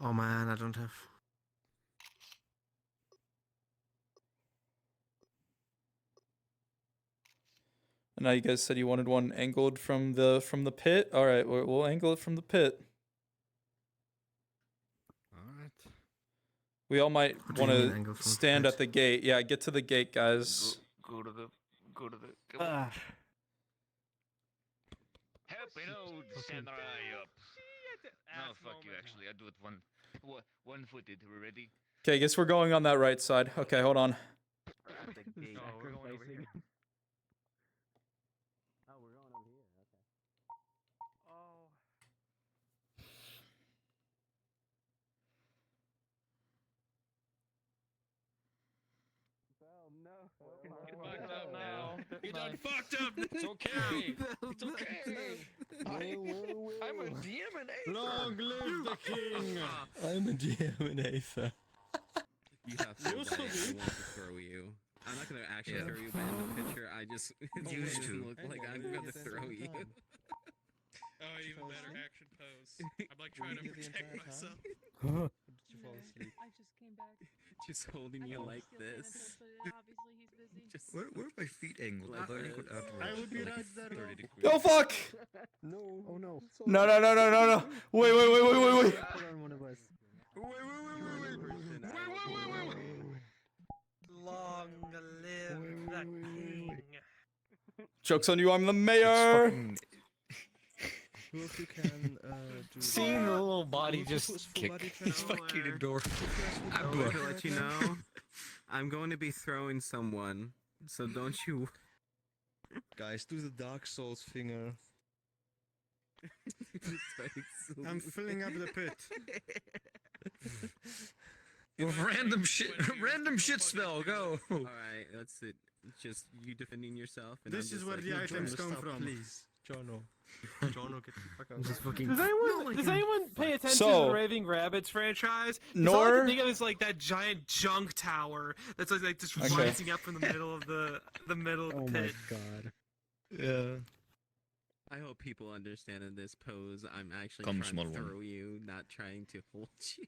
Oh man, I don't have. And now you guys said you wanted one angled from the pit. All right, we'll angle it from the pit. Alright. We all might What do you want mean to angled from the stand pit? at the gate. Yeah, get to the gate, guys. Go to the. Come Ah. on. Help me out, stand right up. No, fuck you. Actually, I do it one-footed. We're ready. Okay, I guess we're going on that right side. Okay, hold on. We're going over here. Get fucked up now. You done fucked up. It's okay. It's okay. I'm a DM. Long live the king! I'm a DMinator. You have to like, I want to throw you. I'm not gonna actually throw you, but in the picture, I just it Used doesn't to. look like I'm gonna throw you. Oh, even better action pose. I'm like trying to protect myself. Did you fall asleep? I just came back. Just holding you like this. Obviously, he's busy. Just Where are my feet angled? Like Although I could this. outward. I would be like right there. 30 degrees. Yo, fuck! No. Oh no. No. Wait. Put on one of us. Long live the king. Joke's on you, I'm the mayor! Who of you can do... Seeing the little body just who's kick. bloody He's channel? fucking adorable. I want to let you know, I'm going to be throwing someone, so don't you. Guys, do the Dark Souls finger. I'm filling up the pit. Random shit spell. Go. All right, that's it. Just you defending yourself. And This I'm is just where like, the "No, items Jorno, come stop, from." Please. Jono. Jono, get the fuck out. Just fucking... Does anyone pay attention So- to the Raving Rabbids franchise? 'Cause all I Nor- can think of is like that giant junk tower that's like just Okay. rising up from the middle of the middle of the Oh my pit. god. Yeah. I hope people understand in this pose, I'm actually Come, trying small to one. throw you, not trying to hold you.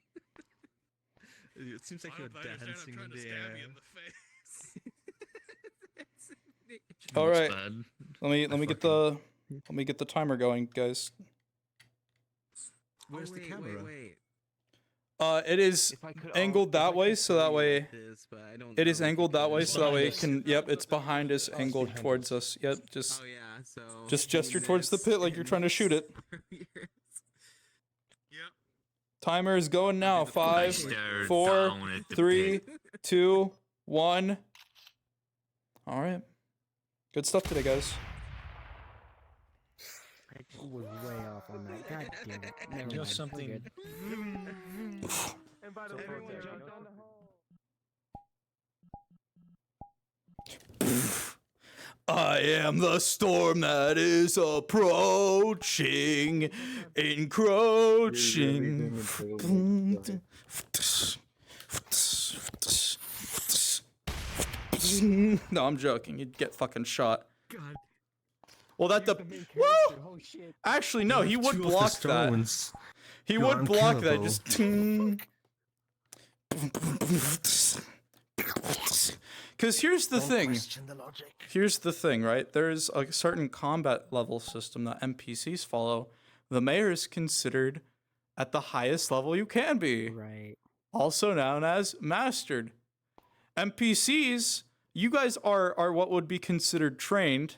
It seems like I you're don't understand, dancing I'm in trying to the stab air. you in the face. All Looks right, bad. let me get the timer going, guys. Where's the camera? Wait. It is If I could- angled if that I way, could so throw that you way like this, but I don't it is know if angled you that can way, so that way it Behind can. Yep, it's behind us, angled towards us. Yep, just Oh yeah, so just do gesture towards the this pit like you're and trying to shoot it. Yep. Timer is going now. 5, stared 4, down at the 3, 2, 1. All right. Good stuff today, guys. I was way off on that. God damn it. Never mind. Just something. We're good. And by the way, everyone jumped on the I am the storm that is approaching, encroaching. No, I'm joking. You'd get fucking shot. God. Well, that the woo. Oh shit. Actually, no, You he have would two of the block that. stones. He You're would block that. unkillable. Just ting. Because here's the Don't thing. question the logic. Here's the thing, right? There's a certain combat level system that NPCs follow. The mayor is considered at the highest level you can be. Right. Also known as mastered. NPCs, you guys are what would be considered trained.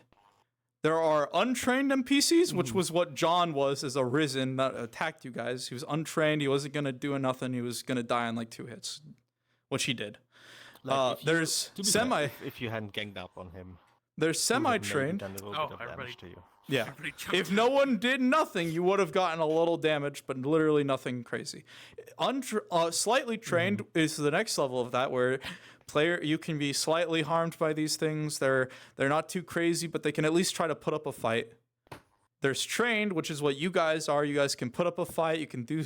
There are untrained NPCs, which was what John was as a risen that attacked you guys. He was untrained. He wasn't going to do nothing. He was going to die in like 2 hits, which he did. Like, if you- There's to be semi. fair, if you hadn't ganged up on him, There's he would have maybe semi-trained. done a little Oh, bit of everybody- damage to you. Yeah. Everybody jumped If no one did nothing, you would have gotten a little damage, but literally nothing crazy. Slightly trained is the next level of that, where you can be slightly harmed by these things. They're not too crazy, but they can at least try to put up a fight. There's trained, which is what you guys are. You guys can put up a fight. You can do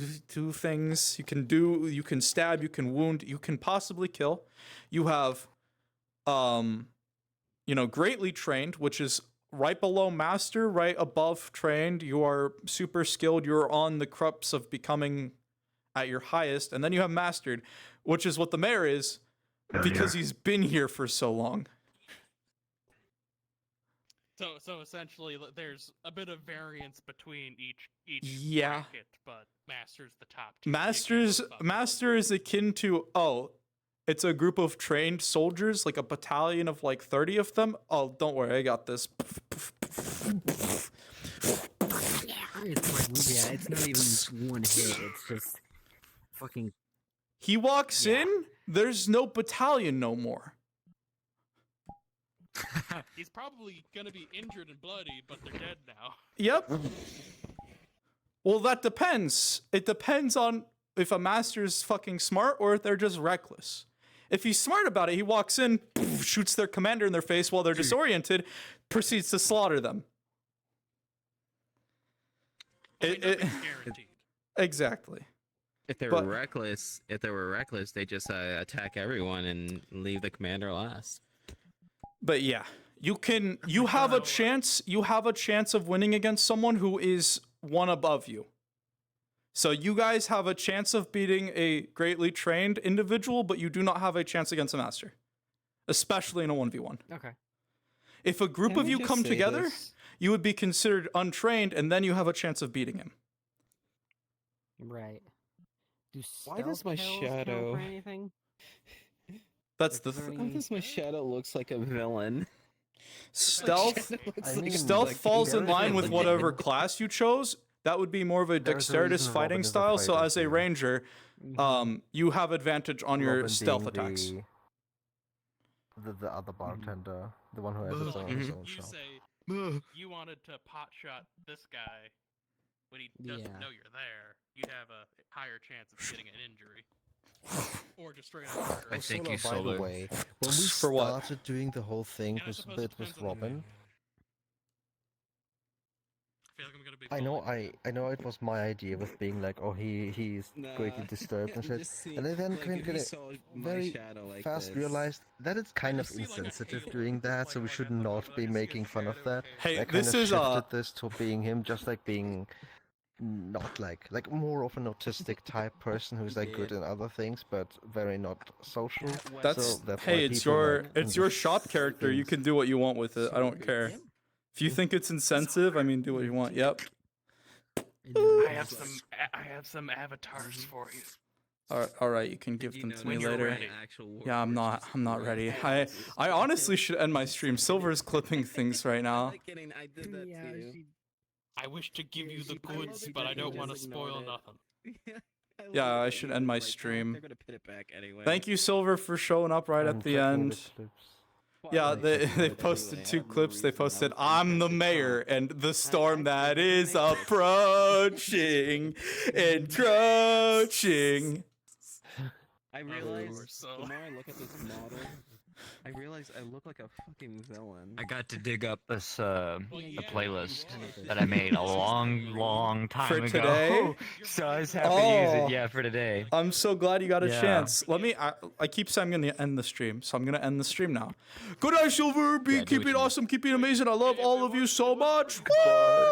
things. You can stab. You can wound. You can possibly kill. You have, greatly trained, which is right below master, right above trained. You are super skilled. You're on the crux of becoming at your highest. And then you have mastered, which is what the mayor is because he's been here for so long. So essentially, there's a bit of variance between each Yeah. bracket, but master's the top tier. You can't Master is akin to, it's a group of trained soldiers, like a battalion of like 30 of them. Oh, don't worry, I got this. It's not even one hit. It's just fucking. He walks in, there's no battalion no more. He's probably gonna be injured and bloody, but they're dead now. Yep. Well, that depends. It depends on if a master's fucking smart or if they're just reckless. If he's smart about it, he walks in, shoots their commander in their face while they're disoriented, proceeds to slaughter them. Exactly. If they were reckless, they just attack everyone and leave the commander last. But yeah, you have a chance of winning against someone who is one above you. So you guys have a chance of beating a greatly trained individual, but you do not have a chance against a master. Especially in a 1v1. Okay. If a group Can of we you just come say together, this? you would be considered untrained, and then you have a chance of beating him. Right. Why does my shadow? Anything? That's the Why thing. does my shadow looks like a villain? Stealth, I mean, stealth like, falls in very line with villain. whatever class you chose. That would be more of a There's a dexterous reason fighting Robin is a style. So fighter, as a ranger, you have advantage on your Robin stealth being attacks. The other bartender, the one who has his own You shop. say you wanted to pot shot this guy when he doesn't Yeah. know you're there. You'd have a higher chance of getting an injury. Or just straight up murder. I think you By sold the it. way, when we For what? started doing the whole thing And I with suppose bit it with depends on the Robin, I feel like I'm gonna be I know it was my idea with being like, oh, he's greatly disturbed and I'm shit, just saying, and I then like, kind if you of saw my very shadow like fast this- realized that it's kind of insensitive doing that, so we should not be making fun of that. Hey, I kind this of is, shifted this to being him, just like being not like more of an autistic type person who's like good in other things but very not social. That's, so that's hey, why it's people, your like, it's your understand shop character. You things. can do what you want with it. I don't care. If you think it's insensitive, I mean, do what you want. Yep. I have some avatars for you. All right, you can give them to me when you're later. ready. Yeah, I'm not ready. I honestly should end my stream. Silver's clipping things right now. Kidding, I did that to you. I wish to give you the goods, but I don't want to spoil nothing. Yeah, I should end my stream. They're gonna put it back anyway. Thank you, Silver, for showing up right at I'm the checking end. the clips. Yeah, they posted 2 clips. They posted, "I'm the mayor and the storm that is approaching, encroaching." I realize the more I look at this model, I realized I look like a fucking villain. I got to dig up this a playlist that I made a long time For ago. today? So I was happy to use Oh. it. Yeah, for today. I'm so glad you got a Yeah. chance. I keep saying I'm gonna end the stream, so I'm gonna end the stream now. Good night, Silver. Yeah, do Keep what it you awesome. Keep it amazing. I love all of you so much. Woo!